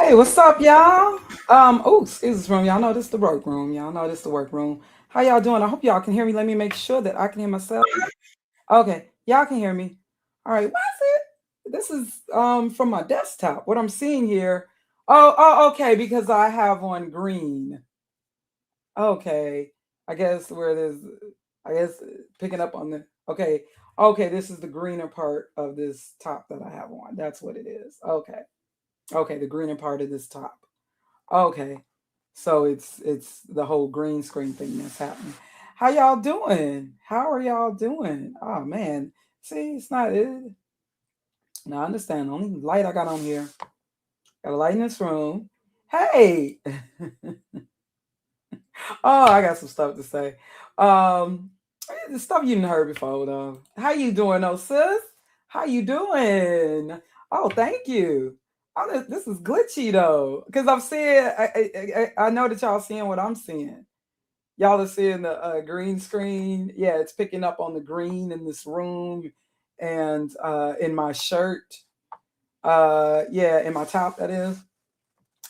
Hey, what's up, y'all? Oh, excuse this room. Y'all know this the work room. Y'all know this the work room. How y'all doing? I hope y'all can hear me. Let me make sure that I can hear myself. Okay, y'all can hear me. All right, what's it? This is from my desktop. What I'm seeing here. Oh, okay, because I have on green. Okay. I guess where there's I guess picking up on the okay. Okay, this is the greener part of this top that I have on. That's what it is. Okay. Okay, the greener part of this top. Okay. So it's the whole green screen thing that's happening. How y'all doing? How are y'all doing? Oh man. See, it's not it. Now I understand. The only light I got on here. Got a light in this room. Hey. Oh, I got some stuff to say. Um the stuff you didn't heard before though. How you doing though, sis? How you doing? Oh, thank you. Oh, this is glitchy though, because I'm seeing. I know that y'all seeing what I'm seeing. Y'all are seeing the green screen. Yeah, it's picking up on the green in this room, and in my shirt. Yeah, in my top that is.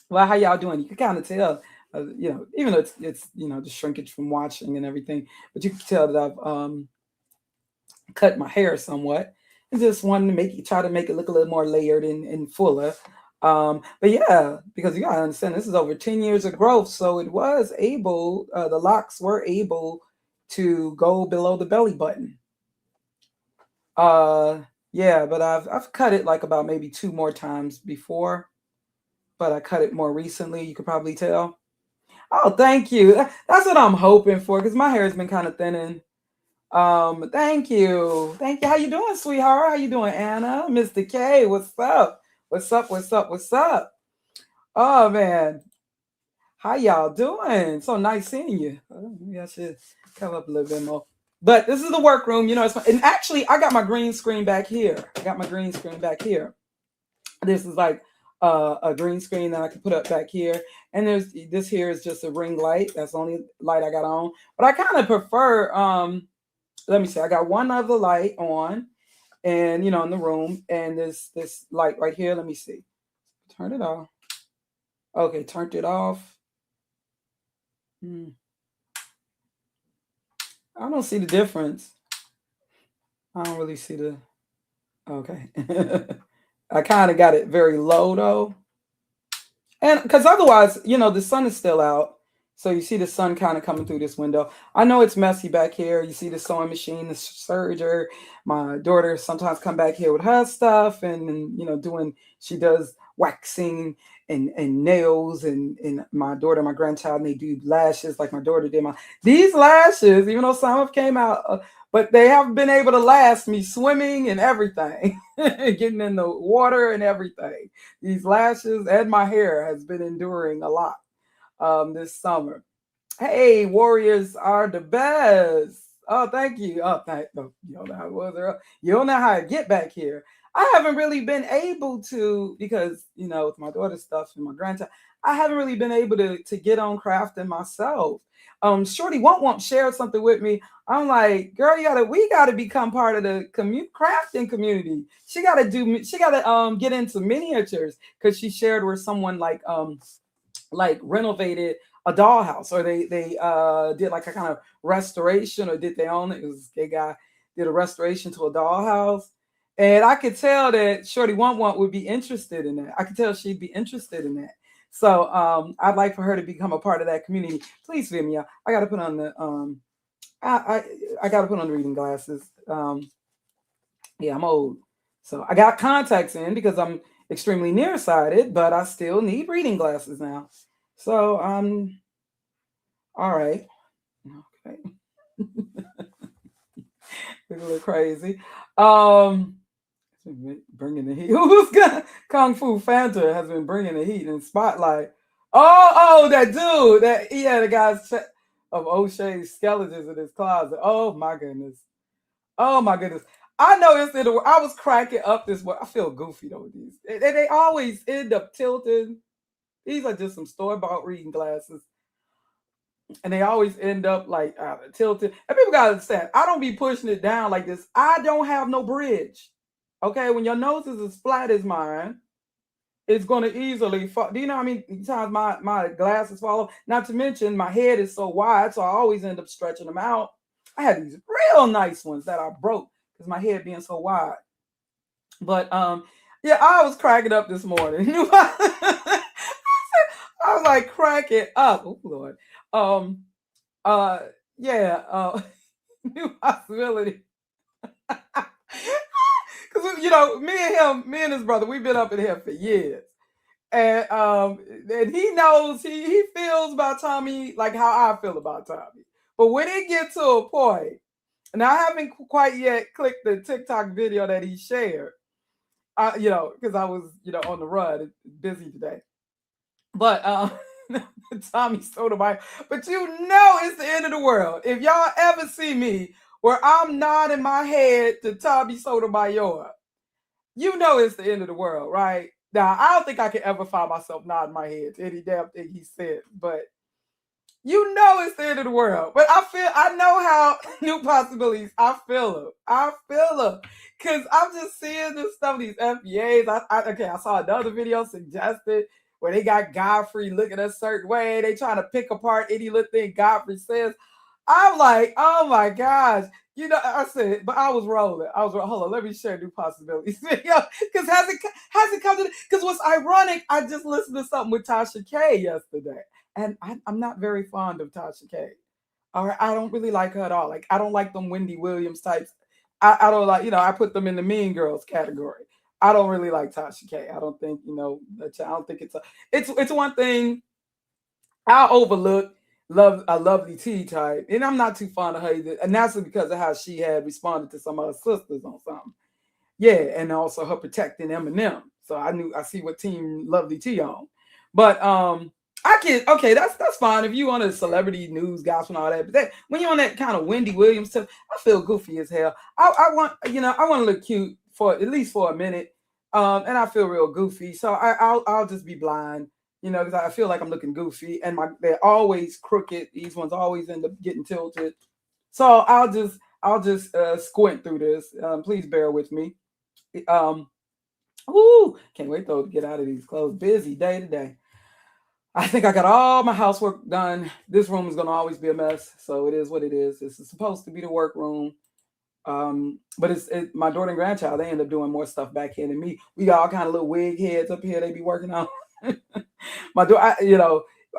Well, how y'all doing? You can kind of tell. Even though it's the shrinkage from watching and everything, but you can tell that I've cut my hair somewhat and just wanted to try to make it look a little more layered and fuller. But yeah, because you gotta understand this is over 10 years of growth, so it was able, the locks were able to go below the belly button. Uh, yeah, but I've cut it like about maybe two more times before, but I cut it more recently. You could probably tell. Oh, thank you. That's what I'm hoping for because my hair has been kind of thinning. Thank you. Thank you. How you doing, sweetheart? How you doing, Anna? Mr. K, what's up? What's up? What's up? What's up? Oh man. How y'all doing? So nice seeing you. Maybe I should come up a little bit more. But this is the workroom, it's fun. And actually I got my green screen back here. I got my green screen back here. This is like a green screen that I can put up back here. And there's this here is just a ring light. That's the only light I got on. But I kind of prefer let me see. I got one other light on, and in the room, and this light right here. Let me see. Turn it off. Okay, turned it off. Hmm. I don't see the difference. I don't really see the. Okay. I kind of got it very low though, and because otherwise, the sun is still out. So you see the sun kind of coming through this window. I know it's messy back here. You see the sewing machine, the serger. My daughter sometimes come back here with her stuff, and doing. She does waxing and nails, and my daughter, my grandchild, and they do lashes like my daughter did. These lashes, even though some have came out, but they haven't been able to last me swimming and everything, getting in the water and everything. These lashes and my hair has been enduring a lot this summer. Hey, Warriors are the best. Oh, thank you. Oh, you don't know how it was. You don't know how to get back here. I haven't really been able to because with my daughter's stuff and my grandchild, I haven't really been able to get on crafting myself. Shorty won't share something with me. I'm like, girl, we gotta become part of the crafting community. She gotta get into miniatures because she shared with someone like renovated a dollhouse, or they did like a kind of restoration, or did they own it? It was a guy did a restoration to a dollhouse, and I could tell that Shorty Want would be interested in that. I could tell she'd be interested in that. So I'd like for her to become a part of that community. Please forgive me. I got to put on the I got to put on the reading glasses. Yeah, I'm old, so I got contacts in because I'm extremely nearsighted, but I still need reading glasses now. So all right. Okay. It's a little crazy. Um bringing the heat. Who's got Kung Fu Fanta has been bringing the heat and spotlight. Oh, that dude. That he had a guy's of O'Shea's skeletons in his closet. Oh my goodness. Oh my goodness. I know it's in the I was cracking up this way. I feel goofy though with these. They always end up tilting. These are just some store-bought reading glasses, and they always end up like tilted. And people gotta understand, I don't be pushing it down like this. I don't have no bridge. Okay, when your nose is as flat as mine, it's going to easily fall. Do you know how many times my glasses fall off? Not to mention my head is so wide, so I always end up stretching them out. I had these real nice ones that I broke because my head being so wide. But yeah, I was cracking up this morning. I was like cracking up. Oh Lord. Um uh yeah, new possibility. Because me and his brother, we've been up in here for years. And he knows he feels about Tommy like how I feel about Tommy. But when it gets to a point, and I haven't quite yet clicked the TikTok video that he shared, because I was, on the run, busy today. But Tommy Sotomayor. But it's the end of the world. If y'all ever see me where I'm nodding my head to Tommy Sotomayor, it's the end of the world, right? Now, I don't think I can ever find myself nodding my head to any damn thing he said, but it's the end of the world. But I know how new possibilities. I feel them. Because I'm just seeing this stuff, these FBAs. I saw another video suggested where they got Godfrey looking a certain way. They trying to pick apart any little thing Godfrey says. I'm like, oh my gosh. I said, but I was rolling. Hold on, let me share new possibilities. Because has it come to, because what's ironic, I just listened to something with Tasha K yesterday. And I'm not very fond of Tasha K. All right, I don't really like her at all. Like, I don't like them Wendy Williams types. I don't like, I put them in the Mean Girls category. I don't really like Tasha K. I don't think, I don't think it's one thing I'll overlook. Love a lovely tea type, and I'm not too fond of her either. And that's because of how she had responded to some of her sisters on something. Yeah, and also her protecting Eminem. So I see what team Lovely Tea on. But I can, okay, that's fine if you on a celebrity news gospel and all that. But when you're on that kind of Wendy Williams stuff, I feel goofy as hell. I want to look cute for at least for a minute, and I feel real goofy. So I'll just be blind, because I feel like I'm looking goofy, and they're always crooked. These ones always end up getting tilted. So I'll just squint through this. Please bear with me. Can't wait though to get out of these clothes. Busy day today. I think I got all my housework done. This room is gonna always be a mess, so it is what it is. This is supposed to be the workroom. But it's my daughter and grandchild, they end up doing more stuff back here than me. We got all kind of little wig heads up here they be working on. My daughter,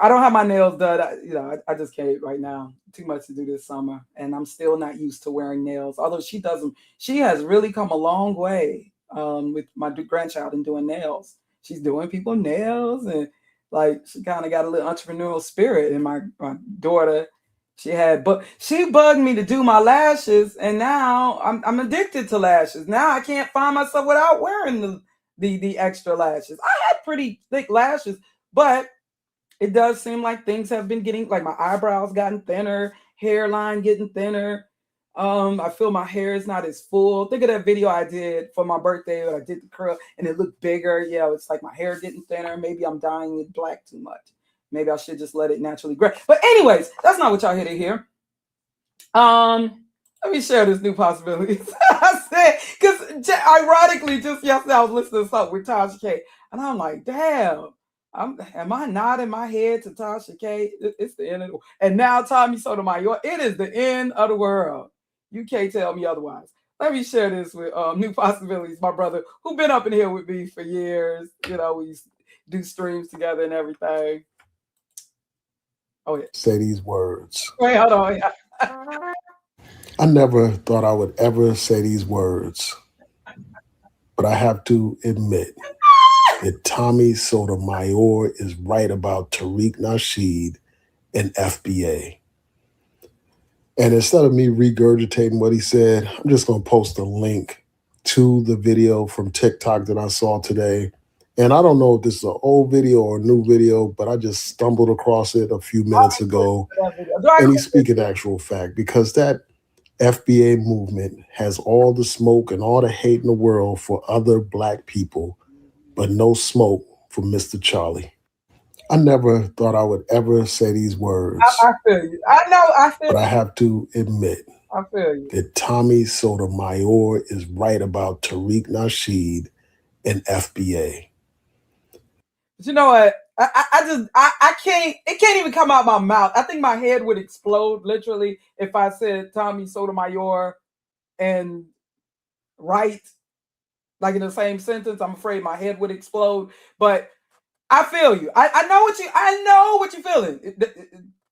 I don't have my nails done. I just can't right now. Too much to do this summer, and I'm still not used to wearing nails. Although she doesn't, she has really come a long way with my grandchild and doing nails. She's doing people nails, and like she kind of got a little entrepreneurial spirit. And my daughter, she bugged me to do my lashes, and now I'm addicted to lashes. Now I can't find myself without wearing the extra lashes. I had pretty thick lashes, but it does seem like things have been getting, like my eyebrows gotten thinner, hairline getting thinner. I feel my hair is not as full. Think of that video I did for my birthday where I did the curl and it looked bigger. Yeah, it's like my hair getting thinner. Maybe I'm dyeing it black too much. Maybe I should just let it naturally grow. But anyways, that's not what y'all here to hear. Let me share this new possibilities. I said, because ironically, just yesterday I was listening to something with Tasha K, and I'm like, damn. Am I nodding my head to Tasha K? It's the end of the world. And now Tommy Sotomayor, it is the end of the world. You can't tell me otherwise. Let me share this with New Possibilities, my brother, who been up in here with me for years. We do streams together and everything. Oh, yeah. Say these words. Wait, hold on. I never thought I would ever say these words, but I have to admit that Tommy Sotomayor is right about Tariq Nasheed and FBA. And instead of me regurgitating what he said, I'm just going to post a link to the video from TikTok that I saw today. And I don't know if this is an old video or a new video, but I just stumbled across it a few minutes ago. And he's speaking actual fact, because that FBA movement has all the smoke and all the hate in the world for other Black people, but no smoke for Mr. Charlie. I never thought I would ever say these words. I feel you. I know. I feel but I have to admit I feel you. that Tommy Sotomayor is right about Tariq Nasheed and FBA. But you know what? I can't. It can't even come out my mouth. I think my head would explode literally if I said Tommy Sotomayor and right like in the same sentence. I'm afraid my head would explode. But I feel you. I know what you. I know what you're feeling.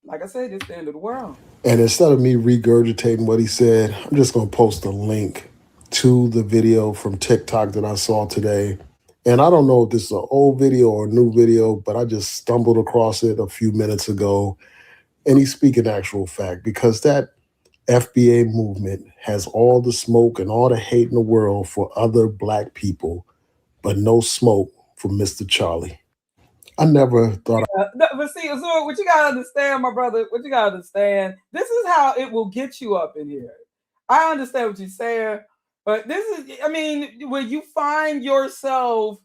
Like I said, it's the end of the world. And instead of me regurgitating what he said, I'm just going to post a link to the video from TikTok that I saw today. And I don't know if this is an old video or a new video, but I just stumbled across it a few minutes ago. And he's speaking actual fact because that FBA movement has all the smoke and all the hate in the world for other Black people, but no smoke for Mr. Charlie. I never thought. But see, so what you gotta understand, my brother, what you gotta understand, this is how it will get you up in here. I understand what you're saying, but this is, I mean, when you find yourself,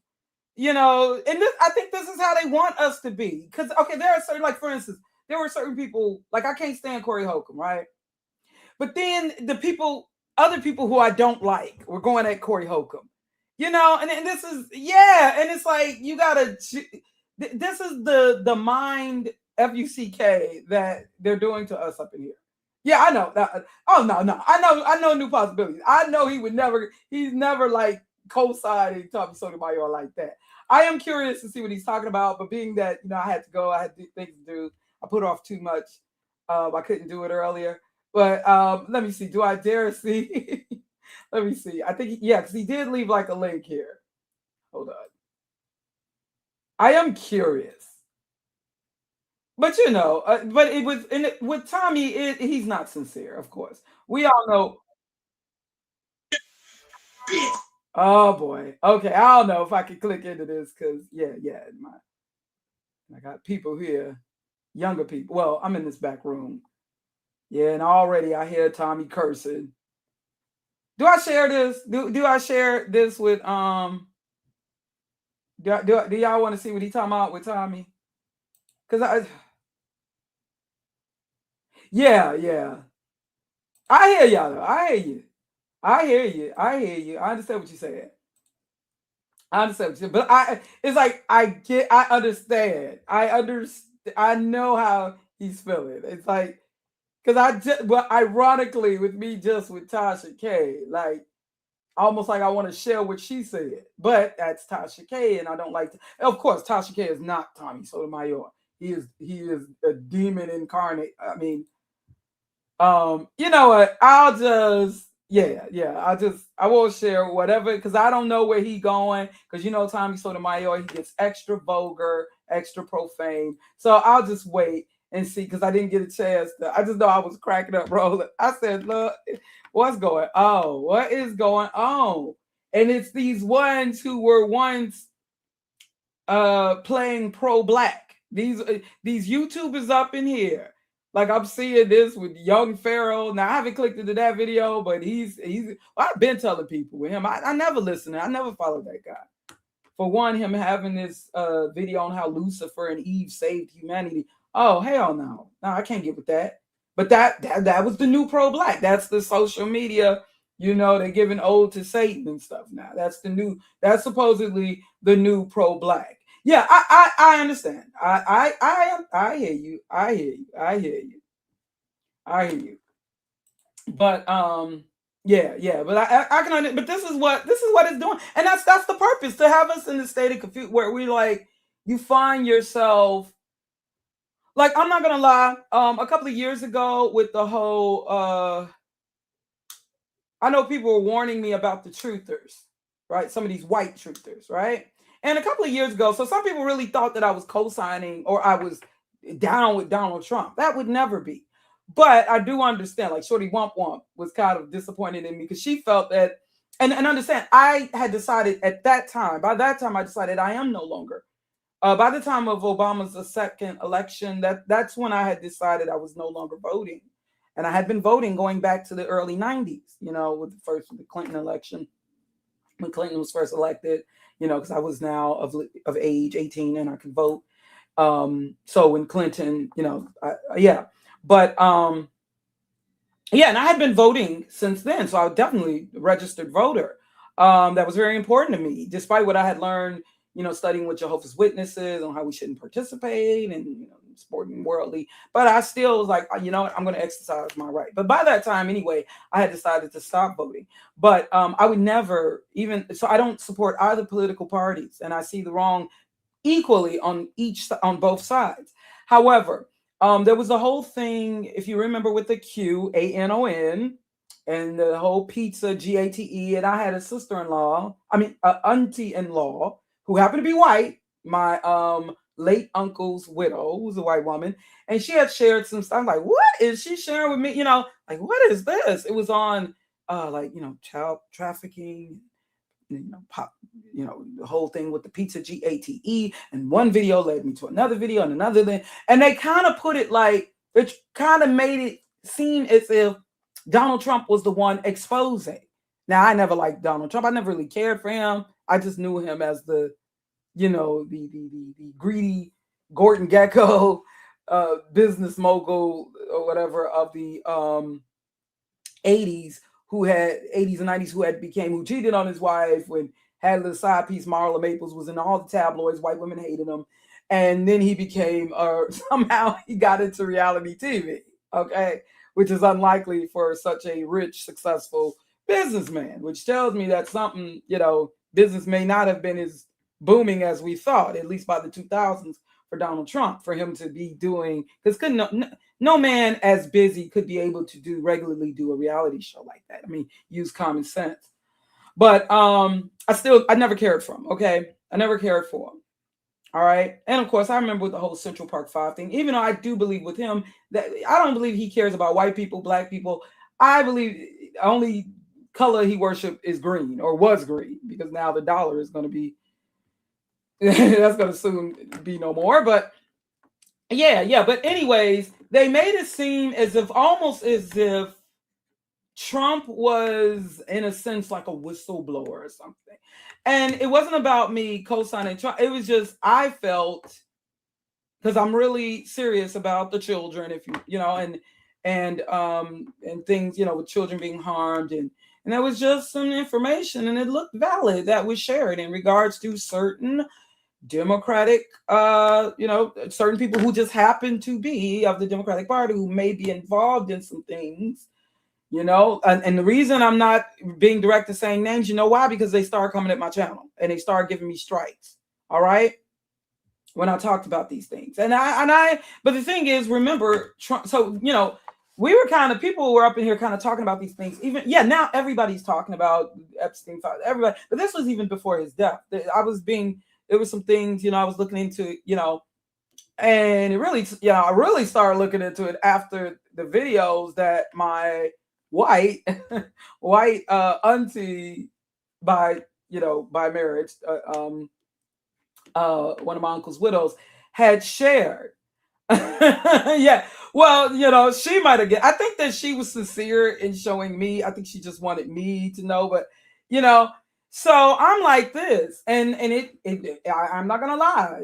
and this, I think this is how they want us to be. Because okay, there are certain, like for instance, there were certain people, like I can't stand Corey Holcomb, right? But then other people who I don't like, were going at Corey Holcomb, and this is and it's like you gotta. This is the mind FUCK that they're doing to us up in here. Yeah, I know. Oh no, I know new possibilities. I know he's never like co-signing Tommy Sotomayor like that. I am curious to see what he's talking about, but being that I had to go, I had things to do. I put off too much. I couldn't do it earlier. But let me see. Do I dare see? Let me see. I think because he did leave like a link here. Hold on. I am curious. But but it was with Tommy. He's not sincere, of course. We all know. Oh boy. Okay, I don't know if I can click into this because I got people here, younger people. Well, I'm in this back room. Yeah, and already I hear Tommy cursing. Do I share this? Do I share this with Do y'all want to see what he talking about with Tommy? Because yeah. I hear y'all though. I hear you. I hear you. I hear you. I understand what you're saying. I understand what you're saying. But it's like I understand. I know how he's feeling. It's like but ironically with me just with Tasha K, like almost like I want to share what she said, but that's Tasha K, and I don't like. Of course, Tasha K is not Tommy Sotomayor. He is a demon incarnate. I mean, you know what? I'll just I won't share whatever because I don't know where he going because Tommy Sotomayor he gets extra vulgar, extra profane. So I'll just wait and see because I didn't get a chance to. I just know I was cracking up, rolling. I said, "Look, what's going on? What is going on?" And it's these ones who were once playing pro-black. These YouTubers up in here. Like I'm seeing this with Young Pharaoh. Now I haven't clicked into that video, but I've been telling people with him. I never listened. I never followed that guy. For one, him having this video on how Lucifer and Eve saved humanity. Oh hell no, I can't get with that. But that was the new pro-black. That's the social media. They're giving ode to Satan and stuff now. That's supposedly the new pro-black. Yeah, I understand. I hear you. I hear you. I hear you. I hear you. But but I can but this is what it's doing. And that's the purpose, to have us in the state of confusion where we like you find yourself like I'm not gonna lie, a couple of years ago with the whole I know people were warning me about the truthers, right? Some of these white truthers, right? And a couple of years ago, so some people really thought that I was co-signing or I was down with Donald Trump. That would never be. But I do understand, like Shorty Wump Wump was kind of disappointed in me because she felt that, and understand, I had decided at that time, by that time I decided I am no longer. By the time of Obama's second election, that's when I had decided I was no longer voting. And I had been voting going back to the early 90s, with the Clinton election, when Clinton was first elected, because I was now of age, 18, and I could vote. So when Clinton, but and I had been voting since then. So I was definitely a registered voter. That was very important to me, despite what I had learned, studying with Jehovah's Witnesses on how we shouldn't participate and sporting worldly. But I still was like, you know what, I'm going to exercise my right. But by that time, anyway, I had decided to stop voting. But I would never so I don't support either political parties, and I see the wrong equally on both sides. However, there was a whole thing, if you remember, with the QANON and the whole pizza GATE, and I had a auntie-in-law who happened to be white, my late uncle's widow, who's a white woman, and she had shared some stuff. I'm like, what is she sharing with me? Like, what is this? It was on child trafficking, the whole thing with the pizza GATE, and one video led me to another video and another thing, and they kind of put it like, it kind of made it seem as if Donald Trump was the one exposing. Now, I never liked Donald Trump. I never really cared for him. I just knew him as the greedy Gordon Gekko business mogul or whatever of the 80s and 90s who cheated on his wife, when had the side piece Marla Maples, was in all the tabloids, white women hated him, and then he became somehow he got into reality TV, okay, which is unlikely for such a rich, successful businessman, which tells me that something, business may not have been as booming as we thought, at least by the 2000s, for Donald Trump, for him to be doing, because no man as busy could be able to regularly do a reality show like that. I mean, use common sense. But I never cared for him, okay? I never cared for him. All right. And of course, I remember with the whole Central Park 5 thing, even though I do believe with him that I don't believe he cares about white people, black people. I believe the only color he worshiped is green, or was green, because now the dollar is going to be, that's going to soon be no more. But yeah. But anyways, they made it seem almost as if Trump was, in a sense, like a whistleblower or something. And it wasn't about me co-signing Trump. It was just, I felt, because I'm really serious about the children, and things, with children being harmed, and there was just some information, and it looked valid, that was shared in regards to certain Democratic, certain people who just happen to be of the Democratic Party, who may be involved in some things. And the reason I'm not being direct and saying names, you know why? Because they started coming at my channel and they started giving me strikes. All right. When I talked about these things. But the thing is, remember, Trump, so, we were people were up in here kind of talking about these things. Now everybody's talking about Epstein, everybody, but this was even before his death. There was some things, I was looking into, and it really, I really started looking into it after the videos that my white auntie by marriage, one of my uncle's widows, had shared. Yeah, well, she might have I think that she was sincere in showing me. I think she just wanted me to know, but so I'm like this, and I'm not gonna lie,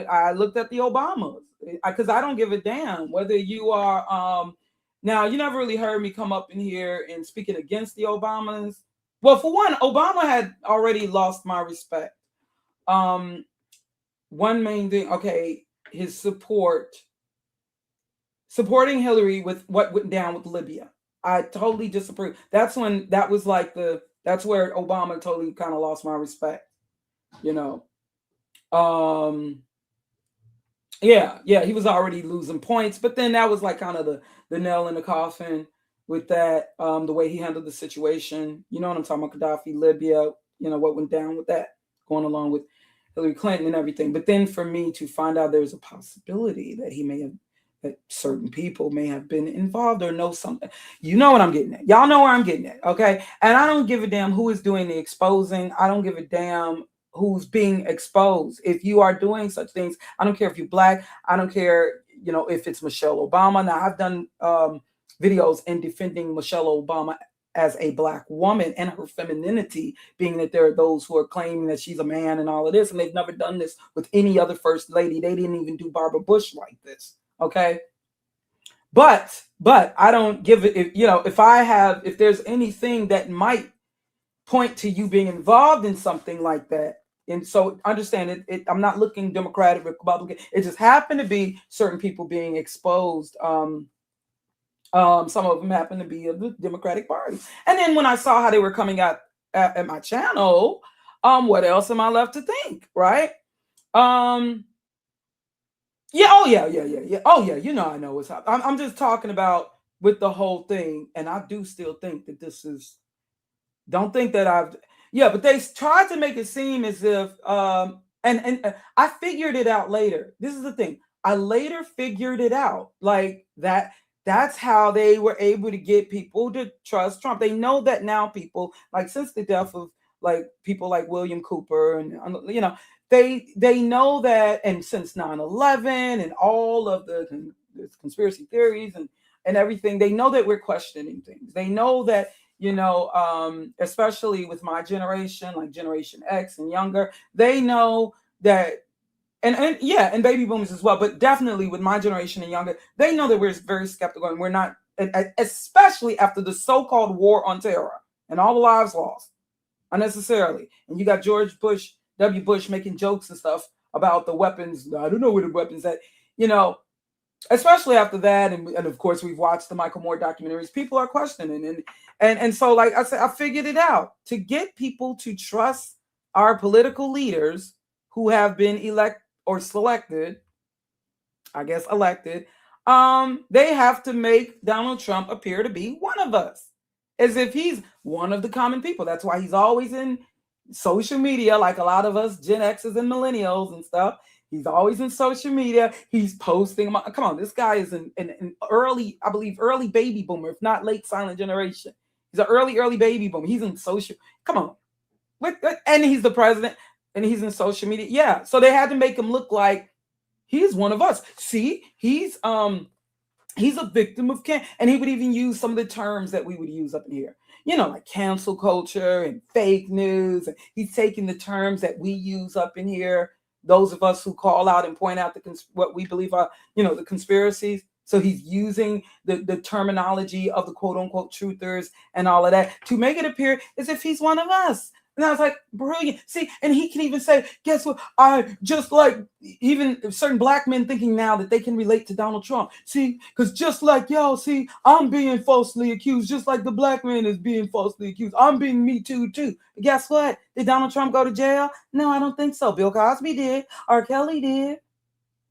I looked at the Obamas, because I don't give a damn whether you are now, you never really heard me come up in here and speaking against the Obamas. Well, for one, Obama had already lost my respect. One main thing, okay, his supporting Hillary with what went down with Libya. I totally disapprove. That's where Obama totally kind of lost my respect. Yeah, he was already losing points, but then that was like kind of the nail in the coffin with that, the way he handled the situation. You know what I'm talking about? Gaddafi, Libya, what went down with that, going along with Hillary Clinton and everything. But then for me to find out there's a possibility that that certain people may have been involved or know something. You know what I'm getting at. Y'all know where I'm getting at, okay? And I don't give a damn who is doing the exposing. I don't give a damn who's being exposed. If you are doing such things, I don't care if you're black. I don't care, if it's Michelle Obama. Now, I've done videos in defending Michelle Obama as a black woman and her femininity, being that there are those who are claiming that she's a man and all of this, and they've never done this with any other first lady. They didn't even do Barbara Bush like this. Okay. But I don't give it, if there's anything that might point to you being involved in something like that, And so understand it, I'm not looking Democratic, Republican. It just happened to be certain people being exposed. Some of them happen to be of the Democratic Party. And then when I saw how they were coming out at my channel, what else am I left to think, right? Yeah, oh yeah. Oh yeah, I know what's happening. I'm just talking about with the whole thing, and I do still think that this is. Don't think that I've. Yeah, but they tried to make it seem as if, and I figured it out later. This is the thing. I later figured it out, like that. That's how they were able to get people to trust Trump. They know that now. People like since the death of like people like William Cooper, and they know that, and since 9/11 and all of the conspiracy theories and everything, they know that we're questioning things. They know that, especially with my generation, like Generation X and younger, they know that, and yeah, and baby boomers as well, but definitely with my generation and younger, they know that we're very skeptical, and we're not, especially after the so-called war on terror and all the lives lost unnecessarily. And you got George Bush, W. Bush, making jokes and stuff about the weapons. I don't know where the weapons at, especially after that. And of course, we've watched the Michael Moore documentaries. People are questioning. And so, like I said, I figured it out. To get people to trust our political leaders who have been elected or selected, I guess elected, they have to make Donald Trump appear to be one of us, as if he's one of the common people. That's why he's always in social media, like a lot of us Gen X's and millennials and stuff. He's always in social media. He's posting. Come on, this guy is an early, I believe, early baby boomer, if not late silent generation. He's an early baby boomer. He's in social. Come on. And he's the president, and he's in social media. Yeah. So they had to make him look like he's one of us. See, he's a victim of and he would even use some of the terms that we would use up in here, like cancel culture and fake news. And he's taking the terms that we use up in here, those of us who call out and point out what we believe are, the conspiracies. So he's using the terminology of the quote unquote truthers and all of that to make it appear as if he's one of us. And I was like, brilliant. See, and he can even say, guess what? I just like even certain black men thinking now that they can relate to Donald Trump. See, because just like y'all, see, I'm being falsely accused, just like the black man is being falsely accused. I'm being Me Too, too. But guess what? Did Donald Trump go to jail? No, I don't think so. Bill Cosby did. R. Kelly did.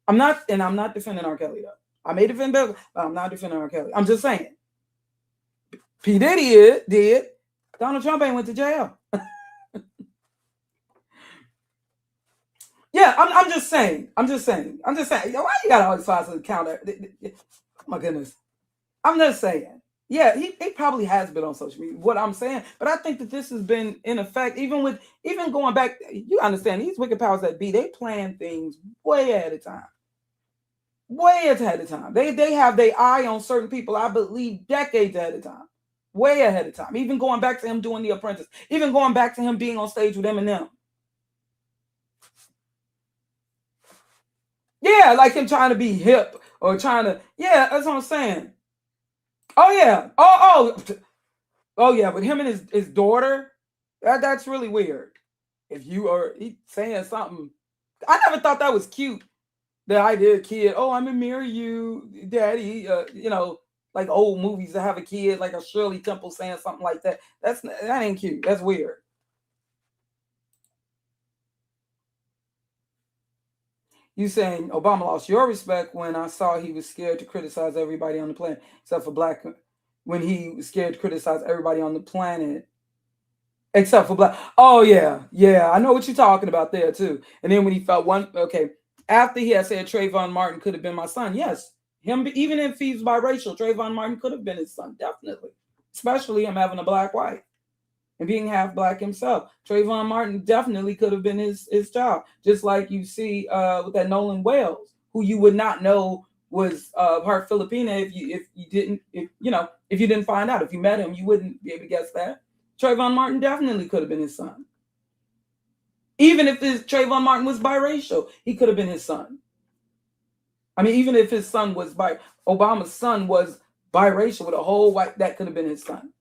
I'm not defending R. Kelly, though. I may defend Bill, but I'm not defending R. Kelly. I'm just saying. P. Diddy did. Donald Trump ain't went to jail. Yeah, I'm just saying. Why you gotta always find some counter? Oh my goodness. I'm just saying. Yeah, he probably has been on social media. What I'm saying, but I think that this has been in effect, even going back. You understand these wicked powers that be, they plan things way ahead of time. Way ahead of time. They have their eye on certain people, I believe, decades ahead of time. Way ahead of time. Even going back to him doing The Apprentice. Even going back to him being on stage with Eminem. Yeah, like him trying to be hip or trying to. Yeah, that's what I'm saying. Oh yeah. Oh yeah. But him and his daughter, that's really weird. If you are saying something, I never thought that was cute. The idea of kid. Oh, I'm gonna marry you, daddy. Like old movies that have a kid, like a Shirley Temple saying something like that. That ain't cute. That's weird. You saying Obama lost your respect when I saw he was scared to criticize everybody on the planet, except for black, when he was scared to criticize everybody on the planet, except for black. Oh, yeah. I know what you're talking about there, too. And then when he felt after he had said Trayvon Martin could have been my son, yes. Him, even if he's biracial, Trayvon Martin could have been his son, definitely. Especially him having a black wife and being half black himself. Trayvon Martin definitely could have been his child. Just like you see with that Nolan Wales, who you would not know was part Filipina if you didn't find out. If you met him, you wouldn't be able to guess that. Trayvon Martin definitely could have been his son. Even if Trayvon Martin was biracial, he could have been his son. I mean, even if his son was Obama's son was biracial with a whole white, that could have been his son.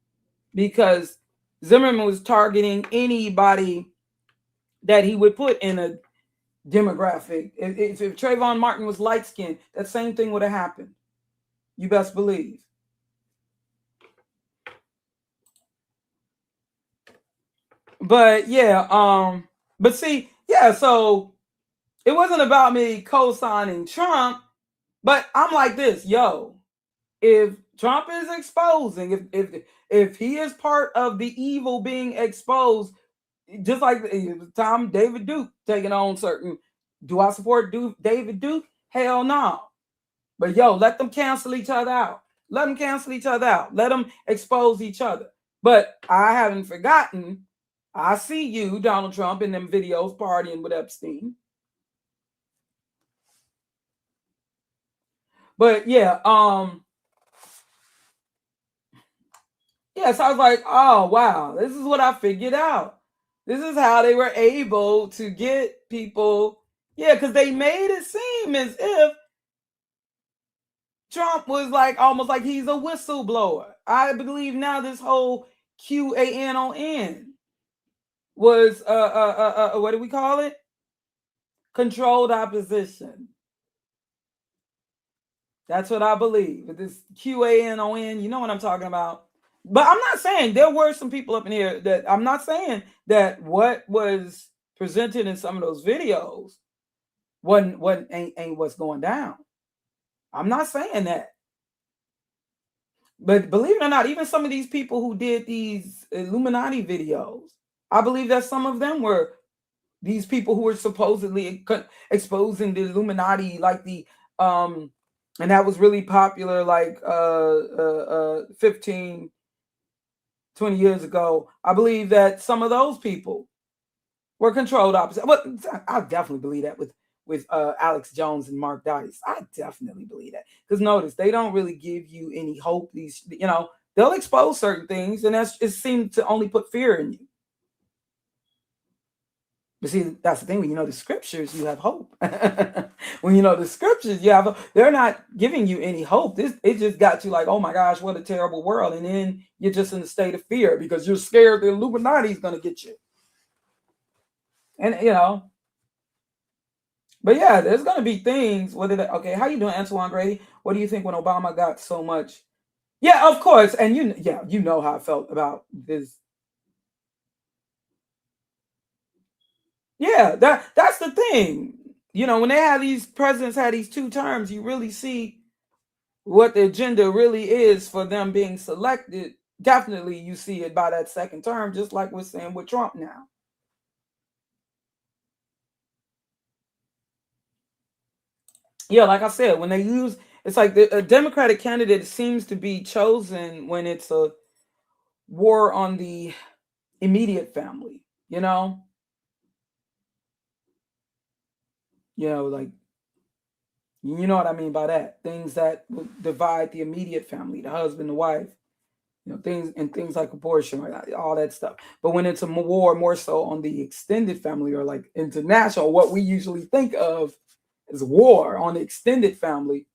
Because Zimmerman was targeting anybody that he would put in a demographic. If Trayvon Martin was light skinned, that same thing would have happened. You best believe. But yeah, but see, yeah, so it wasn't about me co-signing Trump, but I'm like this, yo, if Trump is exposing, if he is part of the evil being exposed, just like Tom David Duke taking on certain, do I support David Duke? Hell no. But yo, let them cancel each other out. Let them cancel each other out. Let them expose each other. But I haven't forgotten. I see you, Donald Trump, in them videos partying with Epstein. But yeah, yeah, so I was like, oh wow, this is what I figured out. This is how they were able to get people, yeah, because they made it seem as if Trump was like almost like he's a whistleblower. I believe now this whole QAnon was what do we call it? Controlled opposition. That's what I believe. With this QAnon, you know what I'm talking about. But I'm not saying there were some people up in here that I'm not saying that what was presented in some of those videos ain't what's going down. I'm not saying that. But believe it or not, even some of these people who did these Illuminati videos, I believe that some of them were these people who were supposedly exposing the Illuminati, like the and that was really popular like 15, 20 years ago. I believe that some of those people were controlled opposite. Well, I definitely believe that with Alex Jones and Mark Dice. I definitely believe that. Because notice, they don't really give you any hope. These, they'll expose certain things, and it seems to only put fear in you. But see, that's the thing. When you know the scriptures, you have hope. When you know the scriptures, they're not giving you any hope. It just got you like, oh my gosh, what a terrible world. And then you're just in a state of fear because you're scared the Illuminati is going to get you. And but yeah, there's going to be things. Okay, how you doing, Antoine Grady? What do you think when Obama got so much? Yeah, of course. And you know how I felt about this. Yeah, that's the thing. When they have these presidents had these 2 terms, you really see what the agenda really is for them being selected. Definitely you see it by that 2nd term, just like we're saying with Trump now. Yeah, like I said, when they use, it's like a Democratic candidate seems to be chosen when it's a war on the immediate family, like you know what I mean by that. Things that will divide the immediate family, the husband, the wife, things like abortion, right? All that stuff. But when it's a war more so on the extended family or like international, what we usually think of as war on the extended family,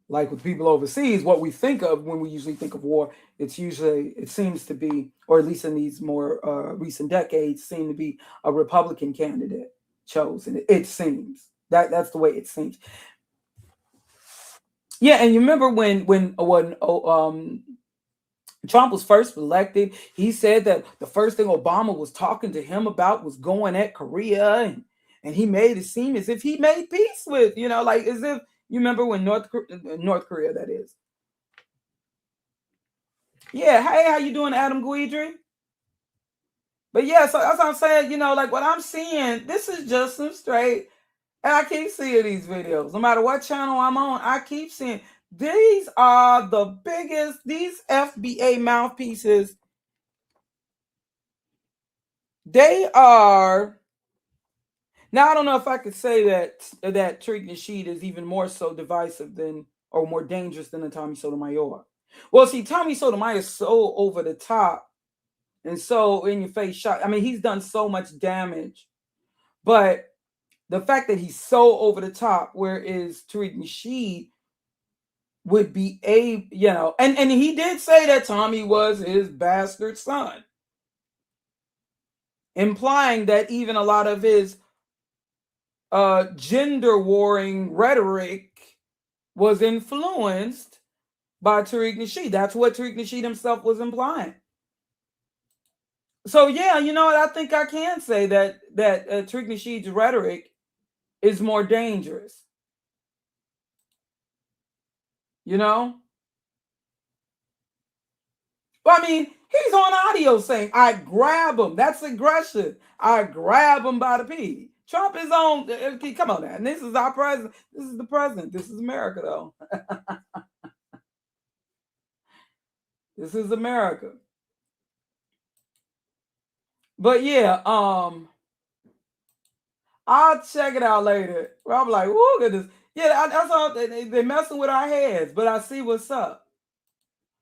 like with people overseas, what we think of when we usually think of war, it seems to be, or at least in these more recent decades, seem to be a Republican candidate chosen. It seems that's the way it seems. Yeah, and you remember when Trump was first elected, he said that the first thing Obama was talking to him about was going at Korea, and he made it seem as if he made peace with, like as if you remember when North Korea, that is. Yeah, hey, how you doing, Adam Guidry? But yeah, so that's what I'm saying, like what I'm seeing, this is just some straight, and I keep seeing these videos. No matter what channel I'm on, I keep seeing these are the biggest, these FBA mouthpieces. They are, now I don't know if I could say that Tariq Nasheed is even more so divisive than, or more dangerous than a Tommy Sotomayor. Well, see, Tommy Sotomayor is so over the top and so in your face shot. I mean, he's done so much damage, but the fact that he's so over the top, whereas Tariq Nasheed would be and he did say that Tommy was his bastard son, implying that even a lot of his gender warring rhetoric was influenced by Tariq Nasheed. That's what Tariq Nasheed himself was implying. So yeah, you know what? I think I can say that Tariq Nasheed's rhetoric is more dangerous. You know? Well, I mean, he's on audio saying, I grab him. That's aggression. I grab him by the pee. Trump is on. Come on now. And this is our president. This is the president. This is America, though. This is America. But yeah, I'll check it out later. I'm like, whoa, goodness. Yeah, that's all. They're messing with our heads, but I see what's up.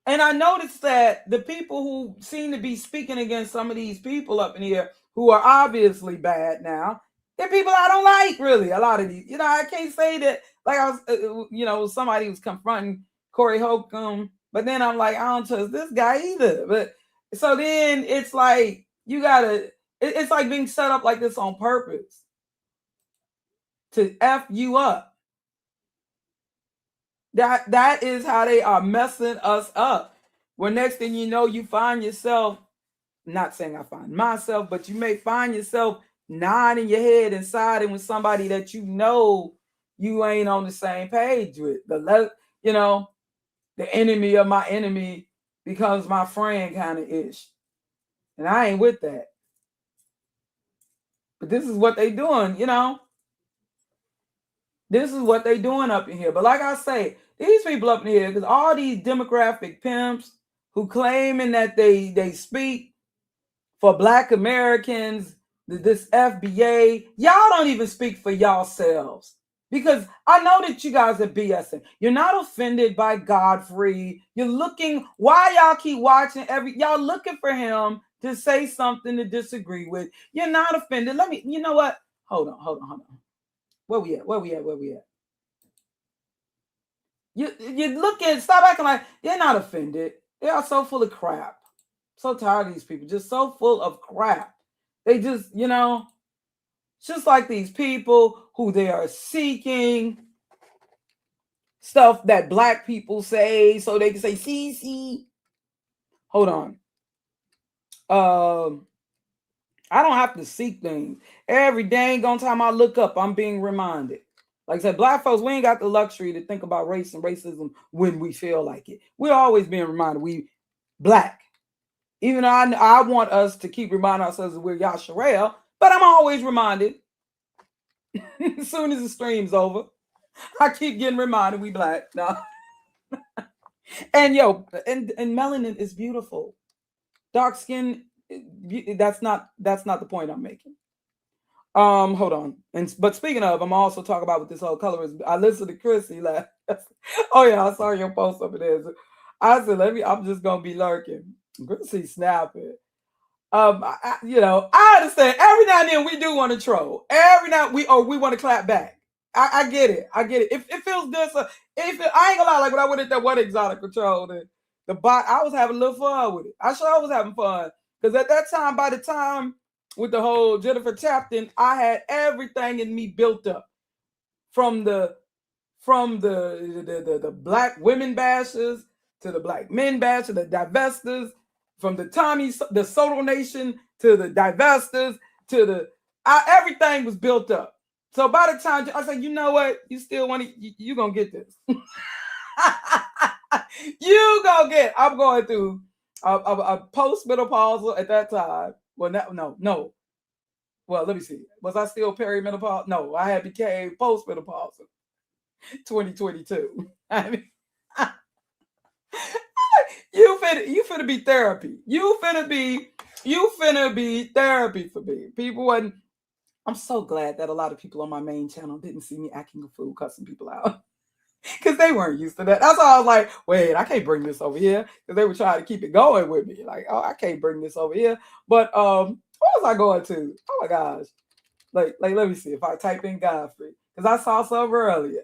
And I noticed that the people who seem to be speaking against some of these people up in here who are obviously bad now, they're people I don't like, really. A lot of these. I can't say that, like I was, somebody was confronting Corey Holcomb, but then I'm like, I don't trust this guy either. But so then it's like, it's like being set up like this on purpose to F you up. That is how they are messing us up. Well, next thing you know, you find yourself, not saying I find myself, but you may find yourself nodding your head and siding with somebody that you know you ain't on the same page with. The enemy of my enemy becomes my friend kind of ish. And I ain't with that. But this is what they doing, This is what they doing up in here. But like I say, these people up in here, because all these demographic pimps who claiming that they speak for Black Americans, this FBA, y'all don't even speak for yourselves. Because I know that you guys are BSing. You're not offended by Godfrey. You're looking, why y'all keep watching y'all looking for him to say something to disagree with. You're not offended. You know what? Hold on. Where we at? You look at, stop acting like you're not offended. They are so full of crap. So tired of these people, just so full of crap. They just, just like these people who they are seeking stuff that Black people say so they can say, see. Hold on. I don't have to seek things. Every dang on time I look up, I'm being reminded. Like I said, Black folks, we ain't got the luxury to think about race and racism when we feel like it. We're always being reminded we Black. Even though I want us to keep reminding ourselves that we're Yasharel, but I'm always reminded. As soon as the stream's over, I keep getting reminded we Black. No. And and melanin is beautiful. Dark skin, that's not the point I'm making. Hold on. But speaking of, I'm also talking about with this whole color is. I listened to Chrissy last. Oh yeah, I saw your post over there. I said, I'm just gonna be lurking. Chrissy snapping. I understand. Every now and then we do want to troll. Every now we want to clap back. I get it. It feels good. So I ain't gonna lie. Like when I went at that one exotic control, the bot, I was having a little fun with it. I sure was having fun because at that time, by the time with the whole Jennifer Chapton, I had everything in me built up from the Black women bashers to the Black men bashers, to the divestors, from the Soto Nation to the divestors to the everything was built up. So by the time I said, you know what, you still want to, you gonna get this. You gonna get. I'm going through a post-menopausal at that time. Well, no. Well, let me see. Was I still perimenopausal? No, I had became post-menopausal. 2022. I mean, you finna be therapy. You finna be therapy for me. People wasn't. I'm so glad that a lot of people on my main channel didn't see me acting a fool, cussing people out. Because they weren't used to that. That's why I was like, wait, I can't bring this over here. Because they were trying to keep it going with me. Like, oh, I can't bring this over here. But what was I going to? Oh my gosh. Like let me see if I type in Godfrey. Because I saw some earlier.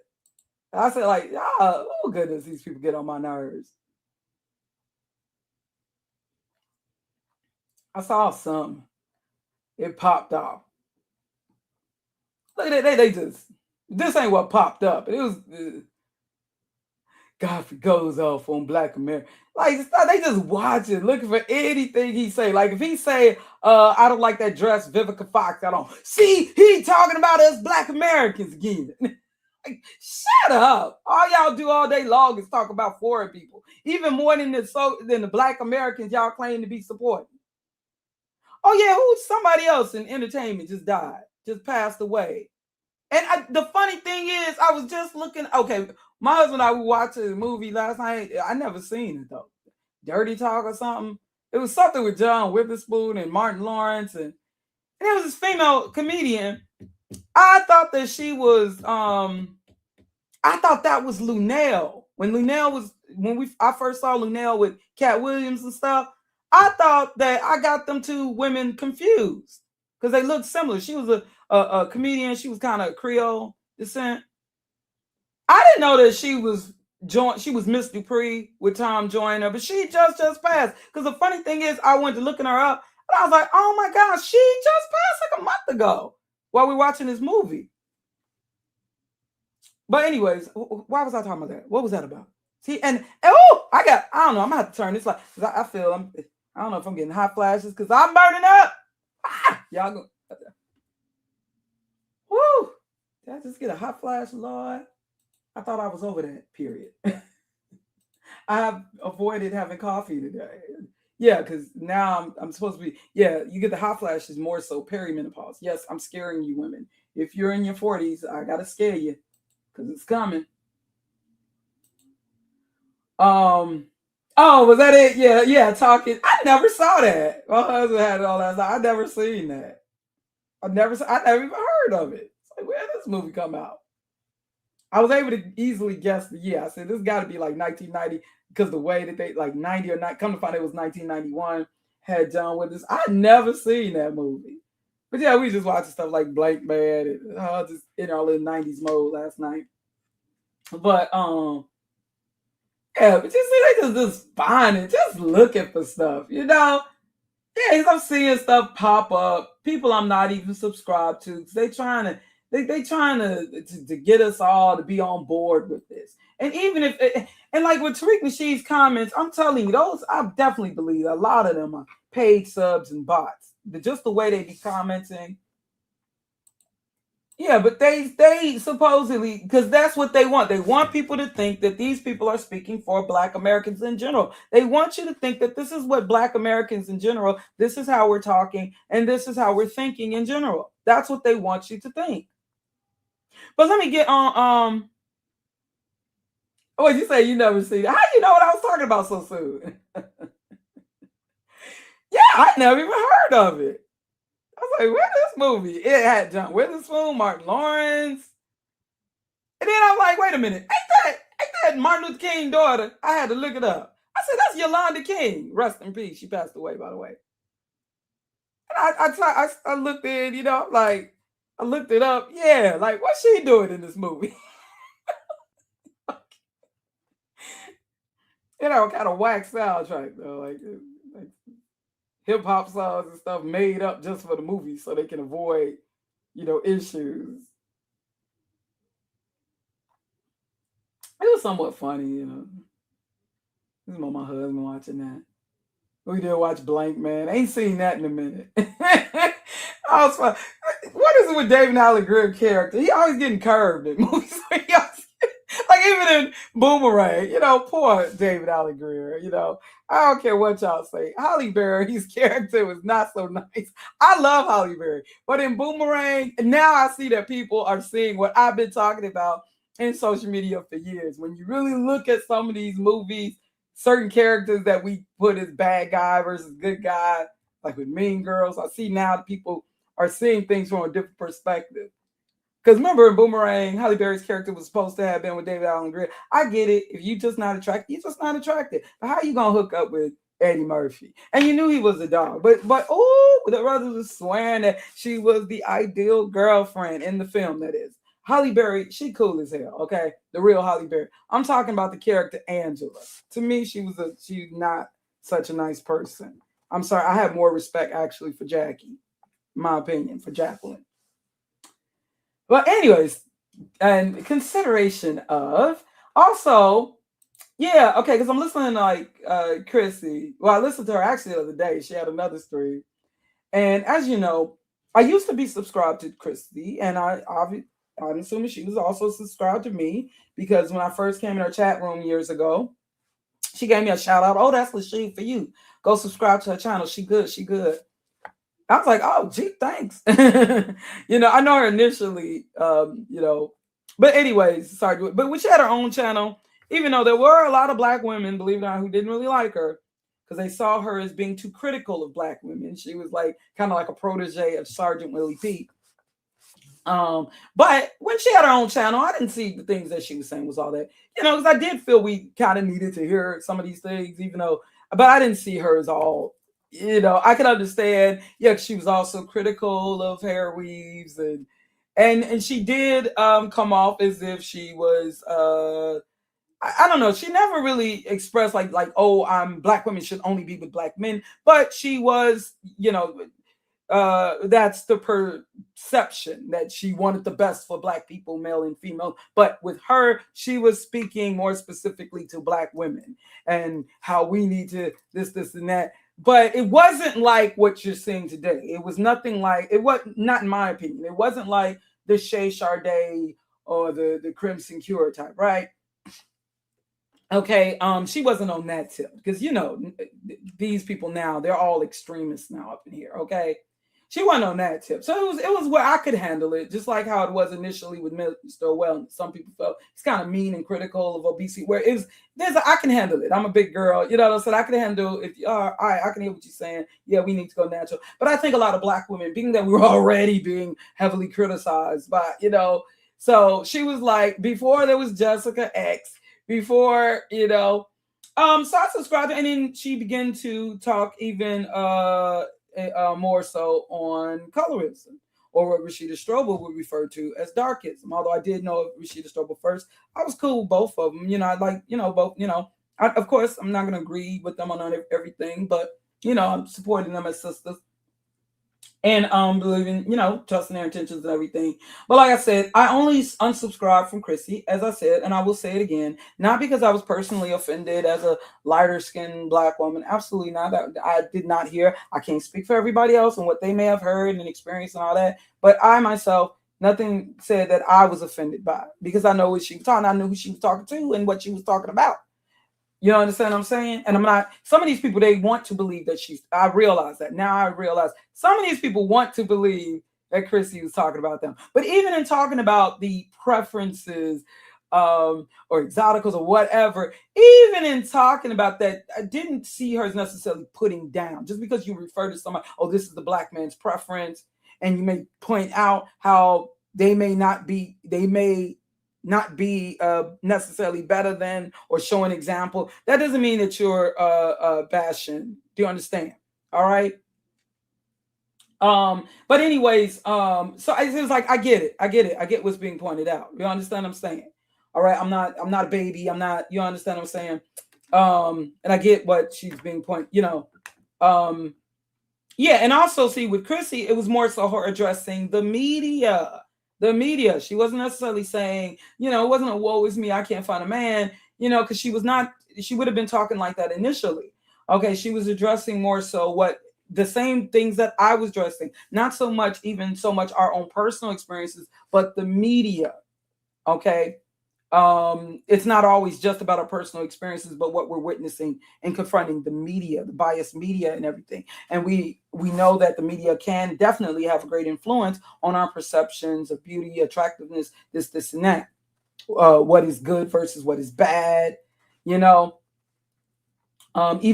I said, like, oh goodness, these people get on my nerves. I saw some. It popped off. They just, this ain't what popped up. It was Godfrey goes off on Black America. Like, they just watching, looking for anything he say. Like, if he say, I don't like that dress Vivica Fox got on. See, he talking about us Black Americans again. Like, shut up. All y'all do all day long is talk about foreign people. Even more than the Black Americans y'all claim to be supporting. Oh yeah, somebody else in entertainment just died, just passed away. And the funny thing is, I was just looking. Okay, my husband and I watched a movie last night. I never seen it though. Dirty Talk or something. It was something with John Witherspoon and Martin Lawrence, and it was this female comedian. I thought that she was. I thought that was Lunel. I first saw Lunel with Cat Williams and stuff. I thought that I got them two women confused because they looked similar. She was a comedian. She was kind of Creole descent. I didn't know that she was Miss Dupree with Tom Joyner, but she just passed. Because the funny thing is, I went to looking her up, and I was like, oh my gosh, she just passed like a month ago while we were watching this movie. But anyways, why was I talking about that? What was that about? See, I don't know. I'm gonna have to turn this like, I feel I don't know if I'm getting hot flashes because I'm burning up. Y'all go. Woo! Did I just get a hot flash, Lord? I thought I was over that period. I have avoided having coffee today. Yeah, because now I'm supposed to be. Yeah, you get the hot flashes more so perimenopause. Yes, I'm scaring you, women. If you're in your 40s, I gotta scare you because it's coming. Oh, was that it? Yeah, talking. I never saw that. My husband had it all last night. I never seen that. I never even heard of it. It's like, where did this movie come out? I was able to easily guess the year. I said this got to be like 1990 because the way that they like 90 or not. Come to find it was 1991. Had John Withers. I never seen that movie. But yeah, we just watching stuff like Blank Man and just in our little 90s mode last night. But yeah, but you see, they just finding, just looking for stuff, you know? Yeah, I'm seeing stuff pop up. People I'm not even subscribed to because they trying to get us all to be on board with this. And even if and like with Tariq Nasheed's comments, I'm telling you, those I definitely believe a lot of them are paid subs and bots. Just the way they be commenting. Yeah, but they supposedly, because that's what they want. They want people to think that these people are speaking for Black Americans in general. They want you to think that this is what Black Americans in general, this is how we're talking, and this is how we're thinking in general. That's what they want you to think. But let me get on. What you say? You never seen it? How you know what I was talking about so soon? Yeah, I never even heard of it. I was like, where's this movie? It had John Witherspoon, Martin Lawrence. And then I'm like, wait a minute, ain't that Martin Luther King's daughter? I had to look it up. I said, that's Yolanda King. Rest in peace. She passed away, by the way. And I looked in, you know, like, I looked it up. Yeah, like, what's she doing in this movie? You know, kind of whack soundtrack, though. Like hip hop songs and stuff made up just for the movie so they can avoid, you know, issues. It was somewhat funny, you know. This is my husband watching that. We did watch Blank Man. Ain't seen that in a minute. I was fun. What is it with David Allen Greer character? He always getting curved in movies. Like even in Boomerang, you know, poor David Allen Greer, you know. I don't care what y'all say. Halle Berry's character was not so nice. I love Halle Berry. But in Boomerang, now I see that people are seeing what I've been talking about in social media for years. When you really look at some of these movies, certain characters that we put as bad guy versus good guy, like with Mean Girls, I see now people are seeing things from a different perspective. Because remember in Boomerang, Halle Berry's character was supposed to have been with David Allen Greer. I get it. If you're just not attracted, you're just not attracted. But how are you going to hook up with Eddie Murphy? And you knew he was a dog. But the brothers was swearing that she was the ideal girlfriend in the film, that is. Holly Berry, she cool as hell, okay? The real Holly Berry. I'm talking about the character Angela. To me, she's not such a nice person. I'm sorry, I have more respect actually for Jackie, in my opinion, for Jacqueline. But anyways, and consideration of also, yeah, okay, because I'm listening to like Chrissy. Well, I listened to her actually the other day. She had another stream. And as you know, I used to be subscribed to Christy, and I'm assuming she was also subscribed to me because when I first came in her chat room years ago, she gave me a shout out. Oh, that's Lasheen for you. Go subscribe to her channel. She good. She good. I was like, oh, gee, thanks. I know her initially, but anyways, sorry. But when she had her own channel, even though there were a lot of black women, believe it or not, who didn't really like her because they saw her as being too critical of black women. She was like kind of like a protege of Sergeant Willie Pete. But when she had her own channel, I didn't see the things that she was saying was all that, because I did feel we kind of needed to hear some of these things, but I didn't see her as all, I can understand. Yeah, she was also critical of hair weaves and she did come off as if she was I don't know. She never really expressed like oh, black women should only be with black men, but she was, that's the perception that she wanted the best for black people, male and female. But with her, she was speaking more specifically to black women and how we need to this and that. But it wasn't like what you're seeing today. It was nothing like it. Was not in my opinion. It wasn't like the Shay Sade or the Crimson Cure type, right? Okay, she wasn't on that tip because these people now, they're all extremists now up in here. Okay, she wasn't on that tip, so it was where I could handle it, just like how it was initially with Mr. Wellness. Some people felt it's kind of mean and critical of obesity, where I can handle it. I'm a big girl, I said I can handle if all right, I can hear what you're saying. Yeah, we need to go natural, but I think a lot of black women, being that we were already being heavily criticized by, so she was like, before there was Jessica X. Before, so I subscribed, and then she began to talk even more so on colorism, or what Rashida Strobel would refer to as darkism. Although I did know Rashida Strobel first, I was cool with both of them. I like, both. Of course, I'm not going to agree with them on everything, but I'm supporting them as sisters. And believing, trusting their intentions and everything. But like I said, I only unsubscribed from Chrissy, as I said, and I will say it again, not because I was personally offended as a lighter skinned black woman. Absolutely not. That I did not hear. I can't speak for everybody else and what they may have heard and experienced and all that. But I myself, nothing said that I was offended by it, because I know what she was talking. I knew who she was talking to and what she was talking about. You understand what I'm saying? And I'm not, some of these people, they want to believe that I realize that. Now I realize some of these people want to believe that Chrissy was talking about them. But even in talking about the preferences or exoticals or whatever, even in talking about that, I didn't see her as necessarily putting down. Just because you refer to somebody, oh, this is the black man's preference, and you may point out how they may not be necessarily better than or show an example. That doesn't mean that you're bashing. Do you understand? All right. But anyways, so it was like, I get it. I get what's being pointed out. You understand what I'm saying? All right. I'm not a baby. I'm not, you understand what I'm saying? And I get what she's being pointed, yeah. And also see with Chrissy, it was more so her addressing the media. She wasn't necessarily saying, it wasn't a woe is me, I can't find a man, because she would have been talking like that initially. Okay. She was addressing more so the same things that I was addressing, not so much our own personal experiences, but the media. Okay. It's not always just about our personal experiences, but what we're witnessing and confronting the media, the biased media and everything. And we know that the media can definitely have a great influence on our perceptions of beauty, attractiveness, this and that. What is good versus what is bad, even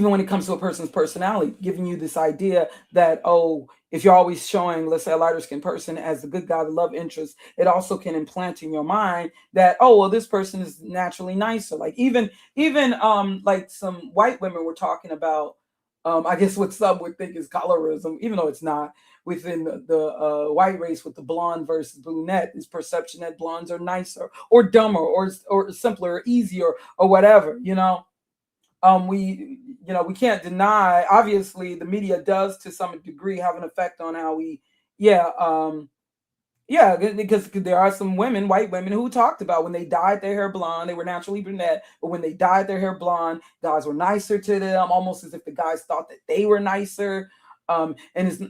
when it comes to a person's personality, giving you this idea that, oh, if you're always showing, let's say, a lighter skinned person as the good guy, the love interest, it also can implant in your mind that, oh, well, this person is naturally nicer. Like even like some white women were talking about I guess what some would think is colorism, even though it's not. Within the white race with the blonde versus brunette, is perception that blondes are nicer or dumber or simpler or easier or whatever, we can't deny, obviously the media does to some degree have an effect on how we, yeah, yeah, because there are some women, white women, who talked about when they dyed their hair blonde, they were naturally brunette, but when they dyed their hair blonde, guys were nicer to them, almost as if the guys thought that they were nicer. And it's,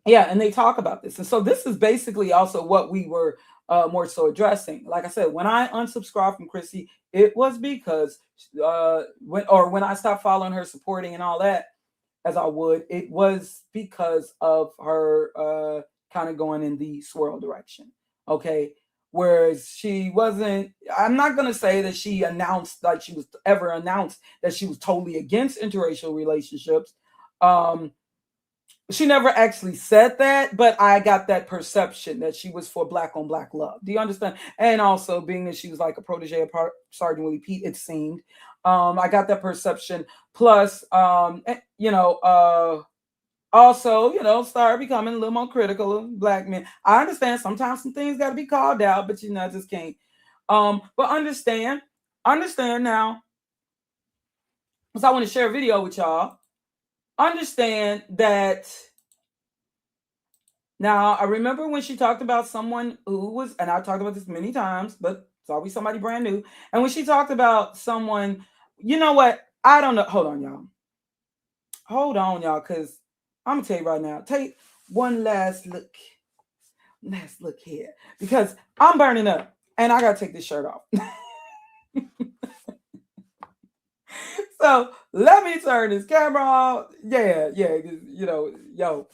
yeah, and they talk about this. And so this is basically also what we were more so addressing. Like I said, when I unsubscribed from Chrissy, it was because when I stopped following her, supporting and all that, as I would, it was because of her kind of going in the swirl direction. Okay. Whereas she wasn't, I'm not going to say that she announced, like she was ever announced that she was totally against interracial relationships. She never actually said that, but I got that perception that she was for black on black love. Do you understand? And also being that she was like a protege of Sergeant Willie Pete, it seemed. I got that perception. Plus, also, started becoming a little more critical of black men. I understand sometimes some things got to be called out, but I just can't. But understand now, because I want to share a video with y'all. Understand that. Now, I remember when she talked about someone who was, and I've talked about this many times, but it's always somebody brand new. And when she talked about someone, you know what? I don't know. Hold on, y'all. Hold on, y'all, because I'm gonna tell you right now. Take one last look. Last look here. Because I'm burning up and I gotta take this shirt off. So let me turn this camera off. Yeah, yo.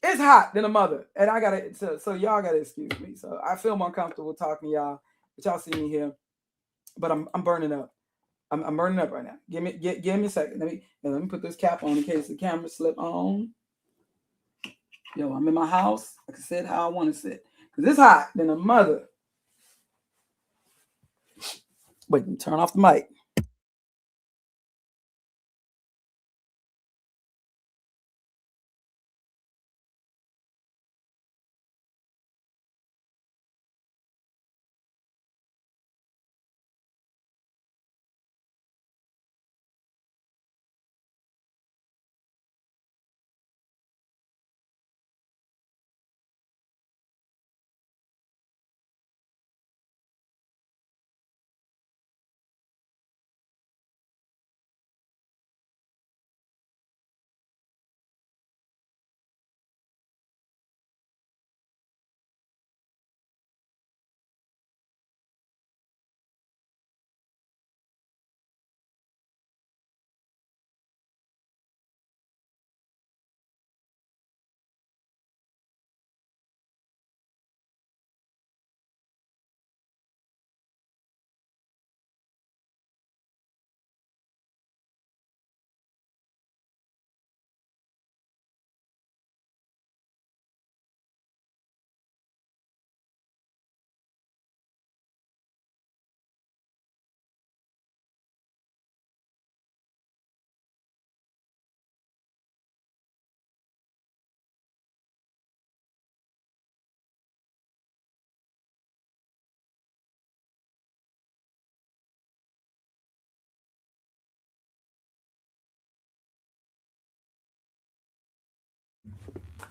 It's hot than a mother, and I gotta. So y'all gotta excuse me. So I feel more comfortable talking to y'all, but y'all see me here. But I'm burning up. I'm burning up right now. Give me a second. Let me put this cap on in case the camera slip on. Yo, I'm in my house. I can sit how I want to sit because it's hot than a mother. Wait, turn off the mic.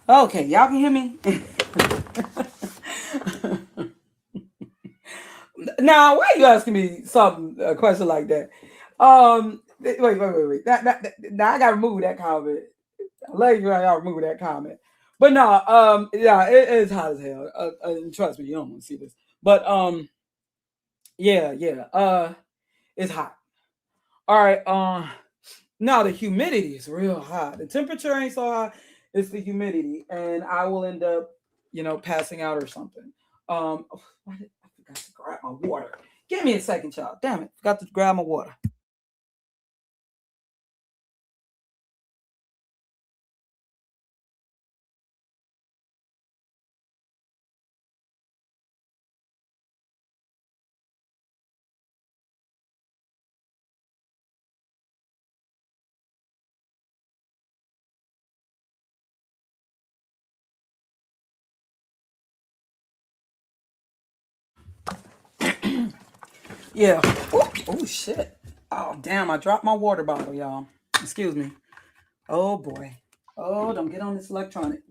Okay, y'all can hear me. Now, why are you asking me a question like that? Wait. Now I gotta remove that comment. I like you. I gotta remove that comment. But no, yeah, it is hot as hell. And trust me, you don't want to see this. But yeah. It's hot. All right. Now the humidity is real hot. The temperature ain't so hot. It's the humidity, and I will end up, passing out or something. I forgot to grab my water. Give me a second, y'all. Damn it, forgot to grab my water. Yeah. Oh shit. Oh damn, I dropped my water bottle, y'all. Excuse me. Oh boy. Oh, don't get on this electronic.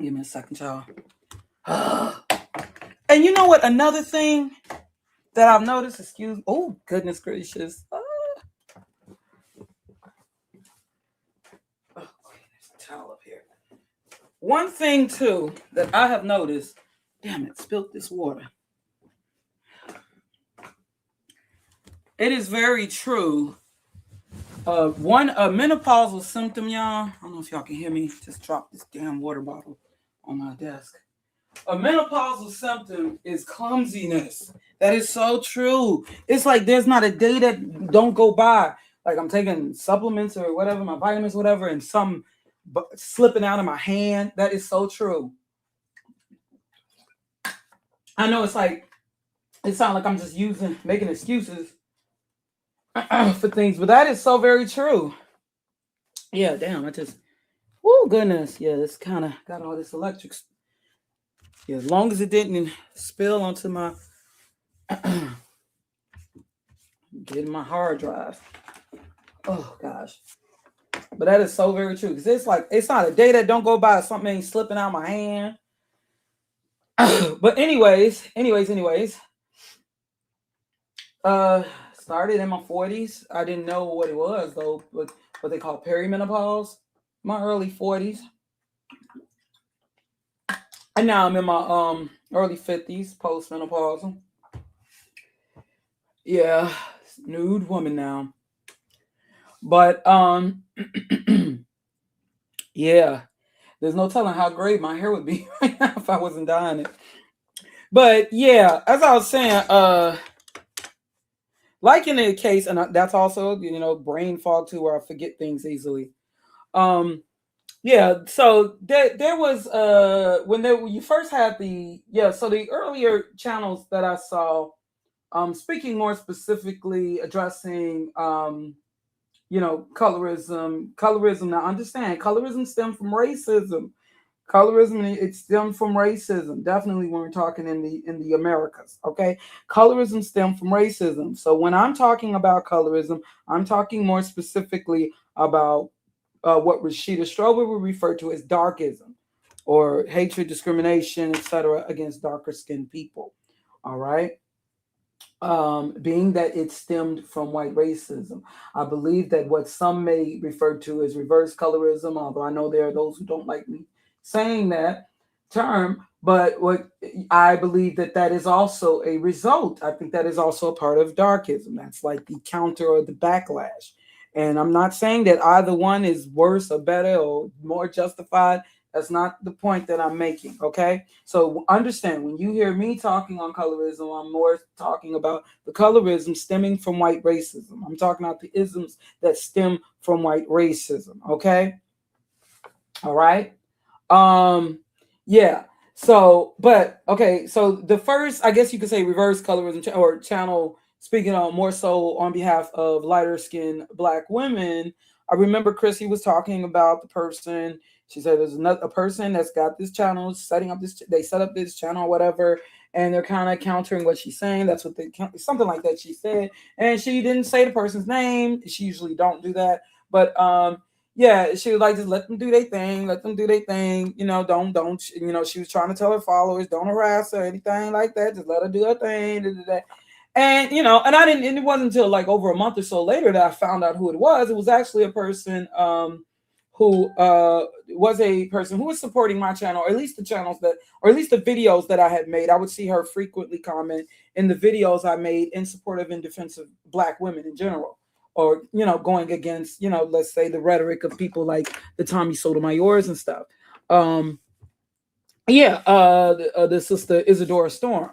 Give me a second, y'all. And you know what? Another thing that I've noticed, excuse me. Oh, goodness gracious. Oh, okay, there's a towel up here. One thing too that I have noticed, damn it, spilled this water. It is very true. One menopausal symptom, y'all. I don't know if y'all can hear me. Just dropped this damn water bottle on my desk. A menopausal symptom is clumsiness. That is so true. It's like there's not a day that don't go by. Like I'm taking supplements or whatever, my vitamins, whatever, and some slipping out of my hand. That is so true. I know it's like it sounds like I'm just making excuses for things, but that is so very true. Yeah, damn. Oh goodness. Yeah, it's kind of got all this electric. Yeah, as long as it didn't spill onto my getting my hard drive. Oh gosh. But that is so very true. Because it's like it's not a day that don't go by, something ain't slipping out my hand. But anyways. Started in my 40s. I didn't know what it was though, but what they call perimenopause. My early 40s. And now I'm in my early 50s, postmenopausal. Yeah, nude woman now. But yeah, there's no telling how great my hair would be right now if I wasn't dyeing it. But yeah, as I was saying, like in the case, and that's also brain fog too, where I forget things easily. Yeah, so there was when you first had so the earlier channels that I saw, speaking more specifically addressing colorism. Now understand, colorism stemmed from racism. Colorism, it stemmed from racism. Definitely when we're talking in the Americas, okay? Colorism stemmed from racism. So when I'm talking about colorism, I'm talking more specifically about what Rashida Strober would refer to as darkism, or hatred, discrimination, etc., against darker skinned people. All right. Being that it stemmed from white racism. I believe that what some may refer to as reverse colorism, although I know there are those who don't like me saying that term, but what I believe that is also a result. I think that is also a part of darkism. That's like the counter or the backlash. And I'm not saying that either one is worse or better or more justified. That's not the point that I'm making, okay? So understand, when you hear me talking on colorism, I'm more talking about the colorism stemming from white racism. I'm talking about the isms that stem from white racism, okay? All right? Yeah. So, but okay, so the first, I guess you could say reverse colorism or channel, speaking on more so on behalf of lighter skinned Black women. I remember Chrissy was talking about the person. She said there's a person that's got this channel, they set up this channel or whatever, and they're kind of countering what she's saying. That's what something like that she said. And she didn't say the person's name. She usually don't do that. But yeah, she was like, just let them do their thing, don't, she was trying to tell her followers, don't harass her, anything like that, just let her do her thing. And and I didn't, and it wasn't until like over a month or so later that I found out who it was. It was actually a person who was a person who was supporting my channel, or at least or at least the videos that I had made. I would see her frequently comment in the videos I made in support of and defense of Black women in general, or going against let's say the rhetoric of people like the Tommy Sotomayors and stuff. The sister Isadora Storm.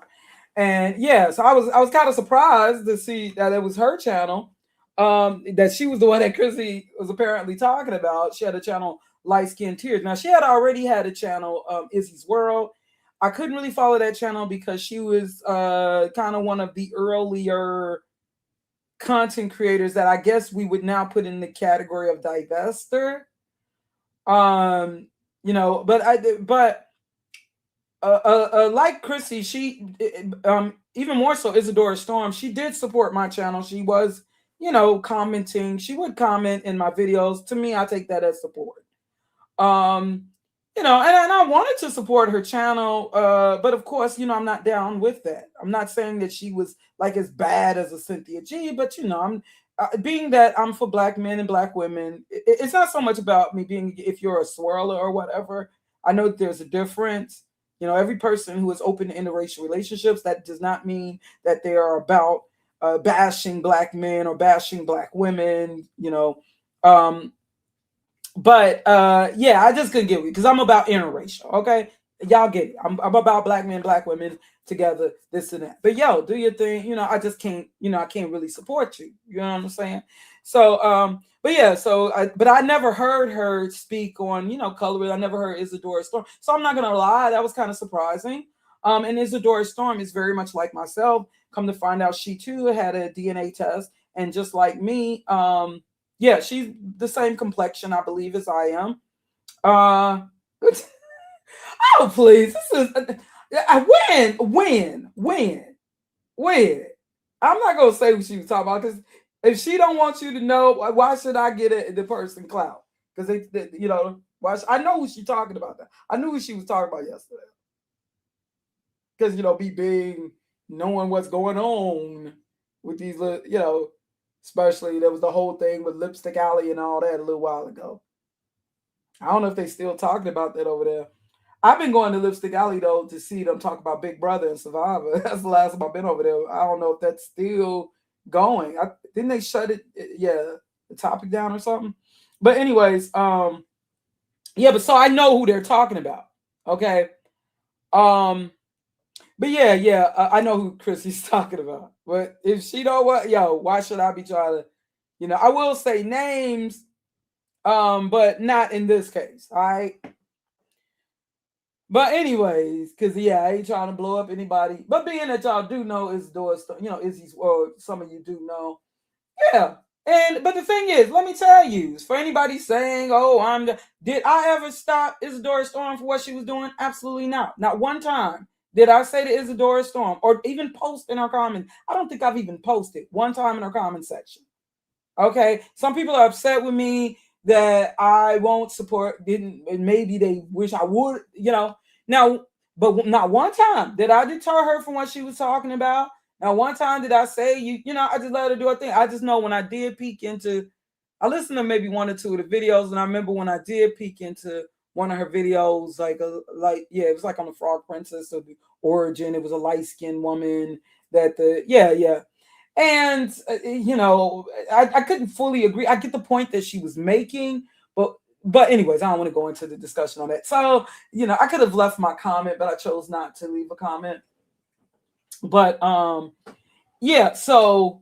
And yeah, so I was kind of surprised to see that it was her channel, that she was the one that Chrissy was apparently talking about. She had a channel, Light Skin Tears. Now she had already had a channel, Izzy's World. I couldn't really follow that channel because she was kind of one of the earlier content creators that I guess we would now put in the category of divester. But like Chrissy, she even more so, Isadora Storm, she did support my channel. She was, commenting. She would comment in my videos. To me, I take that as support. Um, and I wanted to support her channel, but of course, I'm not down with that. I'm not saying that she was like as bad as a Cynthia G, but I'm being that I'm for black men and black women. It's not so much about me being if you're a swirler or whatever. I know that there's a difference. Every person who is open to interracial relationships, that does not mean that they are about bashing black men or bashing black women. Um, but yeah, I just couldn't get it because I'm about interracial. Okay, y'all get it. I'm about black men, black women together, this and that. But yo, do your thing. I just can't. I can't really support you. You know what I'm saying? So but yeah, but I never heard her speak on color. I never heard Isadora Storm. So I'm not gonna lie, that was kind of surprising. And Isadora Storm is very much like myself. Come to find out, she too had a DNA test, and just like me, yeah, she's the same complexion, I believe, as I am. Oh, please. This is when. I'm not gonna say what she was talking about because if she don't want you to know, why should I get the person clout? Because I know who she's talking about. I knew who she was talking about yesterday. Because be big, knowing what's going on with these little, especially there was the whole thing with Lipstick Alley and all that a little while ago. I don't know if they still talking about that over there. I've been going to Lipstick Alley though to see them talk about Big Brother and Survivor. That's the last time I've been over there. I don't know if that's still going. Didn't they shut it? Yeah, the topic down or something. But anyways, yeah. But so I know who they're talking about. Okay. But yeah, I know who Chrissy's talking about. But if she don't what, why should I be trying to, I will say names, but not in this case. All right. But anyways, because I ain't trying to blow up anybody. But being that y'all do know Isadora, Izzy's, or some of you do know, yeah. But the thing is, let me tell you, for anybody saying, "Oh, did I ever stop Isadora Storm for what she was doing?" Absolutely not. Not one time did I say to Isadora Storm or even post in her comment. I don't think I've even posted one time in her comment section. Okay, some people are upset with me that I won't support. Maybe they wish I would. Now, but not one time did I deter her from what she was talking about. Now, one time did I say I just let her do her thing. I just know when I did peek into, I listened to maybe one or two of the videos, and I remember when I did peek into one of her videos, it was like on the Frog Princess of the origin. It was a light skinned woman that and I couldn't fully agree. I get the point that she was making, but anyways, I don't want to go into the discussion on that. So I could have left my comment, but I chose not to leave a comment. But yeah, so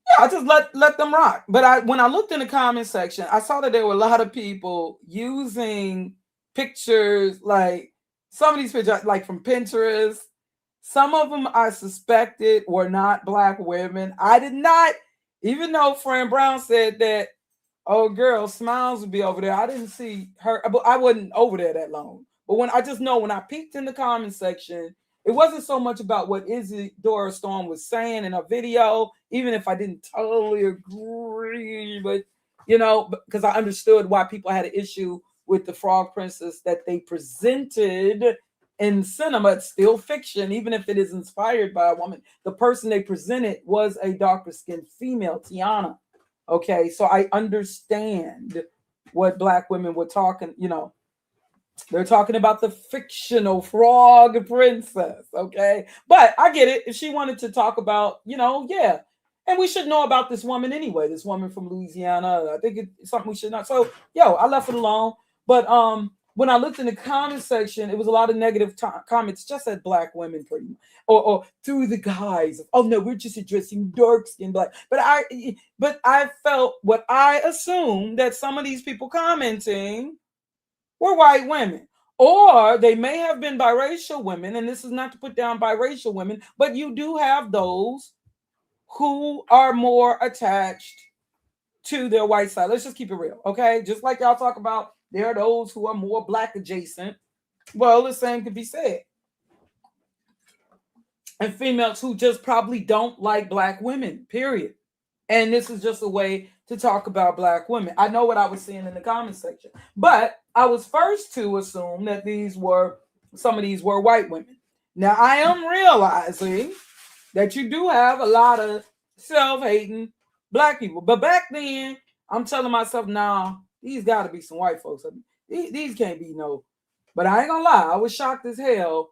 yeah, I just let them rock. But when I looked in the comment section, I saw that there were a lot of people using pictures, like some of these pictures, like from Pinterest. Some of them I suspected were not black women. I did not, even though Fran Brown said that, oh girl, Smiles would be over there. I didn't see her, but I wasn't over there that long. But when I peeked in the comment section, it wasn't so much about what Isadora Storm was saying in a video, even if I didn't totally agree, but because I understood why people had an issue with the Frog Princess that they presented in cinema. It's still fiction, even if it is inspired by a woman. The person they presented was a darker skinned female, Tiana. Okay, so I understand what black women were talking, they're talking about the fictional Frog Princess, okay? But I get it. If she wanted to talk about, yeah. And we should know about this woman anyway, this woman from Louisiana. I think it's something we should know. So, I left it alone. But when I looked in the comment section, it was a lot of negative comments just at black women, pretty much, or through the guise of, oh no, we're just addressing dark skin black. But I felt what I assumed that some of these people commenting were white women, or they may have been biracial women. And this is not to put down biracial women, but you do have those who are more attached to their white side. Let's just keep it real, okay? Just like y'all talk about, there are those who are more black adjacent. Well, the same could be said. and females who just probably don't like black women, period. And this is just a way to talk about black women. I know what I was seeing in the comment section, but I was first to assume that some of these were white women. Now I am realizing that you do have a lot of self-hating black people. But back then, I'm telling myself, nah, these got to be some white folks. These can't be no. But I ain't gonna lie, I was shocked as hell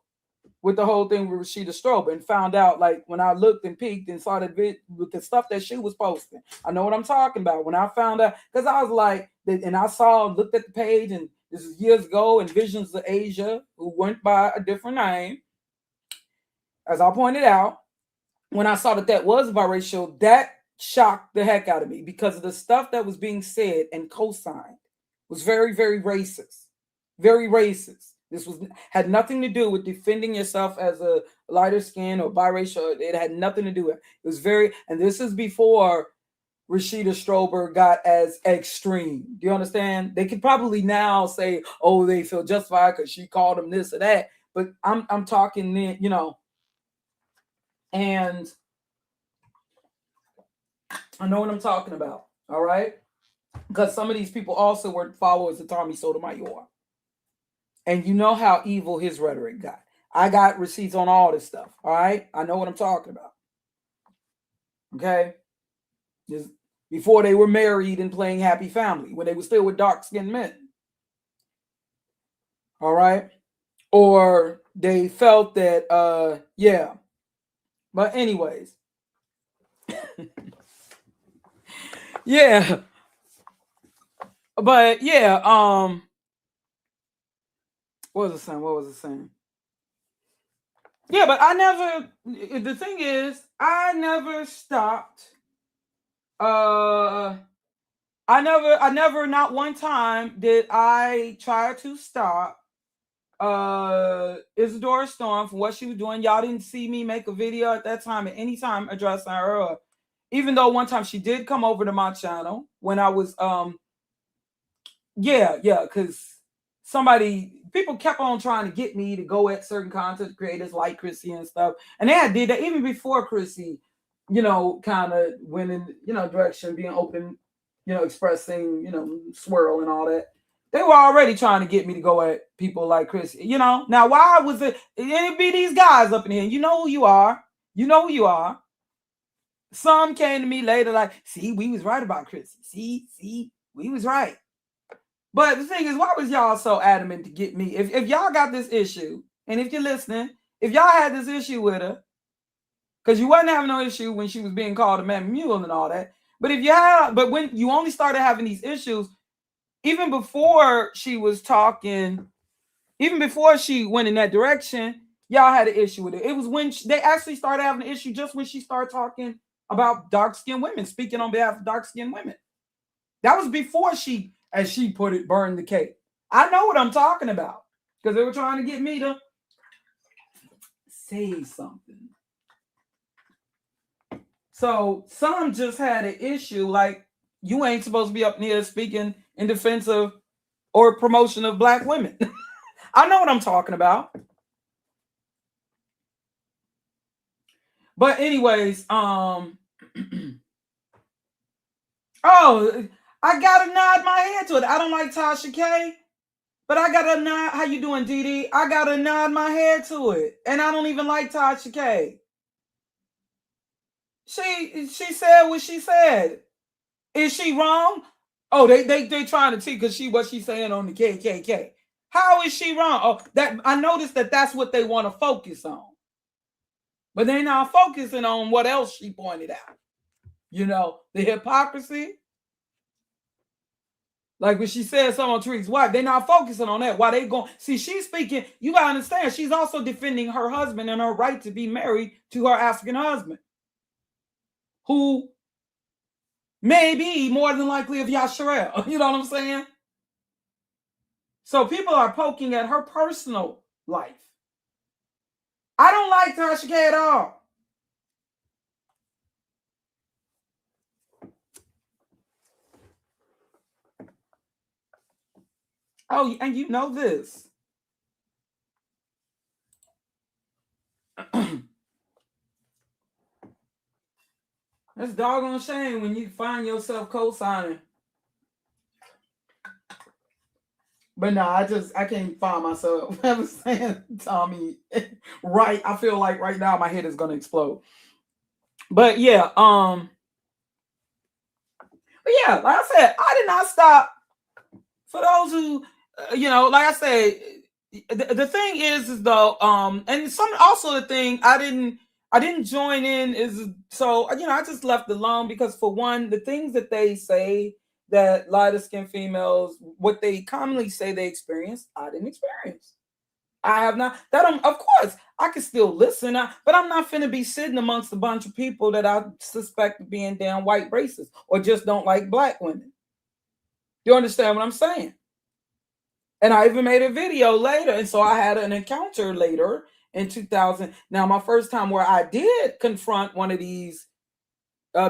with the whole thing with Rashida Strobe, and found out, like, when I looked and peeked and saw with the stuff that she was posting. I know what I'm talking about. When I found out, because I was like, and I looked at the page, and this is years ago, and Visions of Asia, who went by a different name, as I pointed out, when I saw that was biracial, that shocked the heck out of me, because of the stuff that was being said and co-signed was very, very racist. Very racist. This had nothing to do with defending yourself as a lighter skin or biracial. It had nothing to do with it. It was and this is before Rashida Strober got as extreme. Do you understand? They could probably now say, oh, they feel justified because she called him this or that. But I'm talking then, and I know what I'm talking about. All right. Because some of these people also were followers of Tommy Sotomayor. And you know how evil his rhetoric got. I got receipts on all this stuff. All right. I know what I'm talking about. Okay. Just before they were married and playing happy family, when they were still with dark-skinned men. All right. Or they felt that, yeah. But anyways. Yeah. But yeah, what was it saying? Yeah, but the thing is, I never stopped. I never, not one time did I try to stop Isadora Storm from what she was doing. Y'all didn't see me make a video at that time at any time addressing her. Even though one time she did come over to my channel when I was because people kept on trying to get me to go at certain content creators like Chrissy and stuff. And they did that even before Chrissy, kind of went in, direction, being open, expressing, swirl and all that. They were already trying to get me to go at people like Chrissy, Now, why was it be these guys up in here? You know who you are. You know who you are. Some came to me later like, see, we was right about Chrissy. See, we was right. But the thing is, why was y'all so adamant to get me? If y'all got this issue, and if you're listening, if y'all had this issue with her, because you wasn't having no issue when she was being called a man mule and all that. But when you only started having these issues, even before she was talking, even before she went in that direction, y'all had an issue with it. It was when they actually started having an issue just when she started talking about dark-skinned women, speaking on behalf of dark-skinned women. That was before she, as she put it, burned the cake. I know what I'm talking about because they were trying to get me to say something. So some just had an issue like, you ain't supposed to be up here speaking in defense of or promotion of black women. I know what I'm talking about. But anyways, oh, I gotta nod my head to it. I don't like Tasha K, but I gotta nod. How you doing, Dee? I gotta nod my head to it, and I don't even like Tasha K. She said what she said. Is she wrong? Oh, they trying to see because what she's saying on the KKK. How is she wrong? Oh, that I noticed that's what they want to focus on, but they're not focusing on what else she pointed out. The hypocrisy. Like when she said something on Tariq's wife, they're not focusing on that. Why they going? See, she's speaking. You gotta understand. She's also defending her husband and her right to be married to her African husband, who may be more than likely of Yasharel. You know what I'm saying? So people are poking at her personal life. I don't like Tasha K at all. Oh, and you know this. That's doggone shame when you find yourself co-signing. But no, I can't find myself ever saying Tommy right. I feel like right now my head is gonna explode. But yeah, like I said, I did not stop. For those who, like I said, the thing is though, and some also the thing I didn't join in is so I just left it alone because for one, the things that they say that lighter skinned females, what they commonly say they experience, I didn't experience. I have not. Of course, I can still listen, but I'm not finna be sitting amongst a bunch of people that I suspect of being damn white racist or just don't like black women. You understand what I'm saying? And I even made a video later. And so I had an encounter later in 2000. Now, my first time where I did confront one of these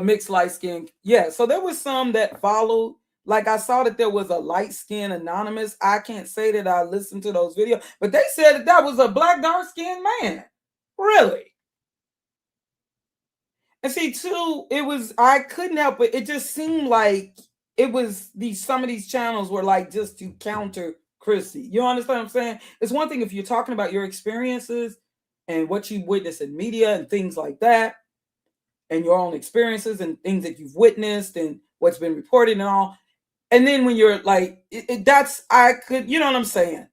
mixed light skin. Yeah. So there was some that followed. Like I saw that there was a light skin anonymous. I can't say that I listened to those videos, but they said that was a black dark skinned man. Really? And see, too, I couldn't help it. It just seemed like it was some of these channels were like just to counter Chrissy. You understand what I'm saying? It's one thing if you're talking about your experiences and what you witness in media and things like that, and your own experiences and things that you've witnessed and what's been reported and all. And then when you're like, you know what I'm saying?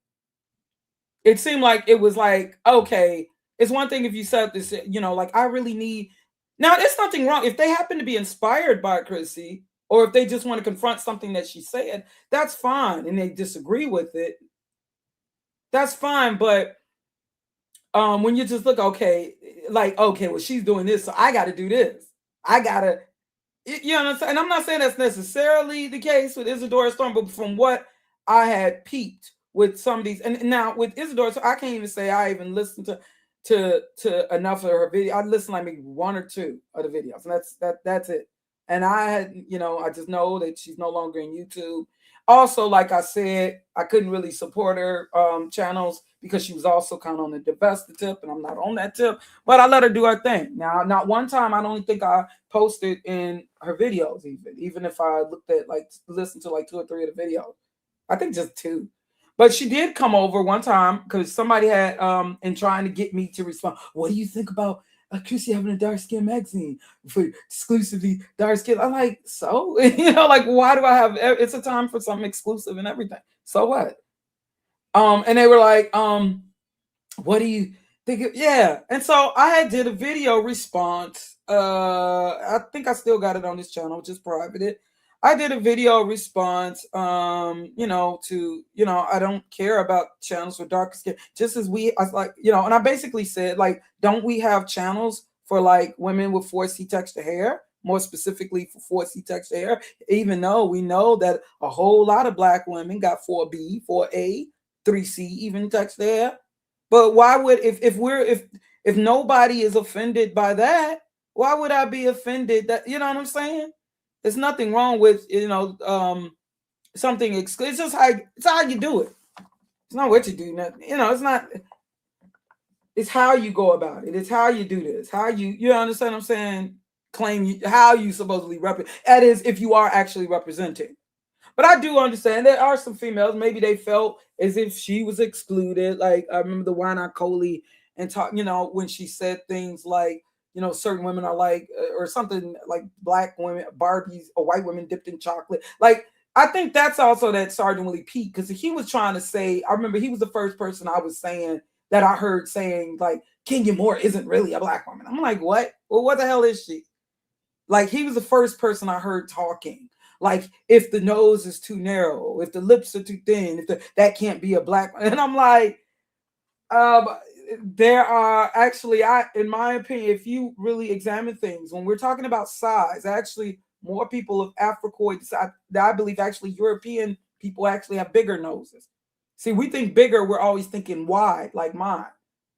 It seemed like it was like, okay, it's one thing if you said this, like I really need. Now, there's nothing wrong if they happen to be inspired by Chrissy, or if they just want to confront something that she said, that's fine, and they disagree with it. That's fine, but when you just look, okay, well, she's doing this, so I got to do this. I gotta, you know what I'm saying? And I'm not saying that's necessarily the case with Isadora Storm, but from what I had peeped with some of these, and now with Isadora, so I can't even say I even listened to enough of her video. I listened like maybe one or two of the videos, and that's it. And I had, I just know that she's no longer in YouTube. Also, like I said, I couldn't really support her channels because she was also kind of on the divested tip, and I'm not on that tip. But I let her do her thing. Now, not one time I don't think I posted in her videos, even if I listened to like 2 or 3 of the videos. I think just 2. But she did come over one time because somebody had and trying to get me to respond. What do you think about Chrissy having a dark skin magazine for exclusively dark skin? I'm like, so like why do I have? It's a time for something exclusive and everything. So what? And they were like, what do you think? Yeah, and so I did a video response. I think I still got it on this channel, just private. I did a video response, to, I don't care about channels for darker skin. Just as I was like, and I basically said, like, don't we have channels for like women with 4C texture hair, more specifically for 4C texture hair, even though we know that a whole lot of black women got 4B, 4A, 3C even texture hair. But why would, if nobody is offended by that, why would I be offended that, you know what I'm saying? There's nothing wrong with something. It's just how you do it. It's not what you do. It's not. It's how you go about it. It's how you do this. How you understand what I'm saying? How you supposedly represent. That is, if you are actually representing. But I do understand there are some females. Maybe they felt as if she was excluded. Like I remember the Wynot Coley and talk. When she said things like, certain women are like, or something like black women, Barbies, or white women dipped in chocolate. Like, I think that's also that Sergeant Willie Pete, because he was trying to say, I remember he was the first person I was saying that I heard saying, like, Kenya Moore isn't really a black woman. I'm like, what? Well, what the hell is she? Like, he was the first person I heard talking. Like, if the nose is too narrow, if the lips are too thin, that can't be a black woman. And I'm like, there are actually, in my opinion, if you really examine things, when we're talking about size, actually more people of Africoid, I believe actually European people actually have bigger noses. See, we think bigger, we're always thinking wide, like mine.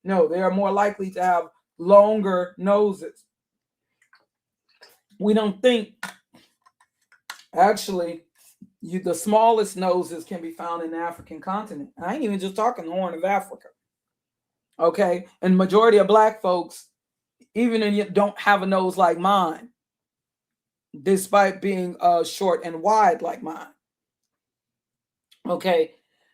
No, they are more likely to have longer noses. We don't think, actually, the smallest noses can be found in the African continent. I ain't even just talking the Horn of Africa. Okay, and majority of black folks, even if you don't have a nose like mine, despite being short and wide like mine. Okay.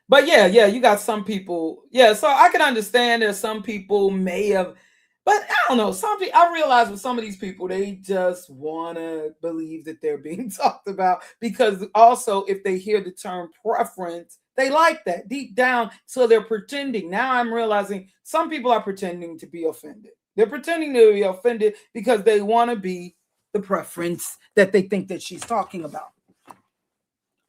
But yeah, you got some people. Yeah, so I can understand that some people may have, but I don't know. Some people, I realize with some of these people, they just want to believe that they're being talked about because also if they hear the term preference, they like that deep down. So they're pretending. Now I'm realizing some people are pretending to be offended. They're pretending to be offended because they want to be the preference that they think that she's talking about.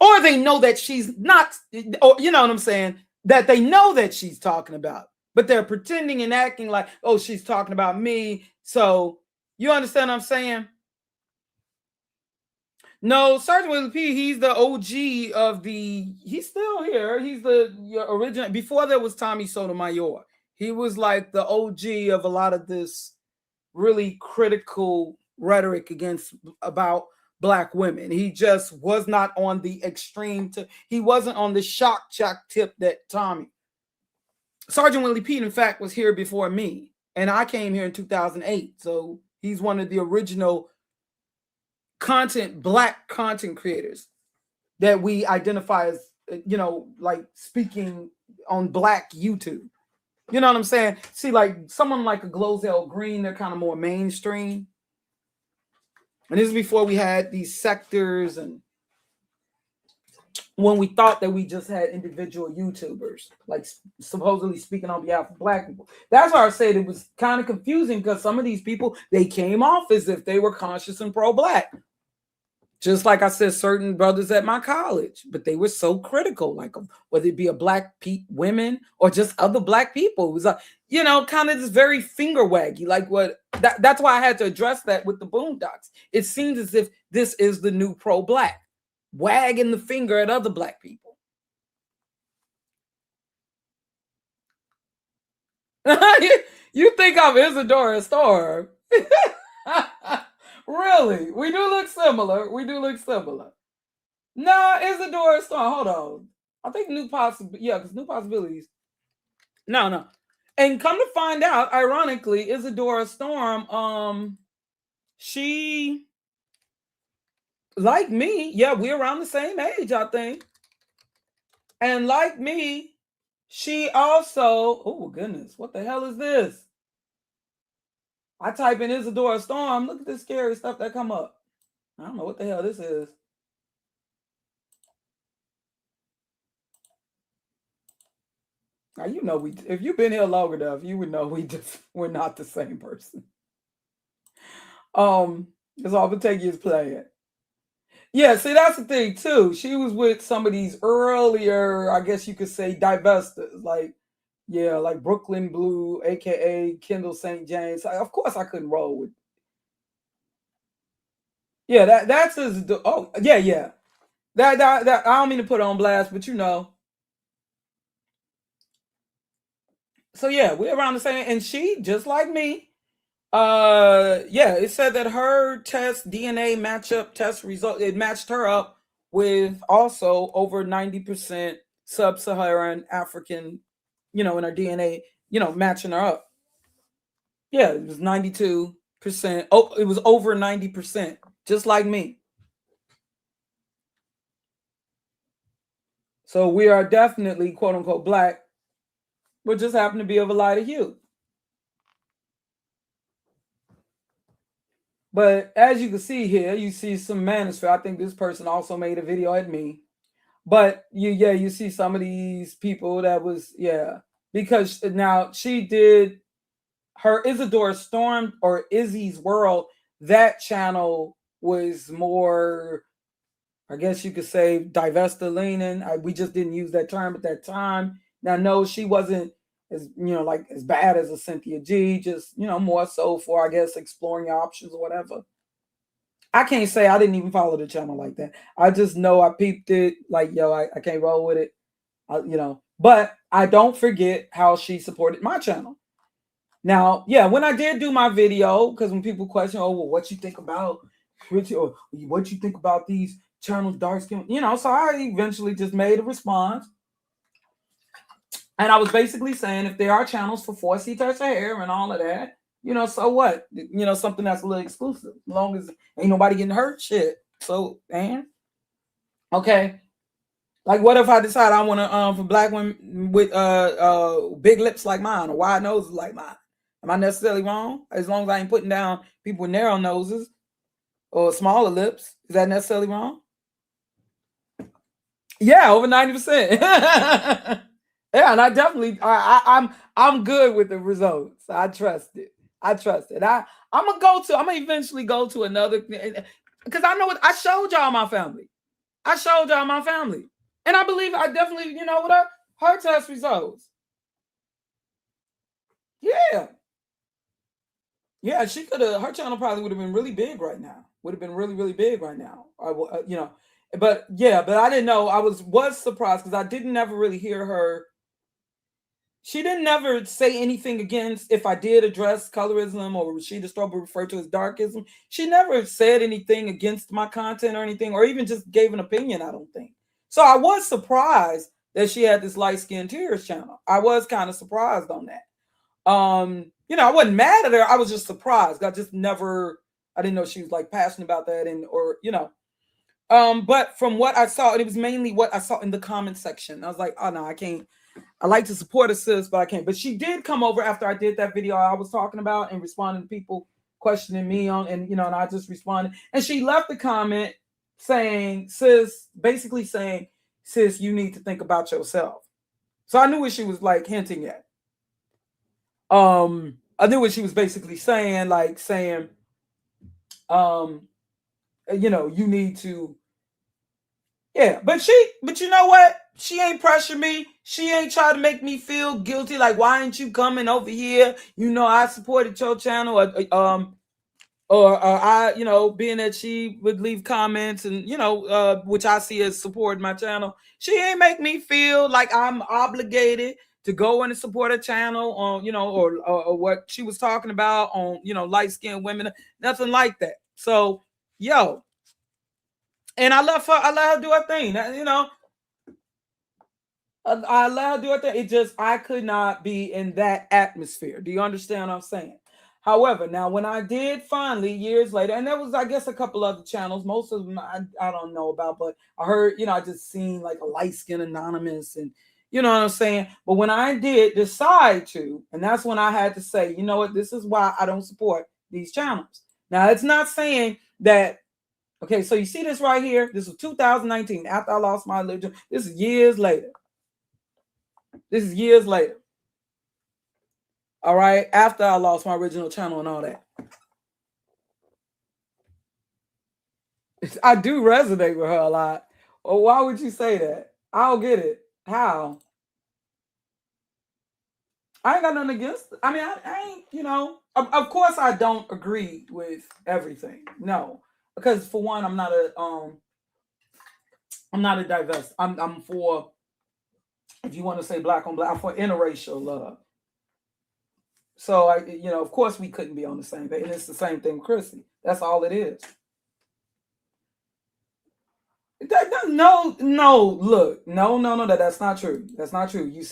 Or they know that she's not, or you know what I'm saying, that they know that she's talking about, but they're pretending and acting like, oh, she's talking about me. So you understand what I'm saying? No, Sergeant Willie P, he's the OG of the, he's still here. He's the original, before there was Tommy Sotomayor. He was like the OG of a lot of this really critical rhetoric against about Black women. He just was not on the extreme he wasn't on the shock tip that Tommy. Sergeant Willie Pete, in fact, was here before me, and I came here in 2008. So he's one of the original Black content creators that we identify as, like speaking on Black YouTube. You know what I'm saying? See, like someone like a Glozell Green, they're kind of more mainstream. And this is before we had these sectors and when we thought that we just had individual YouTubers, like supposedly speaking on behalf of Black people. That's why I said it was kind of confusing because some of these people, they came off as if they were conscious and pro-Black. Just like I said, certain brothers at my college, but they were so critical, like whether it be a Black women or just other Black people. It was like, kind of this very finger waggy, like that's why I had to address that with the Boondocks. It seems as if this is the new pro-Black, wagging the finger at other Black people. You think I'm Isadora Storm. Really? We do look similar. No, Isadora Storm. Hold on. I think New Possibilities. Yeah, because New Possibilities. No. And come to find out, ironically, Isadora Storm, she, like me, yeah, we're around the same age, I think. And like me, she also, oh goodness, what the hell is this? I type in Isadora Storm. Look at this scary stuff that come up. I don't know what the hell this is. Now, if you've been here long enough, you would know we're not the same person. Because all it take you is playing. Yeah, see, that's the thing too. She was with some of these earlier, I guess you could say, divestors, like Brooklyn Blue, aka Kendall St. James. Of course, I couldn't roll with. Yeah, that's his. Oh, yeah. That I don't mean to put on blast, but So yeah, we're around the same, and she just like me. It said that her DNA matchup test result, it matched her up with also over 90% sub-Saharan African, in her DNA, matching her up. Yeah, it was 92%. Oh, it was over 90%, just like me. So we are definitely quote unquote Black, but just happen to be of a lighter hue. But as you can see here, you see some manosphere. I think this person also made a video at me. But you see some of these people that was, because now she did her Isadora Storm or Izzy's World. That channel was more, I guess you could say, divesta leaning. We just didn't use that term at that time. Now, no, she wasn't as as bad as a Cynthia G, just more so for, I guess, exploring your options or whatever. I can't say I didn't even follow the channel like that. I just know I peeped it, like, I can't roll with it. But I don't forget how she supported my channel. Now, when I did do my video, because when people question, oh, well, what you think about Richie, or what you think about these channels, dark skin, so I eventually just made a response. And I was basically saying, if there are channels for 4C touch of hair and all of that, You know, so what? You know, something that's a little exclusive. As long as ain't nobody getting hurt, shit. So, and okay. Like, what if I decide I want to for black women with big lips like mine or wide noses like mine? Am I necessarily wrong? As long as I ain't putting down people with narrow noses or smaller lips, is that necessarily wrong? Yeah, over 90%. Yeah, and I definitely I'm good with the results. I trust it. I trust it. I'm gonna eventually go to another because I know what I showed y'all my family. I showed y'all my family. And I believe I definitely, you know, what her test results. Yeah. Yeah, she could have, her channel probably would have been really big right now. Would have been really, really big right now. You know, but yeah, but I didn't know. I was surprised because I didn't never really hear her. She didn't never say anything against if I did address colorism or Rashida Stolber referred to as darkism. She never said anything against my content or anything, or even just gave an opinion, I don't think. So I was surprised that she had this light skinned tears channel. I was kind of surprised on that. You know, I wasn't mad at her. I was just surprised. I just never, I didn't know she was like passionate about that and or you know. But from what I saw, it was mainly what I saw in the comment section. I was like, oh no, I can't. I like to support a sis, but I can't. But she did come over after I did that video I was talking about and responding to people questioning me on, and you know, and I just responded. And she left a comment saying, sis, basically saying, sis, you need to think about yourself. So I knew what she was like hinting at. I knew what she was basically saying, like saying, um, you know, you need to, yeah. But you know what? She ain't pressure me. She ain't try to make me feel guilty. Like, why ain't you coming over here? You know, I supported your channel, or I, you know, being that she would leave comments and you know, which I see as supporting my channel. She ain't make me feel like I'm obligated to go in and support a channel on, you know, or what she was talking about on, you know, light skinned women, nothing like that. So, yo, and I let her do her thing. You know, I let her do her thing. It just I could not be in that atmosphere. Do you understand what I'm saying? However, now when I did finally years later, and there was I guess a couple other channels, most of them I don't know about, but I heard, you know, I just seen like a light skin anonymous and you know what I'm saying? But when I did decide to, and that's when I had to say, you know what, this is why I don't support these channels. Now it's not saying that, okay, so you see this right here. This was 2019 after I lost my religion. This is years later. This is years later. All right, after I lost my original channel and all that. I do resonate with her a lot. Well, why would you say that? I don't get it. How? I ain't got nothing against it. I mean, I ain't, you know, of course I don't agree with everything. No. Because for one, I'm not a diverse. I'm for, if you want to say black on black, I'm for interracial love. So I, you know, of course we couldn't be on the same page. And it's the same thing with Chrissy. That's all it is. No, look, no, that's not true. That's not true. You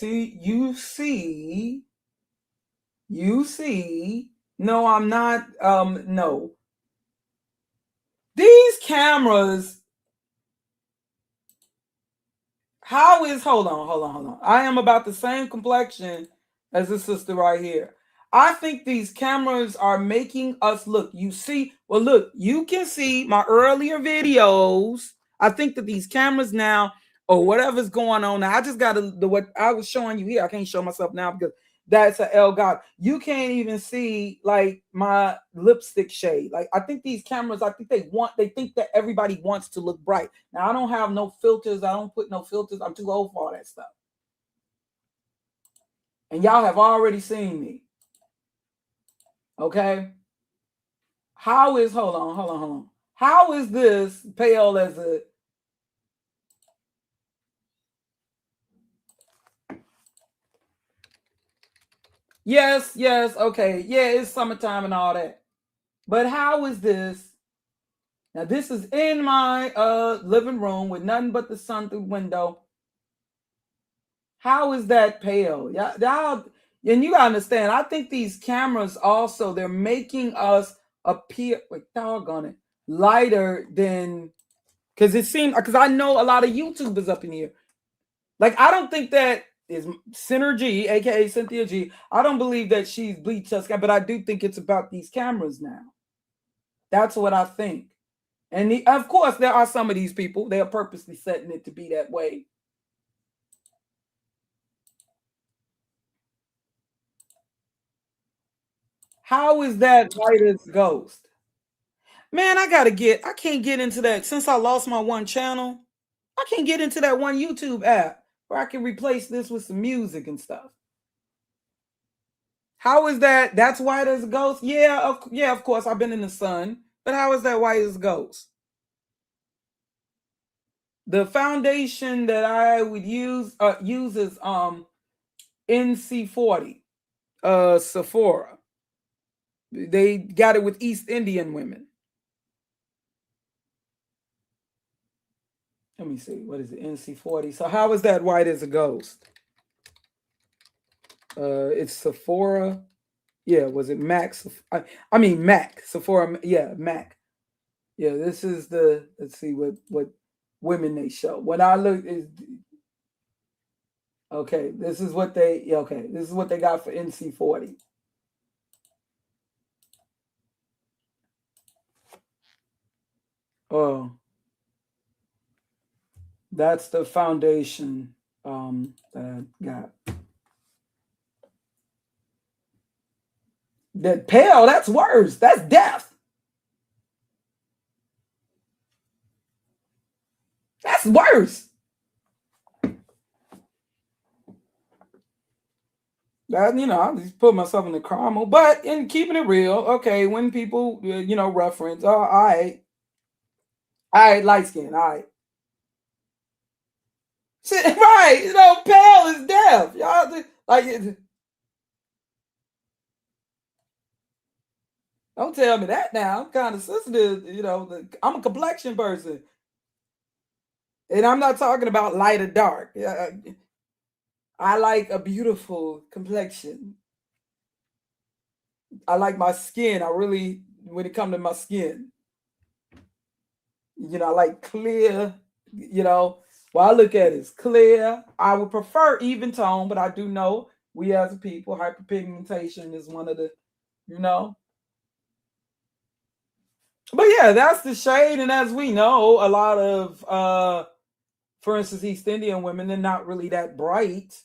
see. No, I'm not. No. These cameras. How is? Hold on. I am about the same complexion as this sister right here. I think these cameras are making us look. You see, well, look, you can see my earlier videos. I think that these cameras now, or whatever's going on now, I just got the what I was showing you here. I can't show myself now because that's an L God. You can't even see like my lipstick shade. Like I think these cameras, I think they think that everybody wants to look bright. Now I don't have no filters. I don't put no filters. I'm too old for all that stuff. And y'all have already seen me. Okay. How is hold on. How is this pale as a yes, okay. Yeah, it's summertime and all that. But how is this? Now this is in my living room with nothing but the sun through the window. How is that pale? And you gotta understand, I think these cameras also, they're making us appear, like, doggone it, lighter than, because it seems, because I know a lot of YouTubers up in here. Like, I don't think that is Synergy, aka Cynthia G. I don't believe that she's bleached us, but I do think it's about these cameras now. That's what I think. And of course, there are some of these people, they are purposely setting it to be that way. How is that white as ghost? Man, I can't get into that. Since I lost my one channel, I can't get into that one YouTube app where I can replace this with some music and stuff. How is that? That's white as a ghost? Yeah, of course, I've been in the sun. But how is that white as a ghost? The foundation that I would use uses NC40, Sephora. They got it with East Indian women. Let me see. What is it? NC40. So how is that white as a ghost? It's Sephora. Yeah, was it Max? I mean Mac. Sephora. Yeah, Mac. Yeah, this is the. Let's see what women they show. When I look is okay. This is what they. Okay, this is what they got for NC40. Oh, that's the foundation that I got. That pale, that's worse. That's death. That's worse. That, I just put myself in the caramel, but in keeping it real, okay, when people reference, oh, all right, light skin, all right. Right, pale is death. Y'all like don't tell me that now. I'm kind of sensitive, I'm a complexion person. And I'm not talking about light or dark. I like a beautiful complexion. I like my skin. I really, when it comes to my skin, I like clear, what I look at is clear. I would prefer even tone, but I do know we as a people, hyperpigmentation is one of the, you know. But yeah, that's the shade. And as we know, a lot of for instance, East Indian women, they're not really that bright.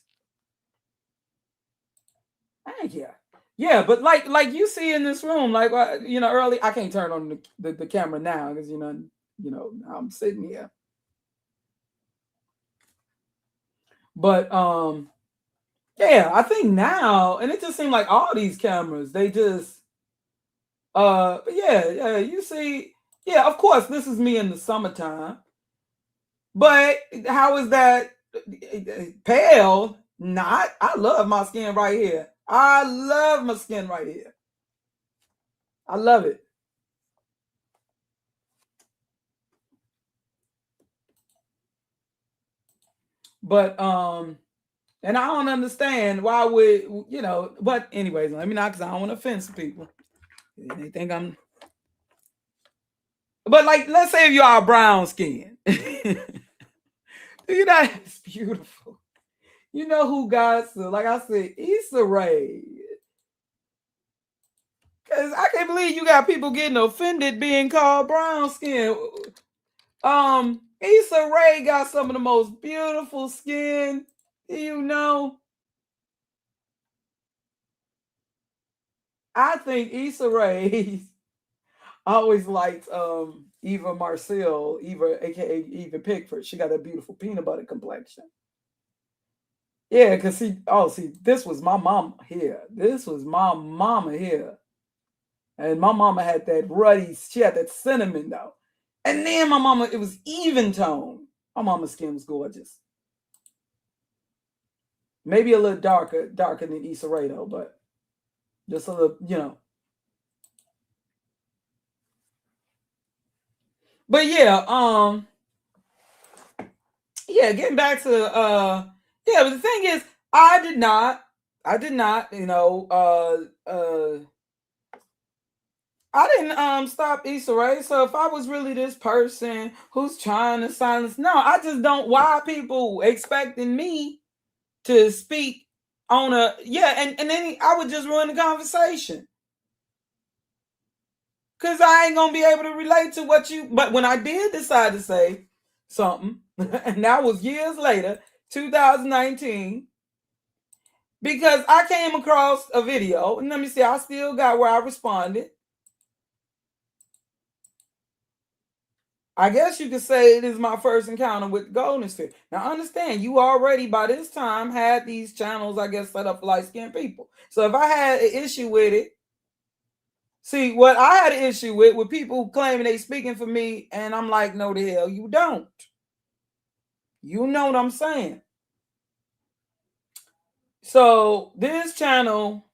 Yeah. Yeah, but like you see in this room, like early. I can't turn on the camera now because I'm sitting here. But yeah, I think now, and it just seemed like all these cameras, they just yeah, you see, yeah, of course, this is me in the summertime. But how is that pale? Not. I love my skin right here. I love my skin right here. I love it. But and I don't understand why would but anyways, let me not, because I don't want to offend some people. They think I'm, but like, let's say if you are brown skin. It's beautiful. You know who got so, like I said, Issa Rae. Cause I can't believe you got people getting offended being called brown skin. Issa Rae got some of the most beautiful skin. I think Issa Rae always liked Eva Marcel, aka Eva Pickford. She got a beautiful peanut butter complexion. Yeah, because this was my mom here. This was my mama here. And my mama had that ruddy, she had that cinnamon though. And then my mama, it was even tone. My mama's skin was gorgeous. Maybe a little darker than Issa Rae though, but just a little. But yeah, getting back to yeah, but the thing is, I did not I did not, I didn't stop Issa Rae. So if I was really this person who's trying to silence, no, I just don't. Why people expecting me to speak on and then I would just ruin the conversation. Cause I ain't gonna be able to relate to what you. But when I did decide to say something, and that was years later, 2019, because I came across a video, and let me see, I still got where I responded. I guess you could say it is my first encounter with Golden Sphere. Now, understand, you already by this time had these channels, I guess, set up for light-skinned people. So if I had an issue with it, see, what I had an issue with people claiming they speaking for me, and I'm like, no, the hell you don't. You know what I'm saying? So this channel,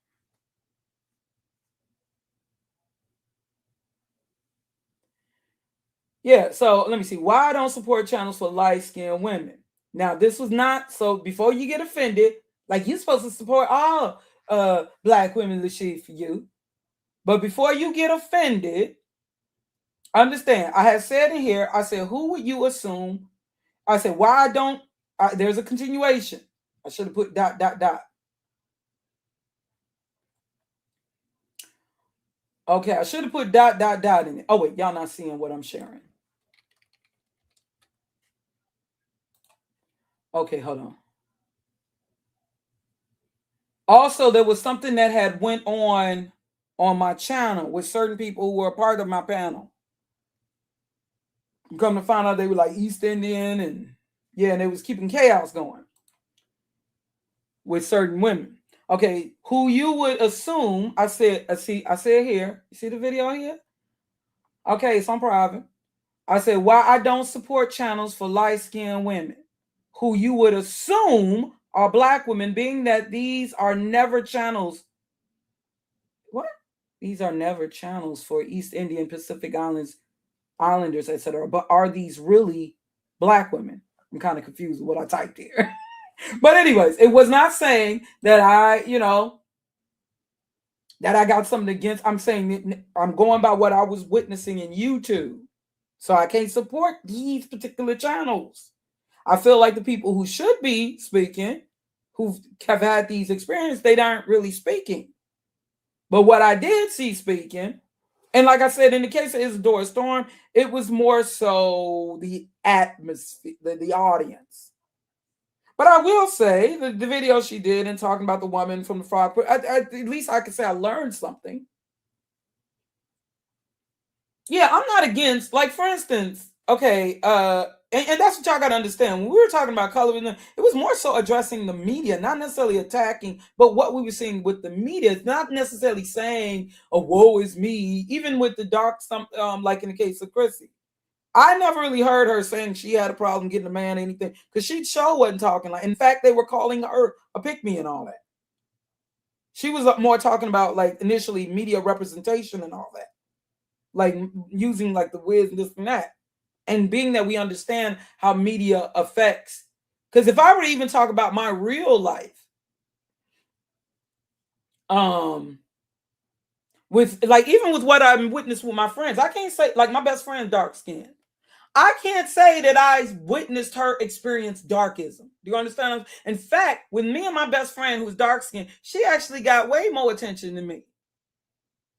yeah, so let me see. Why I don't support channels for light-skinned women. Now, this was not, so before you get offended, like you're supposed to support all black women, Lashif, for you. But before you get offended, understand, I have said in here, I said, who would you assume? I said, why I don't, there's a continuation. I should have put ... Okay, I should have put ... in it. Oh, wait, y'all not seeing what I'm sharing. Okay, hold on. Also, there was something that had went on my channel with certain people who were a part of my panel. Come to find out they were like East Indian and they was keeping chaos going with certain women. Okay, who you would assume, I said here, you see the video here? Okay, it's on private. I said, why I don't support channels for light-skinned women, who you would assume are black women, being that these are never channels. What? These are never channels for East Indian, Pacific Islanders, etc. But are these really black women? I'm kind of confused with what I typed here. But anyways, it was not saying that that I got something against. I'm saying I'm going by what I was witnessing in YouTube. So I can't support these particular channels. I feel like the people who should be speaking, who have had these experiences, they aren't really speaking. But what I did see speaking, and like I said, in the case of Isadora Storm, it was more so the atmosphere, the audience. But I will say the video she did and talking about the woman from the frog, at least I could say I learned something. Yeah, I'm not against, like, for instance, okay, and that's what y'all got to understand. When we were talking about colorism, it was more so addressing the media, not necessarily attacking, but what we were seeing with the media. It's not necessarily saying, "Oh, woe is me." Even with the dark, like in the case of Chrissy, I never really heard her saying she had a problem getting a man or anything, because she sure wasn't talking like. In fact, they were calling her a pick-me and all that. She was more talking about, like, initially media representation and all that, like using like the whiz and this and that. And being that we understand how media affects, because if I were to even talk about my real life, with like even with what I've witnessed with my friends, I can't say, like, my best friend dark skinned. I can't say that I witnessed her experience darkism. Do you understand? In fact, with me and my best friend who's dark skinned, she actually got way more attention than me.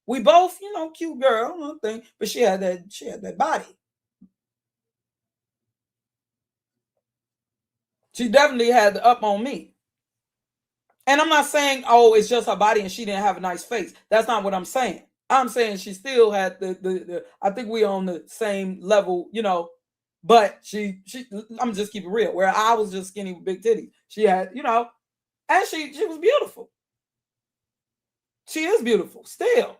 We both, cute girl, nothing, but she had that body. She definitely had the up on me. And I'm not saying, oh, it's just her body and she didn't have a nice face. That's not what I'm saying. I'm saying she still had the I think we on the same level, but she I'm just keeping it real. Where I was just skinny with big titties. She had, and she was beautiful. She is beautiful still.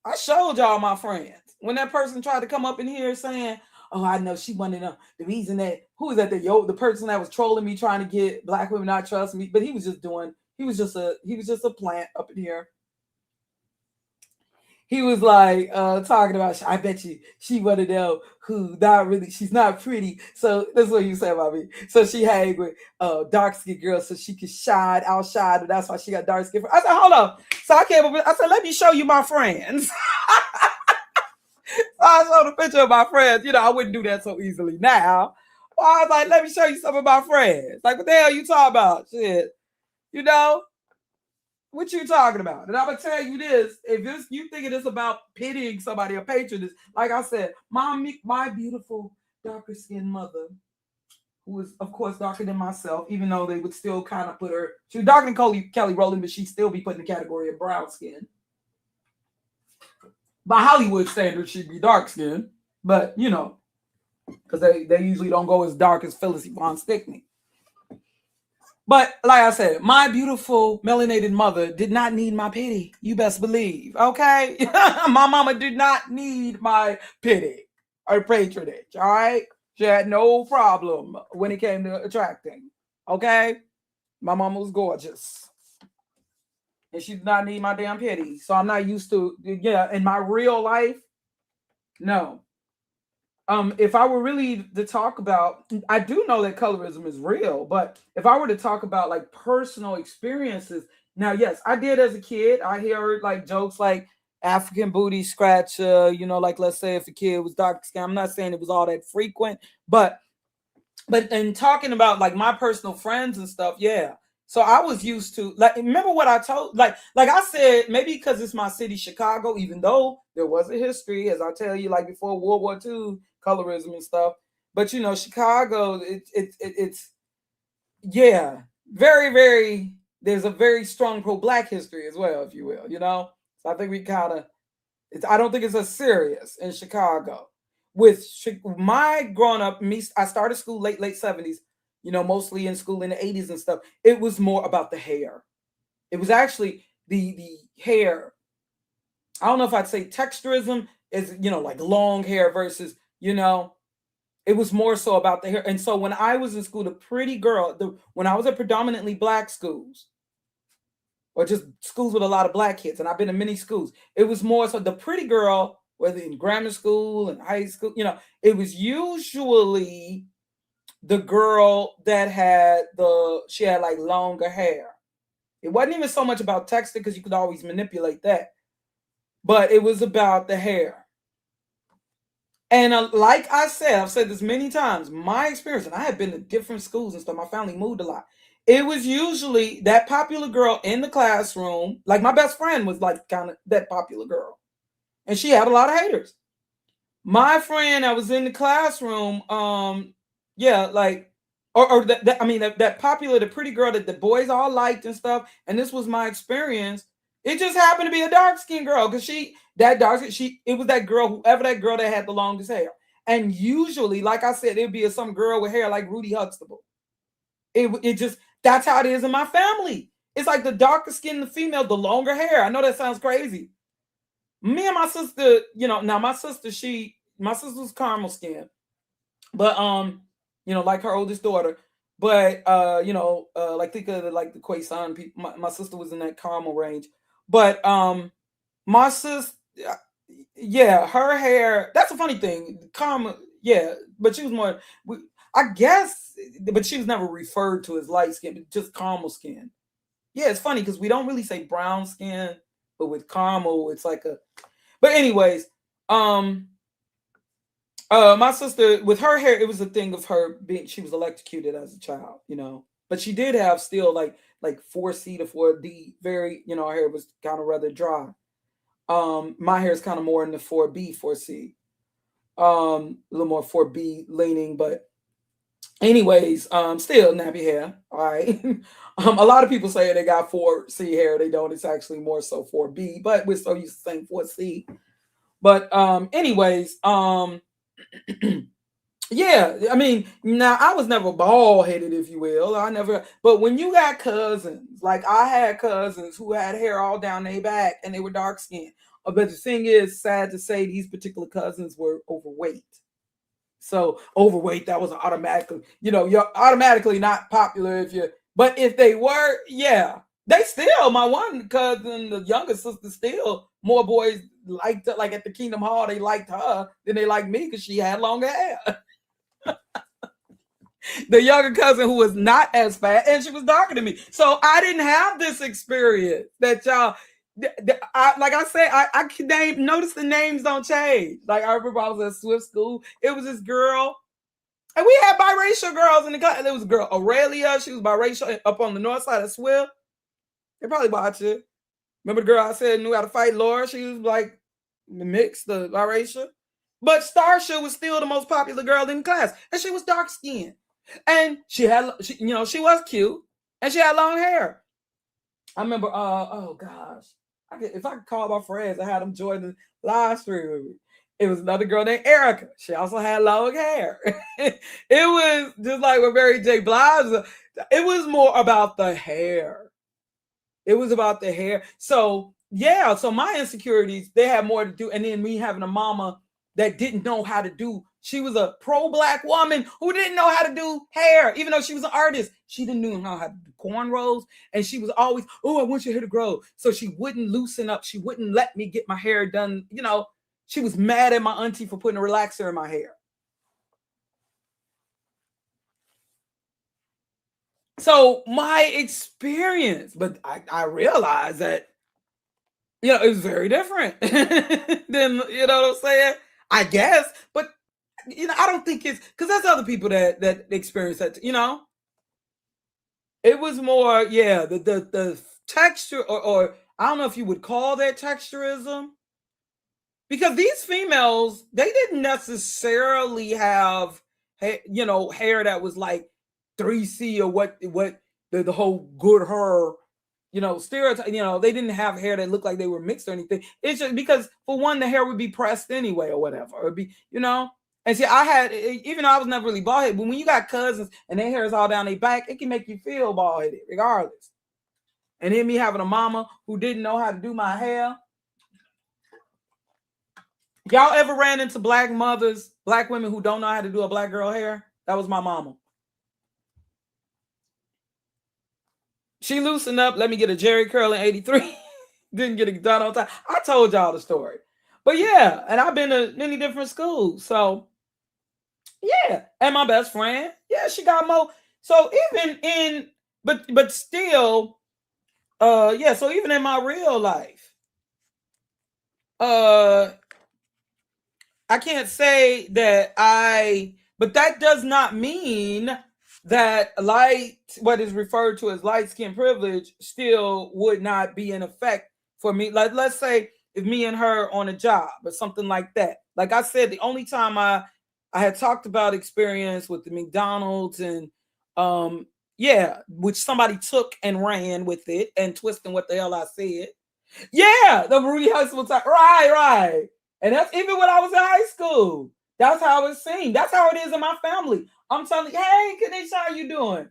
I showed y'all my friends. When that person tried to come up in here saying, "Oh, I know she wanted the reason that the person that was trolling me trying to get black women not trust me," but he was just a plant up in here. he was like talking about, I bet you she one of them who not really, she's not pretty. So that's what you say about me. So she hang with dark skinned girls so she could outshine, and that's why she got dark skin. I said, hold on. So I came up, I said, let me show you my friends. So I showed a picture of my friends. I wouldn't do that so easily now. Well, I was like, let me show you some of my friends. Like, what the hell you talking about? Shit. What you talking about? And I'm gonna tell you this: if you thinking it's about pitying somebody or patronage, like I said, my beautiful darker skinned mother, who is of course darker than myself, even though they would still kind of put her. She was darker than Kelly Rowland, but she'd still be put in the category of brown skin. By Hollywood standards, she'd be dark skinned, but because they usually don't go as dark as Phyllis Yvonne Stickney. But like I said, my beautiful melanated mother did not need my pity. You best believe, okay? My mama did not need my pity or patronage, all right? She had no problem when it came to attracting, okay? My mama was gorgeous. And she did not need my damn pity. So I'm not used to, in my real life, no. If I were really to talk about, I do know that colorism is real, but if I were to talk about like personal experiences, now, yes, I did as a kid. I heard like jokes like African booty scratch, like let's say if a kid was dark skin. I'm not saying it was all that frequent, but in talking about like my personal friends and stuff, yeah. So I was used to, like, remember what I told, like I said, maybe because it's my city, Chicago, even though there was a history, as I tell you, like before World War II, colorism and stuff. But Chicago, it's very, very. There's a very strong pro-black history as well, if you will. So I think we kind of. I don't think it's as serious in Chicago. With my growing up, I started school late 70s. Mostly in school in the 80s and stuff. It was more about the hair. It was actually the hair. I don't know if I'd say texturism is, like long hair versus, it was more so about the hair. And so when I was in school, the pretty girl, when I was at predominantly black schools, or just schools with a lot of black kids, and I've been in many schools, it was more so the pretty girl, whether in grammar school and high school, it was usually the girl that she had like longer hair. It wasn't even so much about texture because you could always manipulate that, but it was about the hair. And like I said, I've said this many times, my experience, and I had been to different schools and stuff, my family moved a lot. It was usually that popular girl in the classroom, like my best friend was like kind of that popular girl. And she had a lot of haters. My friend that was in the classroom, that popular, the pretty girl that the boys all liked and stuff. And this was my experience. It just happened to be a dark skinned girl because it was that girl, whoever that girl that had the longest hair. And usually, like I said, it'd be some girl with hair like Rudy Huxtable. It just, that's how it is in my family. It's like the darker skin, the female, the longer hair. I know that sounds crazy. Me and my sister, now my sister's caramel skin, but like her oldest daughter, but like think of like the Quaison people. My sister was in that caramel range, but my sister, her hair. That's a funny thing, caramel, but she was more, I guess, but she was never referred to as light skin, but just caramel skin. Yeah, it's funny because we don't really say brown skin, but with caramel, it's like a. But anyways, my sister, with her hair, it was a thing of her being, she was electrocuted as a child, but she did have still like 4C to 4D, very, her hair was kind of rather dry. My hair is kind of more in the 4B, 4C, a little more 4B leaning, but anyways, still nappy hair. All right. A lot of people say they got 4C hair. They don't. It's actually more so 4B, but we're so used to saying 4C. But anyways, yeah, I mean, now I was never bald headed, if you will. But when you got cousins, like I had cousins who had hair all down their back and they were dark skinned. But the thing is, sad to say, these particular cousins were overweight. So overweight, that was automatically, you're automatically not popular but if they were, they still, my one cousin, the younger sister, still more boys liked her, like at the Kingdom Hall, they liked her, then they liked me because she had longer hair. The younger cousin who was not as fat, and she was darker than me. So I didn't have this experience that y'all. Like I said, I can name. Notice the names don't change. Like I remember I was at Swift School. It was this girl, and we had biracial girls in the class. There was a girl, Aurelia. She was biracial up on the north side of Swift. They probably watch it. Remember the girl I said knew how to fight, Laura? She was like mixed, the biracial. But Starsha was still the most popular girl in the class, and she was dark skinned. And she was cute, and she had long hair. I remember, oh gosh, if I could call my friends, I had them join the live stream with me. It was another girl named Erica. She also had long hair. It was just like with Mary J. Blige. It was more about the hair. It was about the hair. So yeah, so my insecurities, they had more to do. And then me having a mama that didn't know how to do. She was a pro-black woman who didn't know how to do hair, even though she was an artist. She didn't know how to do cornrows, and she was always, oh, I want your hair to grow. So she wouldn't loosen up. She wouldn't let me get my hair done. You know, she was mad at my auntie for putting a relaxer in my hair. So my experience, but I realized that, you know, it was very different than, you know what I'm saying? I guess, but you know, I don't think it's because there's other people that experience that, you know. It was more, yeah, the texture, or I don't know if you would call that texturism, because these females, they didn't necessarily have, you know, hair that was like 3C or what the whole good hair, you know, stereotype. You know, they didn't have hair that looked like they were mixed or anything. It's just because, for one, the hair would be pressed anyway or whatever. It would be, you know. And see, I had, even though I was never really bald headed, but when you got cousins and their hair is all down their back, it can make you feel bald headed regardless. And then me having a mama who didn't know how to do my hair. Y'all ever ran into black mothers, black women who don't know how to do a black girl hair? That was my mama. She loosened up, let me get a Jerry curl in 83. Didn't get it done on time. I told y'all the story. But yeah, and I've been to many different schools. So yeah, and my best friend, yeah, she got more. So even in, but still, yeah. So even in my real life, I can't say that but that does not mean that what is referred to as light skin privilege still would not be in effect for me. Like, let's say if me and her on a job or something like that. Like I said, the only time I had talked about experience with the McDonald's and yeah, which somebody took and ran with it and twisting what the hell I said. Yeah, the Rudy Huxtable time. Right. And that's even when I was in high school. That's how it seemed. That's how it is in my family. I'm telling you, hey, Kanisha, how you doing?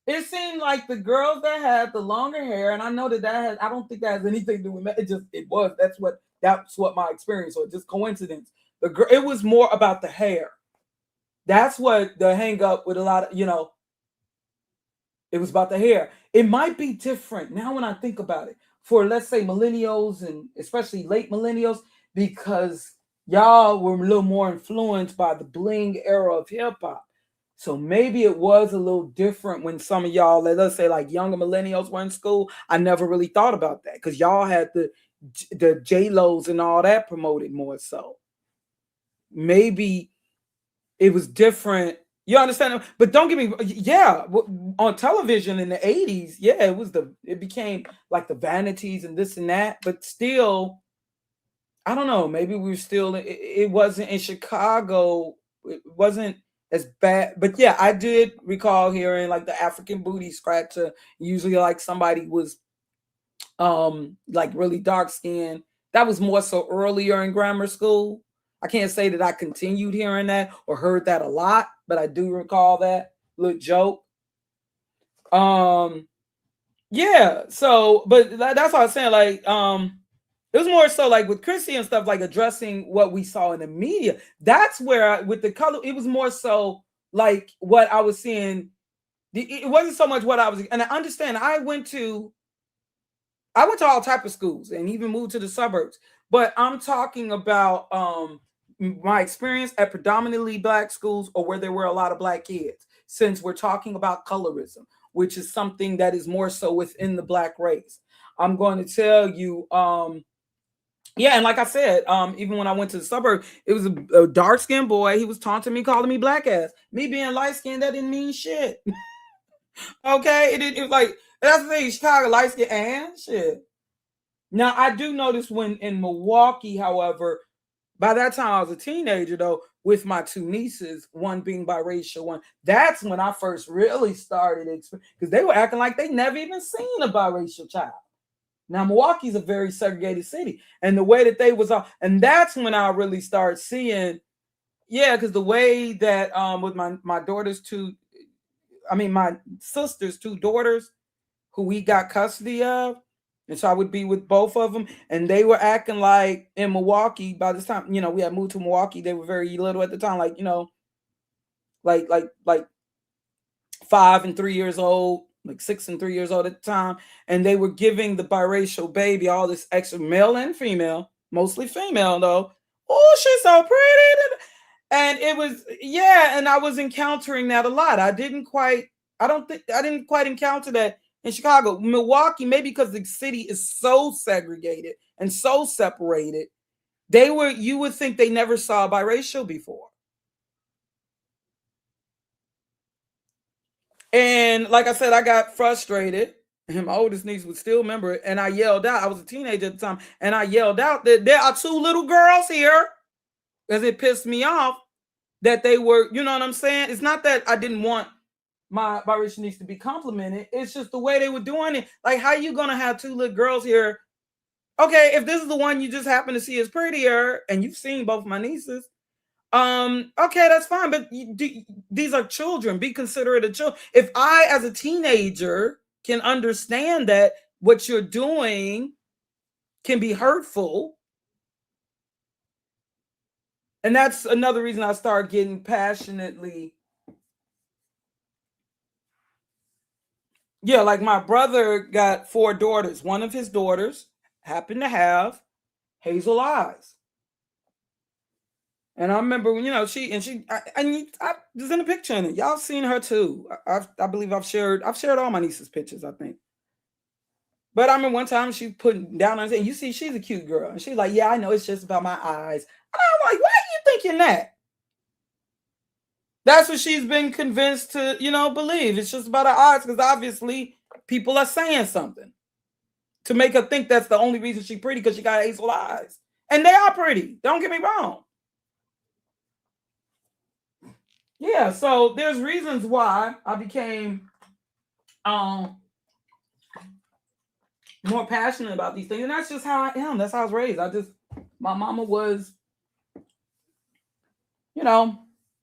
It seemed like the girls that had the longer hair, and I know that has, I don't think that has anything to do with it. That's what my experience was, just coincidence. It was more about the hair. That's what the hang up with a lot of, you know, it was about the hair. It might be different now when I think about it for, let's say, millennials and especially late millennials, because y'all were a little more influenced by the bling era of hip hop. So maybe it was a little different when some of y'all, let's say like younger millennials were in school. I never really thought about that because y'all had the J-Los and all that promoted more so. Maybe it was different. You understand? But don't get me, yeah, on television in the 80s, yeah, it became like the vanities and this and that, but still, I don't know, maybe we were still, it wasn't in Chicago, it wasn't as bad, but yeah, I did recall hearing like the African booty scratcher, usually like somebody was like really dark skinned. That was more so earlier in grammar school. I can't say that I continued hearing that or heard that a lot, but I do recall that little joke. Yeah, so but that's what I was saying, like it was more so like with Chrissy and stuff, like addressing what we saw in the media. That's where with the color, it was more so like what I was seeing. It wasn't so much what I was, and I understand I went to all type of schools and even moved to the suburbs. But I'm talking about my experience at predominantly black schools or where there were a lot of black kids, since we're talking about colorism, which is something that is more so within the black race. I'm going to tell you, yeah, and like I said, even when I went to the suburb, it was a dark-skinned boy. He was taunting me, calling me black ass. Me being light-skinned, that didn't mean shit. Okay, it was like, that's the thing, Chicago light-skinned and shit. Now, I do notice when in Milwaukee, however, by that time I was a teenager, though, with my two nieces, one being biracial, one, that's when I first really started, because they were acting like they never even seen a biracial child. Now, Milwaukee's a very segregated city, and the way that they was, and that's when I really started seeing, yeah, because the way that with my daughter's two, I mean my sister's two daughters, who we got custody of, and so I would be with both of them, and they were acting like in Milwaukee. By this time, we had moved to Milwaukee. They were very little at the time, like like 5 and 3 years old, like 6 and 3 years old at the time, and they were giving the biracial baby all this extra, male and female, mostly female though. Oh, she's so pretty, and it was, yeah, and I was encountering that a lot. I didn't quite encounter that in Chicago. Milwaukee, maybe because the city is so segregated and so separated, you would think they never saw a biracial before. And like I said, I got frustrated, and my oldest niece would still remember it, and I yelled out. I was a teenager at the time, and I yelled out that there are two little girls here, because it pissed me off that they were, you know what I'm saying? It's not that I didn't want my biracial niece to be complimented. It's just the way they were doing it. Like, how you gonna have two little girls here? Okay, if this is the one you just happen to see is prettier, and you've seen both my nieces, okay, that's fine. But these are children. Be considerate of children. If I, as a teenager, can understand that what you're doing can be hurtful, and that's another reason I started getting passionately. Yeah, like my brother got 4 daughters. One of his daughters happened to have hazel eyes. And I remember when, I was in a picture in it. Y'all seen her too. I believe I've shared all my niece's pictures, I think. But I remember one time she put down on saying, you see, she's a cute girl. And she's like, yeah, I know, it's just about my eyes. And I'm like, why are you thinking that? That's what she's been convinced to, believe. It's just about her eyes, because obviously people are saying something to make her think that's the only reason she's pretty, because she got hazel eyes. And they are pretty. Don't get me wrong. Yeah, so there's reasons why I became more passionate about these things. And that's just how I am. That's how I was raised. My mama was,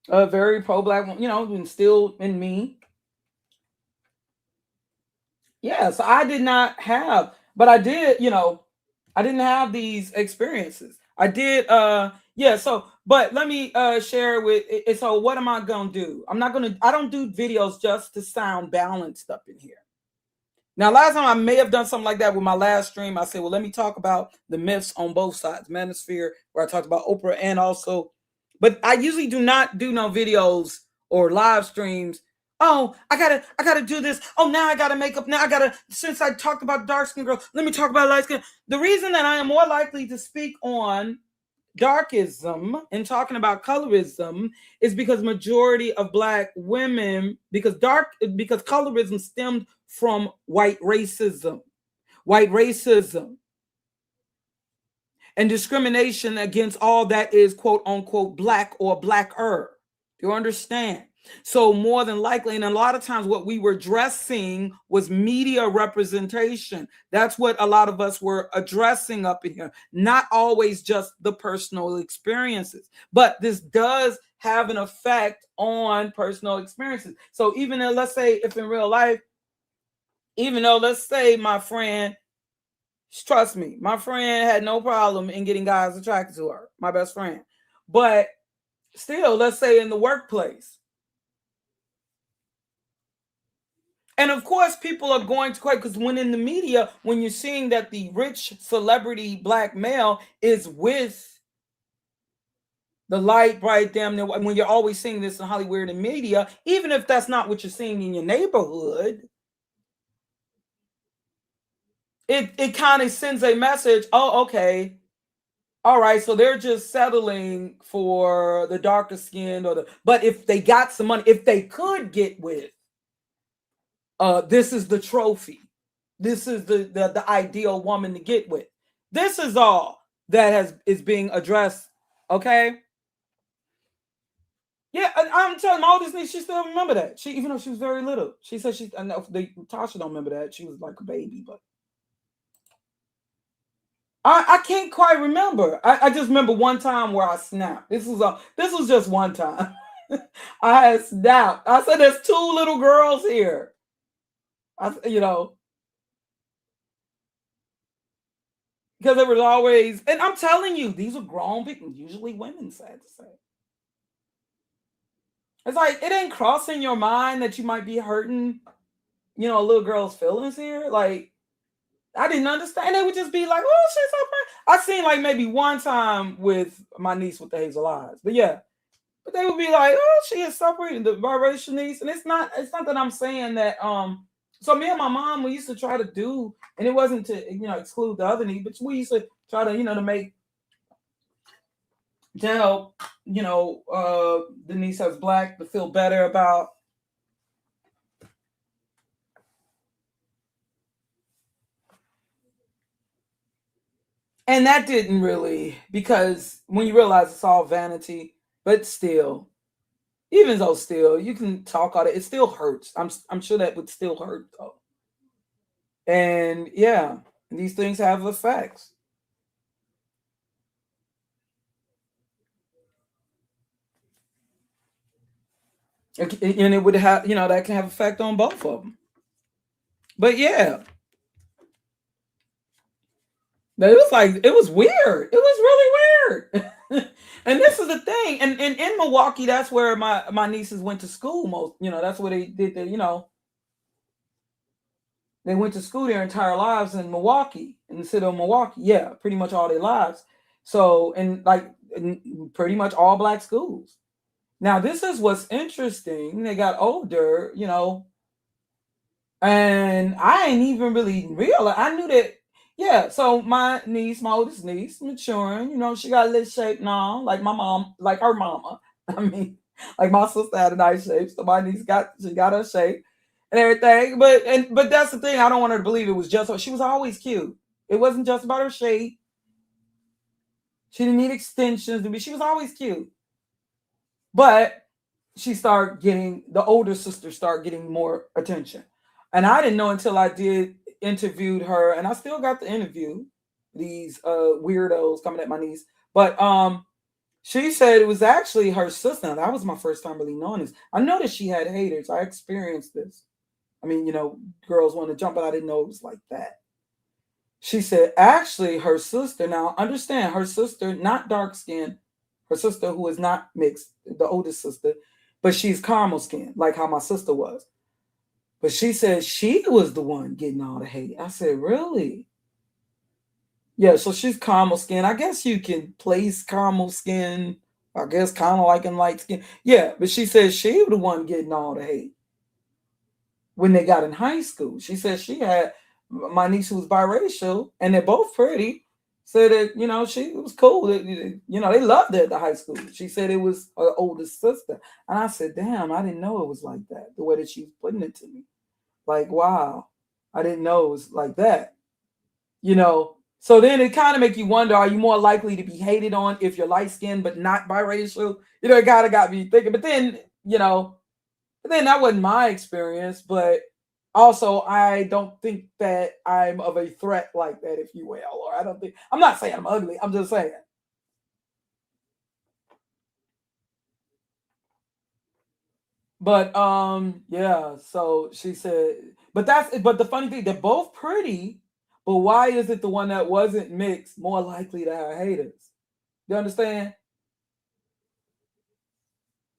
a very pro-black, instilled in me. Yeah, so I did not have, but I did, I didn't have these experiences. I did, but let me share with it. So what am I gonna do? I don't do videos just to sound balanced up in here. Now, last time I may have done something like that with my last stream. I said, well, let me talk about the myths on both sides, Manosphere, where I talked about Oprah, and also, but I usually do not do no videos or live streams. Oh, I gotta do this. Oh, now I gotta make up. Now since I talked about dark skin girl, let me talk about light skin. The reason that I am more likely to speak on darkism and talking about colorism is because majority of black women, because colorism stemmed from white racism and discrimination against all that is quote unquote black or blacker. You understand? So more than likely, and a lot of times what we were addressing was media representation. That's what a lot of us were addressing up in here, not always just the personal experiences. But this does have an effect on personal experiences. So even though, let's say, if in real life, even though, let's say my friend, trust me, my friend had no problem in getting guys attracted to her, my best friend. But still, let's say in the workplace, And of course, people are going to quite, because when in the media, when you're seeing that the rich celebrity black male is with the light, bright, damn near, when you're always seeing this in Hollywood and media, even if that's not what you're seeing in your neighborhood, it kind of sends a message. Oh, okay. All right, so they're just settling for the darker skin or the, but if they got some money, if they could get with, this is the trophy. This is the ideal woman to get with. This is all that is being addressed. Okay. Yeah, I'm telling my oldest niece, she still remember that. She, even though she was very little, she said she. I know Tasha don't remember that. She was like a baby, but I can't quite remember. I just remember one time where I snapped. This was just one time. I had snapped. I said, "There's two little girls here." Because there was always, and I'm telling you, these are grown people, usually women. Sad to say, it's like it ain't crossing your mind that you might be hurting, a little girl's feelings here. Like I didn't understand. They would just be like, "Oh, she's so pretty." I seen like maybe one time with my niece with the hazel eyes, but yeah. But they would be like, "Oh, she is so pretty," the biracial niece, and it's not that I'm saying that. So me and my mom, we used to try to do, and it wasn't to exclude the other niece, but we used to try to to make to help the niece that's black to feel better about. And that didn't really, because when you realize it's all vanity, but still, even though still you can talk all it still hurts. I'm sure that would still hurt though. And yeah, these things have effects. And it would have, that can have effect on both of them. But yeah, but it was weird. It was really weird. And this is the thing. And in Milwaukee, that's where my nieces went to school most. That's where they did they went to school their entire lives in Milwaukee, in the city of Milwaukee. Yeah, pretty much all their lives. So, and like pretty much all black schools. Now, this is what's interesting. They got older, and I ain't even really realize. I knew that, yeah. So my niece, my oldest niece, maturing, she got a little shape now, like my mom, like her mama. I mean, like my sister had a nice shape, so my niece got her shape and everything. But that's the thing. I don't want her to believe it was just her. She was always cute. It wasn't just about her shape. She didn't need extensions to be. She was always cute. But she started getting, the older sister started getting more attention. And I didn't know until I did interviewed her, and I still got the interview, these weirdos coming at my niece. But she said it was actually her sister. Now, that was my first time really knowing this. I noticed she had haters. I experienced this. I mean, girls want to jump, but I didn't know it was like that. She said actually her sister, now understand, her sister, not dark skinned, her sister who is not mixed, the oldest sister, but she's caramel skin, like how my sister was. But she said she was the one getting all the hate. I said, really? Yeah, so she's caramel skin. I guess you can place caramel skin, I guess kind of like in light skin. Yeah, but she said she was the one getting all the hate when they got in high school. She said she had my niece who was biracial, and they're both pretty. Said that she was cool. They loved her at the high school. She said it was her oldest sister, and I said, "Damn, I didn't know it was like that." The way that she was putting it to me, like, wow, I didn't know it was like that. So then it kind of make you wonder: are you more likely to be hated on if you're light skinned but not biracial? It kind of got me thinking. But then that wasn't my experience, but also I don't think that I'm of a threat like that, if you will. Or I'm not saying I'm ugly. I'm just saying. But yeah, so she said, but the funny thing, they're both pretty, but why is it the one that wasn't mixed more likely to have haters? You understand?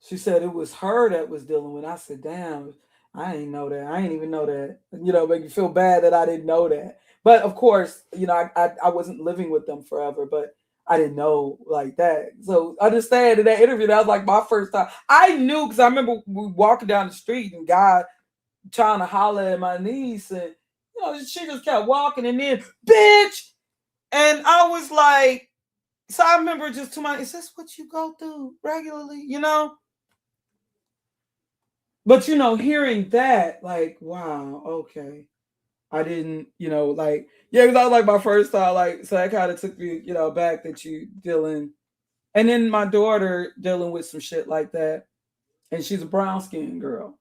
She said it was her that was dealing with. I said, damn. I didn't know that. I didn't even know that. Make me feel bad that I didn't know that. But of course, I wasn't living with them forever, but I didn't know like that. So understand in that interview, that was like my first time. I knew because I remember we walking down the street and God trying to holler at my niece, and she just kept walking, and then bitch, and I was like, so I remember just to my, is this what you go through regularly, But hearing that, like, wow, okay. I didn't, like, yeah, because that was like my first time, like, so that kind of took me, back that you dealing, and then my daughter dealing with some shit like that, and she's a brown skinned girl.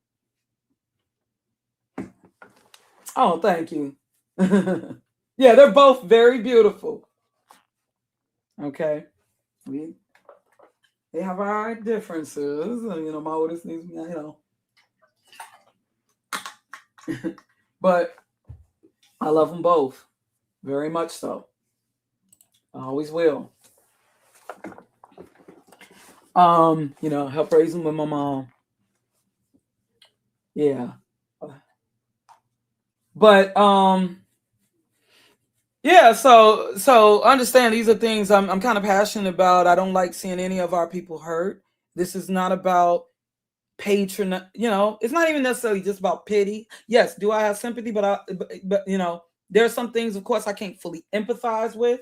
Oh, thank you. Yeah, they're both very beautiful. Okay, we they have our differences. My oldest needs me, but I love them both very much so. I always will. Help raise them with my mom. Yeah. But yeah, so understand these are things I'm kind of passionate about. I don't like seeing any of our people hurt. This is not about patron, it's not even necessarily just about pity. Yes, do I have sympathy, but there are some things of course I can't fully empathize with.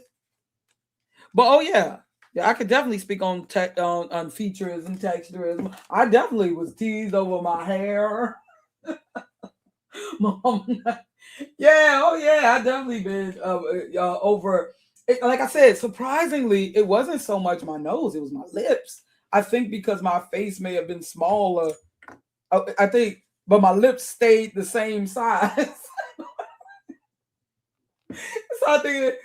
But oh yeah, I could definitely speak on on features and texturism. I definitely was teased over my hair. Mom, yeah, oh yeah, I definitely been over. Like I said, surprisingly, it wasn't so much my nose; it was my lips. I think because my face may have been smaller. I think, but my lips stayed the same size. So I think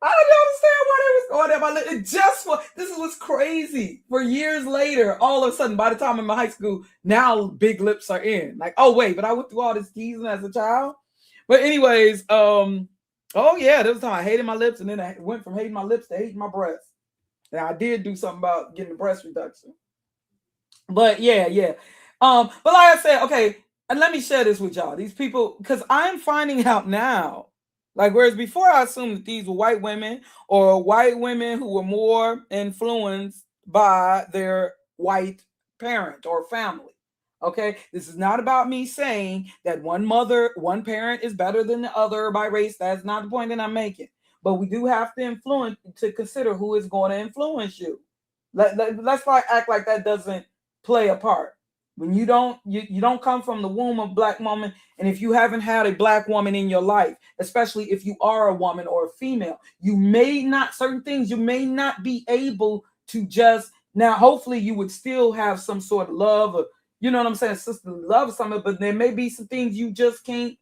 I don't understand why they was going at my lip. It just this is what's crazy. For years later, all of a sudden, by the time I'm in high school, now big lips are in. Like, oh wait, but I went through all this teasing as a child. But anyways, oh yeah, there was a time I hated my lips, and then I went from hating my lips to hating my breasts. And I did do something about getting the breast reduction. But yeah. But like I said, okay, and let me share this with y'all. These people, because I'm finding out now, like whereas before I assumed that these were white women or white women who were more influenced by their white parent or family. Okay, this is not about me saying that one parent is better than the other by race. That's not the point that I'm making. But we do have to consider who is going to influence you. Let's not act like that doesn't play a part. When you don't come from the womb of black woman, and if you haven't had a black woman in your life, especially if you are a woman or a female, you may not certain things you may not be able to just now. Hopefully, you would still have some sort of love, or you know what I'm saying, sisterly love or something. But there may be some things you just can't,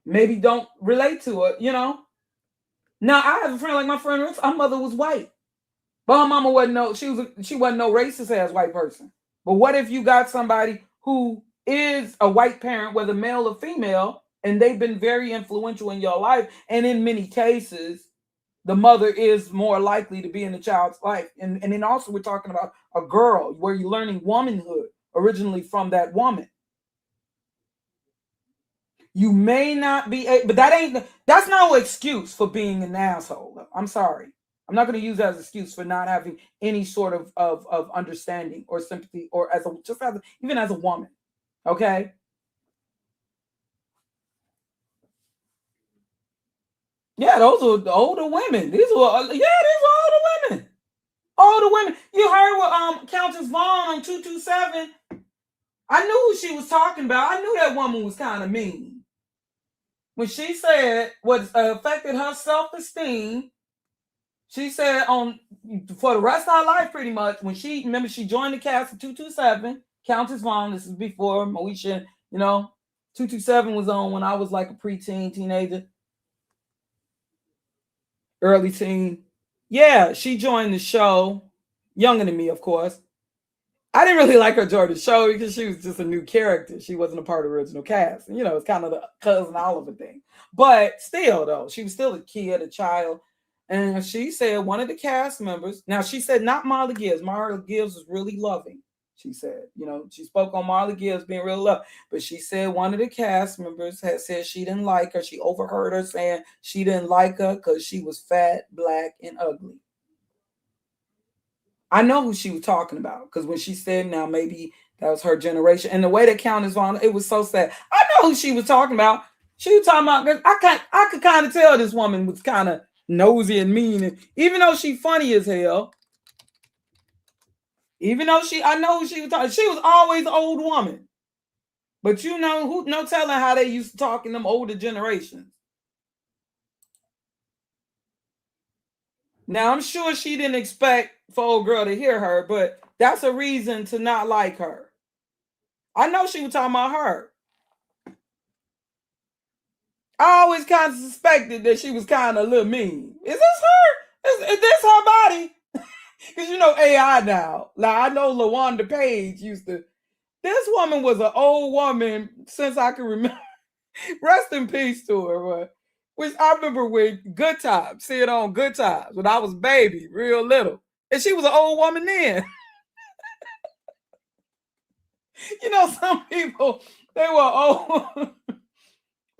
maybe don't relate to it. Now I have a friend like my friend. Her mother was white. But her mama wasn't she wasn't no racist ass white person. But what if you got somebody who is a white parent, whether male or female, and they've been very influential in your life, and in many cases, the mother is more likely to be in the child's life. And then also we're talking about a girl where you're learning womanhood originally from that woman. You may not be, but that's no excuse for being an asshole. I'm sorry. I'm not going to use that as an excuse for not having any sort of understanding or sympathy, or even as a woman. Okay. Yeah, those are the older women. These were older women. Older women. You heard what Countess Vaughn on 227. I knew who she was talking about. I knew that woman was kind of mean. When she said what affected her self-esteem, she said for the rest of her life, pretty much, when she joined the cast of 227, Countess Vaughn, this is before Moesha, 227 was on when I was like a preteen, teenager, early teen. Yeah, she joined the show, younger than me, of course. I didn't really like her join the show because she was just a new character. She wasn't a part of the original cast. And, it's kind of the cousin Oliver thing. But still, though, she was still a kid, a child. And she said one of the cast members, now she said not Marla Gibbs. Marla Gibbs was really loving. She said, she spoke on Marla Gibbs being real love, but she said one of the cast members had said she didn't like her. She overheard her saying she didn't like her because she was fat, black, and ugly. I know who she was talking about because when she said now maybe that was her generation, and the way that Countess on it was so sad. I know who she was talking about. She was talking about I could kind of tell this woman was kind of nosy and mean, and even though she funny as hell. Even though I know who she was talking. She was always an old woman, but no telling how they used to talk in them older generations. Now I'm sure she didn't expect for old girl to hear her, but that's a reason to not like her. I know she was talking about her. I always kind of suspected that she was kind of a little mean. Is this her? Is this her body? Because AI now. Like I know LaWanda Page used to. This woman was an old woman since I can remember. Rest in peace to her. But which I remember with Good Times, see it on Good Times when I was baby, real little. And she was an old woman then. Some people, they were old. But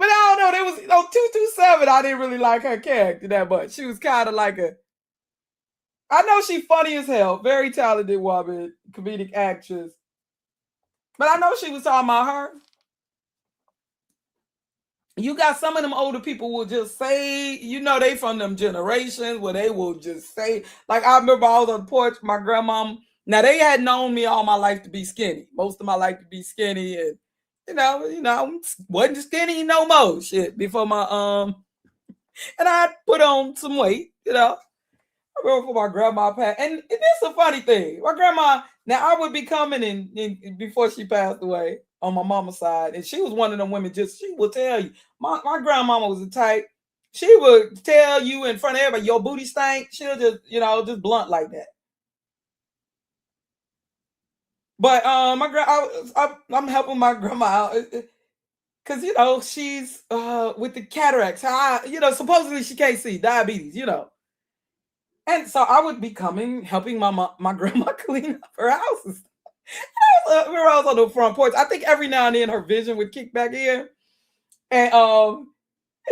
I don't know. There was 227. I didn't really like her character that much. She was kind of like I know she's funny as hell, very talented woman, comedic actress. But I know she was talking about her. You got some of them older people will just say, they from them generations where they will just say, like I remember I was on the porch, my grandma. Now they had known me all my life to be skinny. Most of my life to be skinny, and I wasn't skinny no more. Shit, before my and I put on some weight. I remember for my grandma passed, and this is a funny thing. My grandma. Now I would be coming in before she passed away on my mama's side, and she was one of them women. She will tell you. My grandmama was the type. She would tell you in front of everybody, your booty stank. She'll just just blunt like that. But I'm helping my grandma out because she's with the cataracts. Supposedly she can't see, diabetes. And so I would be helping my grandma clean up her house. I was on the front porch. I think every now and then her vision would kick back in, and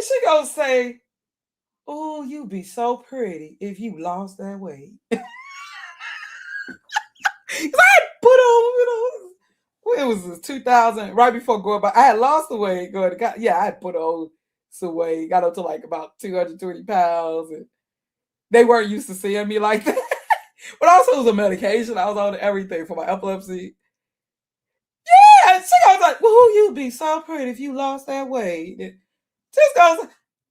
she gonna say, "Oh, you'd be so pretty if you lost that weight." I put on, it was 2000, right before going back. I had lost the weight. I had put on some weight. Got up to like about 220 pounds, and they weren't used to seeing me like that. But also it was a medication. I was on everything for my epilepsy. Yeah, she goes like, "Well, you'd be so pretty if you lost that weight." Just goes,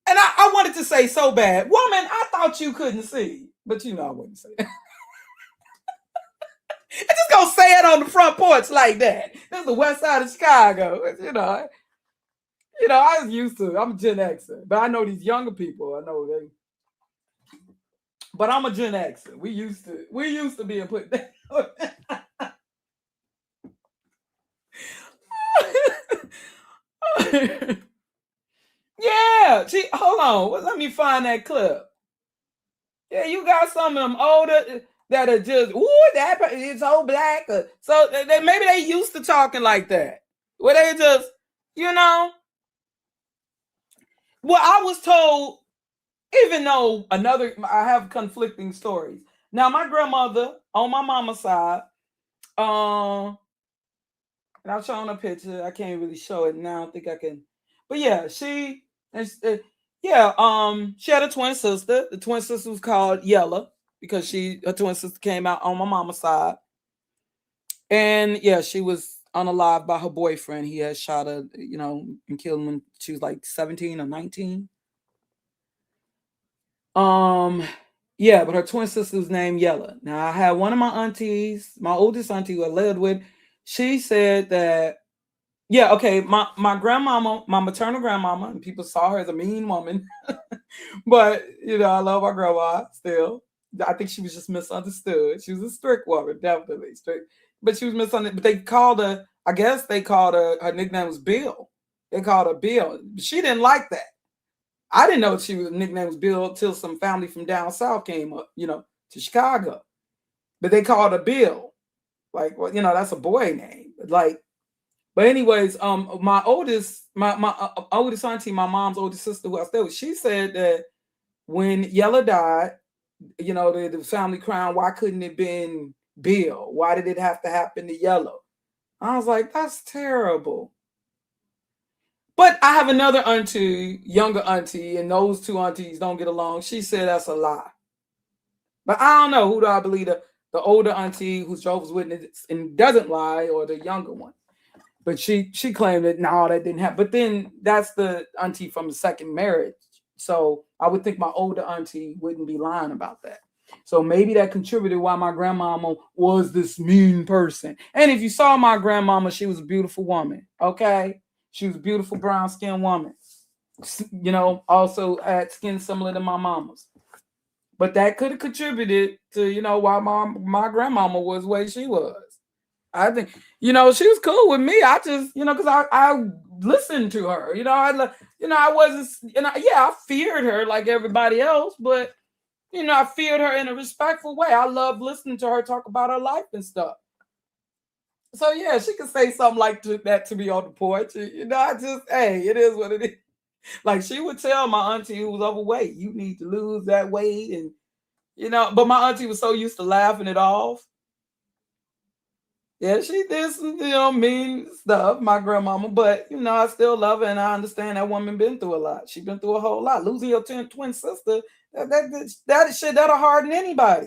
and I wanted to say so bad, "Woman, I thought you couldn't see," but I wouldn't say it. I just gonna say it on the front porch like that. This is the west side of Chicago. I was used to. I'm a Gen Xer, but I know these younger people. I know they. But I'm a Gen Xer. We used to being put down. Yeah, hold on. Let me find that clip. Yeah, you got some of them older that are just, that it's so black. So maybe they used to talking like that. Where they just, Well, I was told, even though I have conflicting stories. Now, my grandmother on my mama's side, and I'll show a picture. I can't really show it now. I think I can. But yeah, she had a twin sister. The twin sister was called Yella because her twin sister came out on my mama's side. And yeah, she was unalived by her boyfriend. He had shot her, and killed him when she was like 17 or 19. Yeah, but her twin sister was named Yella. Now I had one of my aunties, my oldest auntie who I lived with. She said that, yeah, okay, my grandmama, my maternal grandmama, and people saw her as a mean woman, but I love my grandma still. I think she was just misunderstood. She was a strict woman, definitely strict, but she was misunderstood. But they called her, I guess they called her nickname was Bill. They called her Bill. She didn't like that. I didn't know nickname was Bill till some family from down south came up, to Chicago. But they called her Bill. Like, well, that's a boy name. Like, but anyways, my oldest auntie, my mom's oldest sister, who I stayed with, she said that when Yella died, the family crown, why couldn't it been Bill? Why did it have to happen to Yellow? I was like, that's terrible. But I have another auntie, younger auntie, and those two aunties don't get along. She said that's a lie. But I don't know, who do I believe, the older auntie who's Jehovah's Witness and doesn't lie, or the younger one? But she claimed that no, that didn't happen. But then that's the auntie from the second marriage. So I would think my older auntie wouldn't be lying about that. So maybe that contributed why my grandmama was this mean person. And if you saw my grandmama, she was a beautiful woman. Okay. She was a beautiful brown skinned woman. Also had skin similar to my mama's. But that could have contributed to, why my grandmama was the way she was. I think, she was cool with me. I just, because I listened to her. I wasn't, I feared her like everybody else, but, I feared her in a respectful way. I loved listening to her talk about her life and stuff. So, yeah, she could say something like that to me on the porch. Hey, it is what it is. Like, she would tell my auntie who was overweight, you need to lose that weight. And, but my auntie was so used to laughing it off. Yeah, she did some, mean stuff, my grandmama, but I still love her, and I understand that woman been through a lot. She been through a whole lot. Losing your twin sister, that shit, that'll harden anybody.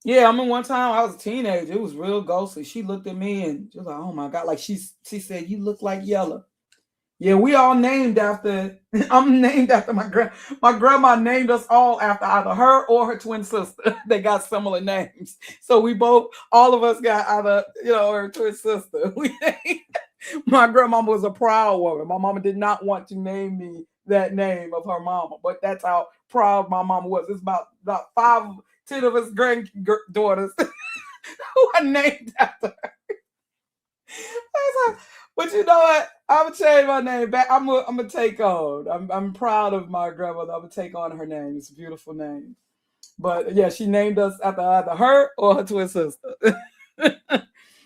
Yeah, I mean, one time I was a teenager, it was real ghostly. She looked at me and she was like, "Oh my God!" Like she said, "You look like Yella." Yeah, we all named after. I'm named after my grandma named us all after either her or her twin sister. They got similar names, so all of us got either her twin sister. My grandmama was a proud woman. My mama did not want to name me that name of her mama, but that's how proud my mama was. It's about 10 of us granddaughters who are named after her. But you know what? I'm gonna change my name back. I'm gonna take on. I'm proud of my grandmother. I'm gonna take on her name. It's a beautiful name. But yeah, she named us after either her or her twin sister.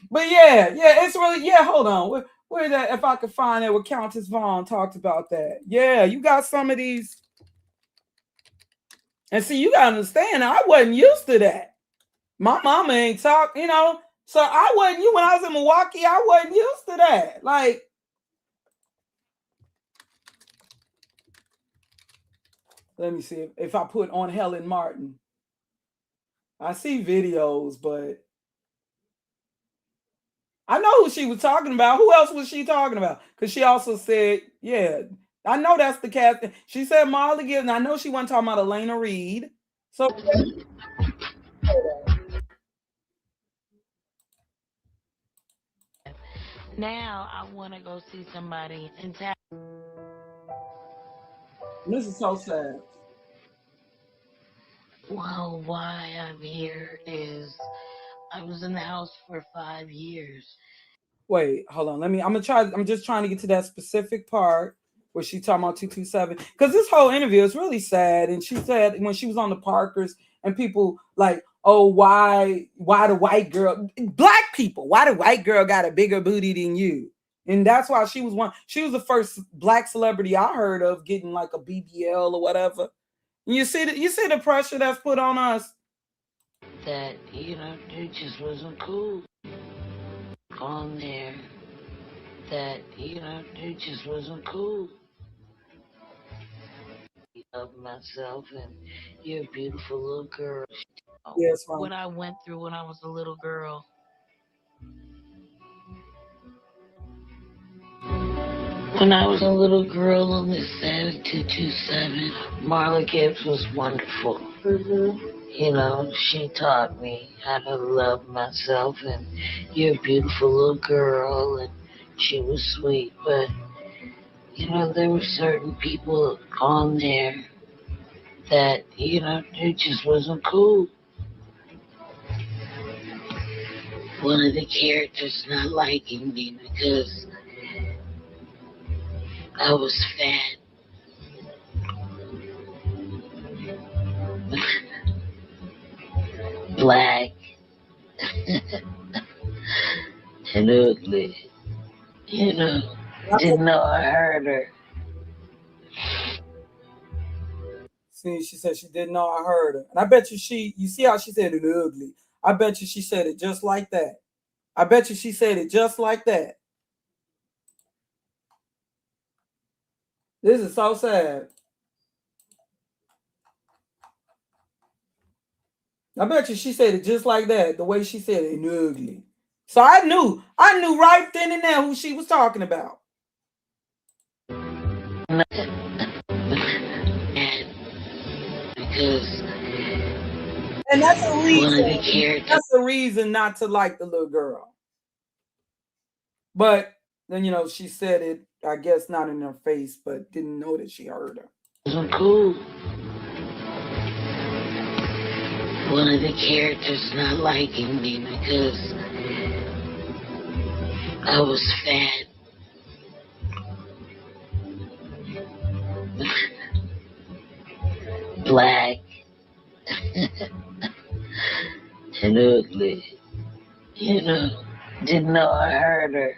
But yeah, it's really, yeah. Hold on, where that? If I could find it, where Countess Vaughn talked about that. Yeah, you got some of these, and see, you gotta understand. I wasn't used to that. My mama ain't talk, So I wasn't when I was in Milwaukee. I wasn't used to that. Like, let me see if I put on Helen Martin. I see videos, but I know who she was talking about. Who else was she talking about? Because she also said, yeah, I know that's the cast. She said Marley Gibbs. I know she wasn't talking about Elena Reed. So now I want to go see somebody in town. This is so sad. Well, why I'm here is I was in the house for 5 years. Wait, hold on. I'm just trying to get to that specific part where she talking about 227. Because this whole interview is really sad. And she said when she was on the Parkers and people like, oh, why the white girl, black people, why the white girl got a bigger booty than you? And that's why she was the first black celebrity I heard of getting like a BBL or whatever. And you see the pressure that's put on us. That, it just wasn't cool on there. That, it just wasn't cool. I love myself, and you're a beautiful little girl. Yes, what I went through when I was a little girl. When I was a little girl on this 7227, Marla Gibbs was wonderful. She taught me how to love myself, and you're a beautiful little girl, and she was sweet. But, there were certain people on there that, it just wasn't cool. One of the characters not liking me because I was fat. black, and ugly. You know, didn't know I heard her. See, she said she didn't know I heard her. And I bet you you see how she said it ugly. I bet you she said it just like that. I bet you she said it just like that. This is so sad. I bet you she said it just like that, the way she said it, ugly. So I knew right then and there who she was talking about. Because And that's a one of the reason. characters, That's a reason not to like the little girl. But then she said it, I guess not in her face, but didn't know that she heard her. wasn't cool. One of the characters not liking me because I was fat. Black. And ugly. You know, didn't know I heard her.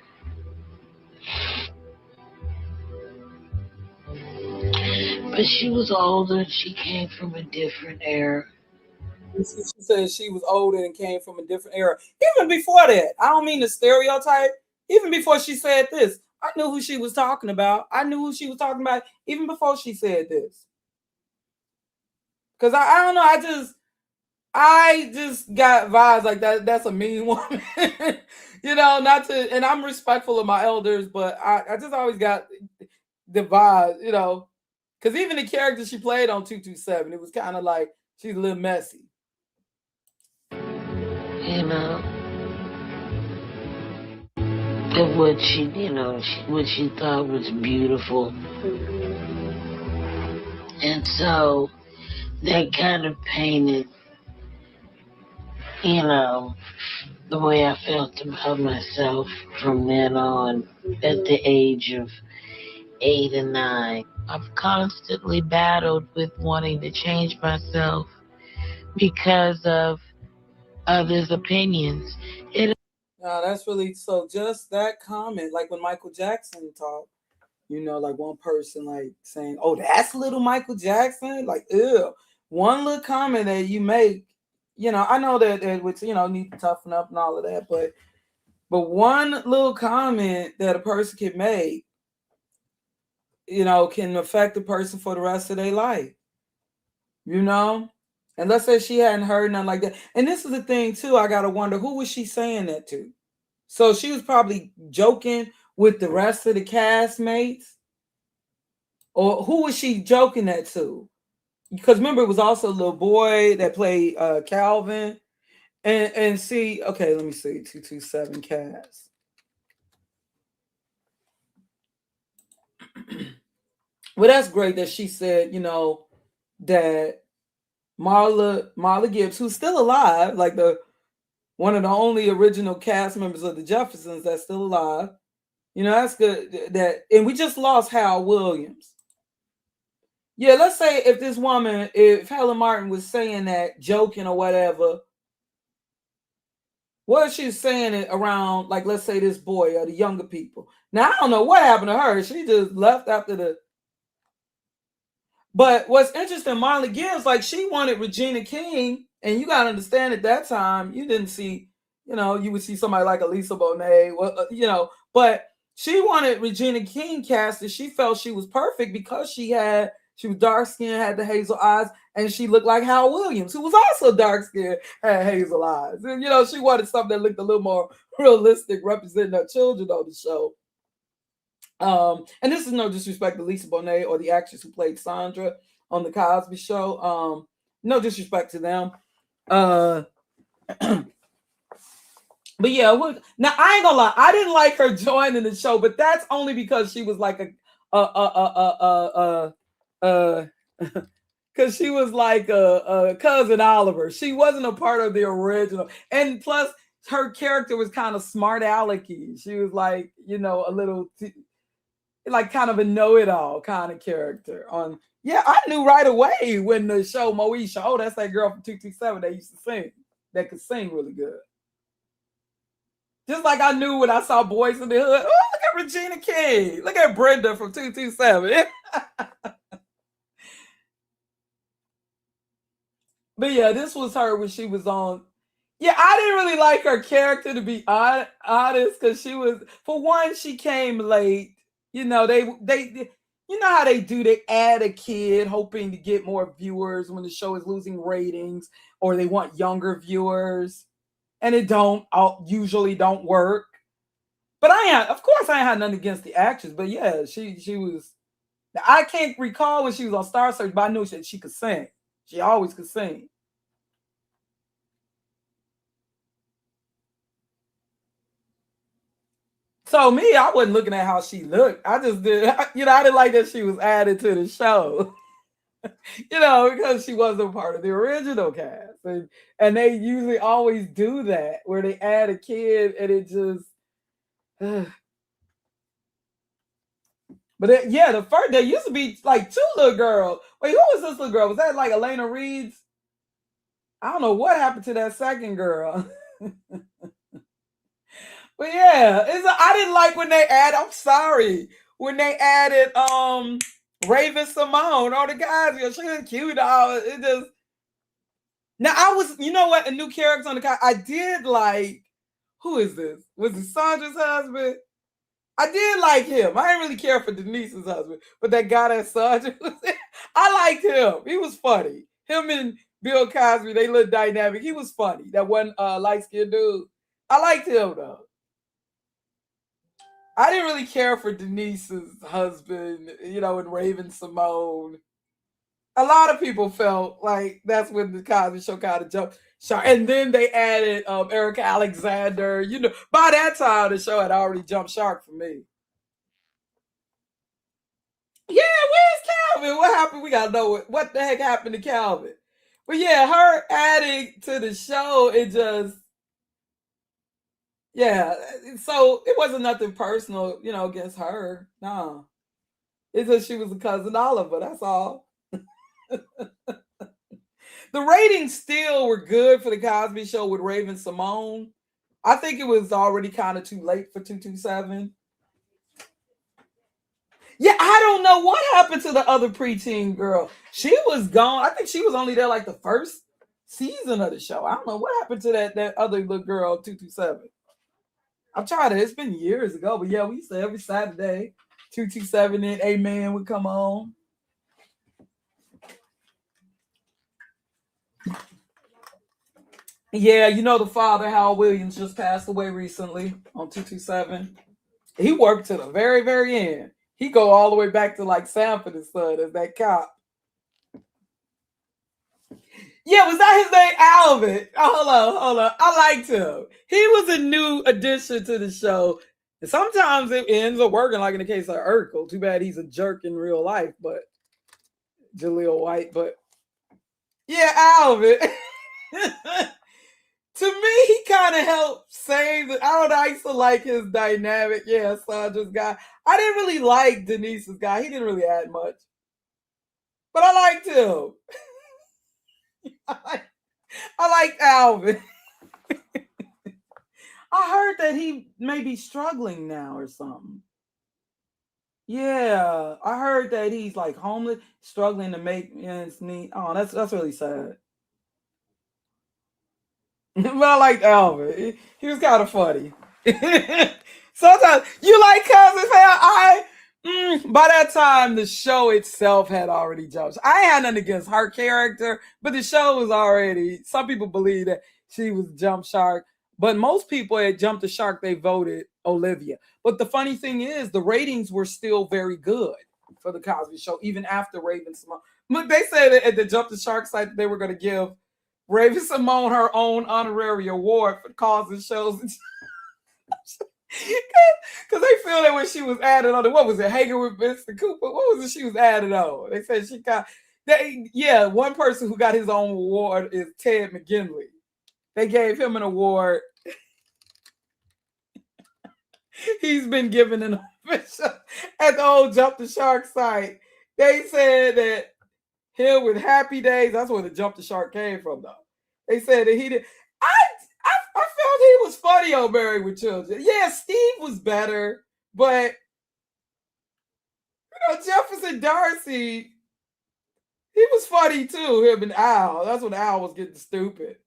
But she was older. She came from a different era. She said she was older and came from a different era. Even before that, I don't mean the stereotype. Even before she said this, I knew who she was talking about. I knew who she was talking about even before she said this. Because I don't know, I just got vibes like that. That's a mean woman. Not to, and I'm respectful of my elders, but I just always got the vibe, because even the character she played on 227, it was kind of like she's a little messy. And what what she thought was beautiful. And so they kind of painted, the way I felt about myself from then on at the age of 8 and 9. I've constantly battled with wanting to change myself because of others' opinions. That's really so. Just that comment, like when Michael Jackson talked, like one person like saying, "Oh, that's little Michael Jackson." Like, ew. One little comment that you make, I know that which need to toughen up and all of that, but one little comment that a person can make, can affect the person for the rest of their life. And let's say she hadn't heard nothing like that. And this is the thing too. I gotta wonder, who was she saying that to? So she was probably joking with the rest of the castmates, or who was she joking that to? Because remember, it was also a little boy that played Calvin. And see, okay, let me see, 227 cast. Well, that's great that she said, that Marla Gibbs, who's still alive, like one of the only original cast members of the Jeffersons that's still alive. That's good. And we just lost Hal Williams. Yeah, let's say if Helen Martin was saying that, joking or whatever, what if she's saying it around, like, let's say this boy or the younger people? Now, I don't know what happened to her. She just left after the. But what's interesting, Marla Gibbs, like, she wanted Regina King, and you got to understand at that time, you didn't see, you would see somebody like Elisa Bonet, but she wanted Regina King casted. She felt she was perfect because she was dark skinned, had the hazel eyes, and she looked like Hal Williams, who was also dark skinned, had hazel eyes. And, she wanted something that looked a little more realistic, representing her children on the show. And this is no disrespect to Lisa Bonet or the actress who played Sandra on the Cosby Show. No disrespect to them. But yeah, now I ain't gonna lie, I didn't like her joining the show, but that's only because she was like because she was like a cousin Oliver. She wasn't a part of the original, and plus her character was kind of smart alecky. She was like, a little. Like kind of a know-it-all kind of character. I knew right away when the show Moesha, oh, that's that girl from 227 they used to sing. that could sing really good. Just like I knew when I saw Boys in the Hood. Oh, look at Regina King. Look at Brenda from 227. But yeah, this was her when she was on. Yeah, I didn't really like her character, to be honest, because she was, for one, she came late. You know, they you know how they do, they add a kid hoping to get more viewers when the show is losing ratings, or they want younger viewers, and it usually don't work. But of course I ain't had nothing against the actress, but yeah, she was, I can't recall when she was on Star Search, but I knew she could sing. She always could sing. So me, I wasn't looking at how she looked. I just did, I didn't like that she was added to the show. Because she wasn't part of the original cast. And they usually always do that, where they add a kid and it just But the first, there used to be like two little girls. Wait, who was this little girl? Was that like Elena Reed's? I don't know what happened to that second girl. But yeah, I didn't like when they I'm sorry, when they added Raven Simone. All the guys, she was cute. It just, now I was, you know what, a new character on the cast. I did like, who is this? Was it Sandra's husband? I did like him. I didn't really care for Denise's husband, but that guy that Sandra was in, I liked him. He was funny. Him and Bill Cosby, they looked dynamic. He was funny. That one light-skinned dude. I liked him though. I didn't really care for Denise's husband, and Raven Simone. A lot of people felt like that's when the Cosby Show kind of jumped shark. And then they added Erica Alexander. By that time, the show had already jumped shark for me. Yeah, where's Calvin? What happened? We gotta know what the heck happened to Calvin. But yeah, her adding to the show, it just, yeah. So it wasn't nothing personal, against her. No. It's just she was a cousin Oliver, that's all. The ratings still were good for the Cosby Show with Raven Simone. I think it was already kind of too late for 227. Yeah, I don't know what happened to the other preteen girl. She was gone. I think she was only there like the first season of the show. I don't know what happened to that other little girl, 227. I'm trying to, it's been years ago, but yeah, we used to every Saturday, 227 and Amen would come on. Yeah, the father, Hal Williams, just passed away recently on 227. He worked to the very, very end. He go all the way back to like Sanford and Son as that cop. Yeah, was that his name? Alvin. Oh, hold on. I liked him. He was a new addition to the show. And sometimes it ends up working, like in the case of Urkel. Too bad he's a jerk in real life, but Jaleel White. But yeah, Alvin. To me, he kind of helped save it. I don't know. I used to like his dynamic. Yeah, Sandra's guy. I didn't really like Denise's guy. He didn't really add much. But I liked him. I liked Alvin. I heard that he may be struggling now or something. Yeah, I heard that he's like homeless, struggling to make ends meet. Oh, that's really sad. But I liked Alvin. He was kind of funny. Sometimes you like Cousins, by that time the show itself had already jumped. I had nothing against her character, but the show was already. Some people believe that she was jump shark, but most people had jumped the shark. They voted Olivia. But the funny thing is, the ratings were still very good for the Cosby Show, even after Raven Simone. Look, they said at the Jump the Shark site they were going to give Raven Simone her own honorary award for causing shows. Because they feel that when she was added on, what was it, Hager with Mr. Cooper? What was it she was added on? They said she got, one person who got his own award is Ted McGinley. They gave him an award. He's been given an official at the old Jump the Shark site. They said that him with Happy Days, that's where the Jump the Shark came from, though. They said that he did. I felt he was funny on Married with Children. Yeah, Steve was better, but Jefferson Darcy, he was funny too. Him and Al. That's when Al was getting stupid.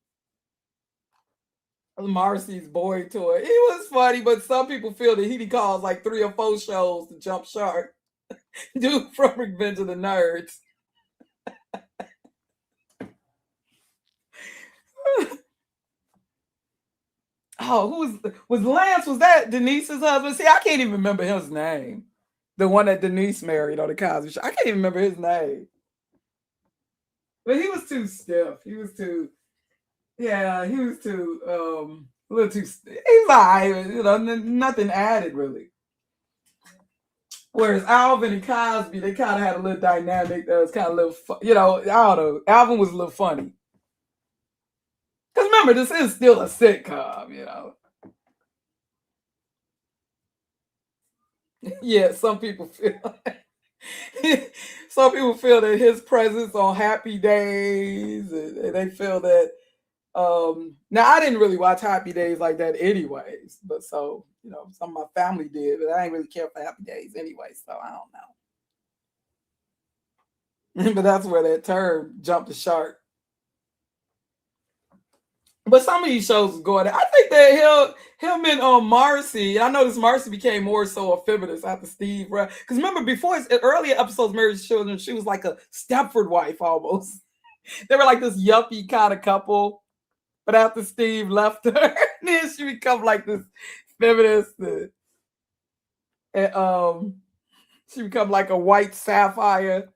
Marcy's boy toy. He was funny, but some people feel that he caused like 3 or 4 shows to jump shark. Dude from Revenge of the Nerds. Oh, who was Lance? Was that Denise's husband? See, I can't even remember his name. The one that Denise married on the Cosby Show. I can't even remember his name. But he was too stiff. He was too, yeah, he was too, a little too, he's like, nothing added really. Whereas Alvin and Cosby, they kind of had a little dynamic that was kind of a little, I don't know. Alvin was a little funny. Because remember, this is still a sitcom, Yeah, some people feel that his presence on Happy Days, and they feel that. Now I didn't really watch Happy Days like that, anyways. But so some of my family did, but I ain't really care for Happy Days anyway. So I don't know. But that's where that term jumped the shark. But some of these shows going. I think that him and Marcy. I noticed Marcy became more so a feminist after Steve, right? Because remember before his earlier episodes, Married with Children, she was like a Stepford wife almost. They were like this yuppie kind of couple. But after Steve left her, then she become like this feminist, and she become like a white sapphire.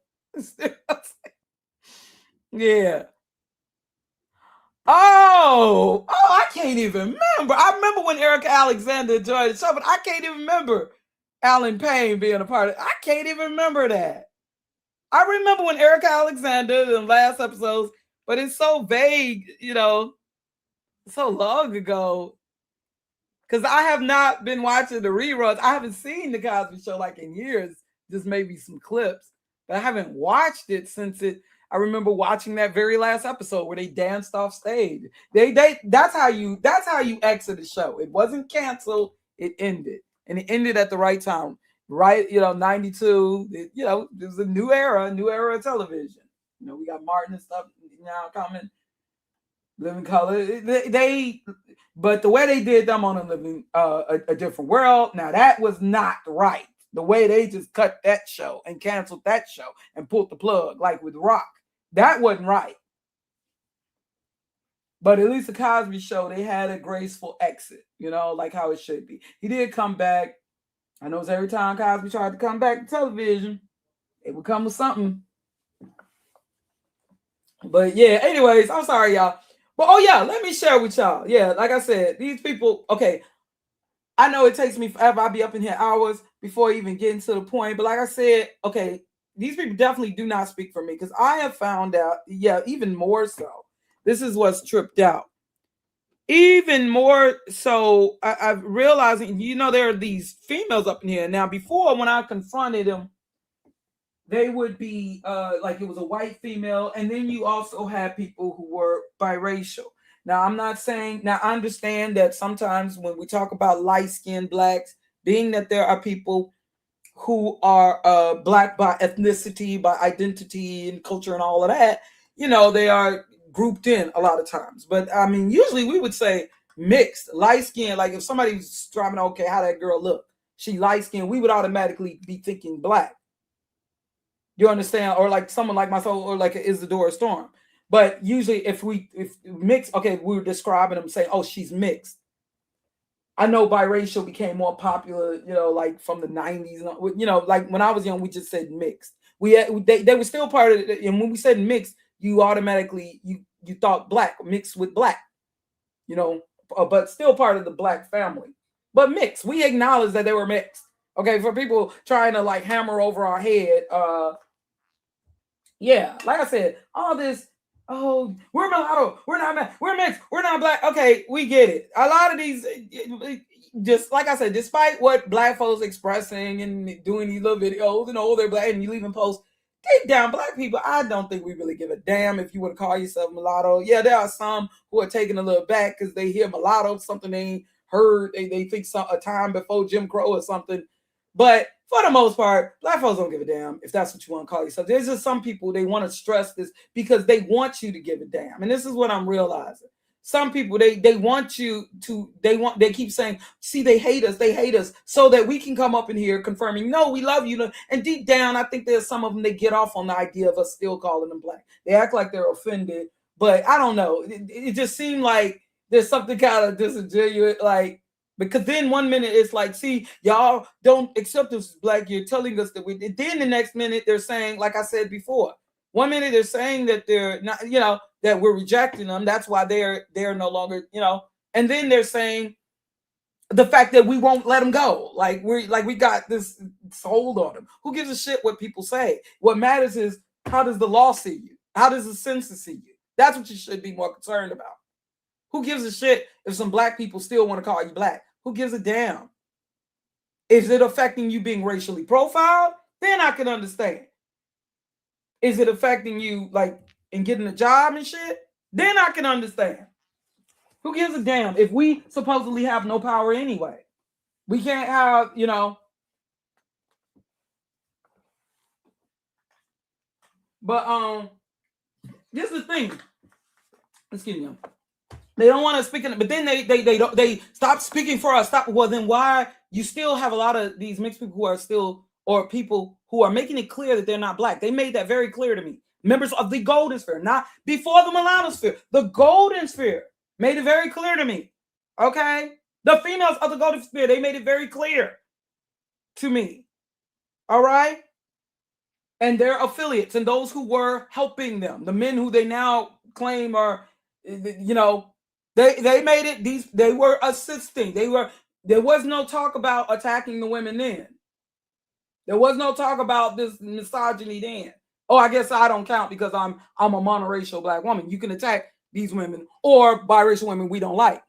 Yeah. Oh, I can't even remember. I remember when Erica Alexander joined the show, but I can't even remember Alan Payne being a part of it. I can't even remember that. I remember when Erica Alexander in the last episodes, but it's so vague, so long ago. Because I have not been watching the reruns. I haven't seen the Cosby Show like in years, just maybe some clips, but I haven't watched it since it. I remember watching that very last episode where they danced off stage. That's how you exit the show. It wasn't canceled. It ended, and it ended at the right time. Right, 92. It was a new era of television. We got Martin and stuff now coming. Living Color. But the way they did them on a different world. Now that was not right. The way they just cut that show and canceled that show and pulled the plug, like with Rock, that wasn't right. But at least the Cosby Show, they had a graceful exit, like how it should be. He did come back. I know every time Cosby tried to come back to television, it would come with something. But yeah, anyways, I'm sorry, y'all. But let me share with y'all. Yeah, like I said, these people, okay, I know it takes me forever. I'll be up in here hours before even getting to the point. But like I said, okay, these people definitely do not speak for me because I have found out, even more so. This is what's tripped out. Even more so, I've realized, there are these females up in here. Now, before, when I confronted them, they would be like it was a white female, and then you also had people who were biracial. Now, I'm not saying, now I understand that sometimes when we talk about light-skinned blacks, being that there are people who are black by ethnicity, by identity and culture and all of that, they are grouped in a lot of times. But I mean, usually we would say mixed, light-skinned. Like if somebody's driving, okay, how that girl look? She light-skinned, we would automatically be thinking black. You understand? Or like someone like myself, or like Isadora Storm. But usually if mixed, okay, we were describing them saying, oh, she's mixed. I know biracial became more popular, like from the 90s. Like when I was young, we just said mixed. They were still part of it. And when we said mixed, you automatically, you thought black, mixed with black, but still part of the black family. But mixed, we acknowledge that they were mixed. Okay, for people trying to like hammer over our head, like I said, all this, oh, we're mulatto, we're not, we're mixed, we're not black. Okay, we get it. A lot of these, just like I said, despite what black folks expressing and doing these little videos and they're black and you leaving posts, deep down, black people, I don't think we really give a damn if you want to call yourself mulatto. Yeah, there are some who are taking a little back because they hear mulatto, something they ain't heard. They think a time before Jim Crow or something. But for the most part, black folks don't give a damn if that's what you want to call yourself. There's just some people, they want to stress this because they want you to give a damn. And this is what I'm realizing. Some people, they want you to, they keep saying, see, they hate us, so that we can come up in here confirming, no, we love you. And deep down, I think there's some of them, they get off on the idea of us still calling them black. They act like they're offended, but I don't know. It just seemed like there's something kind of disingenuous, like, because then one minute it's like, see, y'all don't accept us as black. You're telling us that we. Then the next minute they're saying, like I said before, one minute they're saying that they're not, that we're rejecting them. That's why they're no longer, And then they're saying the fact that we won't let them go. Like we got this hold on them. Who gives a shit what people say? What matters is, how does the law see you? How does the census see you? That's what you should be more concerned about. Who gives a shit if some black people still want to call you black? Who gives a damn? Is it affecting you being racially profiled? Then I can understand. Is it affecting you like in getting a job and shit? Then I can understand. Who gives a damn if we supposedly have no power anyway? We can't have, But this is the thing. Excuse me. They don't want to speak in it, but then they stop speaking for us. Well, then why you still have a lot of these mixed people who are still, or people who are making it clear that they're not black. They made that very clear to me. Members of the Golden Sphere, not before the Mulatto Sphere. The Golden Sphere made it very clear to me. Okay? The females of the Golden Sphere, they made it very clear to me. All right? And their affiliates and those who were helping them, the men who they now claim are, they made it, they were assisting. There was no talk about attacking the women then. There was no talk about this misogyny then. Oh, I guess I don't count because I'm a monoracial black woman. You can attack these women or biracial women we don't like.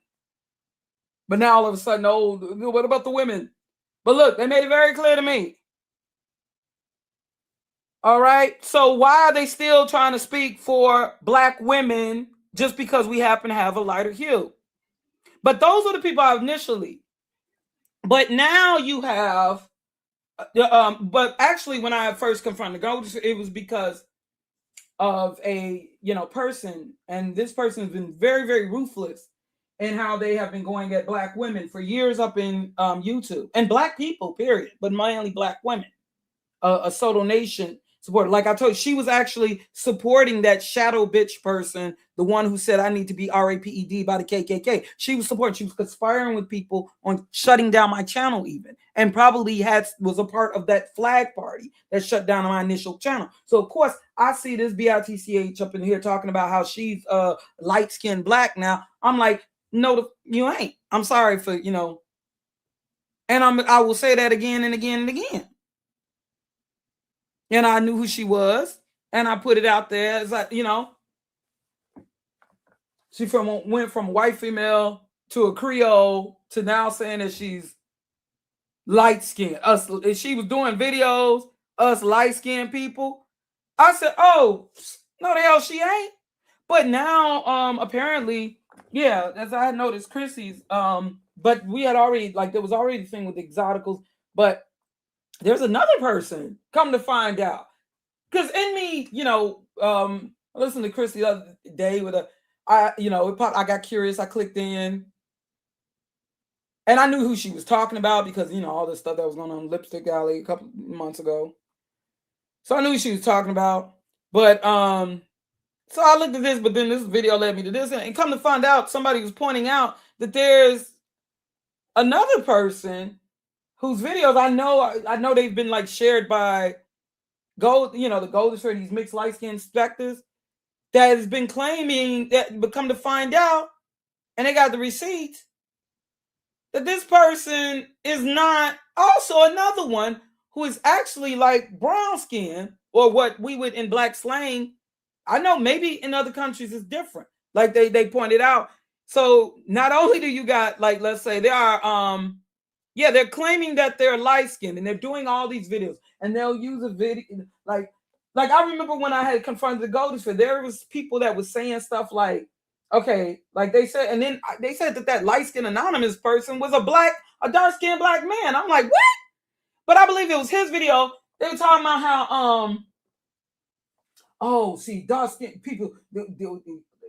But now all of a sudden, oh, what about the women? But look, they made it very clear to me. All right. So why are they still trying to speak for black women just because we happen to have a lighter hue? But those are the people initially. But now you have, but actually when I first confronted the Golden Sphere, it was because of a, person. And this person has been very, very ruthless in how they have been going at black women for years up in YouTube. And black people, period. But mainly black women. A Soto Nation supporter. Like I told you, she was actually supporting that shadow bitch person, the one who said I need to be RAPED by the KKK. She was supporting, she was conspiring with people on shutting down my channel even, and probably was a part of that flag party that shut down my initial channel. So of course I see this BITCH up in here talking about how she's light-skinned black now. I'm like, no, you ain't. I'm sorry for, and I will say that again and again and again. And I knew who she was, and I put it out there as like, she went from white female to a Creole to now saying that she's light skinned. She was doing videos, us light skinned people. I said, oh, no, the hell she ain't. But now, apparently, yeah, as I had noticed, Chrissy's, but we had already, there was already the thing with the exoticals, but there's another person, come to find out. Because in me, I listened to Chris the other day I got curious. I clicked in. And I knew who she was talking about because, all this stuff that was going on in Lipstick Alley a couple months ago. So I knew who she was talking about. But, so I looked at this, but then this video led me to this. And come to find out, somebody was pointing out that there's another person whose videos I know they've been shared by the Golden Sphere, these mixed light-skinned specters that has been claiming that, but come to find out, and they got the receipts, that this person is not also another one who is actually brown skin, or what we would in black slang. I know maybe in other countries it's different. Like they pointed out. So not only do you got let's say they are they're claiming that they're light skinned and they're doing all these videos, and they'll use a video Like, I remember when I had confronted the Goldies, for there was people that was saying stuff like, okay, like they said, and then they said that light-skinned anonymous person was a dark-skinned black man. I'm like, what? But I believe it was his video. They were talking about how dark-skinned people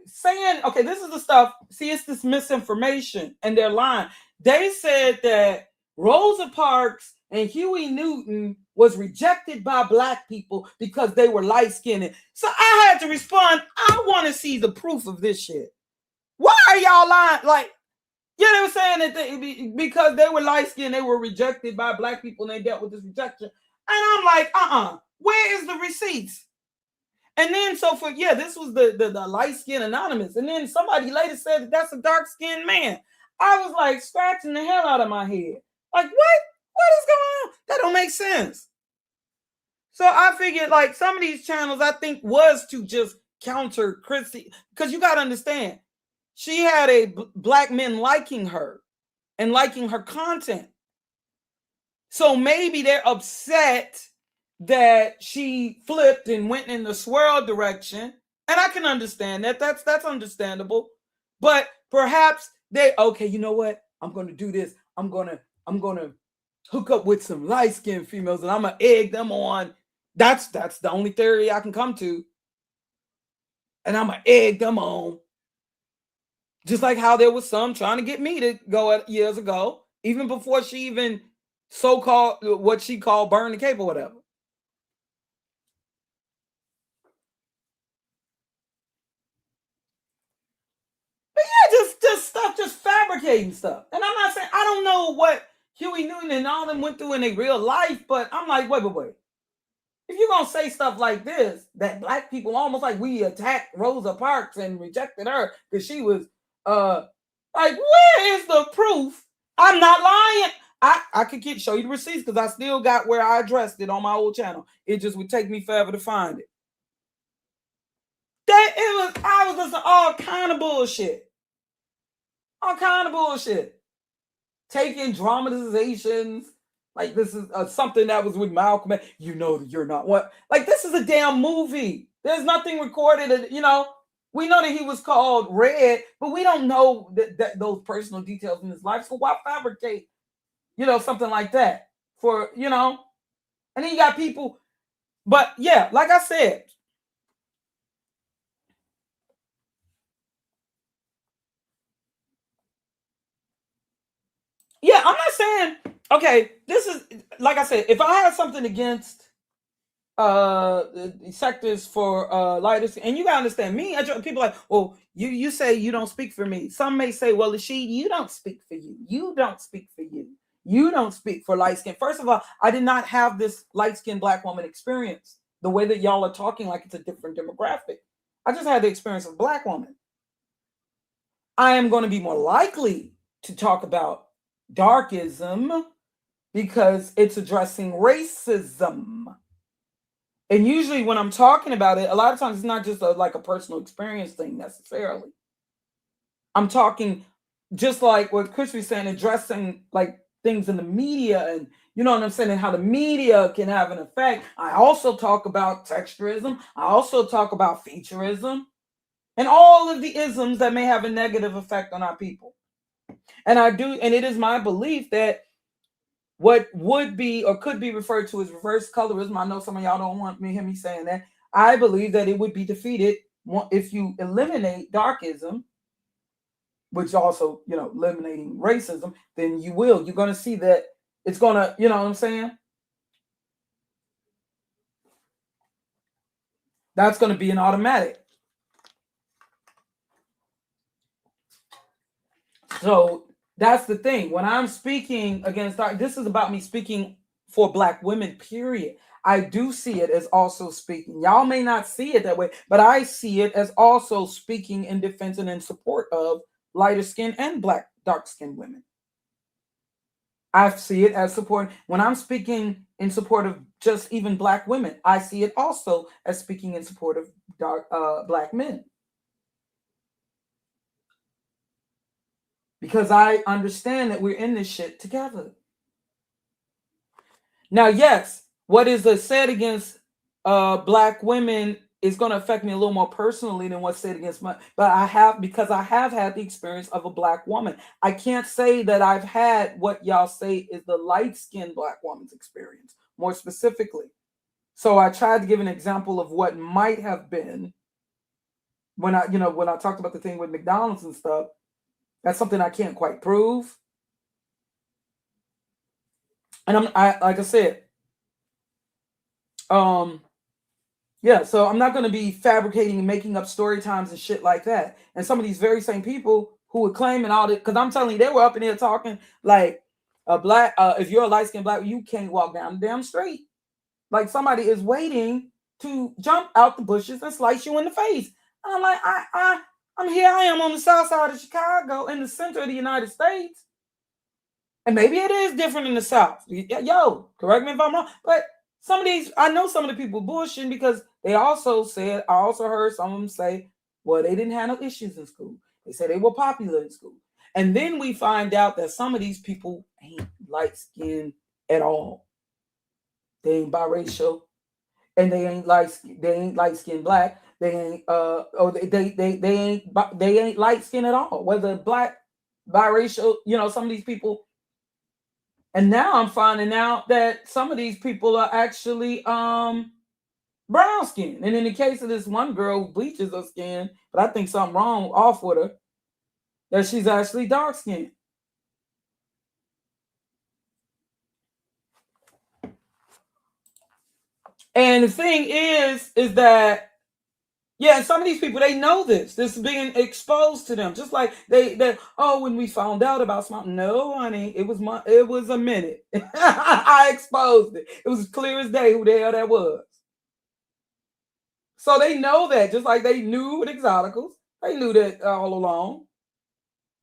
saying, okay, this is the stuff. See, it's this misinformation, and they're lying. They said that Rosa Parks and Huey Newton was rejected by black people because they were light-skinned. So I had to respond, I want to see the proof of this shit. Why are y'all lying? Like, yeah, they were saying that because they were light-skinned, they were rejected by black people and they dealt with this rejection. And I'm like, where is the receipts? And then, this was the light-skinned anonymous. And then somebody later said that that's a dark-skinned man. I was like scratching the hell out of my head. Like, what? What is going on? That don't make sense. So I figured, like, some of these channels, I think, was to just counter Chrissy. Because you got to understand, she had black men liking her and liking her content. So maybe they're upset that she flipped and went in the swirl direction. And I can understand that. That's understandable. But perhaps okay, you know what? I'm going to do this. I'm going to hook up with some light-skinned females and I'm going to egg them on. That's the only theory I can come to. And I'm going to egg them on. Just like how there was some trying to get me to go years ago, even before she even so-called, what she called burn the cape or whatever. But yeah, just fabricating stuff. And I'm not saying, I don't know what Huey Newton and all them went through in their real life, but I'm like, wait. If you're going to say stuff like this, that black people, almost like we attacked Rosa Parks and rejected her because she was, like, where is the proof? I'm not lying. I could show you the receipts because I still got where I addressed it on my old channel. It just would take me forever to find it. I was listening to all kind of bullshit. All kind of bullshit. Taking dramatizations. Like, this is something that was with Malcolm. You know that you're not what. Like, this is a damn movie. There's nothing recorded. We know that he was called Red, but we don't know that those personal details in his life. So why fabricate, something like that for, And then you got people. But yeah, like I said, yeah, I'm not saying, okay, this is, like I said, if I had something against sectors for lighters, and you gotta understand me, people are like, well, you say you don't speak for me. Some may say, well, Rashid, you don't speak for you. You don't speak for you. You don't speak for light skin. First of all, I did not have this light-skinned black woman experience the way that y'all are talking like it's a different demographic. I just had the experience of a black woman. I am going to be more likely to talk about darkism because it's addressing racism. And usually when I'm talking about it, a lot of times it's not just like a personal experience thing necessarily. I'm talking just like what Chris was saying, addressing like things in the media and you know what I'm saying, and how the media can have an effect. I also talk about texturism. I also talk about featureism and all of the isms that may have a negative effect on our people. And it is my belief that what would be or could be referred to as reverse colorism, I know some of y'all don't want me to hear me saying that. I believe that it would be defeated if you eliminate darkism, which also, eliminating racism, then you're going to see that it's going to, you know what I'm saying? That's going to be an automatic. So that's the thing. When I'm speaking against this is about me speaking for black women, period. I do see it as also speaking. Y'all may not see it that way, but I see it as also speaking in defense and in support of lighter skin and dark skinned women. I see it as support. When I'm speaking in support of just even black women, I see it also as speaking in support of black men. Because I understand that we're in this shit together. Now, yes, what is said against black women is going to affect me a little more personally than what's said against my, but I have, because I have had the experience of a black woman. I can't say that I've had what y'all say is the light-skinned black woman's experience, more specifically. So I tried to give an example of what might have been when I talked about the thing with McDonald's and stuff. That's something I can't quite prove. And like I said, yeah, so I'm not going to be fabricating and making up story times and shit like that. And some of these very same people who would claim and all that, because I'm telling you, they were up in here talking like a black, if you're a light-skinned black, you can't walk down the damn street. Like somebody is waiting to jump out the bushes and slice you in the face. And I'm like, I'm here. I am on the south side of Chicago, in the center of the United States. And maybe it is different in the South. Yo, correct me if I'm wrong. But some of these, I know some of the people bullshitting because they also said, I also heard some of them say, well, they didn't have no issues in school. They said they were popular in school. And then we find out that some of these people ain't light-skinned at all. They ain't biracial, and they ain't light-skinned black. They ain't they ain't light-skinned at all. Whether black, biracial, some of these people. And now I'm finding out that some of these people are actually brown skin. And in the case of this one girl who bleaches her skin, but I think something wrong off with her, that she's actually dark skinned. And the thing is that, yeah, some of these people, they know this. This is being exposed to them. Just like they when we found out about smart, no, honey, it was a minute. I exposed it. It was clear as day who the hell that was. So they know that, just like they knew with Exoticals. They knew that all along.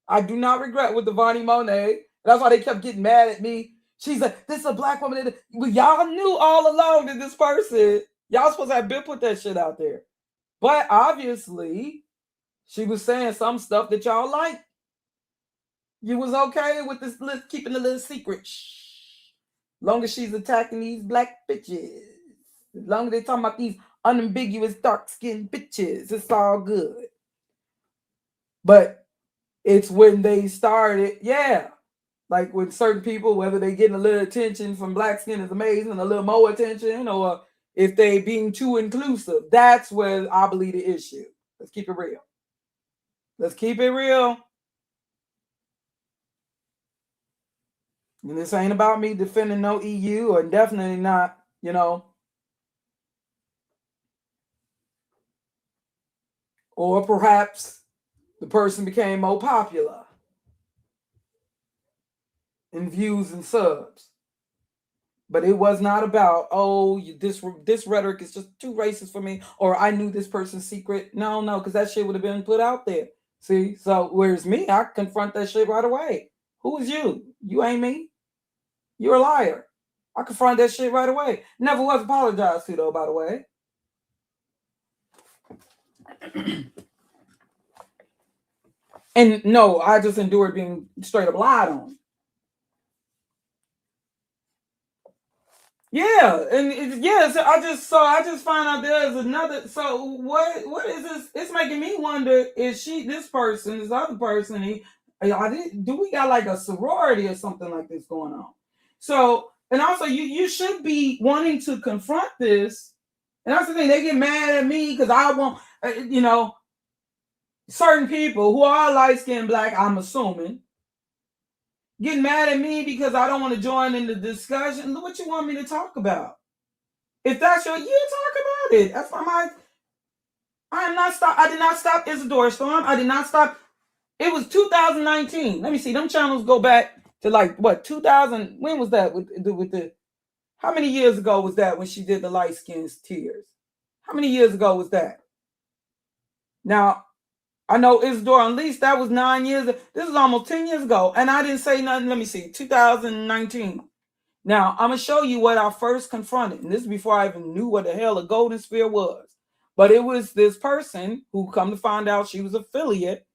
I do not regret with Devani Monet. That's why they kept getting mad at me. She's like, this is a black woman. Well, y'all knew all along that this person, y'all supposed to have been put that shit out there. But obviously, she was saying some stuff that y'all like. You was okay with this, keeping the little secret. Shh. Long as she's attacking these black bitches. As long as they're talking about these unambiguous dark-skinned bitches, it's all good. But it's when they started, yeah. Like with certain people, whether they getting a little attention from black skin is amazing, a little more attention, or if they being too inclusive, that's where I believe the issue. Let's keep it real. Let's keep it real. And this ain't about me defending no EU, or definitely not, or perhaps the person became more popular in views and subs. But it was not about, this rhetoric is just too racist for me, or I knew this person's secret. No, because that shit would have been put out there. See, so whereas me, I confront that shit right away. Who is you? You ain't me. You're a liar. I confront that shit right away. Never was apologized to, though, by the way. And no, I just endured being straight up lied on. Yeah, and so I just found out there's another. So what is this? It's making me wonder: is this other person? Do we got like a sorority or something like this going on? So, and also you should be wanting to confront this. And that's the thing; they get mad at me because I won't. Certain people who are light-skinned black, I'm assuming, getting mad at me because I don't want to join in the discussion. Look what you want me to talk about. If that's you talk about it. That's why I did not stop Isadora Storm. I did not stop. It was 2019. Let me see. Them channels go back to like what 2000. When was that? With the how many years ago was that when she did the light skins tears? How many years ago was that? Now, I know Isadora Unleashed, that was 9 years. This is almost 10 years ago. And I didn't say nothing. Let me see. 2019. Now, I'm going to show you what I first confronted. And this is before I even knew what the hell a golden sphere was. But it was this person who, come to find out, she was affiliate.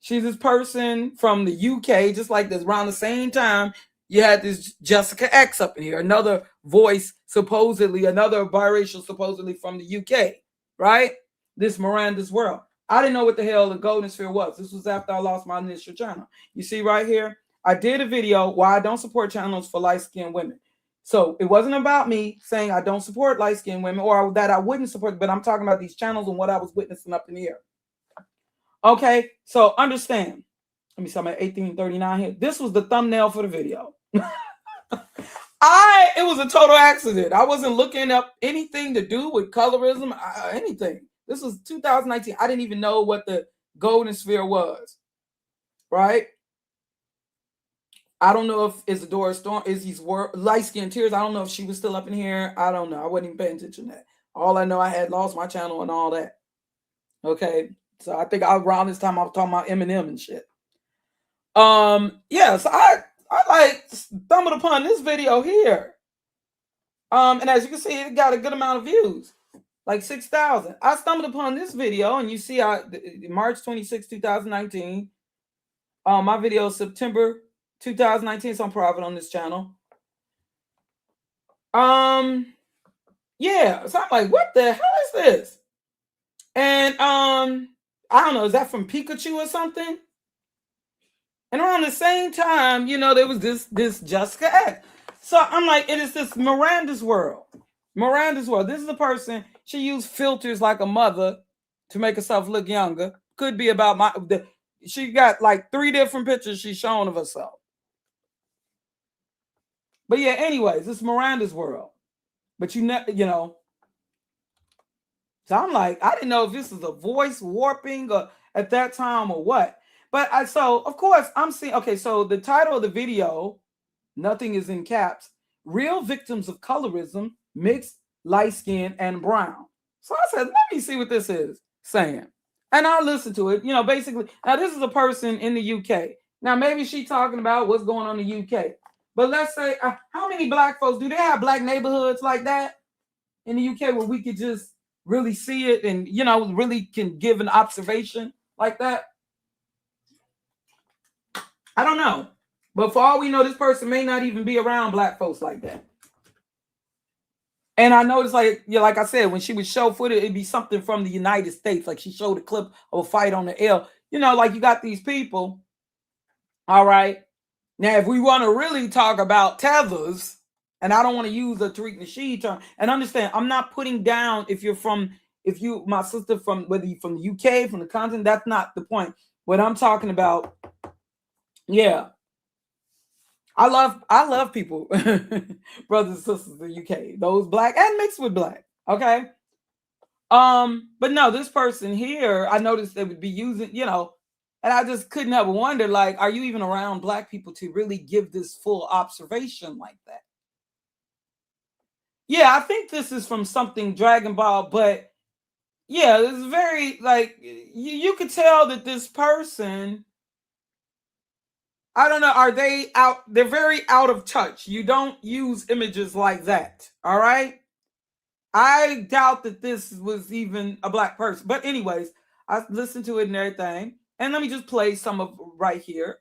She's this person from the UK, just like this, around the same time, you had this Jessica X up in here, another voice, supposedly, another biracial, supposedly from the UK, right? This Miranda's World. I didn't know what the hell the Golden Sphere was. This was after I lost my initial channel. You see right here, I did a video why I don't support channels for light-skinned women. So it wasn't about me saying I don't support light-skinned women or that I wouldn't support, but I'm talking about these channels and what I was witnessing up in the air. Okay, so understand. Let me see, I'm at 1839 here. This was the thumbnail for the video. It was a total accident. I wasn't looking up anything to do with colorism, anything. This was 2019. I didn't even know what the Golden Sphere was, right? I don't know if Isadora Storm, Izzy's light-skinned tears. I don't know if she was still up in here. I don't know. I wasn't even paying attention to that. All I know, I had lost my channel and all that. Okay, so I think around this time I was talking about Eminem and shit. Yeah, so I like stumbled upon this video here. And as you can see, it got a good amount of views, like 6,000. I stumbled upon this video, and you see, March 26, 2019. My video is September 2019, so I'm private on this channel. Yeah, so I'm like, what the hell is this? And I don't know, is that from Pikachu or something? And around the same time, you know, there was this Jessica X. So I'm like, it is this Miranda's World. Miranda's World. This is a person, she used filters like a mother to make herself look younger. Could be about she got like 3 different pictures she's shown of herself. But yeah, anyways, it's Miranda's World. But you know. So I'm like, I didn't know if this was a voice warping or at that time or what. But so of course I'm seeing, okay, so the title of the video, nothing is in caps, Real Victims of Colorism, Mixed, Light Skin, and Brown. So I said, let me see what this is saying. And I listened to it, you know, basically. Now this is a person in the UK. Now maybe she's talking about what's going on in the UK. But let's say, how many black folks, do they have black neighborhoods like that in the UK where we could just really see it and, you know, really can give an observation like that? I don't know. But for all we know, this person may not even be around black folks like that. And I noticed, like, yeah, like I said, when she would show footage, it'd be something from the United States. Like she showed a clip of a fight on the L. You know, like you got these people. All right. Now, if we want to really talk about tethers, and I don't want to use a Tariq Nasheed term, and understand, I'm not putting down my sister from, whether you're from the UK, from the continent, that's not the point. What I'm talking about, yeah. I love people, brothers and sisters in the UK, those black and mixed with black. Okay. But no, this person here, I noticed they would be using, you know, and I just couldn't help but wonder, like, are you even around black people to really give this full observation like that? Yeah, I think this is from something Dragon Ball, but yeah, it's very, like, you could tell that this person, I don't know, are they out? They're very out of touch. You don't use images like that. All right. I doubt that this was even a black person. But anyways, I listened to it and everything. And let me just play some of right here.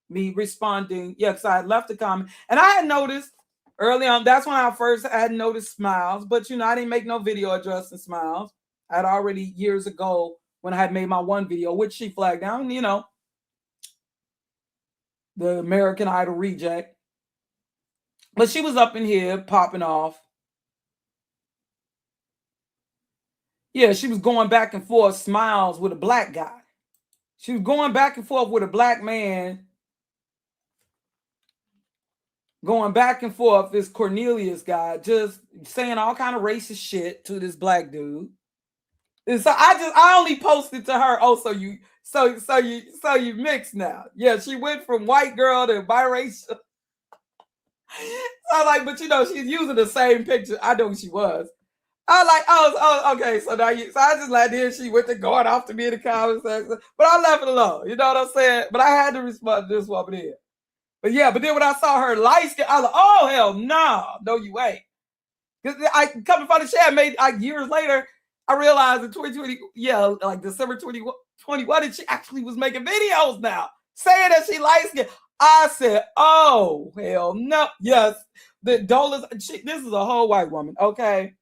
Me responding. Yeah, because I had left a comment. And I had noticed early on, that's when I had noticed Smiles. But, you know, I didn't make no video addressing Smiles. I had already years ago when I had made my one video, which she flagged down, you know, the American Idol reject. But she was up in here popping off. Yeah, she was going back and forth, Smiles, with a black guy. She was going back and forth with a black man. Going back and forth, this Cornelius guy, just saying all kind of racist shit to this black dude. And so I only posted to her, oh, so you mixed now. Yeah, she went from white girl to biracial. So I'm like, but you know, she's using the same picture. I know who she was. I like, oh, okay. So now so I just like then she went to going off to me in the comment section. But I left it alone. You know what I'm saying? But I had to respond to this woman here. But yeah, but then when I saw her light skin, I was like, oh hell no, you ain't. Because I coming from the chat, made years later, I realized in 2020, yeah, like December 2021, and she actually was making videos now saying that she light skin. I said, oh hell no, yes. The Dola's, this is a whole white woman, okay?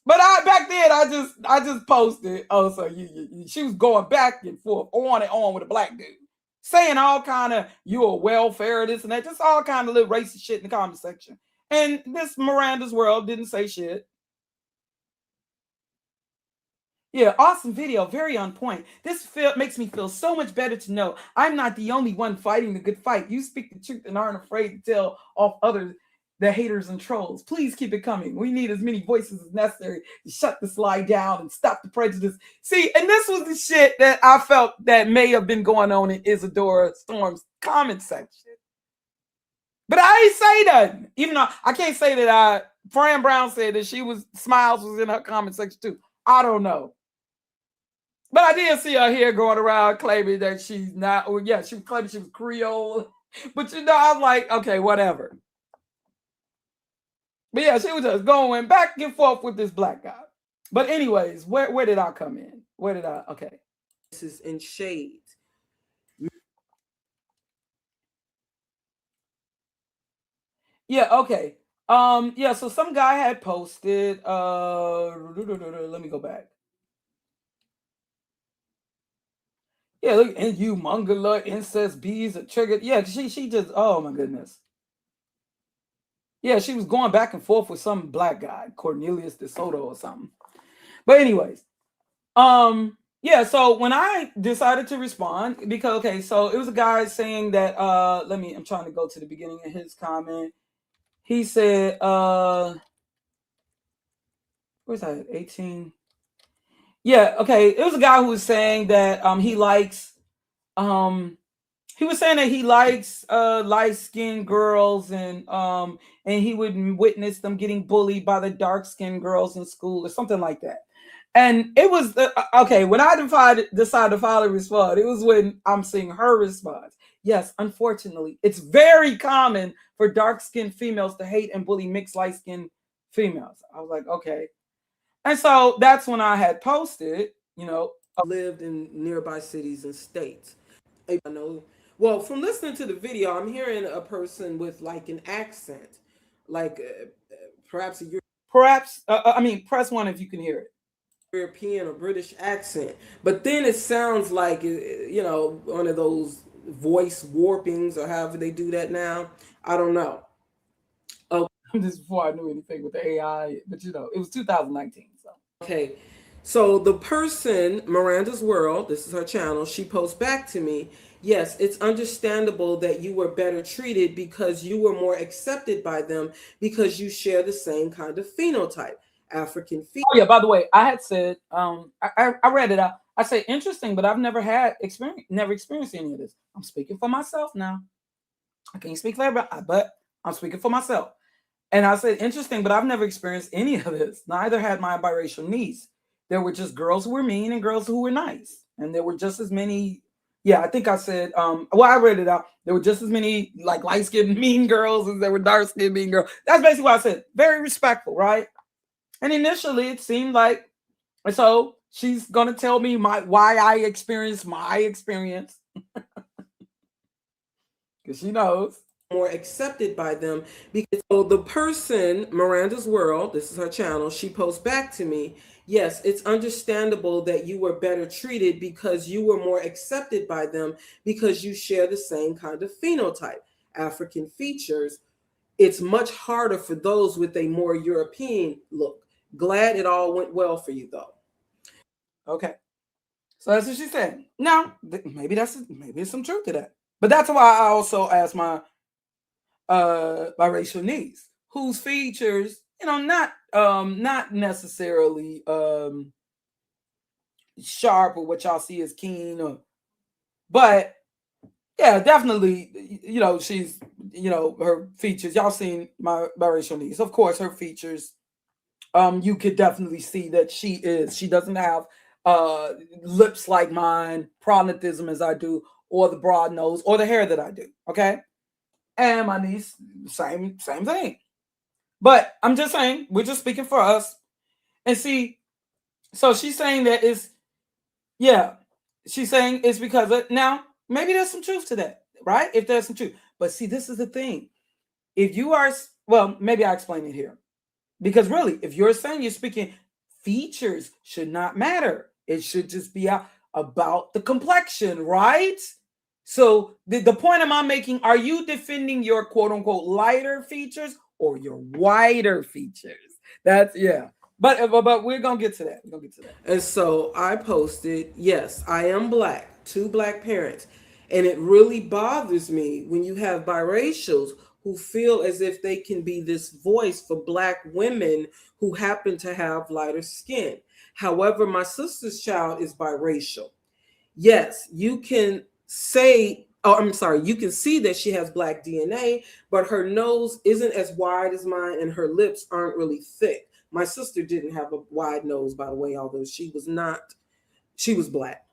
But back then I just posted. Oh, so she was going back and forth, on and on with a black dude, saying all kind of you a welfare, this and that, just all kind of little racist shit in the comment section. And this Miranda's World didn't say shit. Yeah, awesome video, very on point. This makes me feel so much better to know I'm not the only one fighting the good fight. You speak the truth and aren't afraid to tell off others, the haters and trolls. Please keep it coming. We need as many voices as necessary to shut this lie down and stop the prejudice. See, and this was the shit that I felt that may have been going on in Isadora Storm's comment section. But I ain't say nothing. Even though I can't say that Fran Brown said that Smiles was in her comment section too. I don't know. But I did see her here going around claiming that she's not, or yeah, she was claiming she was Creole. But I'm like, okay, whatever. But yeah, she was just going back and forth with this black guy. But anyways, where did I come in? Okay. This is in shades. Yeah, okay. Yeah, so some guy had posted, let me go back. Yeah, look, and you Mongoloid incest bees are triggered. Yeah, she just, oh my goodness. Yeah, she was going back and forth with some black guy, Cornelius de Soto or something. But anyways, yeah, so when I decided to respond, because okay, so it was a guy saying that I'm trying to go to the beginning of his comment. He said, where's that? 18. Yeah, okay. It was a guy who was saying that he likes light-skinned girls, and he would witness them getting bullied by the dark-skinned girls in school or something like that. And it was okay when I decided to finally respond. It was when I'm seeing her response. Yes, unfortunately, it's very common for dark-skinned females to hate and bully mixed light-skinned females. I was like, okay. And so that's when I had posted, I lived in nearby cities and states. I know. Well, from listening to the video, I'm hearing a person with like an accent, like perhaps press one if you can hear it. European or British accent, but then it sounds like one of those voice warpings or however they do that now. I don't know. Oh, this before I knew anything with the AI, but it was 2019. So okay. So the person, Miranda's World, this is her channel, she posts back to me, yes, it's understandable that you were better treated because you were more accepted by them because you share the same kind of phenotype, African features. Oh yeah, by the way, I had said, I read it out. I said, interesting, but I've never experienced any of this. I'm speaking for myself now. I can't speak for everybody, but I'm speaking for myself. And I said, interesting, but I've never experienced any of this. Neither had my biracial niece. There were just girls who were mean and girls who were nice. And there were just as many, yeah, I think I said, I read it out. There were just as many like light-skinned mean girls as there were dark-skinned mean girls. That's basically what I said. Very respectful, right? And initially it seemed like, so she's going to tell me why I experienced my experience. Because she knows. More accepted by them because the person, Miranda's World, this is her channel, she posts back to me, yes, it's understandable that you were better treated because you were more accepted by them because you share the same kind of phenotype, African features. It's much harder for those with a more European look. Glad it all went well for you though. Okay. So that's what she said. Now, maybe there's some truth to that. But that's why I also asked my biracial niece, whose features, not necessarily sharp or what y'all see as keen, but yeah, definitely, she's, her features. Y'all seen my biracial niece. Of course, her features, you could definitely see that she doesn't have lips like mine, prognathism as I do, or the broad nose, or the hair that I do. Okay. And my niece, same thing. But I'm just saying, we're just speaking for us. And see, so she's saying that she's saying it's because now maybe there's some truth to that, right? If there's some truth. But see, this is the thing. if you are, well, maybe I explain it here. Because really, if you're saying you're speaking, features should not matter. It should just be about the complexion, right? So the point am I making, are you defending your quote unquote lighter features or your whiter features? That's, yeah. But we're gonna get to that. We're gonna get to that. And so I posted, yes, I am black, 2 black parents. And it really bothers me when you have biracials who feel as if they can be this voice for black women who happen to have lighter skin. However, my sister's child is biracial. Yes, you can say, oh, I'm sorry, you can see that she has black DNA, but her nose isn't as wide as mine and her lips aren't really thick. My sister didn't have a wide nose, by the way, although she was black.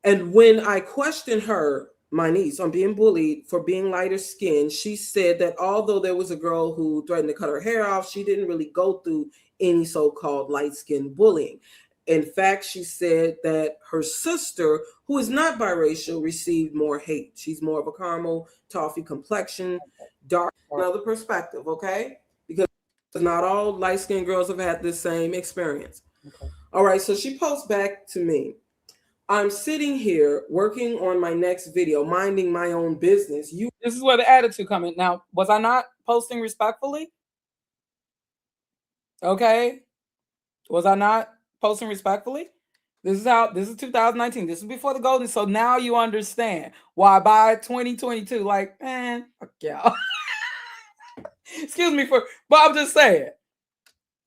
And when I questioned her, my niece, on being bullied for being lighter skinned, she said that although there was a girl who threatened to cut her hair off, she didn't really go through any so-called light skin bullying. In fact, she said that her sister, who is not biracial, received more hate. She's more of a caramel toffee complexion, dark, another perspective, okay? Because not all light-skinned girls have had the same experience. Okay. All right, so she posts back to me. I'm sitting here working on my next video, minding my own business. This is where the attitude comes in. Now, was I not posting respectfully? Okay. Was I not posting respectfully? This is 2019. This is before the golden. So now you understand why by 2022, like, man, fuck y'all. Excuse me but I'm just saying.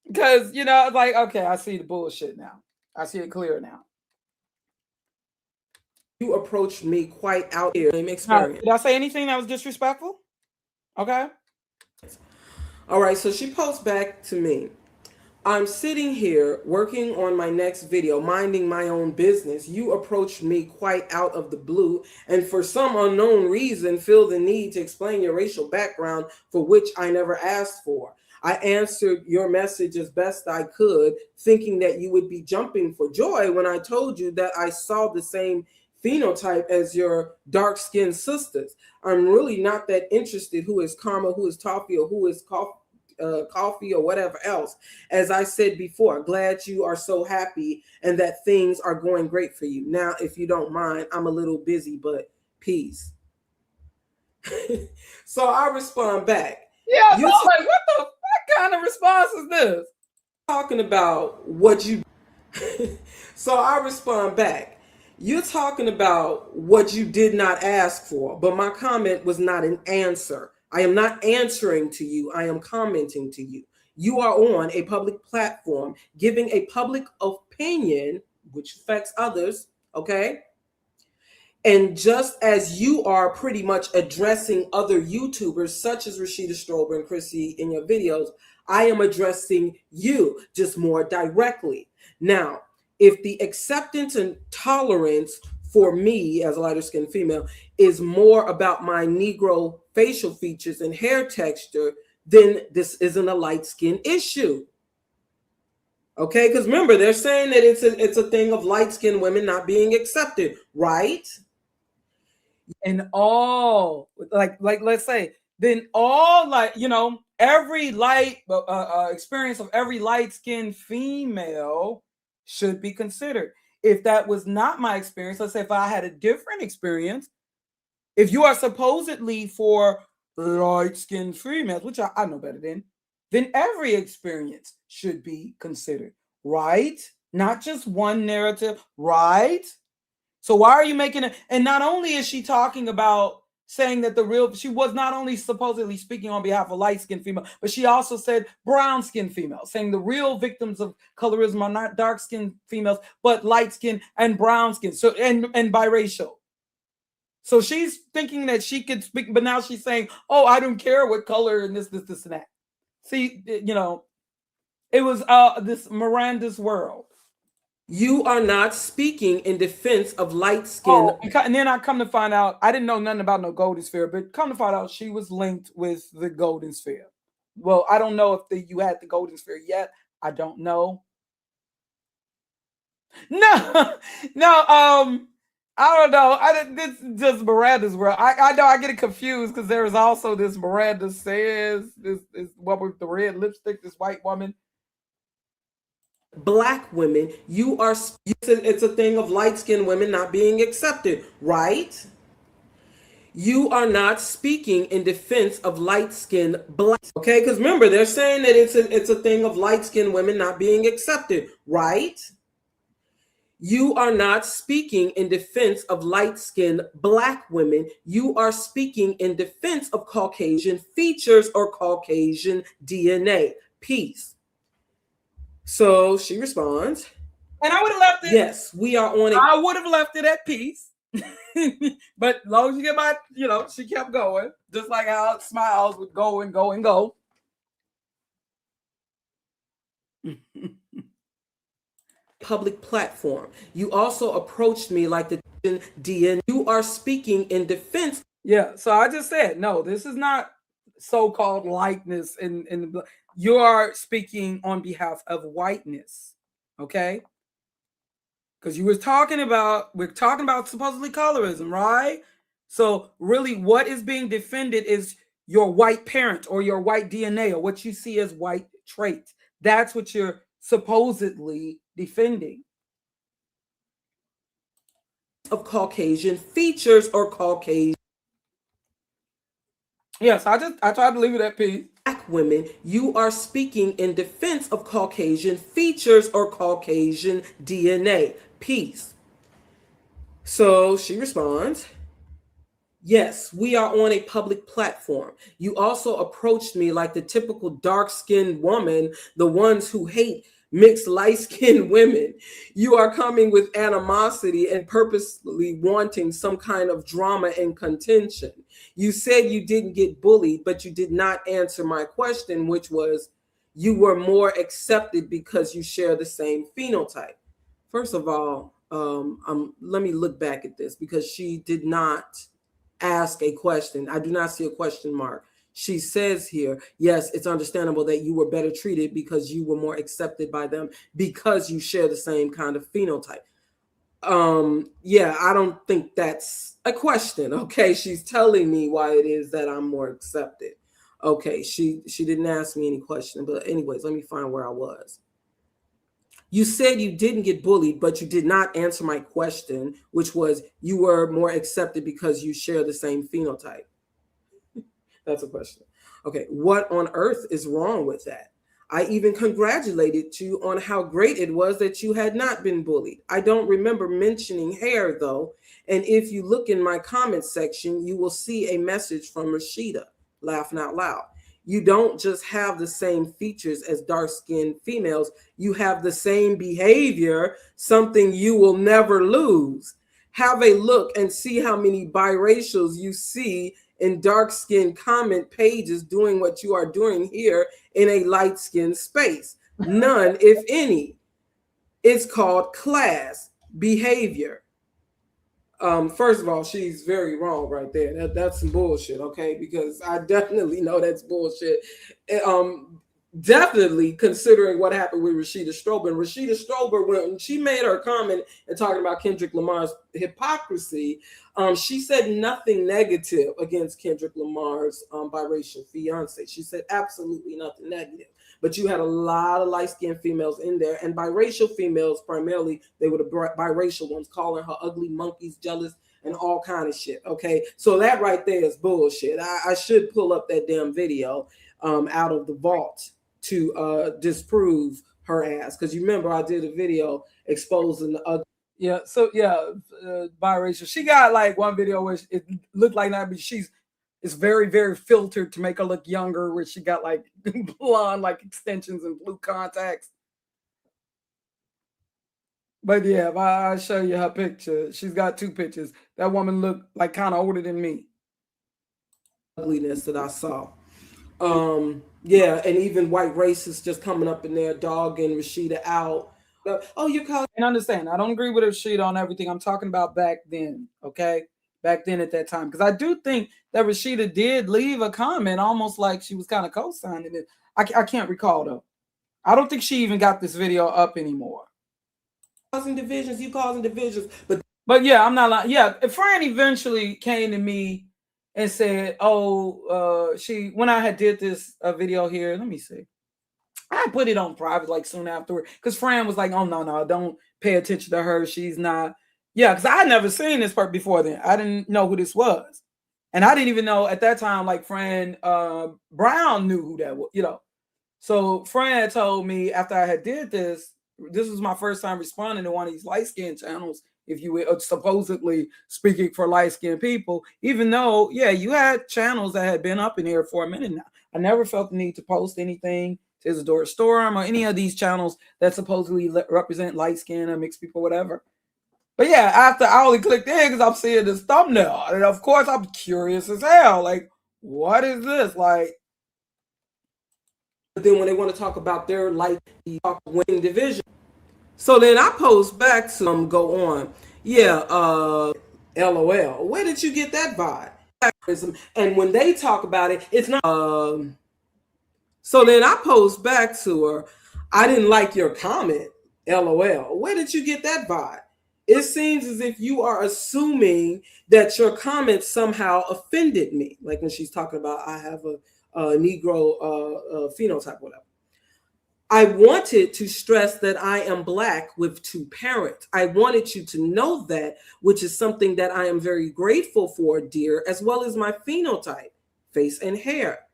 Because, you know, like, okay, I see the bullshit now. I see it clear now. You approached me quite out here. Experience. Did I say anything that was disrespectful? Okay. All right, so she posts back to me. I'm sitting here working on my next video, minding my own business. You approached me quite out of the blue and for some unknown reason feel the need to explain your racial background for which I never asked for. I answered your message as best I could, thinking that you would be jumping for joy when I told you that I saw the same phenotype as your dark-skinned sisters. I'm really not that interested who is Karma, who is Toffee, or who is Coffee or whatever else. As I said before, glad you are so happy and that things are going great for you. Now, if you don't mind, I'm a little busy, but peace. So I respond back. Yeah, you're like, what kind of response is this? Talking about what you. So I respond back. You're talking about what you did not ask for, but my comment was not an answer. I am not answering to you. I am commenting to you. You are on a public platform giving a public opinion, which affects others, okay? And just as you are pretty much addressing other YouTubers, such as Rashida Strober and Chrissy in your videos, I am addressing you just more directly. Now, if the acceptance and tolerance for me as a lighter skinned female is more about my Negro facial features and hair texture, then this isn't a light skin issue. Okay, because remember, they're saying that it's a thing of light skinned women not being accepted, right? And all like let's say, then all, like, you know, every light experience of every light skinned female should be considered. If that was not my experience, let's say if I had a different experience, if you are supposedly for light-skinned females, which I know better than, then every experience should be considered, right? Not just one narrative, right? So why are you making it? And not only is she talking about saying that she was not only supposedly speaking on behalf of light-skinned female, but she also said brown-skinned females, saying the real victims of colorism are not dark-skinned females, but light-skinned and brown-skinned, so and biracial. So she's thinking that she could speak, but now she's saying, oh, I don't care what color and this, and that. See, you know, it was this Miranda's world. You are not speaking in defense of light skin. Oh, and then I come to find out, I didn't know nothing about no golden sphere, but come to find out she was linked with the golden sphere. Well, I don't know if you had the golden sphere yet. I don't know. No, I don't know. This is just Miranda's world. I know I get it confused because there is also this Miranda says this woman with the red lipstick, this white woman. Black women, it's a thing of light-skinned women not being accepted, right? You are not speaking in defense of light-skinned black, okay? Because remember, they're saying that it's a thing of light-skinned women not being accepted, right? You are not speaking in defense of light-skinned Black women. You are speaking in defense of Caucasian features or Caucasian DNA. Peace. So she responds, and I would have left it. Yes, we are on it. I would have left it at peace. But as long as you get my, she kept going, just like how smiles would go and go and go. Public platform. You also approached me like the DN. You are speaking in defense. Yeah, so I just said, no, this is not so-called lightness. You are speaking on behalf of whiteness, okay? Because we're talking about supposedly colorism, right? So really what is being defended is your white parent or your white DNA or what you see as white traits. That's what you're supposedly defending. Of Caucasian features or Caucasian. Yes, I tried to leave it at peace. Black women, you are speaking in defense of Caucasian features or Caucasian DNA. Peace. So she responds, yes, we are on a public platform. You also approached me like the typical dark-skinned woman, the ones who hate mixed light-skinned women. You are coming with animosity and purposely wanting some kind of drama and contention. You said you didn't get bullied, but you did not answer my question, which was, you were more accepted because you share the same phenotype. First of all, let me look back at this because she did not ask a question. I do not see a question mark. She says here, yes, it's understandable that you were better treated because you were more accepted by them because you share the same kind of phenotype. Yeah, I don't think that's a question. Okay, she's telling me why it is that I'm more accepted. Okay, she didn't ask me any question, but anyways, let me find where I was. You said you didn't get bullied, but you did not answer my question, which was you were more accepted because you share the same phenotype. That's a question. Okay, what on earth is wrong with that? I even congratulated you on how great it was that you had not been bullied. I don't remember mentioning hair though. And if you look in my comment section, you will see a message from Rashida, laughing out loud. You don't just have the same features as dark-skinned females. You have the same behavior, something you will never lose. Have a look and see how many biracials you see in dark-skinned comment pages doing what you are doing here in a light-skinned space. None, if any. It's called class behavior. First of all, she's very wrong right there. That's some bullshit, okay? Because I definitely know that's bullshit. Definitely considering what happened with Rashida Strober. And Rashida Strober, when she made her comment and talking about Kendrick Lamar's hypocrisy, she said nothing negative against Kendrick Lamar's biracial fiance. She said absolutely nothing negative. But you had a lot of light-skinned females in there, and biracial females, primarily, they were the biracial ones, calling her ugly monkeys, jealous, and all kind of shit, okay? So that right there is bullshit. I should pull up that damn video out of the vault to disprove her ass. Because you remember I did a video exposing the ugly. Yeah, so yeah, biracial. She got like one video where it looked like that, but it's very, very filtered to make her look younger, where she got like blonde, like extensions and blue contacts. But yeah, if I'll show you her picture. She's got two pictures. That woman looked like kind of older than me. Ugliness that I saw. Yeah, and even white racists just coming up in there, dogging Rashida out. Oh, you call. And understand, I don't agree with Rashida on everything. I'm talking about back then, okay? Back then at that time. Because I do think that Rashida did leave a comment almost like she was kind of co-signing it. I can't recall, though. I don't think she even got this video up anymore. You causing divisions, but But yeah, I'm not lying. Yeah, Fran eventually came to me and said, "Oh, she when I had did this video here. Let me see. I put it on private like soon afterward because Fran was like, "Oh no, don't pay attention to her. She's not." Yeah, because I had never seen this part before then. I didn't know who this was, and I didn't even know at that time. Like Fran Brown knew who that was. So Fran told me after I had did this. This was my first time responding to one of these light skin channels. If you will, supposedly speaking for light skinned people, even though, yeah, you had channels that had been up in here for a minute now. I never felt the need to post anything to Isadora Storm or any of these channels that supposedly represent light skin or mixed people, whatever. But yeah, after I only clicked in because I'm seeing this thumbnail. And of course, I'm curious as hell. Like, what is this? Like, But then when they want to talk about their light winning division, so then I post back to them, go on. Yeah, LOL. Where did you get that vibe? And when they talk about it, it's not. So then I post back to her, I didn't like your comment. LOL. Where did you get that vibe? It seems as if you are assuming that your comment somehow offended me. Like when she's talking about I have a Negro phenotype, whatever. I wanted to stress that I am Black with two parents. I wanted you to know that, which is something that I am very grateful for, dear, as well as my phenotype, face and hair.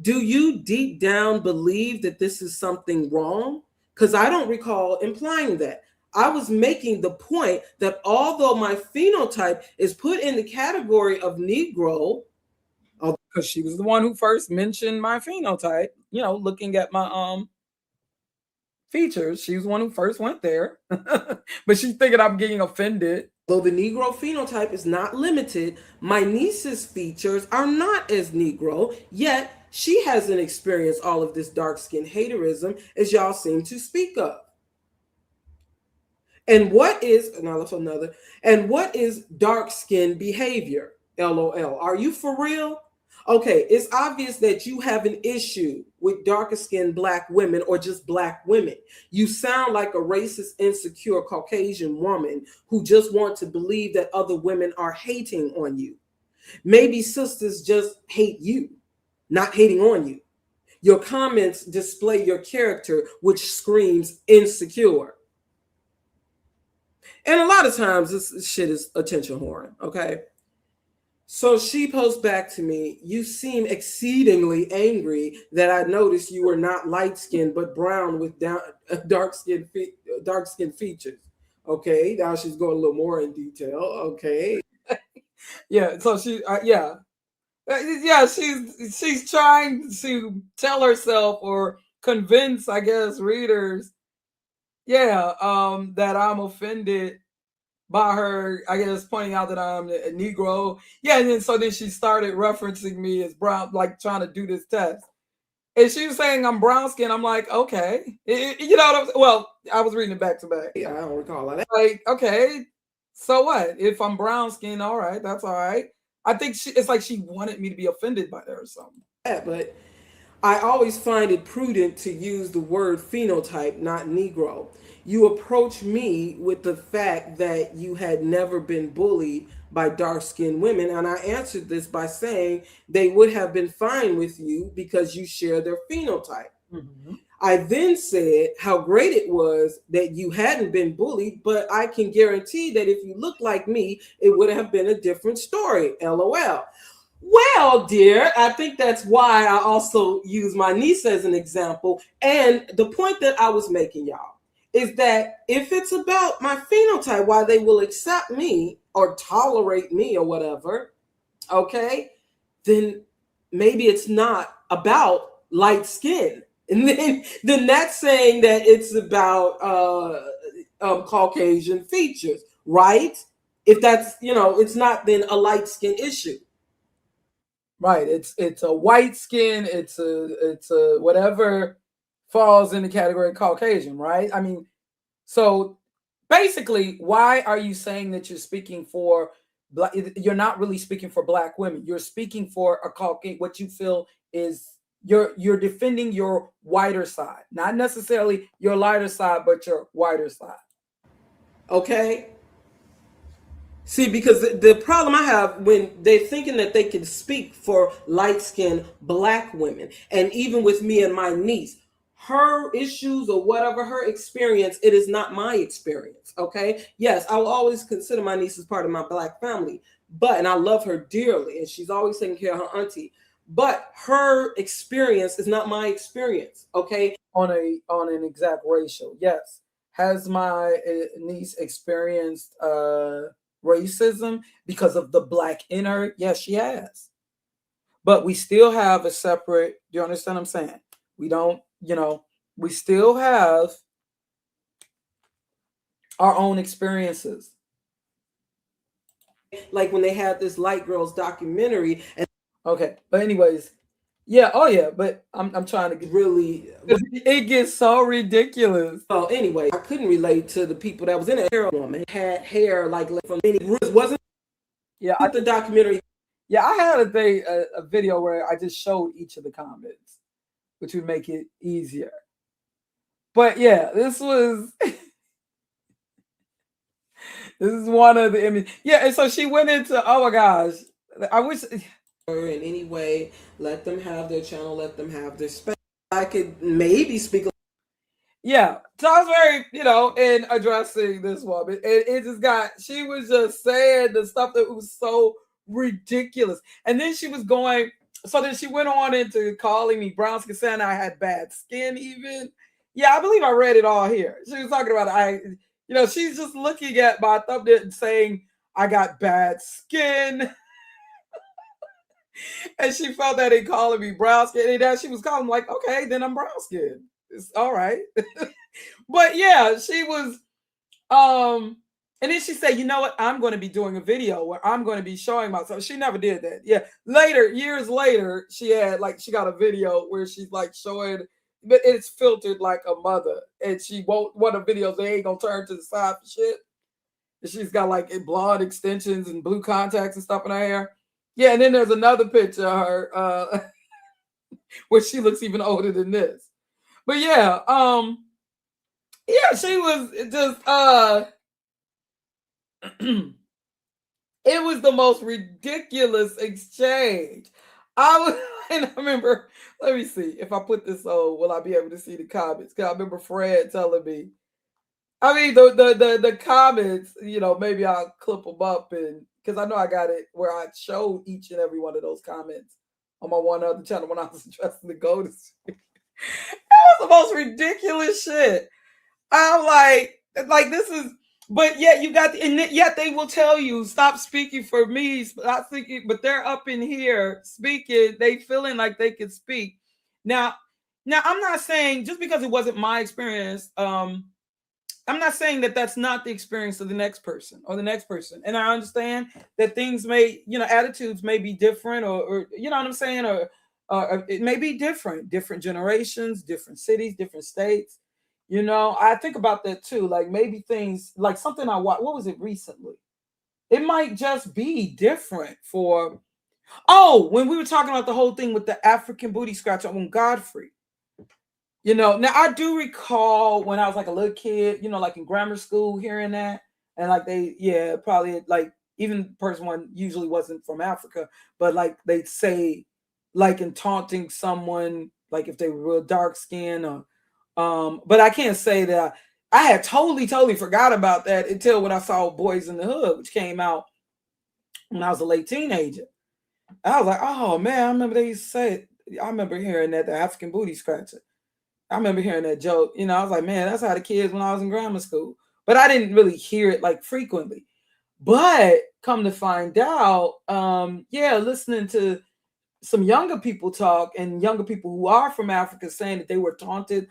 Do you deep down believe that this is something wrong? Because I don't recall implying that. I was making the point that although my phenotype is put in the category of Negro, because she was the one who first mentioned my phenotype, looking at my features. She was the one who first went there. But she's thinking I'm getting offended. Though the Negro phenotype is not limited, my niece's features are not as Negro, yet she hasn't experienced all of this dark skin haterism as y'all seem to speak of. And what is dark skin behavior? LOL. Are you for real? Okay, it's obvious that you have an issue with darker skinned Black women or just Black women. You sound like a racist, insecure Caucasian woman who just want to believe that other women are hating on you. Maybe sisters just hate you, not hating on you. Your comments display your character, which screams insecure. And a lot of times this shit is attention whoring, okay? So she posts back to me, you seem exceedingly angry that I noticed you were not light-skinned but brown with dark-skinned features. Okay, now she's going a little more in detail. Okay. Yeah, so she's trying to tell herself or convince, I guess, readers, that I'm offended by her, I guess, pointing out that I'm a Negro. Yeah, and then she started referencing me as brown, like trying to do this test. And she was saying I'm brown skin. I'm like, okay. You know what I'm saying? Well, I was reading it back to back. Yeah, I don't recall that. Like, okay, so what? If I'm brown skin, all right, that's all right. I think it's like she wanted me to be offended by her or something. Yeah, but I always find it prudent to use the word phenotype, not Negro. You approach me with the fact that you had never been bullied by dark-skinned women, and I answered this by saying they would have been fine with you because you share their phenotype. Mm-hmm. I then said how great it was that you hadn't been bullied, but I can guarantee that if you looked like me, it would have been a different story. LOL. Well, dear, I think that's why I also use my niece as an example. And the point that I was making, y'all, is that if it's about my phenotype, why they will accept me or tolerate me or whatever, okay, then maybe it's not about light skin. And then that's saying that it's about Caucasian features, right? If that's, it's not then a light skin issue. Right. It's a white skin. It's a whatever falls in the category of Caucasian, right? I mean, so basically, why are you saying that you're speaking for Black? You're not really speaking for Black women. You're speaking for a Caucasian. What you feel is you're defending your whiter side, not necessarily your lighter side, but your whiter side. Okay. See, because the problem I have when they're thinking that they can speak for light-skinned black women, and even with me and my niece, her issues or whatever, her experience, it is not my experience, okay? Yes, I will always consider my niece as part of my black family, and I love her dearly, and she's always taking care of her auntie, but her experience is not my experience, okay? On an exact racial, yes. Has my niece experienced racism because of the black in her? Yes, she has. But we still have a separate, do you understand what I'm saying? We don't, we still have our own experiences. Like when they had this Light Girls documentary. And okay, but anyways, yeah, oh yeah, but I'm trying to get really, it gets so ridiculous. So anyway, I couldn't relate to the people that was in it. Hair woman had hair like from many wasn't. Yeah, the documentary. Yeah, I had a video where I just showed each of the comments, which would make it easier. But yeah, this was this is one of the images. Yeah, and so she went into, oh my gosh, I wish. In any way, let them have their channel, let them have their space. I could maybe speak. Yeah, so I was very, in addressing this woman, it just she was just saying the stuff that was so ridiculous. And then she was going, so then she went on into calling me brown skin, saying I had bad skin even. Yeah, I believe I read it all here. She was talking about, she's just looking at my thumbnail and saying I got bad skin. And she felt that in calling me brown skin. And then she was calling like, okay, then I'm brown skin. It's all right. But yeah, she was, and then she said, you know what? I'm going to be doing a video where I'm going to be showing myself. She never did that. Yeah. Later, years later, she got a video where she's like showing, but it's filtered like a mother. And she won't, one of the videos, they ain't going to turn to the side for shit. And she's got like blonde extensions and blue contacts and stuff in her hair. Yeah. And then there's another picture of her, where she looks even older than this. But yeah, yeah, she was just it was the most ridiculous exchange. And I remember, let me see if I put this on, will I be able to see the comments? Because I remember Fred telling me, I mean the comments, maybe I'll clip them up, and because I know I got it where I showed each and every one of those comments on my one other channel when I was addressing the Golden Street. That was the most ridiculous shit. I'm like this is, but yet you got, and yet they will tell you stop speaking for me, stop speaking, but they're up in here speaking. They feeling like they can speak. Now I'm not saying just because it wasn't my experience. I'm not saying that that's not the experience of the next person or the next person. And I understand that things may, attitudes may be different, or you know what I'm saying, or it may be different generations, different cities, different states. I think about that too. Like maybe things like something I watched. What was it recently? It might just be different for. Oh, when we were talking about the whole thing with the African booty scratcher on Godfrey. Now I do recall when I was like a little kid, like in grammar school, hearing that, and like probably like even the person one usually wasn't from Africa, but like they'd say, like in taunting someone, like if they were real dark skinned, or but I can't say that I had totally forgot about that until when I saw Boys in the Hood, which came out when I was a late teenager. I was like, oh man, I remember they used to say it. I remember hearing that, the African booty scratcher. I remember hearing that joke. I was like, man, that's how the kids when I was in grammar school. But I didn't really hear it like frequently. But come to find out, listening to some younger people talk, and younger people who are from Africa saying that they were taunted.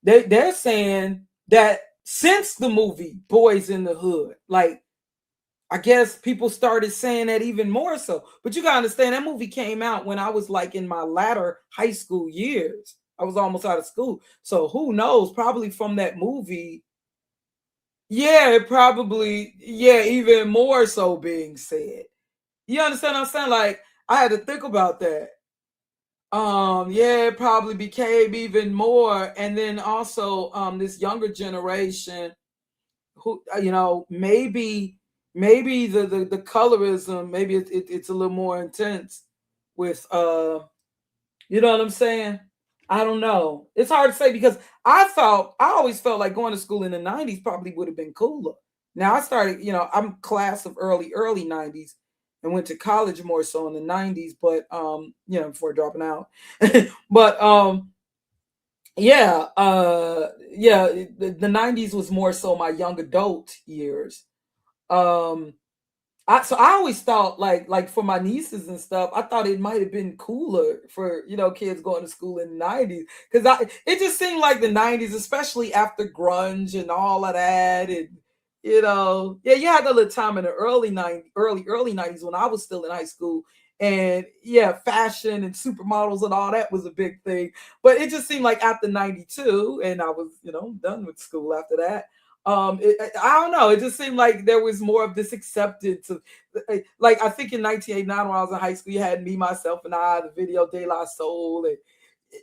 They're saying that since the movie Boys in the Hood, like, I guess people started saying that even more so. But you gotta understand, that movie came out when I was like in my latter high school years. I was almost out of school. So who knows? Probably from that movie. Yeah, it probably, even more so being said. You understand what I'm saying? Like, I had to think about that. It probably became even more. And then also this younger generation who, maybe maybe the colorism, maybe it's a little more intense with you know what I'm saying? I don't know. It's hard to say because I always felt like going to school in the 90s probably would have been cooler. Now I started, I'm class of early 90s and went to college more so in the 90s, but before dropping out. But yeah, the 90s was more so my young adult years. Um so I always thought like for my nieces and stuff, I thought it might have been cooler for kids going to school in the 90s because it just seemed like the 90s, especially after grunge and all of that, and yeah, you had a little time in the early 90s when I was still in high school, and yeah, fashion and supermodels and all that was a big thing. But it just seemed like after 92, and I was done with school after that. I don't know. It just seemed like there was more of this acceptance of, like, I think in 1989 when I was in high school, you had Me, Myself, and I, the video De La Soul, and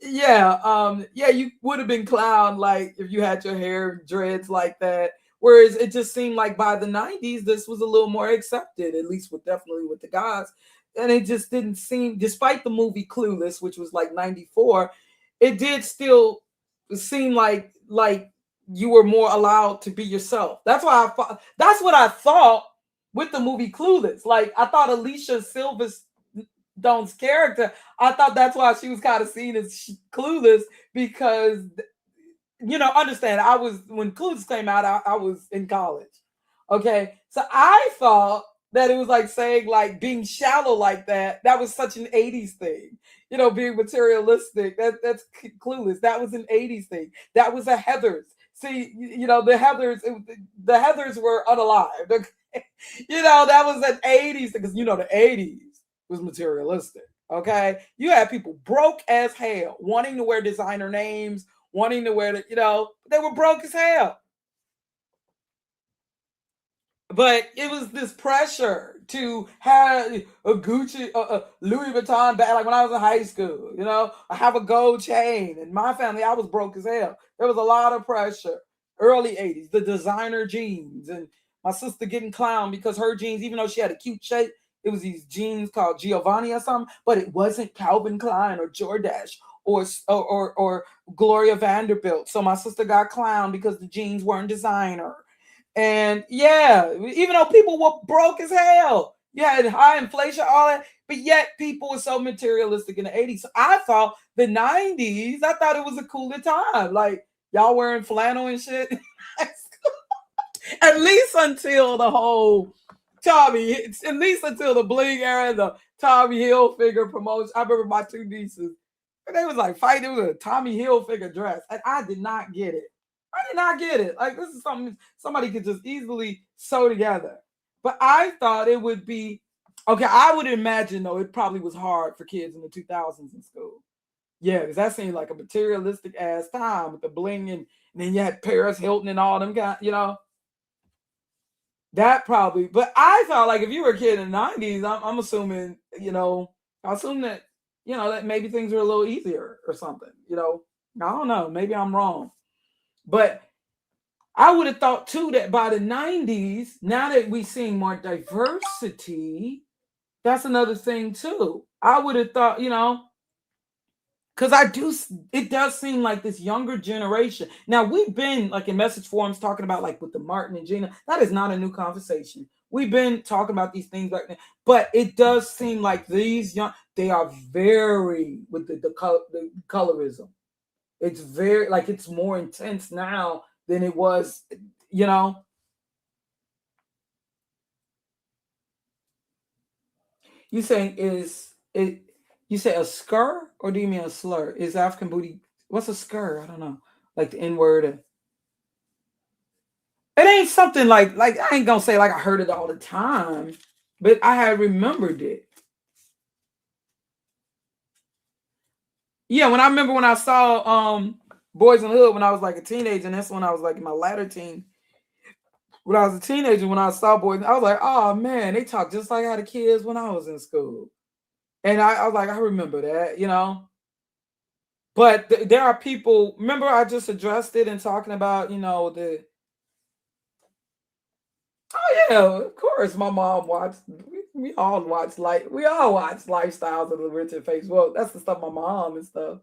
yeah, you would have been clown like if you had your hair dreads like that. Whereas it just seemed like by the 90s, this was a little more accepted, at least definitely with the guys. And it just didn't seem, despite the movie Clueless, which was like 94, it did still seem like you were more allowed to be yourself. That's what I thought with the movie Clueless. Like I thought Alicia Silverstone's character, I thought that's why she was kind of seen as clueless because understand, I was, when Clueless came out, I was in college. Okay. So I thought that it was like saying like being shallow like that was such an 80s thing. Being materialistic. That's Clueless. That was an 80s thing. That was a Heathers. See, the Heathers were unalived. Okay? That was an 80s thing because the 80s was materialistic. Okay. You had people broke as hell wanting to wear designer names, wanting to wear they were broke as hell. But it was this pressure to have a Gucci, Louis Vuitton bag. Like when I was in high school, I have a gold chain. In my family, I was broke as hell. There was a lot of pressure. Early 80s, the designer jeans, and my sister getting clowned because her jeans, even though she had a cute shape, it was these jeans called Giovanni or something, but it wasn't Calvin Klein or Jordache or Gloria Vanderbilt. So my sister got clowned because the jeans weren't designer. And yeah, even though people were broke as hell, you had high inflation, all that, but yet people were so materialistic in the 80s. So I thought the 90s, I thought it was a cooler time. Like y'all wearing flannel and shit. At least until the whole at least until the bling era, the Tommy Hilfiger promotion. I remember my two nieces, they was like fighting. It was a Tommy Hilfiger dress, and I did not get it. I did not get it. Like this is something somebody could just easily sew together. But I thought it would be okay. I would imagine though it probably was hard for kids in the 2000s in school. Yeah, because that seemed like a materialistic ass time with the bling and then you had Paris Hilton and all them kind. That probably. But I thought like if you were a kid in the 90s, I'm assuming I assume that that maybe things were a little easier or something. I don't know. Maybe I'm wrong. But I would have thought too that by the 90s, now that we're seeing more diversity, that's another thing too. I would have thought, because it does seem like this younger generation. Now, we've been like in message forums talking about like with the Martin and Gina, that is not a new conversation. We've been talking about these things like that, but it does seem like these they are very with the colorism. It's very like it's more intense now than it was, You saying is it? You say a skr or do you mean a slur? Is African booty? What's a skr? I don't know. Like the N word. It ain't something like I ain't gonna say like I heard it all the time, but I had remembered it. Yeah, when I remember when I saw Boys in the Hood when I was like a teenager, and that's when I was like in my latter teen. When I was a teenager, when I saw Boys, I was like, oh man, they talk just like how the kids when I was in school. And I was like, I remember that. But there are people, remember I just addressed it and talking about, Oh yeah, of course. My mom watched. We all watch we all watch Lifestyles of the Rich and Famous. Well, that's the stuff my mom and stuff.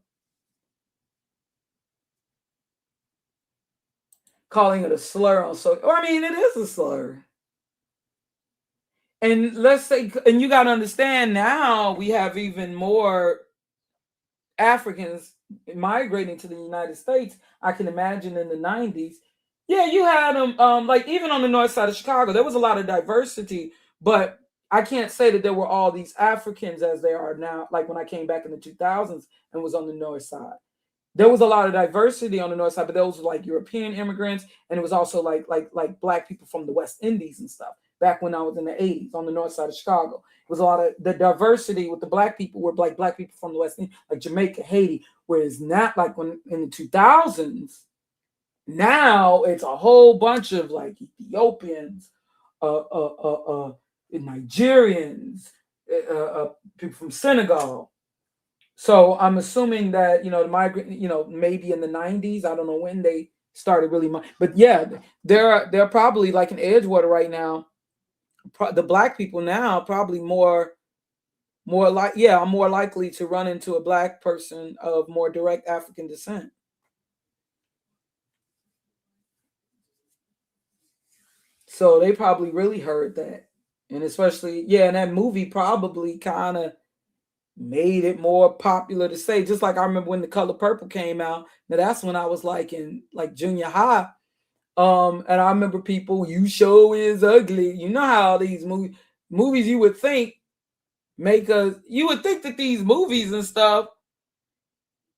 Calling it a slur on so, or I mean, it is a slur. And let's say, and you got to understand now we have even more Africans migrating to the United States. I can imagine in the 90s. Yeah, you had them, like even on the north side of Chicago, there was a lot of diversity, but I can't say that there were all these Africans as they are now, like when I came back in the 2000s and was on the north side. There was a lot of diversity on the north side, but those were like European immigrants, and it was also like black people from the West Indies and stuff. Back when I was in the 80s on the north side of Chicago, it was a lot of the diversity with the black people were like black people from the West Indies, like Jamaica, Haiti. Whereas not like when in the 2000s, now it's a whole bunch of like Ethiopians, Nigerians, people from Senegal. So I'm assuming that the migrant, maybe in the 90s. I don't know when they started really, but yeah, they're probably like in Edgewater right now. The black people now probably more like, yeah, I'm more likely to run into a black person of more direct African descent. So they probably really heard that, and especially and that movie probably kind of made it more popular to say. Just like I remember when The Color Purple came out. Now that's when I was like in like junior high. And I remember people, you show is ugly. You know how these movies you would think you would think that these movies and stuff.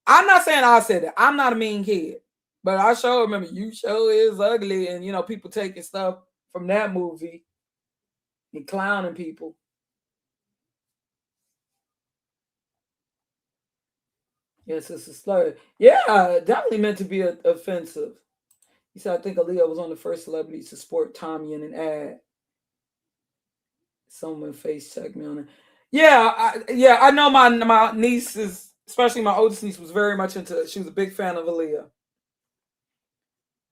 I'm not saying I said that. I'm not a mean kid. But I sure remember you show is ugly, and people taking stuff from that movie and clowning people. Yes, it's a slur. Yeah, definitely meant to be offensive. He said, I think Aaliyah was one of the first celebrities to sport Tommy in an ad. Someone face checked me on it. Yeah, I know my nieces, especially my oldest niece, was very much into. She was a big fan of Aaliyah,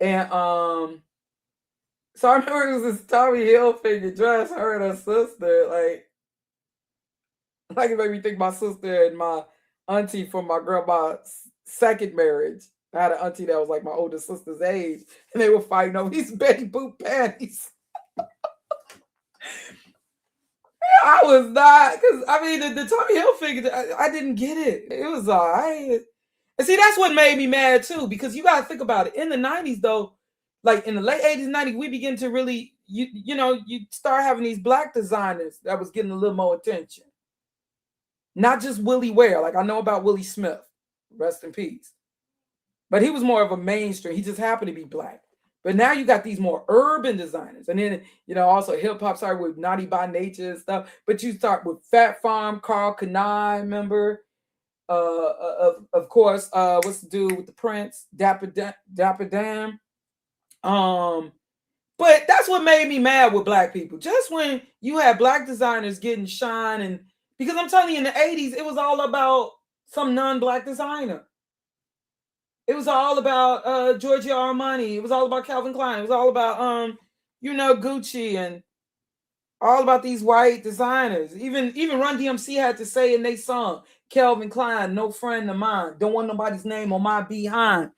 and so I remember it was this Tommy Hilfiger dress. Her and her sister, like it made me think my sister and my auntie from my grandma's second marriage. I had an auntie that was like my older sister's age, and they were fighting over these Betty Boop panties. I was not, because I mean the Tommy Hilfiger, I didn't get it. It was all right. And see, that's what made me mad too, because you got to think about it. In the 90s, though, like in the late 80s, 90s, we begin to really, you start having these black designers that was getting a little more attention. Not just Willie Ware. Like I know about Willie Smith, rest in peace. But he was more of a mainstream. He just happened to be black. But now you got these more urban designers. And then, also hip hop started with Naughty by Nature and stuff. But you start with Fat Farm, Carl Kanai, remember? Of course, what's the dude with the Prince? Dapper Dan. But that's what made me mad with black people. Just when you had black designers getting shine, and because I'm telling you, in the 80s, it was all about some non-black designer. It was all about Giorgio Armani. It was all about Calvin Klein. It was all about Gucci, and all about these white designers. Even Run DMC had to say in their song, Calvin Klein, no friend of mine. Don't want nobody's name on my behind.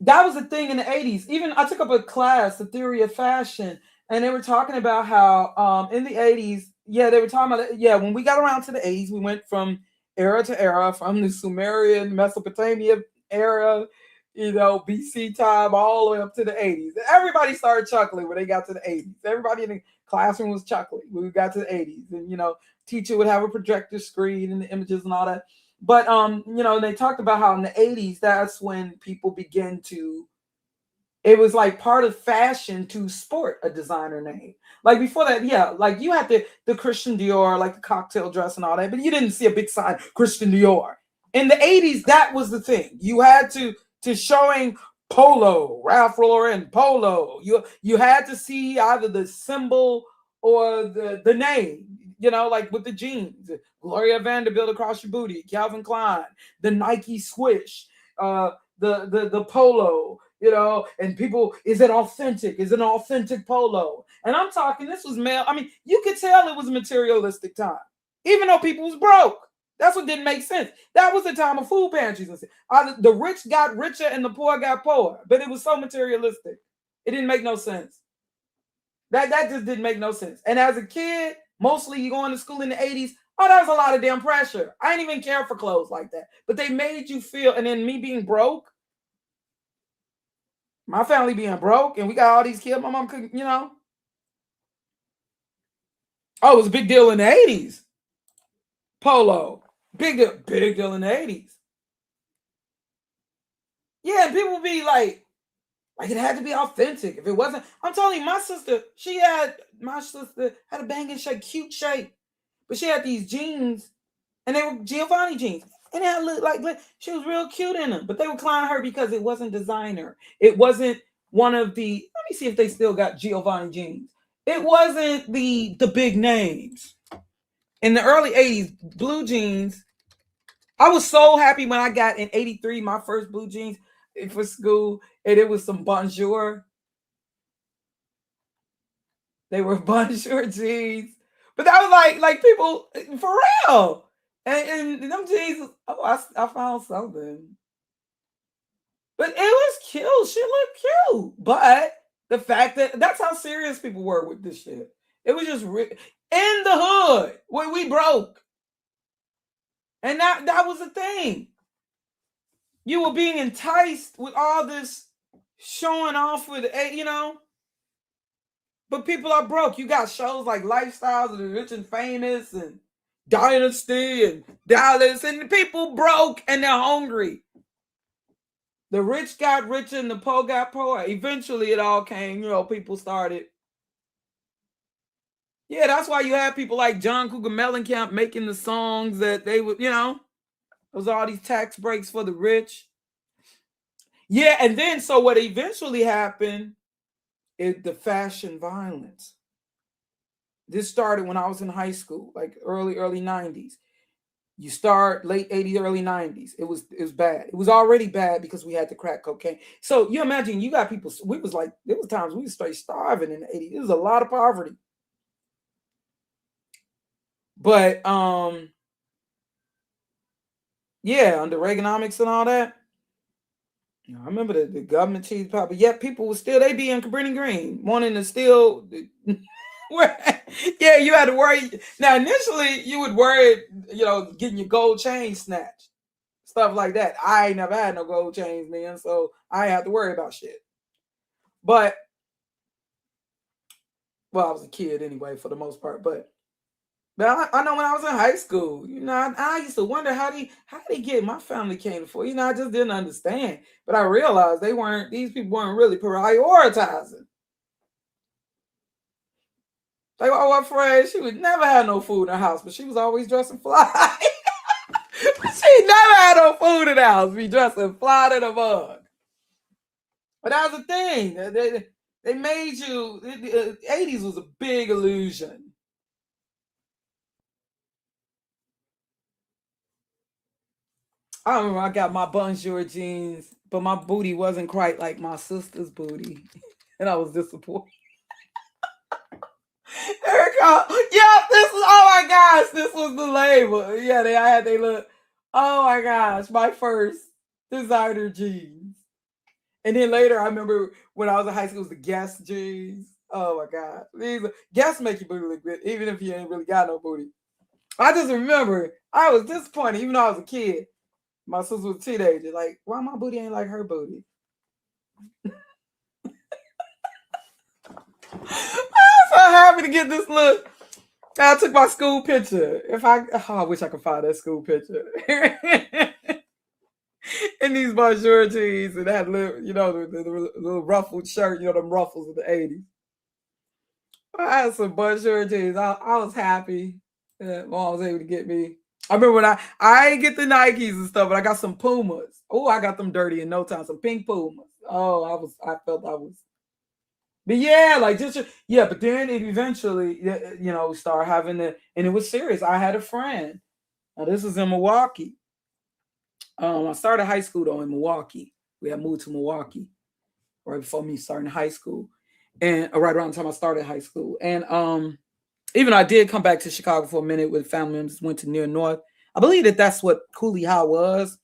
That was the thing in the 80s. Even I took up a class, The Theory of Fashion, and they were talking about how in the 80s, they were talking about, when we got around to the 80s, we went from era to era, from the Sumerian Mesopotamia era, BC time, all the way up to the 80s. Everybody started chuckling when they got to the 80s. Everybody in the classroom was chuckling when we got to the 80s. And, teacher would have a projector screen and the images and all that. But, they talked about how in the 80s, that's when people begin to, it was like part of fashion to sport a designer name. Like before that, like you had the Christian Dior, like the cocktail dress and all that, but you didn't see a big sign, Christian Dior. In the 80s, that was the thing. You had to showing Polo, Ralph Lauren Polo. You had to see either the symbol or the name, like with the jeans, Gloria Vanderbilt across your booty, Calvin Klein, the Nike swish, the Polo. and people, is it authentic? Is it an authentic polo? And I'm talking, this was male. I mean, you could tell it was a materialistic time, even though people was broke. That's what didn't make sense. That was the time of food pantries. The rich got richer and the poor got poorer, but it was so materialistic. It didn't make no sense. That just didn't make no sense. And as a kid, mostly you going to school in the 80s, oh, that was a lot of damn pressure. I didn't even care for clothes like that. But they made you feel, and then me being broke, my family being broke, and we got all these kids, my mom couldn't, Oh, it was a big deal in the 80s. Polo. Big deal in the 80s. Yeah, and people would be like it had to be authentic. If it wasn't, I'm telling you, my sister had a banging shape, cute shape. But she had these jeans, and they were Giovanni jeans. And it looked like she was real cute in them. But they were clowning her because it wasn't designer. It wasn't one of the, let me see if they still got Giovanni jeans. It wasn't the big names. In the early 80s, blue jeans. I was so happy when I got in 83 my first blue jeans for school, and it was some Bonjour. They were Bonjour jeans, but that was like people for real. And them jeans, I found something, but it was cute. She looked cute, but the fact that's how serious people were with this shit. It was just in the hood when we broke, and that was the thing. You were being enticed with all this showing off with, But people are broke. You got shows like Lifestyles of the Rich and Famous and Dynasty and Dallas, and the people broke and they're hungry. The rich got richer and the poor got poorer. Eventually it all came, people started. Yeah, that's why you have people like John Cougar Mellencamp making the songs that they would, those all these tax breaks for the rich. Yeah, and then so what eventually happened is the fashion violence. This started when I was in high school, like early 90s. You start late 80s, early 90s. It was bad. It was already bad because we had the crack cocaine. So you imagine you got people, there was times we straight starving in the 80s. There was a lot of poverty. But yeah, under Reaganomics and all that. I remember the government cheese pop, but yet people were still, they be in Cabrini Green wanting to still. Yeah, you had to worry. Now, initially, you would worry, getting your gold chain snatched, stuff like that. I ain't never had no gold chains, man, so I ain't have to worry about shit. But, well, I was a kid anyway, for the most part. But I know when I was in high school, I used to wonder how they get my family came for. I just didn't understand. But I realized these people weren't really prioritizing. Like, I was afraid she would never have no food in the house, but she was always dressing fly. She never had no food in the house, be dressing fly to the bug. But that was the thing. They made you, the 80s was a big illusion. I remember I got my Bonjour jeans, but my booty wasn't quite like my sister's booty. And I was disappointed. There we go. Yeah, oh my gosh, this was the label. Yeah, I had they look. Oh my gosh, my first designer jeans. And then later, I remember when I was in high school, it was the Guess jeans. Oh my God. Guess make your booty look good, even if you ain't really got no booty. I just remember I was disappointed, even though I was a kid. My sister was a teenager. Like, why my booty ain't like her booty? I was so happy to get this look. I took my school picture. I wish I could find that school picture. In these Bonjour jeans, and that little, the little ruffled shirt, them ruffles of the 80s. I had some Bonjour jeans. I was happy that mom was able to get me. I remember when I didn't get the Nikes and stuff, but I got some Pumas. Oh, I got them dirty in no time. Some pink Pumas. Oh, I felt I was. But yeah, but then it eventually, started having and it was serious. I had a friend. Now this was in Milwaukee. I started high school though in Milwaukee. We had moved to Milwaukee, right before me starting high school, and right around the time I started high school. And even I did come back to Chicago for a minute with family members, went to near North. I believe that that's what Cooley High was,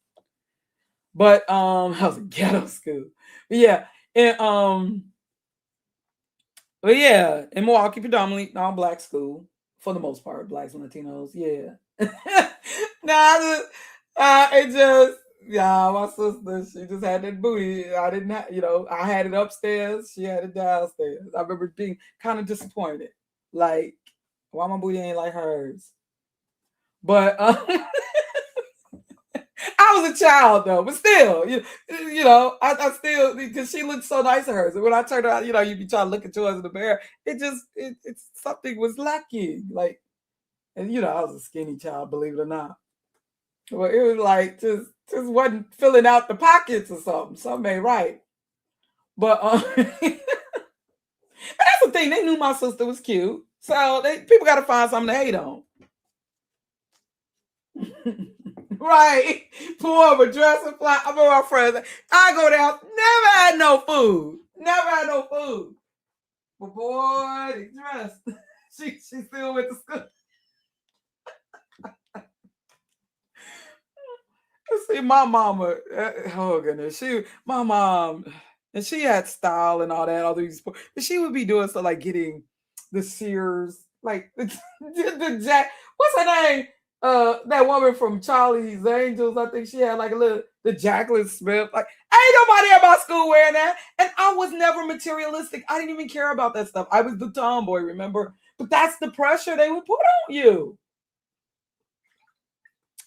but I was a ghetto school. But yeah, and but yeah, in Milwaukee, predominantly non-black school for the most part, blacks and Latinos. Yeah. Nah, it just yeah, my sister, she just had that booty. I didn't have, I had it upstairs, she had it downstairs. I remember being kind of disappointed, like why my booty ain't like hers. But I was a child though, but still, I still, because she looked so nice to her. So when I turned out, you be trying to look at yours in the mirror. It's something was lacking. Like, and I was a skinny child, believe it or not. But it was like just wasn't filling out the pockets or something. Something ain't right. But and that's the thing. They knew my sister was cute, so people got to find something to hate on. Right. Pull up a dress and fly. I remember my friends. I go down. Never had no food. Never had no food. But boy, the dress. she still went to school. See, my mama. Oh goodness, my mom, and she had style and all that. All these, but she would be doing stuff like getting the Sears, like the Jack. What's her name? That woman from Charlie's Angels, I think she had like the Jacqueline Smith. Like, ain't nobody at my school wearing that. And I was never materialistic. I didn't even care about that stuff. I was the tomboy, remember? But that's the pressure they would put on you.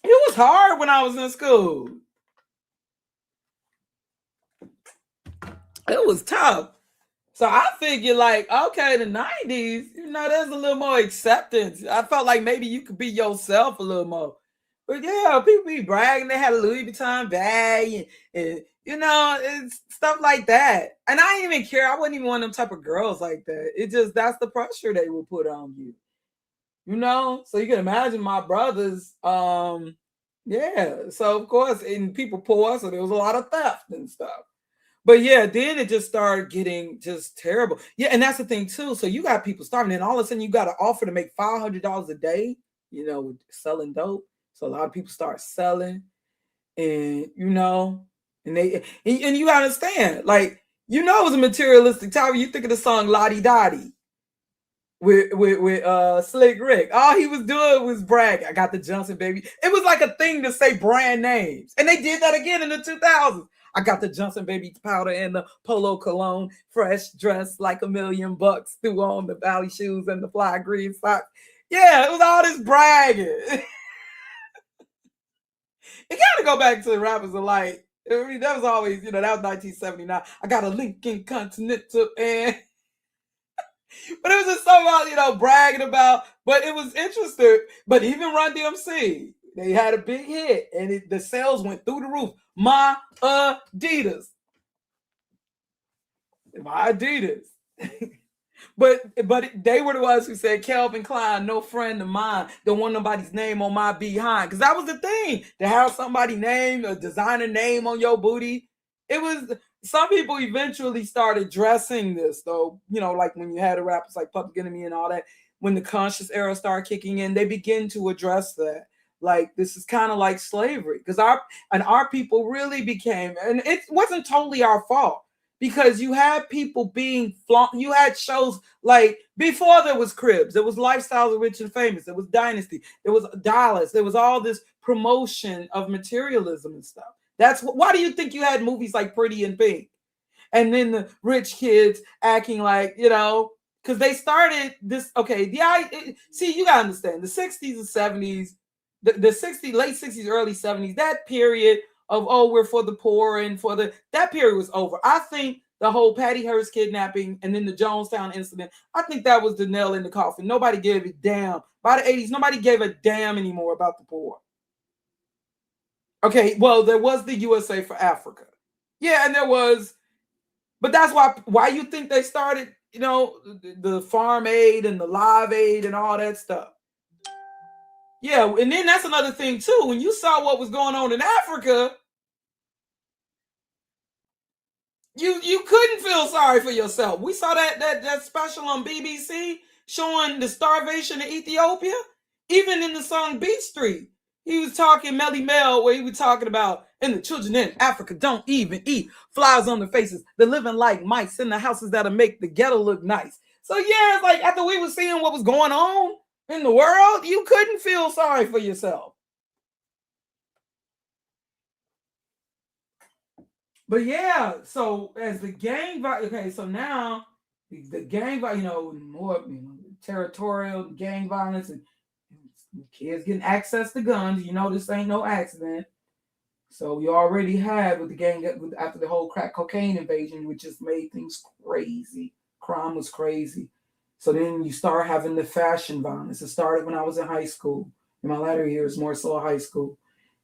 It was hard when I was in school. It was tough. So I figured, like, okay, the 90s, there's a little more acceptance. I felt like maybe you could be yourself a little more. But yeah, people be bragging they had a Louis Vuitton bag and it's stuff like that. And I didn't even care. I wasn't even one of them type of girls like that. It just, that's the pressure they will put on you. So you can imagine my brothers, yeah. So of course, and people poor, so there was a lot of theft and stuff. But yeah, then it just started getting just terrible. Yeah, and that's the thing too. So you got people starving, and all of a sudden you got an offer to make $500 a day, selling dope. So a lot of people start selling, and and you understand, like, it was a materialistic time. You think of the song Lottie Dottie with Slick Rick. All he was doing was brag. I got the Johnson baby. It was like a thing to say brand names, and they did that again in the 2000s. I got the Johnson baby powder and the Polo cologne, fresh dressed like $1 million, threw on the Valley shoes and the fly green socks. Yeah, it was all this bragging. It kind of go back to the rappers alike. I mean, that was always, that was 1979. I got a Lincoln Continental and but it was just something about, bragging about, but it was interesting. But even Run DMC, they had a big hit and the sales went through the roof. My Adidas. But they were the ones who said, Calvin Klein, no friend of mine. Don't want nobody's name on my behind. Because that was the thing. To have somebody's name, a designer name on your booty. It was, some people eventually started dressing this, though. Like when you had the rappers like Public Enemy and all that. When the conscious era started kicking in, they begin to address that. Like, this is kind of like slavery. Because our people really became, and it wasn't totally our fault. Because you had people being you had shows like before there was Cribs, there was Lifestyles of Rich and Famous, there was Dynasty, there was Dallas, there was all this promotion of materialism and stuff. Why do you think you had movies like Pretty in Pink? And then the rich kids acting like, because they started this, okay, see, you gotta understand, the 60s and 70s, the 60s, late 60s, early 70s, that period of, we're for the poor and that period was over. I think the whole Patty Hearst kidnapping and then the Jonestown incident, I think that was the nail in the coffin. Nobody gave a damn. By the 80s, nobody gave a damn anymore about the poor. Okay, well, there was the USA for Africa. Yeah, and there was, but that's why you think they started, the Farm Aid and the Live Aid and all that stuff. Yeah, and then that's another thing too. When you saw what was going on in Africa, You couldn't feel sorry for yourself. We saw that special on BBC showing the starvation in Ethiopia. Even in the song Beat Street, he was talking Melly Mel, where he was talking about, and the children in Africa don't even eat, flies on their faces, they're living like mice in the houses that'll make the ghetto look nice. So yeah, it's like after we were seeing what was going on in the world, you couldn't feel sorry for yourself. But yeah, so as the gang, okay, so now the gang, more territorial gang violence and kids getting access to guns. This ain't no accident. So we already had with the gang after the whole crack cocaine invasion, which just made things crazy. Crime was crazy. So then you start having the fashion violence. It started when I was in high school. In my latter years, more so high school.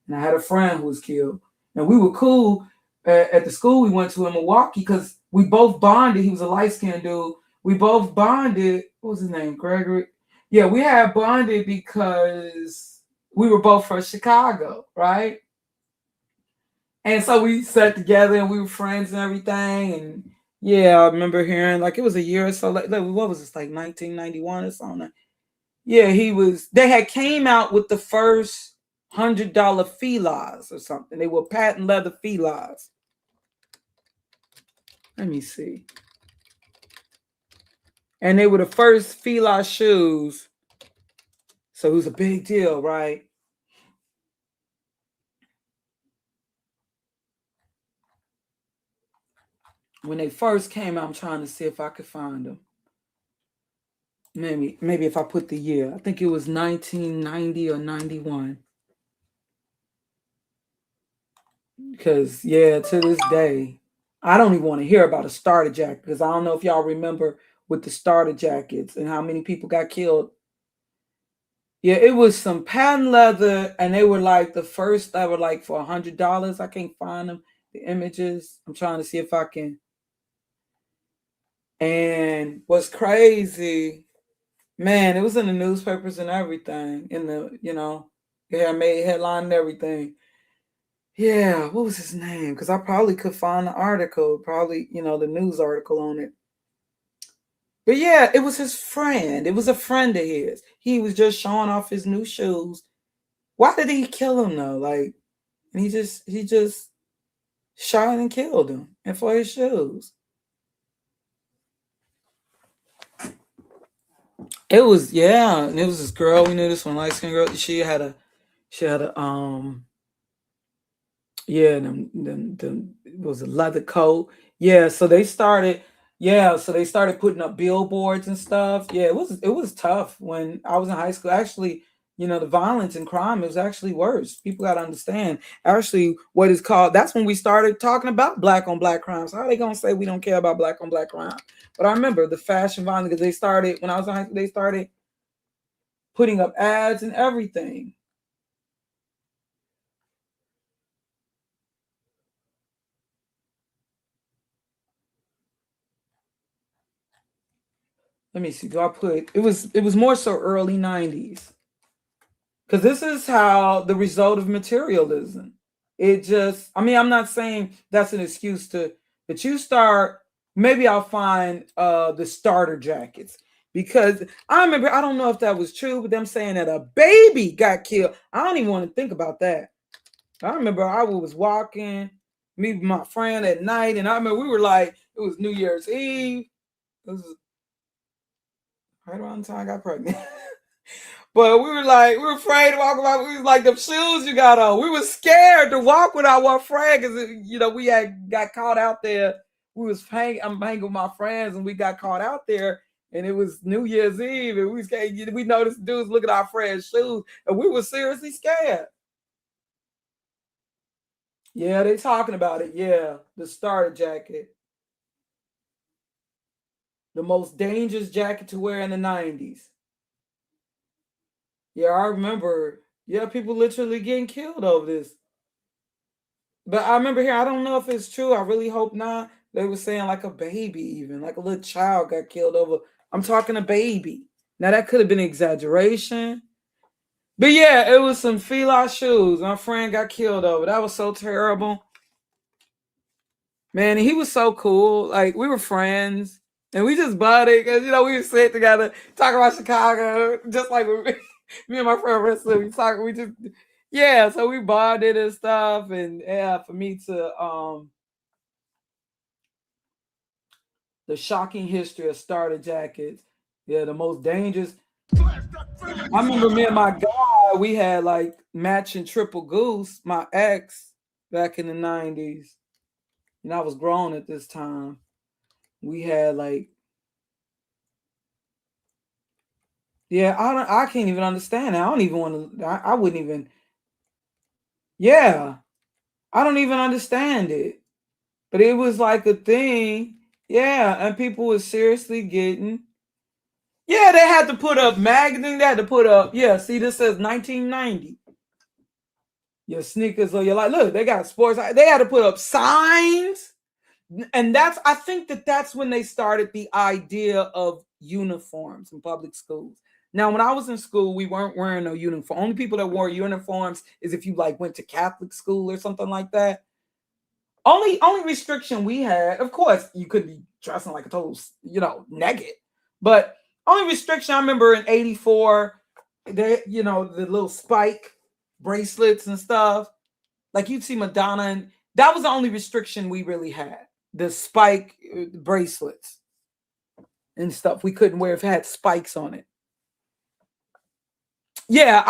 And I had a friend who was killed. And we were cool at the school we went to in Milwaukee because we both bonded. He was a light-skinned dude. We both bonded. What was his name? Gregory. Yeah, we had bonded because we were both from Chicago, right? And so we sat together and we were friends and everything. And yeah, I remember hearing, like, it was a year or so, like what was this, like 1991 or something? Yeah, they had came out with the first $100 felines or something. They were patent leather felines. Let me see. And they were the first feline shoes. So it was a big deal, right? When they first came out, I'm trying to see if I could find them. Maybe if I put the year. I think it was 1990 or 91. Because, yeah, to this day, I don't even want to hear about a starter jacket because I don't know if y'all remember with the starter jackets and how many people got killed. Yeah, it was some patent leather, and they were like the first that were like for $100. I can't find them, the images. I'm trying to see if I can. And what's crazy, man, it was in the newspapers and everything. Yeah, made headline and everything. Yeah, what was his name? Because I probably could find the article, probably, the news article on it. But yeah, it was his friend. It was a friend of his. He was just showing off his new shoes. Why did he kill him though? Like, and he just shot and killed him and for his shoes. It was, yeah, and it was this girl, we knew this one, light skinned girl. She had a yeah, it was a leather coat. Yeah, so they started putting up billboards and stuff. Yeah, it was tough when I was in high school. Actually, the violence and crime was actually worse. People got to understand. Actually, what is called, that's when we started talking about black on black crimes. How are they going to say we don't care about black on black crime? But I remember the fashion violence because they started, when I was in high school, they started putting up ads and everything. Let me see. Do I put it was more so early 90s. Because this is how the result of materialism. I'm not saying that's an excuse but you start, maybe I'll find the starter jackets. Because I remember, I don't know if that was true, but them saying that a baby got killed. I don't even want to think about that. I remember I was walking, me with my friend at night, and I remember we were like, it was New Year's Eve. It was right around the time I got pregnant. But we were afraid to walk around. We was like, the shoes you got on. We were scared to walk without our friend because, we had got caught out there. I'm hanging with my friends and we got caught out there. And it was New Year's Eve. And we noticed dudes looking at our friend's shoes. And we were seriously scared. Yeah, they talking about it. Yeah, the starter jacket. The most dangerous jacket to wear in the 90s. Yeah, I remember. Yeah, people literally getting killed over this. But I remember here, I don't know if it's true. I really hope not. They were saying like a baby, even like a little child got killed over. I'm talking a baby. Now that could have been exaggeration. But yeah, it was some fila shoes. My friend got killed over. That was so terrible. Man, he was so cool. Like, we were friends. And we just budded because, you know, we would sit together, talk about Chicago, just like me and my friend Wrestler, we just, yeah, so we bonded and stuff. And yeah, for me to, the shocking history of starter jackets. Yeah, the most dangerous. I remember me and my guy, we had like matching triple goose, my ex, back in the 90s. And I was grown at this time. We had like, yeah, I can't even understand it. I don't even want to, I wouldn't even, yeah, I don't even understand it. But it was like a thing. Yeah, and people were seriously getting, yeah, they had to put up magazine, they had to put up, yeah, see, this says 1990. Your sneakers or your, like, look, they got sports, they had to put up signs. And that's, I think that's when they started the idea of uniforms in public schools. Now, when I was in school, we weren't wearing no uniform. Only people that wore uniforms is if you like went to Catholic school or something like that. Only restriction we had, of course, you could be dressing like a total, you know, naked. But only restriction I remember in '84, they, you know, the little spike bracelets and stuff. Like you'd see Madonna, and that was the only restriction we really had. The spike bracelets and stuff we couldn't wear if it had spikes on it. Yeah,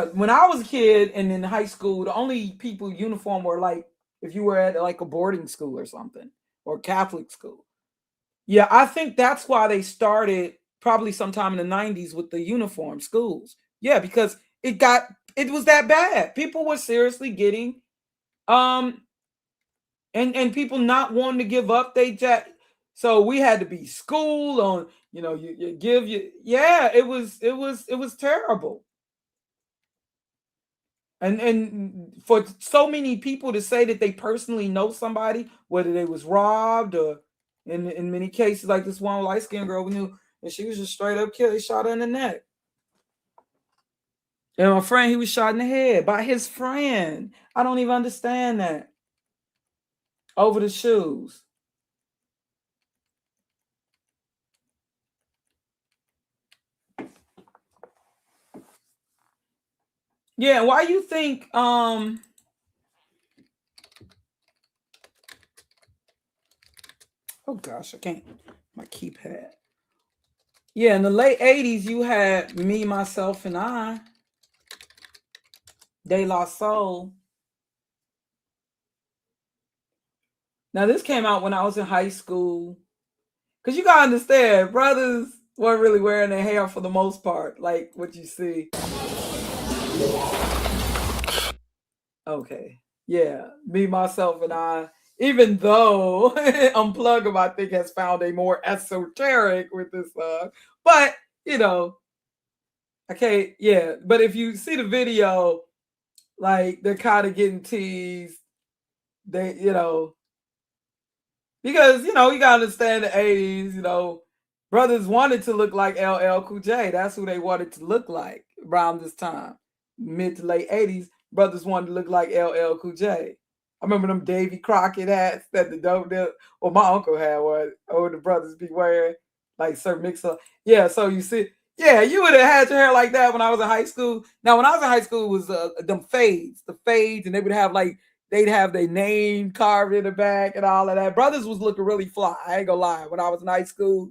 when I was a kid and in high school, the only people uniform were like if you were at like a boarding school or something or Catholic school. Yeah, I think that's why they started probably sometime in the 90s with the uniform schools. Yeah, because it was that bad. People were seriously getting um and people not wanting to give up they jack. So we had to be schooled on, you know, you give you, yeah, it was terrible. And for so many people to say that they personally know somebody, whether they was robbed or in many cases, like this one light skinned girl we knew, and she was just straight up killed. He shot her in the neck. And my friend, he was shot in the head by his friend. I don't even understand that. Over the shoes. Yeah, why you think oh gosh, I can't, my keypad. Yeah, in the late 80s, you had Me, Myself, and I, De La Soul. Now, this came out when I was in high school. Because you gotta understand, brothers weren't really wearing their hair for the most part, like what you see. Okay. Yeah. Me, Myself, and I, even though Unplug, I think, has found a more esoteric with this song. But, you know, okay, yeah. But if you see the video, like they're kind of getting teased. They, you know, because you know, you gotta understand the 80s, you know, brothers wanted to look like LL Cool J. That's who they wanted to look like around this time. Mid to late 80s, brothers wanted to look like LL Cool J. I remember them Davy Crockett hats that the dope did, or my uncle had one, older brothers be wearing, like Sir Mix-a. Yeah, so you see, yeah, you would have had your hair like that when I was in high school. Now, when I was in high school, it was them fades, the fades, and they would have like, they'd have their name carved in the back and all of that. Brothers was looking really fly. I ain't gonna lie. When I was in high school,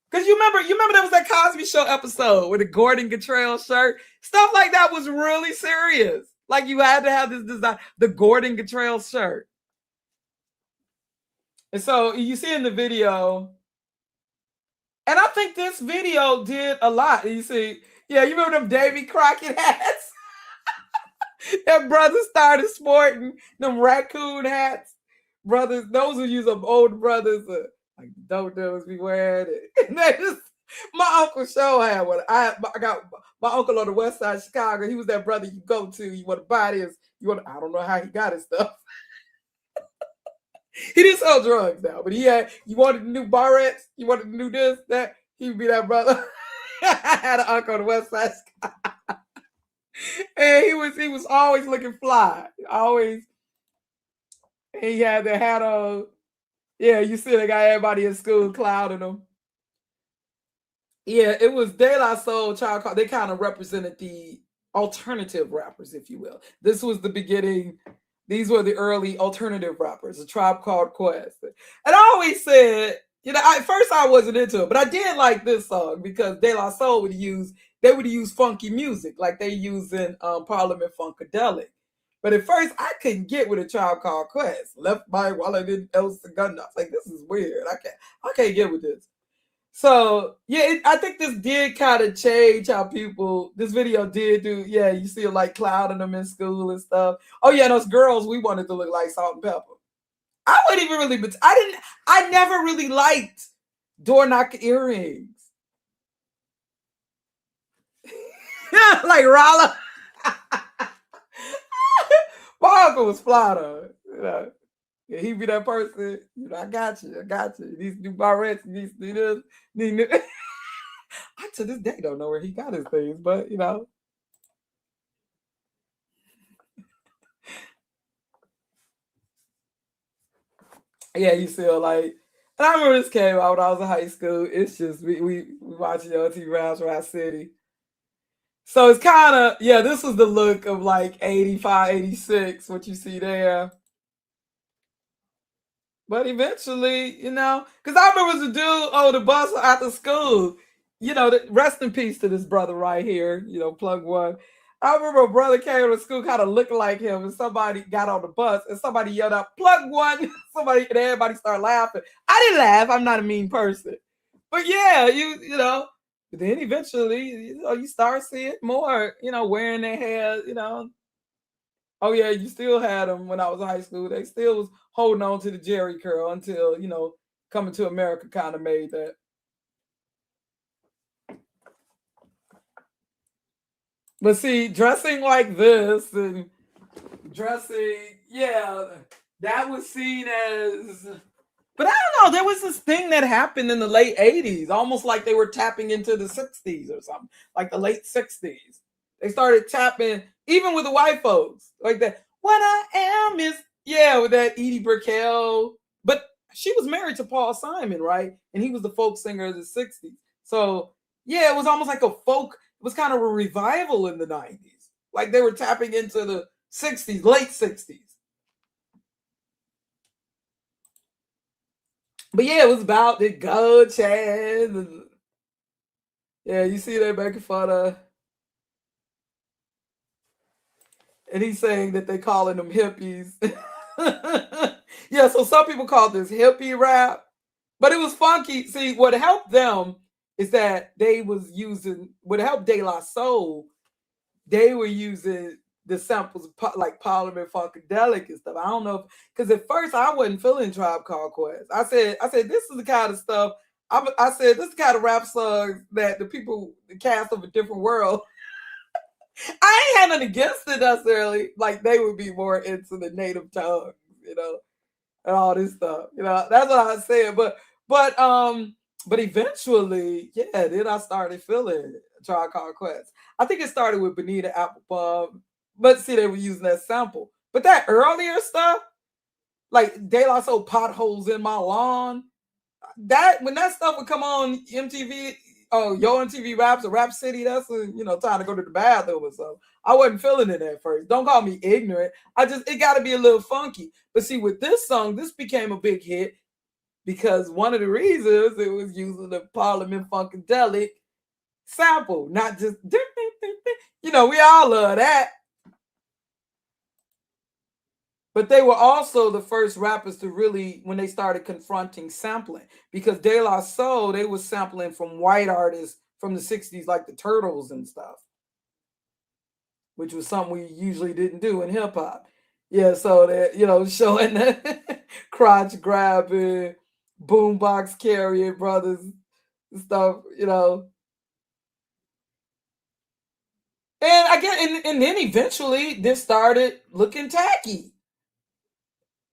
because you remember there was that Cosby Show episode with the Gordon Cottrell shirt. Stuff like that was really serious. Like you had to have this design, the Gordon Cottrell shirt. And so you see in the video, and I think this video did a lot. You see, yeah, you remember them Davy Crockett hats? That brothers started sporting them raccoon hats. Brothers, those who use them old brothers, like dope devils be wearing it. And they just, my uncle show had one. I got my uncle on the west side of Chicago. He was that brother you go to. You want to buy this. I don't know how he got his stuff. He didn't sell drugs now, but you wanted the new barrettes, you wanted to do this, that. He would be that brother. I had an uncle on the west side of Chicago. And he was always looking fly. Always. And he had the hat on. Yeah, you see they got everybody in school clouding them. Yeah, it was De La Soul, Child Call. They kind of represented the alternative rappers, if you will. This was the beginning. These were the early alternative rappers, a Tribe Called Quest. And I always said, at first I wasn't into it, but I did like this song because De La Soul would use funky music like they use in Parliament Funkadelic. But at first I couldn't get with a Tribe Called Quest. Left by while I didn't else the gun. I was like, this is weird. I can't get with this. So yeah, I think this did kind of change how this video did do. Yeah, you see it like clouding them in school and stuff. Oh yeah, those girls, we wanted to look like Salt and Pepper. I wouldn't even really, but I never really liked door knocker earrings. Like Rolla. My uncle was fly though. Yeah, he be that person. I got you. These new barrettes, these new. I to this day don't know where he got his things, but yeah, you feel like. And I remember this came out when I was in high school. It's just we watching TV Rounds Rap City. So it's kind of, this was the look of like 85, 86, what you see there. But eventually, because I remember the dude, the bus after school, rest in peace to this brother right here, plug one. I remember a brother came to school kind of looking like him, and somebody got on the bus, and somebody yelled out, plug one, and everybody started laughing. I didn't laugh. I'm not a mean person. But yeah, but then eventually, you start seeing more, wearing their hair, Oh yeah, you still had them when I was in high school. They still was holding on to the Jerry curl until, Coming to America kind of made that. But see, dressing like this and dressing, that was seen as. But I don't know, there was this thing that happened in the late 80s, almost like they were tapping into the 60s or something, like the late 60s. They started tapping, even with the white folks, like that. What I am is, with that Edie Brickell. But she was married to Paul Simon, right? And he was the folk singer of the 60s. So, it was almost like a folk, it was kind of a revival in the 90s. Like they were tapping into the 60s, late 60s. But it was about the gold chain. Yeah, you see that making fun of. And he's saying that they calling them hippies. So some people call this hippie rap, but it was funky. See, what helped them is that what helped De La Soul, they were using the samples like Parliament Funkadelic and stuff. I don't know, because at first I wasn't feeling Tribe Called Quest. I said this is the kind of stuff. I said this is the kind of rap songs that the cast of A Different World. I ain't had nothing against it necessarily. Like they would be more into the native tongues, and all this stuff. That's what I said. But eventually, then I started feeling Tribe Called Quest. I think it started with Bonita Applebum, but see, they were using that sample. But that earlier stuff, like De La Soul, Potholes in My Lawn, when that stuff would come on MTV. Oh, Yo MTV Raps or Rap City, that's time to go to the bathroom or something. I wasn't feeling it at first. Don't call me ignorant. It got to be a little funky. But see, with this song, this became a big hit because one of the reasons it was using the Parliament Funkadelic sample, not just, we all love that. But they were also the first rappers to really, when they started confronting sampling, because De La Soul, they was sampling from white artists from the 60s, like the Turtles and stuff, which was something we usually didn't do in hip hop. So that, showing the crotch grabbing, boombox carrying brothers and stuff, And and then eventually this started looking tacky.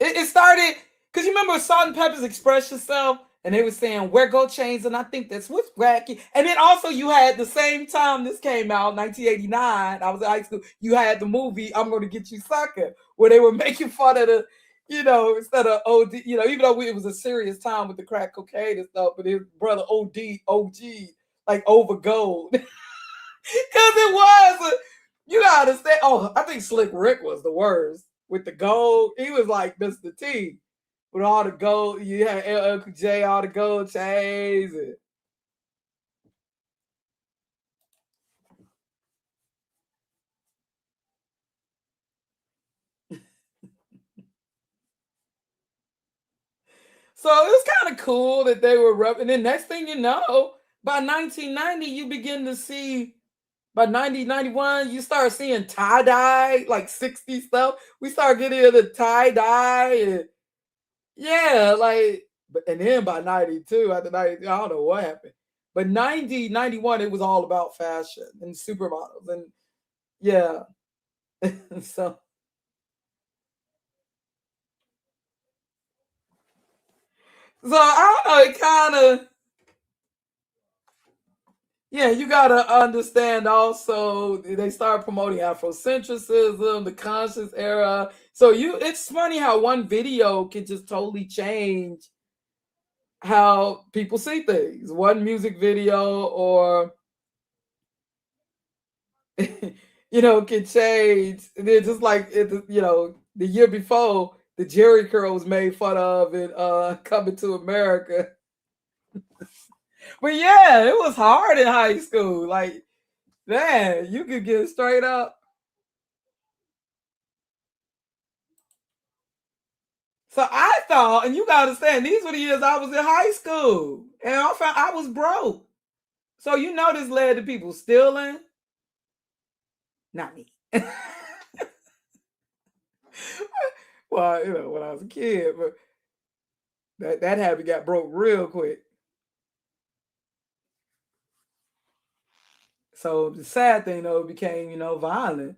It started, because you remember Salt and Pepper's Express Yourself, and they were saying, where go chains, and I think that's what's wacky. And then also you had the same time this came out, 1989, I was in high school, you had the movie, I'm Going to Get You Sucker, where they were making fun of instead of OD, even though it was a serious time with the crack cocaine and stuff, but his brother OG, like over gold. Because it was, you gotta understand. Oh, I think Slick Rick was the worst with the gold. He was like Mr. T with all the gold. You had LL Cool J, all the gold chains. So it was kind of cool that they were And then next thing you know, by 1990, you begin to see, by 1991, you start seeing tie-dye, like 60 stuff. We start getting into tie-dye. And yeah, and then by 92, after 90, I don't know what happened. But 90, 91, it was all about fashion and supermodels. And yeah. so I don't know, it kind of, yeah, you gotta understand also they start promoting Afrocentricism, the conscious era. So it's funny how one video can just totally change how people see things. One music video or can change. And then just like the year before, the Jerry curl was made fun of in Coming to America. But yeah, it was hard in high school. Like, man, you could get straight up. So I thought, and you gotta understand, these were the years I was in high school, and I found I was broke. So this led to people stealing. Not me. Well, when I was a kid, but that habit got broke real quick. So the sad thing, though, it became, violent.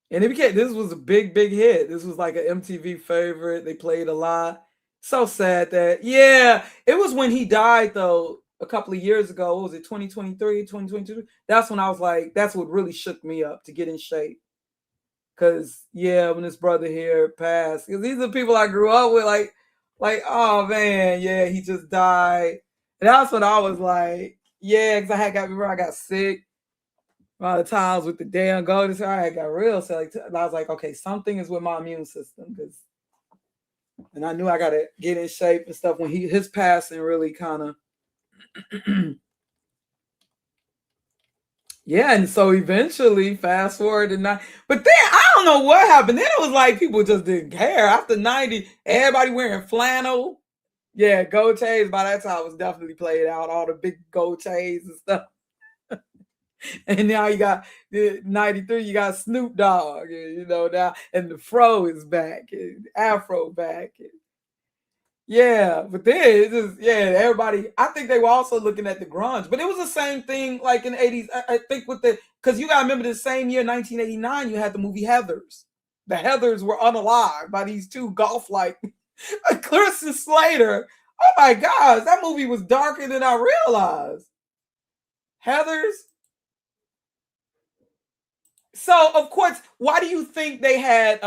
And this was a big, big hit. This was like an MTV favorite. They played a lot. So sad that, yeah, it was when he died, though, a couple of years ago. What was it, 2023, 2022? That's when I was like, that's what really shook me up to get in shape. Because, yeah, when this brother here passed, because these are people I grew up with, like, oh, man, yeah, he just died. And that's when I was like, yeah, because I got sick. A lot of times with the damn golden, I got real sick. And I was like, okay, something is with my immune system. And I knew I got to get in shape and stuff. When his passing really kind of, yeah. And so eventually, fast forward to 90, but then I don't know what happened. Then it was like people just didn't care. After 90, everybody wearing flannel. Yeah, gold chains. By that time, it was definitely played out. All the big gold chains and stuff. And now you got 93, you got Snoop Dogg, now, and the fro is back, and Afro back. Yeah, but then it's just, everybody, I think they were also looking at the grunge, but it was the same thing like in the 80s. I think because you got to remember the same year, 1989, you had the movie Heathers. The Heathers were unalived by these two golf-like, Chris and Slater. Oh my gosh, that movie was darker than I realized. Heathers. So, of course, why do you think they had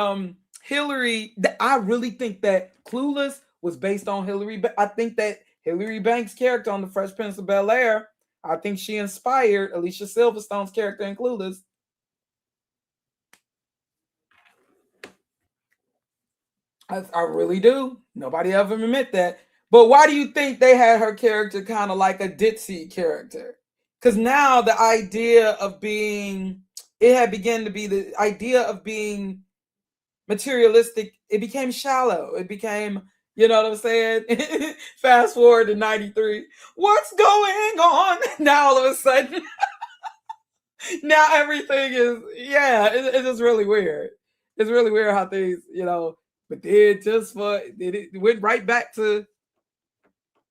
Hillary? I really think that Clueless was based on Hillary. But I think that Hillary Banks' character on The Fresh Prince of Bel-Air, I think she inspired Alicia Silverstone's character in Clueless. I really do. Nobody ever admit that. But why do you think they had her character kind of like a ditzy character? Because now the idea of being... It had begun to be the idea of being materialistic. It became shallow. It became, you know what I'm saying? Fast forward to 93. What's going on? Now all of a sudden, now everything is, it's just really weird. It's really weird how things, but it went right back to,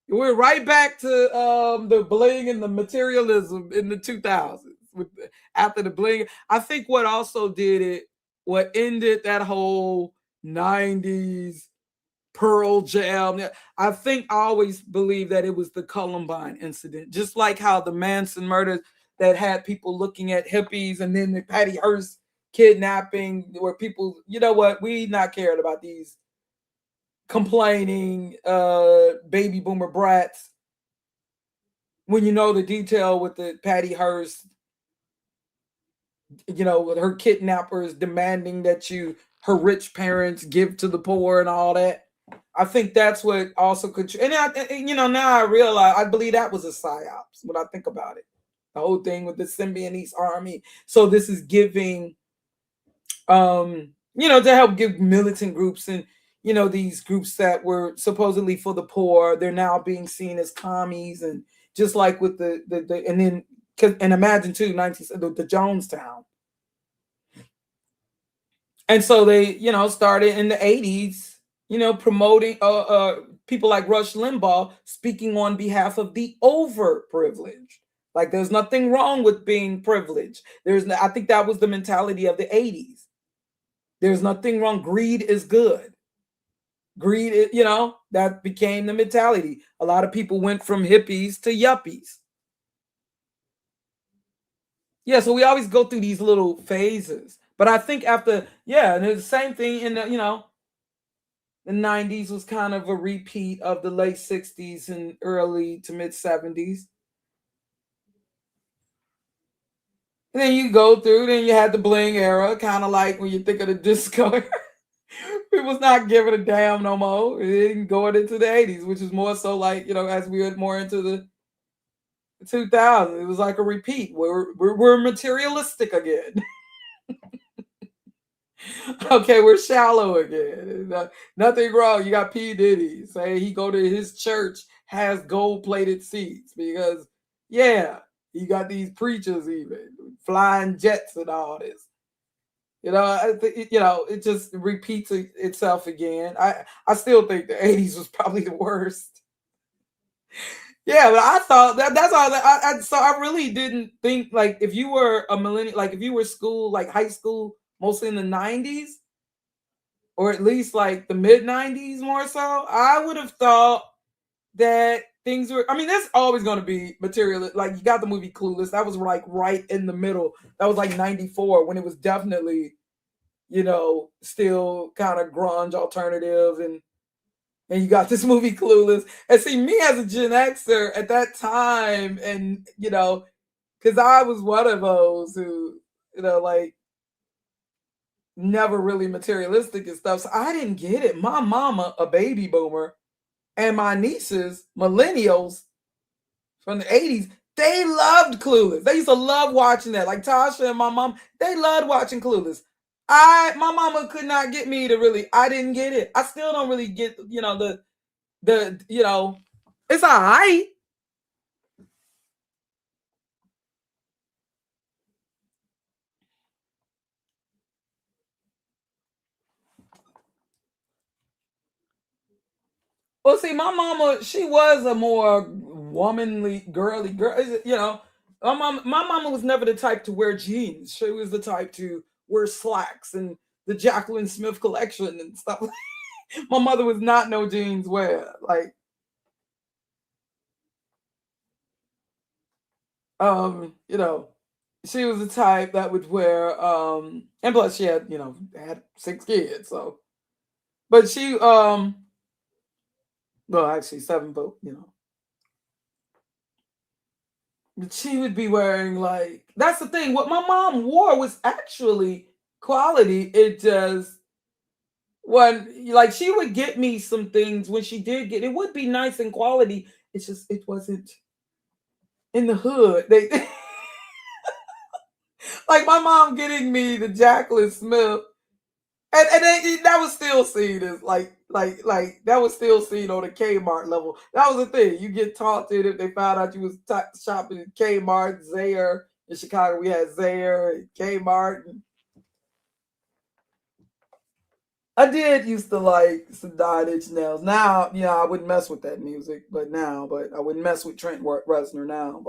the bling and the materialism in the 2000s. After the bling, I think what also did it, what ended that whole 90s Pearl Jam, I think I always believe that it was the Columbine incident, just like how the Manson murders that had people looking at hippies, and then the Patty Hearst kidnapping, where people, you know what, we not caring about these complaining baby boomer brats, when you know the detail with the Patty Hearst, you know, with her kidnappers demanding that her rich parents give to the poor and all that. I think that's what also could, and now I realize, I believe that was a psyops when I think about it. The whole thing with the Symbionese army. So this is giving, to help give militant groups and, these groups that were supposedly for the poor, they're now being seen as commies, and just like with the and then, and imagine too, the Jonestown. And so they, started in the 80s, promoting people like Rush Limbaugh speaking on behalf of the overprivileged. Like, there's nothing wrong with being privileged. I think that was the mentality of the 80s. There's nothing wrong. Greed is good. Greed, that became the mentality. A lot of people went from hippies to yuppies. Yeah, so we always go through these little phases. But I think after, and it's the same thing in the 90s was kind of a repeat of the late 60s and early to mid 70s. And then you go through, then you had the bling era, kind of like when you think of the disco. People's not giving a damn no more. It going into the 80s, which is more so like, as we went more into the 2000s, it was like a repeat. We're materialistic again. Okay, we're shallow again. Nothing wrong. You got P. Diddy say he go to his church, has gold-plated seats, because, you got these preachers even flying jets and all this. It just repeats itself again. I still think the 80s was probably the worst. Yeah, but I thought that's all. So I really didn't think, like, if you were a millennial, like if you were school, like high school, mostly in the 90s, or at least like the mid 90s more so, I would have thought that things were, I mean, there's always going to be material. Like, you got the movie Clueless. That was like right in the middle. That was like 94, when it was definitely, still kind of grunge alternative. And you got this movie Clueless. And see, me as a Gen Xer at that time, and, because I was one of those who, like, never really materialistic and stuff. So I didn't get it. My mama, a baby boomer, and my nieces, millennials from the 80s, they loved Clueless. They used to love watching that. Like Tasha and my mom, they loved watching Clueless. My mama could not get me to really, I didn't get it. I still don't really get, it's all right. Well, see, my mama, she was a more womanly, girly girl. My mama was never the type to wear jeans. She was the type to wear slacks and the Jacqueline Smith collection and stuff. My mother was not no jeans wear. Like, she was the type that would wear, and plus she had, had 6 kids, so, but she, well, actually 7, but, but she would be wearing, like, that's the thing. What my mom wore was actually quality. It just, when, like, she would get me some things when she did get, it would be nice and quality. It's just, it wasn't in the hood. They, like my mom getting me the Jacqueline Smith, and that was still seen as like that was still seen on a Kmart level. That was the thing. You get taunted if they found out you was shopping at Kmart, Zayre. In Chicago, we had Zayre and Kmart. And I did used to like some 9-Inch Nails. Now, I wouldn't mess with that music, but I wouldn't mess with Trent Reznor now,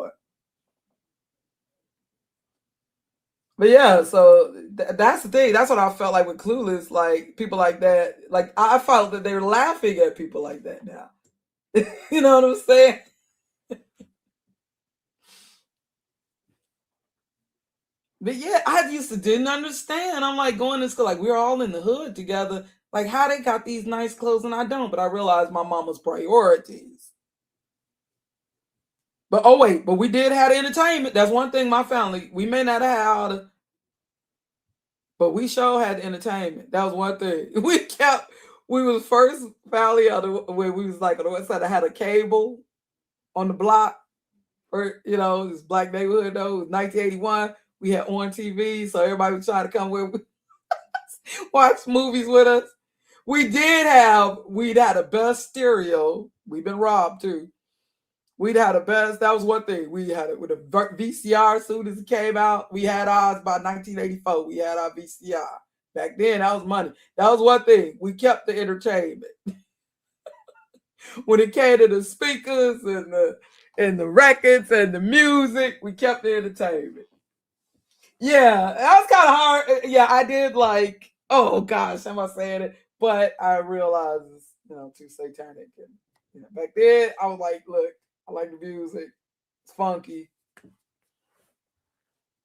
But yeah, so that's the thing. That's what I felt like with Clueless. Like, people like that. Like, I felt that they were laughing at people like that now. You know what I'm saying? But yeah, I didn't understand. I'm like going to school, like we're all in the hood together. Like how they got these nice clothes and I don't. But I realized my mama's priorities. But oh wait, but we did have entertainment. That's one thing my family, we may not have all the, but we sure had entertainment. That was one thing. We was first family where we was like on the west side. I had a cable on the block, or this black neighborhood though. It was 1981. We had on TV, so everybody was trying to come with watch movies with us. We'd had the best stereo. We've been robbed too. We'd had the best. That was one thing. We had it with a VCR as soon as it came out. We had ours by 1984. We had our VCR. Back then, that was money. That was one thing. We kept the entertainment. When it came to the speakers and the records and the music, we kept the entertainment. Yeah, that was kind of hard. Yeah, I did like, oh gosh, am I saying it? But I realized it's, too satanic. And back then, I was like, look, I like the music. It's funky.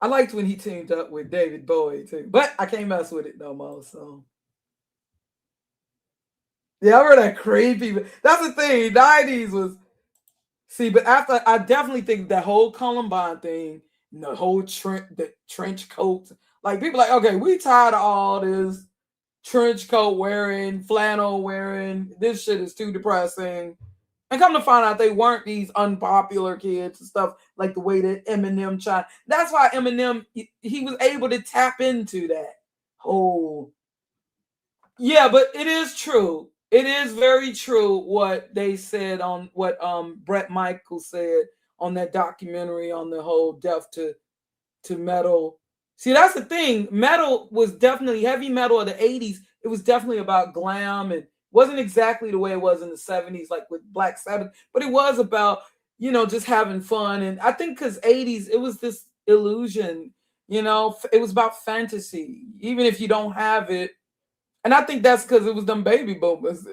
I liked when he teamed up with David Bowie too, but I can't mess with it no more. So yeah, I remember that creepy. That's the thing. 90s was but after I definitely think that whole Columbine thing, the whole trench coats, like people like, okay, we tired of all this trench coat wearing, flannel wearing. This shit is too depressing. And come to find out, they weren't these unpopular kids and stuff like the way that Eminem tried. That's why Eminem, he was able to tap into that whole. Yeah, but it is true. It is very true what they said on what Brett Michaels said on that documentary on the whole death to metal. See, that's the thing. Metal was definitely heavy metal of the 80s. It was definitely about glam and wasn't exactly the way it was in the 70s, like with Black Sabbath, but it was about, just having fun. And I think because 80s, it was this illusion, it was about fantasy, even if you don't have it. And I think that's because it was them baby boomers.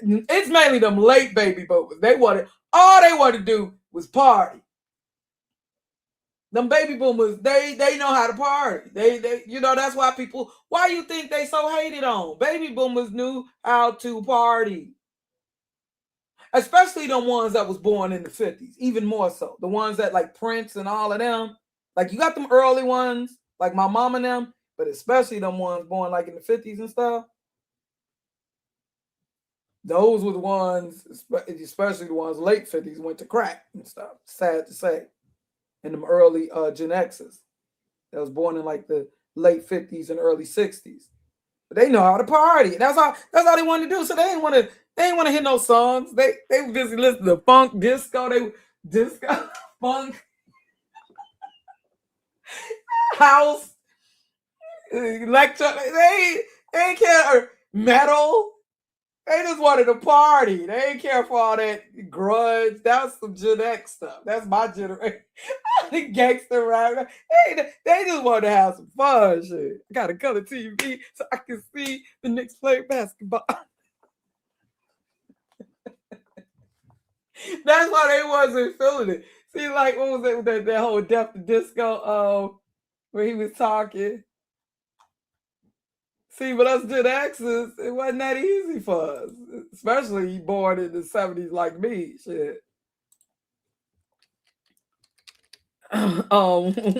It's mainly them late baby boomers. All they wanted to do was party. Them baby boomers, they know how to party. They that's why you think they so hated on? Baby boomers knew how to party. Especially the ones that was born in the 50s, even more so. The ones that like Prince and all of them. Like you got them early ones, like my mom and them, but especially them ones born like in the 50s and stuff. Those were the ones, especially the ones late 50s, went to crack and stuff. Sad to say. And them early Gen X's that was born in like the late 50s and early 60s. But they know how to party. That's all they wanted to do. So they didn't want to hear no songs. They were busy listening to funk, disco, funk, house, electro. They ain't care, metal. They just wanted to party. They ain't care for all that grunge. That was some Gen X stuff. That's my generation. The gangster rap. They just wanted to have some fun shit. I got a color TV so I can see the Knicks play basketball. That's why they wasn't feeling it. See, like, what was it with that whole Death to Disco where he was talking? See, but us Gen X's, it wasn't that easy for us. Especially born in the 70s like me. Shit. But I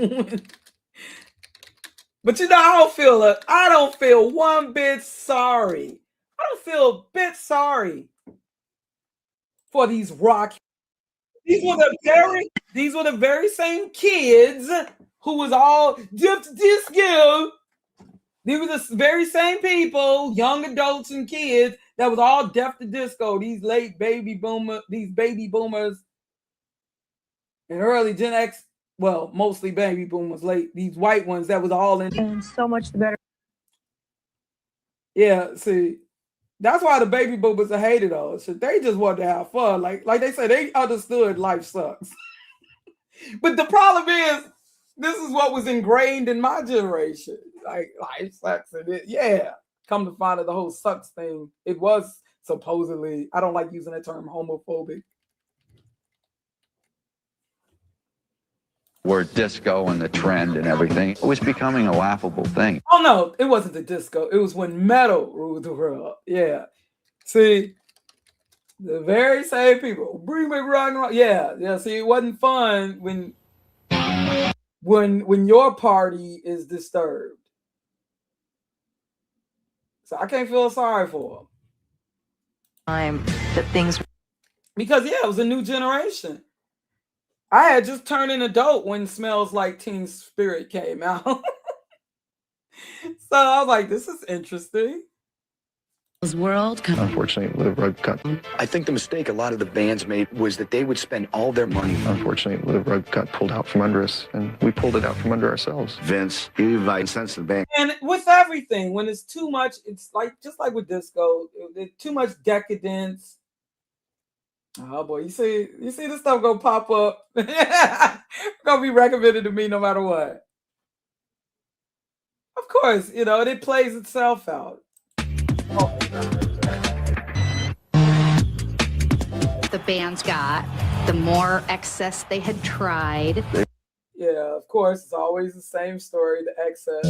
don't feel one bit sorry. I don't feel a bit sorry for these rock. These were the very same kids who was all disco. These were the very same people, young adults and kids, that was all deaf to disco. These baby boomers and early Gen X, well, mostly baby boomers, late, these white ones that was all in. And so much the better. Yeah, see, that's why the baby boomers are hated all. So they just wanted to have fun. Like they said, they understood life sucks. But the problem is, this is what was ingrained in my generation. Like life sucks, and come to find out the whole sucks thing. It was supposedly, I don't like using that term, homophobic. word disco and the trend and everything. It was becoming a laughable thing. Oh no, it wasn't the disco. It was when metal ruled the world. Yeah. See, the very same people. Bring me rock and roll. Yeah, yeah. See, it wasn't fun when your party is disturbed. So I can't feel sorry for them. Time that things Because yeah, it was a new generation. I had just turned an adult when Smells Like Teen Spirit came out. So I was like, this is interesting. world Unfortunately, the rug got. I think the mistake a lot of the bands made was that they would spend all their money. Unfortunately, the rug got pulled out from under us, and we pulled it out from under ourselves. Vince, he sense the band. And with everything, when it's too much, it's like just like with disco, too much decadence. Oh boy, you see this stuff gonna pop up. Gonna be recommended to me no matter what. Of course, it plays itself out. The bands got, the more excess they had tried. Yeah, of course, it's always the same story, the excess.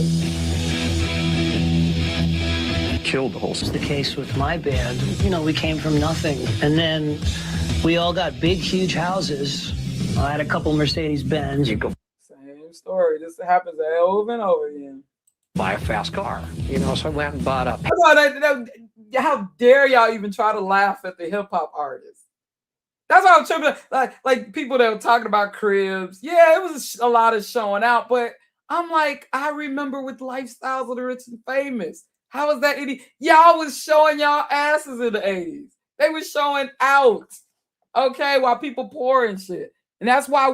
Killed the whole It's the case with my band. We came from nothing. And then we all got big, huge houses. I had a couple Mercedes-Benz. You go Same story. This happens over and over again. buy a fast car. So I went and bought a... How dare y'all even try to laugh at the hip-hop artists? That's why I'm tripping. Like people that were talking about cribs. Yeah, it was a lot of showing out, but I'm like, I remember with Lifestyles of the Rich and Famous. How was that? Y'all was showing y'all asses in the 80s. They was showing out, okay, while people poor and shit. And that's why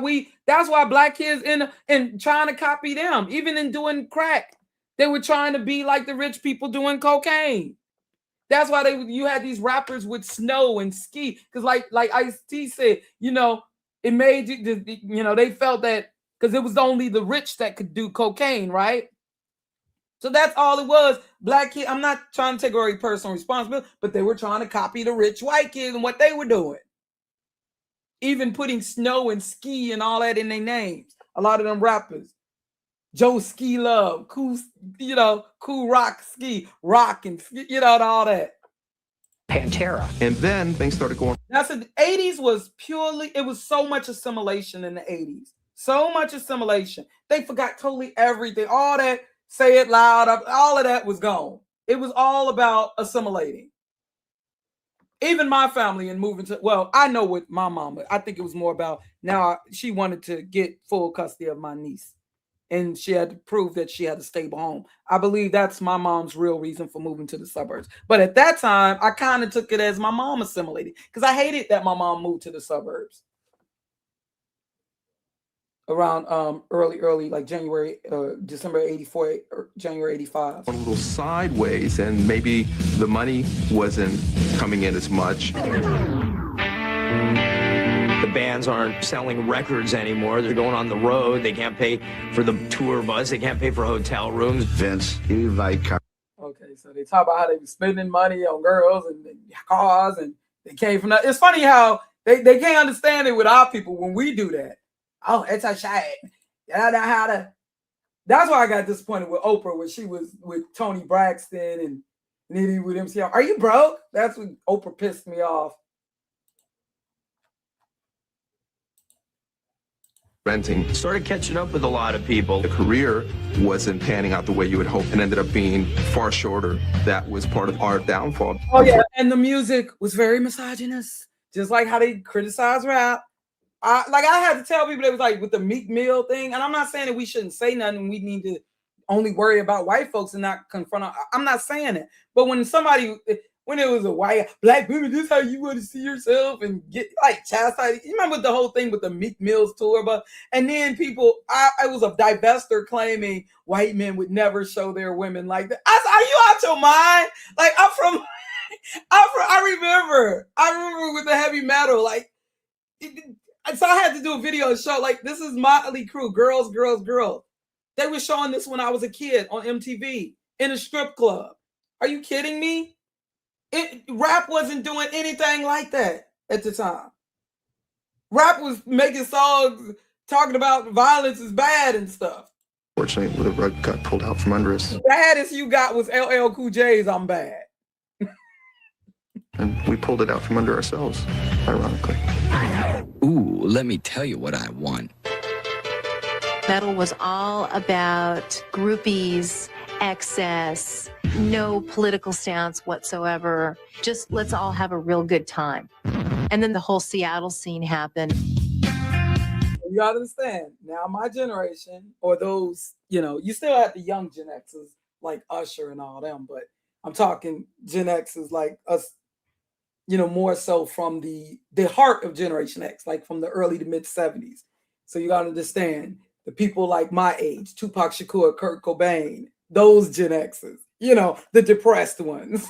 black kids in trying to copy them, even in doing crack. They were trying to be like the rich people doing cocaine. That's why you had these rappers with Snow and Ski, because like Ice-T said, it made you, they felt that because it was only the rich that could do cocaine, right? So that's all it was. Black kids. I'm not trying to take away personal responsibility, but they were trying to copy the rich white kids and what they were doing. Even putting Snow and Ski and all that in their names. A lot of them rappers. Joe Ski Love, Cool, Cool Rock Ski, Rock, and all that. Pantera. And then things started going. That's the 80s was purely, it was so much assimilation in the 80s. So much assimilation. They forgot totally everything. All that, say it loud, all of that was gone. It was all about assimilating. Even my family and moving to, I know with my mama, I think it was more about now she wanted to get full custody of my niece. And she had to prove that she had a stable home. I believe that's my mom's real reason for moving to the suburbs. But at that time, I kind of took it as my mom assimilated because I hated that my mom moved to the suburbs around early, like December 84, or January 85. A little sideways, and maybe the money wasn't coming in as much. The bands aren't selling records anymore. They're going on the road. They can't pay for the tour bus. They can't pay for hotel rooms. Vince, he like. Okay, so they talk about how they were spending money on girls and cars, and they came from that. It's funny how they can't understand it with our people when we do that. Oh, it's a shame. That's why I got disappointed with Oprah when she was with Tony Braxton and Nitty with MCR. Are you broke? That's when Oprah pissed me off. Renting. Started catching up with a lot of people. The career wasn't panning out the way you would hope and ended up being far shorter. That was part of our downfall. Oh, yeah. And the music was very misogynist, just like how they criticize rap. I had to tell people, it was like with the Meek Mill thing. And I'm not saying that we shouldn't say nothing. We need to only worry about white folks and not confront them. I'm not saying it. But when it was a white black woman, this is how you want to see yourself and get like chastised. You remember the whole thing with the Meek Mills tour, and then I was a divester claiming white men would never show their women like that. Are you out your mind? Like I remember with the heavy metal, like, so I had to do a video show like this is Motley Crue, girls. They were showing this when I was a kid on MTV in a strip club. Are you kidding me? Rap wasn't doing anything like that at the time. Rap was making songs talking about violence is bad and stuff. Fortunately, the rug got pulled out from under us. The baddest you got was LL Cool J's I'm Bad. And we pulled it out from under ourselves, ironically. Ooh, let me tell you what I want. Metal was all about groupies, excess, no political stance whatsoever. Just let's all have a real good time. And then the whole Seattle scene happened. You gotta understand, now my generation, or those, you still have the young Gen X's like Usher and all them, but I'm talking Gen X's like us, more so from the heart of Generation X, like from the early to mid 70s. So you gotta understand the people like my age, Tupac Shakur, Kurt Cobain, those Gen X's, the depressed ones.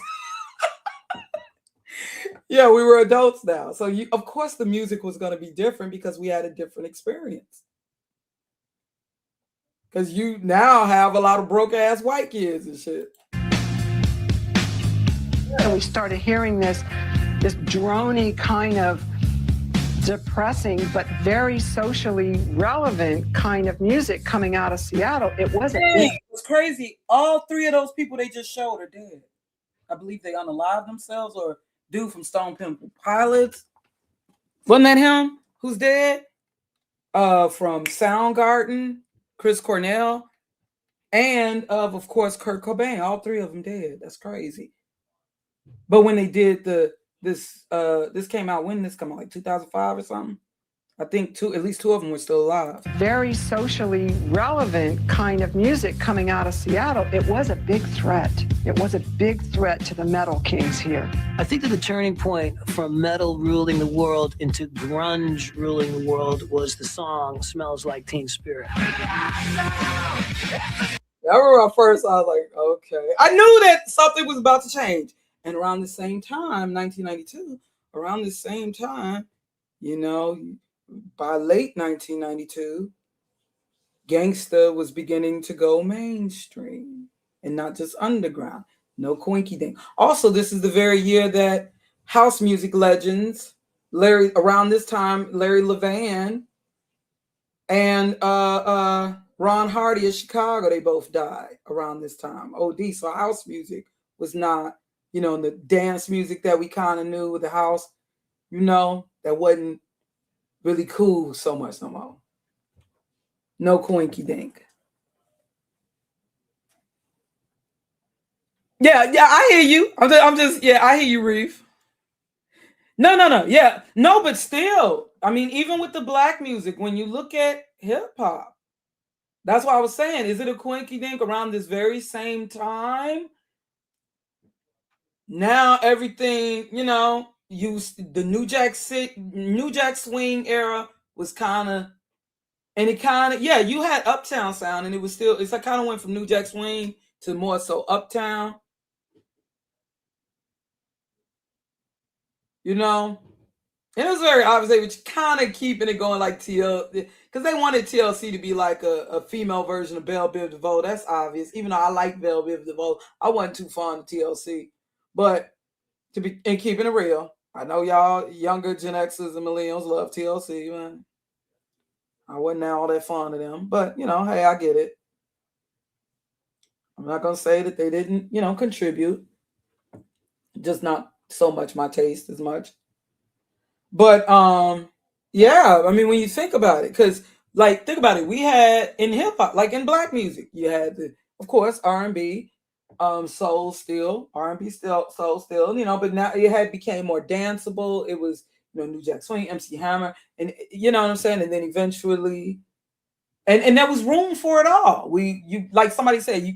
Yeah, we were adults now. So of course the music was going to be different because we had a different experience. Because you now have a lot of broke ass white kids and shit. And we started hearing this drony kind of depressing but very socially relevant kind of music coming out of Seattle. It wasn't. It's crazy. All three of those people they just showed are dead. I believe they unalived themselves, or dude from Stone Temple Pilots. Wasn't that him who's dead? From Soundgarden, Chris Cornell, and of course Kurt Cobain. All three of them dead. That's crazy. But when they did this came out, when this come out, like 2005 or something? I think at least two of them were still alive. Very socially relevant kind of music coming out of Seattle. It was a big threat. It was a big threat to the metal kings here. I think that the turning point from metal ruling the world into grunge ruling the world was the song Smells Like Teen Spirit. I remember first I was like, okay. I knew that something was about to change. And around the same time, 1992, around the same time, by late 1992, gangsta was beginning to go mainstream and not just underground. No coinky dink. Also, this is the very year that house music legends, around this time, Larry Levan and Ron Hardy of Chicago, they both died around this time. OD. So house music was not, the dance music that we kind of knew with the house, that wasn't really cool so much no more. No coinky dink. Yeah, I hear you. I hear you, Reef. No. Yeah, no, but still, I mean, even with the black music, when you look at hip hop, that's why I was saying, is it a coinky dink around this very same time? Now everything, the New Jack Swing era was kind of, and it kind of, you had Uptown sound, and it was still, it's like kind of went from New Jack Swing to more so Uptown. And it was very obvious they were kind of keeping it going like TL, because they wanted TLC to be like a female version of Belle Biv DeVoe. That's obvious. Even though I like Belle Biv DeVoe, I wasn't too fond of TLC. But and keeping it real, I know y'all younger Gen Xers and millennials love TLC, man. I wasn't all that fond of them, but hey, I get it. I'm not gonna say that they didn't, contribute. Just not so much my taste as much. But yeah, I mean, when you think about it, because think about it, we had in hip hop, like in black music, you had of course R&B, soul still, R&B still, soul still, but now it became more danceable. It was, New Jack Swing, MC Hammer, and you know what I'm saying? And then eventually, and there was room for it all. You like somebody said, you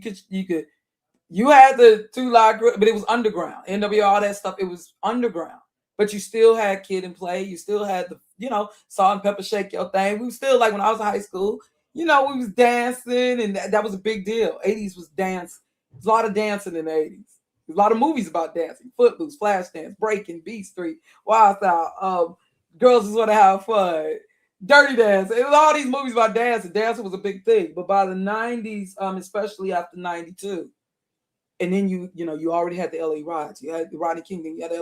had the 2 Live Crew, but it was underground. NWO, all that stuff, it was underground. But you still had Kid and Play. You still had the, Salt and Pepper Shake Your Thing. We still, like when I was in high school, we was dancing, and that was a big deal. 80s was dance. There's a lot of dancing in the 80s. There's a lot of movies about dancing. Footloose, Flashdance, Breaking, Beat Street, Wild Style, Girls Just Want to Have Fun, Dirty Dance. It was all these movies about dancing. Dancing was a big thing. But by the 90s, especially after 92, and then you already had the LA Riots, you had the Rodney King, you had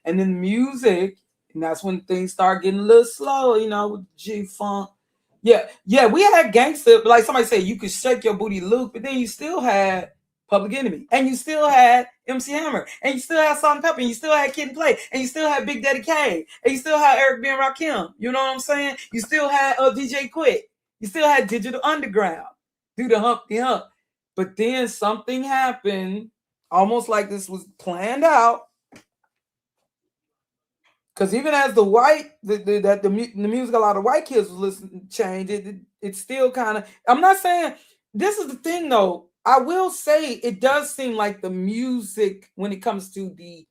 and then music, and that's when things start getting a little slow, with G-Funk, Yeah, we had gangster, like somebody said you could shake your booty loop, but then you still had Public Enemy, and you still had MC Hammer, and you still had Salt and Pepper, and you still had Kid and Play, and you still had Big Daddy Kane, and you still had Eric B. and Rakim. You know what I'm saying? You still had DJ Quick. You still had Digital Underground. Do the Humpty Hump. But then something happened, almost like this was planned out. Because even as the music a lot of white kids was listening changed, it still kind of. I'm not saying this is the thing though. I will say it does seem like the music when it comes to the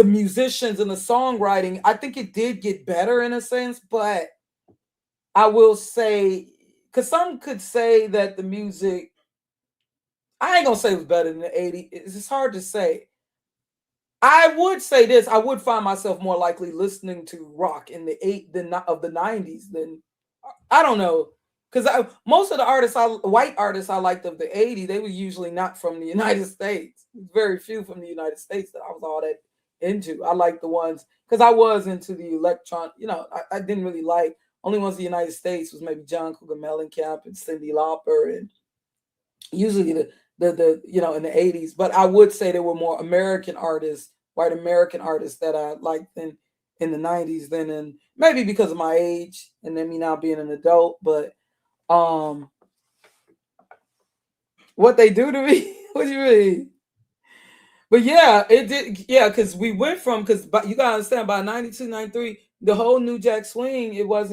musicians and the songwriting, I think it did get better in a sense, but I will say because some could say that the music, I ain't gonna say it was better than the 80s. It's hard to say. I would say this: I would find myself more likely listening to rock in the 90s than I don't know, because most of the white artists I liked of the 80s, they were usually not from the United States. Very few from the United States that I was all that into. I like the ones because I was into the electron. I didn't really like only ones in the United States was maybe John Cougar Mellencamp and Cyndi Lauper, and usually the in the 80s. But I would say there were more American artists, white American artists that I liked in the 90s than in, maybe because of my age and then me now being an adult. But what they do to me, what do you mean? But yeah, it did. Yeah, because we went from, because you gotta understand, by 92, 93, the whole New Jack Swing, it was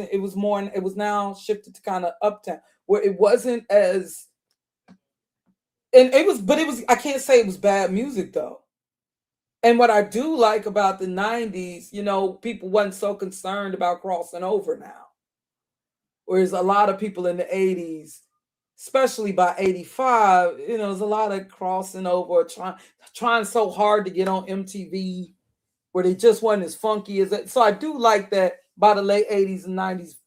now shifted to kind of uptown, where it wasn't as, and it was, I can't say it was bad music though. And what I do like about the 90s, people wasn't so concerned about crossing over now. Whereas a lot of people in the 80s, especially by 85, there's a lot of crossing over, trying so hard to get on MTV, where they just wasn't as funky as that. So I do like that by the late 80s and 90s,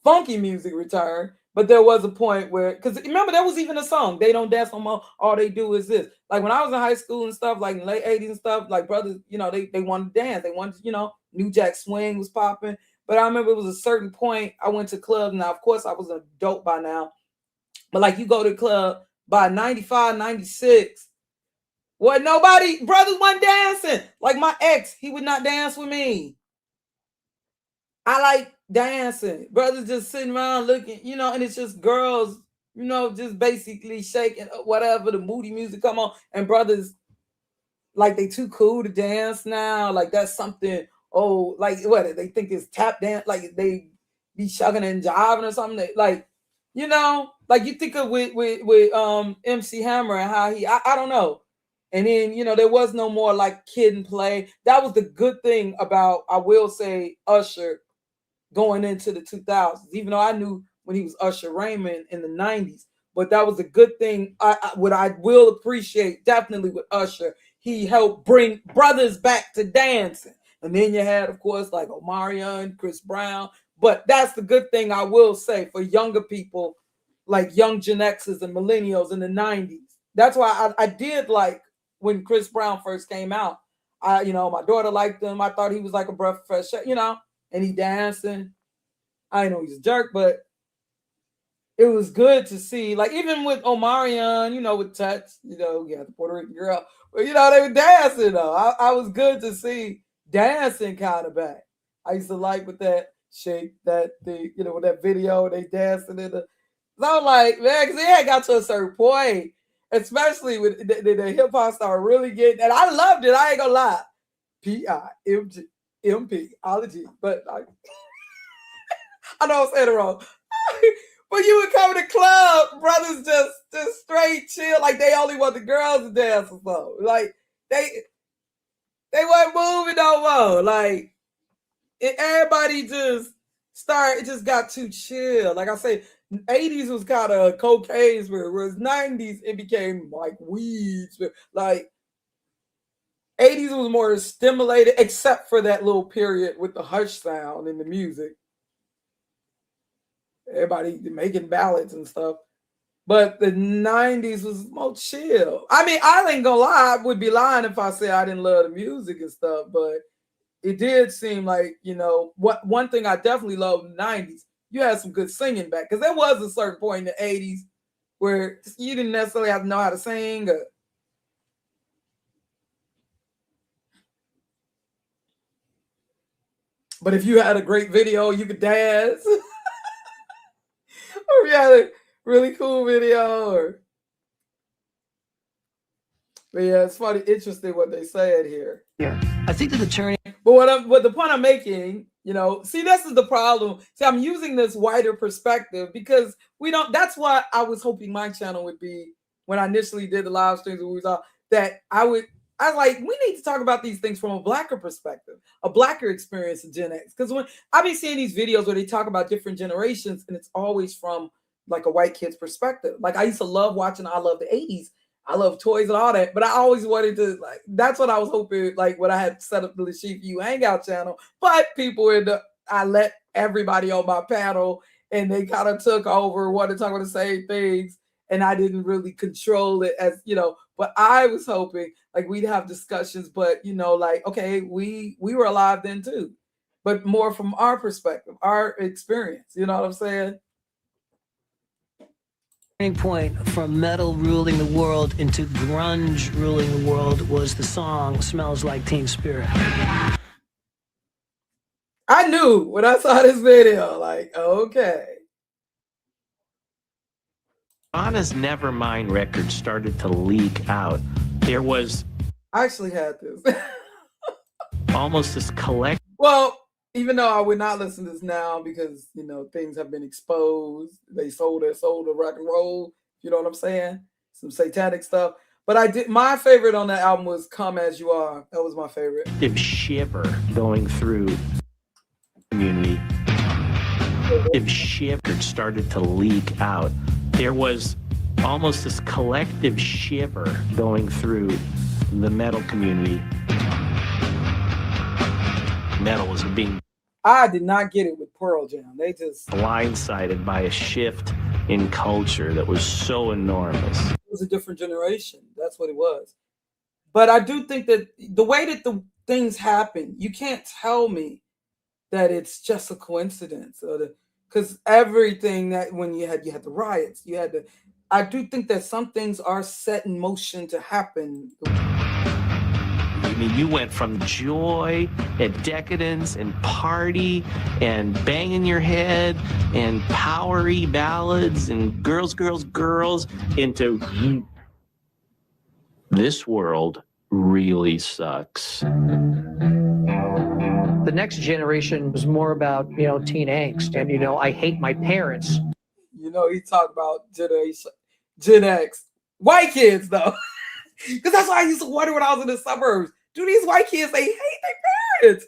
funky music returned. But there was a point where, because remember, there was even a song, They Don't Dance No More, All They Do Is This. Like when I was in high school and stuff, like in the late 80s and stuff, like brothers, they wanted to dance. They wanted, New Jack Swing was popping. But I remember it was a certain point I went to clubs. Now, of course, I was an adult by now. But like you go to the club by 95, 96, brothers wasn't dancing. Like my ex, he would not dance with me. I like dancing. Brothers just sitting around looking, and it's just girls, just basically shaking whatever, the moody music come on. And brothers, like they too cool to dance now. Like that's something, like what, they think it's tap dance, like they be shugging and jiving or something. Like you think of with MC Hammer and how I don't know. And then, there was no more like Kid and Play. That was the good thing about, I will say, Usher going into the 2000s, even though I knew when he was Usher Raymond in the 90s. But that was a good thing. What I will appreciate definitely with Usher, he helped bring brothers back to dancing. And then you had, of course, like Omarion, Chris Brown. But that's the good thing I will say for younger people, like young Gen Xers and millennials in the 90s. That's why I did like when Chris Brown first came out. My daughter liked him. I thought he was like a breath of fresh air, and he dancing. I know he's a jerk, but it was good to see. Like even with Omarion, with Touch, you got the Puerto Rican girl, but they were dancing though. I was good to see dancing kind of back. I used to like with that shake, that thing, with that video they dancing in the. So I'm like, man, because it had got to a certain point, especially with the hip hop started really getting, and I loved it. I ain't gonna lie, P-I-M-P-ology, but I know I'm saying it wrong. But you would come to the club, brothers just straight chill, like they only want the girls to dance or something. Like they weren't moving no more. Like everybody just got too chill. Like I say, 80s was kind of cocaine's, whereas 90s it became like weeds. Like 80s was more stimulated, except for that little period with the hush sound in the music. Everybody making ballads and stuff. But the 90s was more chill. I mean, I ain't gonna lie, I would be lying if I said I didn't love the music and stuff, but it did seem like, what one thing I definitely loved in the 90s, you had some good singing back, because there was a certain point in the 80s where you didn't necessarily have to know how to sing. But if you had a great video, you could dance. Or if you had a really cool video. But yeah, it's funny, interesting what they said here. Yeah, I think that the turning. But what the point I'm making, see, this is the problem. See, I'm using this wider perspective because we don't. That's why I was hoping my channel would be, when I initially did the live streams, we was all, that I was like, we need to talk about these things from a blacker perspective, a blacker experience in Gen X. Because when I be seeing these videos where they talk about different generations, and it's always from like a white kid's perspective. Like I used to love watching I Love the 80s. I love toys and all that, but I always wanted to, like, that's what I was hoping, like when I had set up the Lashif You Hangout channel. But I let everybody on my panel, and they kind of took over, wanted to talk about the same things, and I didn't really control it as, but I was hoping like we'd have discussions, but like, okay, we were alive then too, but more from our perspective, our experience, you know what I'm saying? Point from metal ruling the world into grunge ruling the world was the song Smells Like Teen Spirit. I knew when I saw this video, like, okay. Anna's Nevermind record started to leak out. There was... I actually had this. almost this collection. Well, even though I would not listen to this now because, things have been exposed. They sold their soul to rock and roll. You know what I'm saying? Some satanic stuff. But my favorite on that album was Come As You Are. That was my favorite. If shiver going through community. If shiver started to leak out. There was almost this collective shiver going through the metal community. Metal was being... I did not get it with Pearl Jam. They just... blindsided by a shift in culture that was so enormous. It was a different generation. That's what it was. But I do think that the way that the things happen, you can't tell me that it's just a coincidence. Because everything that when you had the riots, I do think that some things are set in motion to happen. I mean, you went from joy and decadence and party and banging your head and powery ballads and girls, girls, girls into this world really sucks. The next generation was more about, teen angst and, I hate my parents. He talked about Gen X. White kids, though. Because that's why I used to wonder when I was in the suburbs. Do these white kids, they hate their parents?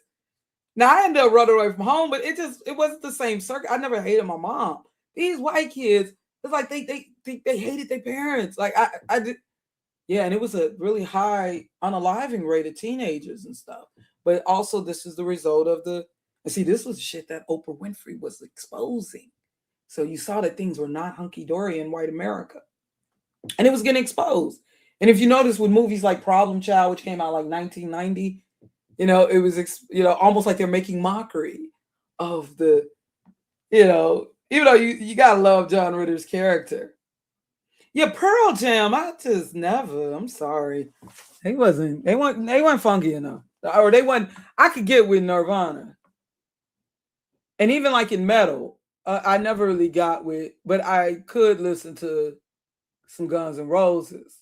Now, I ended up running away from home, but it wasn't the same circle. I never hated my mom. These white kids, it's like they hated their parents. Like, I did. Yeah, and it was a really high unaliving rate of teenagers and stuff. But also, this is the result of this was shit that Oprah Winfrey was exposing. So you saw that things were not hunky-dory in white America. And it was getting exposed. And if you notice with movies like Problem Child, which came out like 1990, it was, almost like they're making mockery of the, even though you gotta love John Ritter's character. Yeah, Pearl Jam, I just never, I'm sorry. They weren't funky enough. Or I could get with Nirvana. And even like in metal, I never really got with, but I could listen to some Guns N' Roses.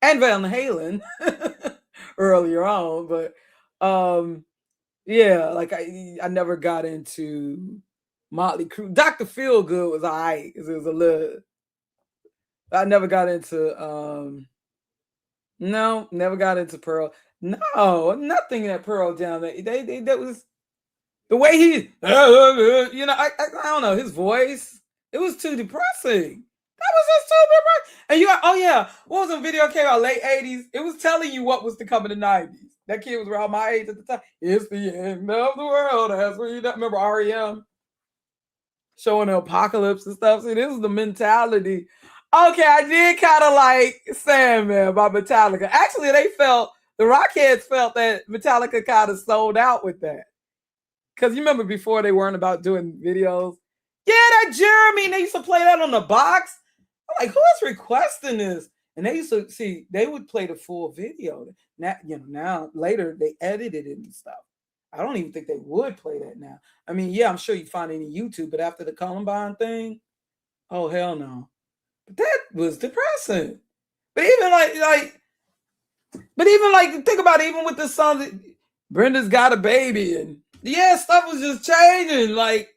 And Van Halen earlier on, but yeah, like I never got into Motley Crue. Dr. Feelgood was alright. It was a little. I never got into never got into Pearl. No, nothing that Pearl Jam. That was the way he, I don't know, his voice. It was too depressing. That was just too depressing. And what was a video came out late 80s? It was telling you what was to come in the 90s. That kid was around my age at the time. It's the end of the world. That's where you remember REM showing the apocalypse and stuff. See, this is the mentality. Okay, I did kind of like Sandman by Metallica. Actually, they felt the Rockheads felt that Metallica kind of sold out with that. Because you remember before they weren't about doing videos? Yeah, that Jeremy, and they used to play that on the box. I'm like, who is requesting this? And they used to see, they would play the full video. Now, now later they edited it and stuff. I don't even think they would play that now. I mean, yeah, I'm sure you find it in YouTube, but after the Columbine thing, oh hell no. But that was depressing. But even think about it, even with the song that Brenda's Got a Baby, and yeah, stuff was just changing. Like,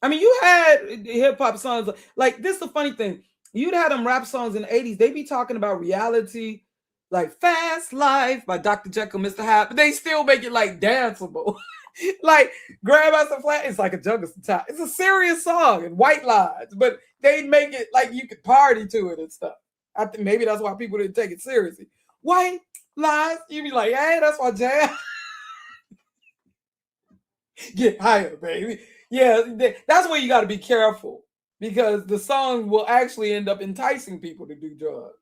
I mean, you had hip hop songs like this. The funny thing, you'd had them rap songs in the 80s. They be talking about reality, like Fast Life by Dr. Jekyll, Mr. Hyde, but they still make it like danceable. Like Grandmaster Flash, it's like a juggle time. It's a serious song and White Lines, but they make it like you could party to it and stuff. I think maybe that's why people didn't take it seriously. White Lines, you be like, hey, that's my jam. Get higher, baby. Yeah, that's where you got to be careful, because the song will actually end up enticing people to do drugs.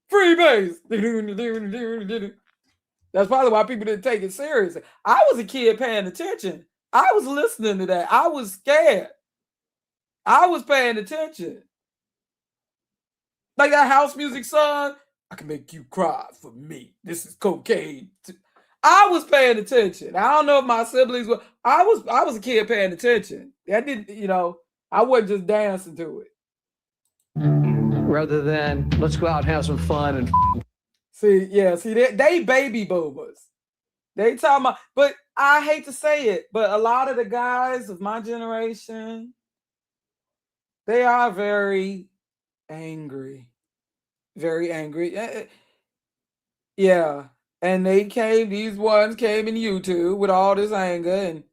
Free bass. That's probably why people didn't take it seriously. I was a kid paying attention. I was listening to that. I was scared. I was paying attention. Like that house music song, I can make you cry for me. This is cocaine. I was paying attention. I don't know if my siblings were. I was a kid paying attention. I didn't, I wasn't just dancing to it. Rather than let's go out and have some fun and see, they baby boomers. They talking about, but I hate to say it, but a lot of the guys of my generation, they are very angry. Very angry. Yeah. And these ones came in YouTube with all this anger and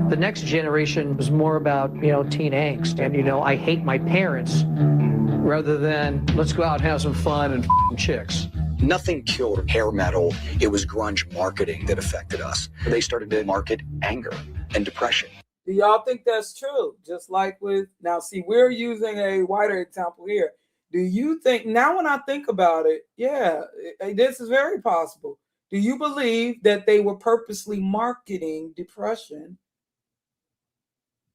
the next generation was more about, teen angst and, I hate my parents rather than let's go out and have some fun and chicks. Nothing killed hair metal. It was grunge marketing that affected us. They started to market anger and depression. Do y'all think that's true? Just like now see, we're using a wider example here. Do you think, now when I think about it, yeah, this is very possible. Do you believe that they were purposely marketing depression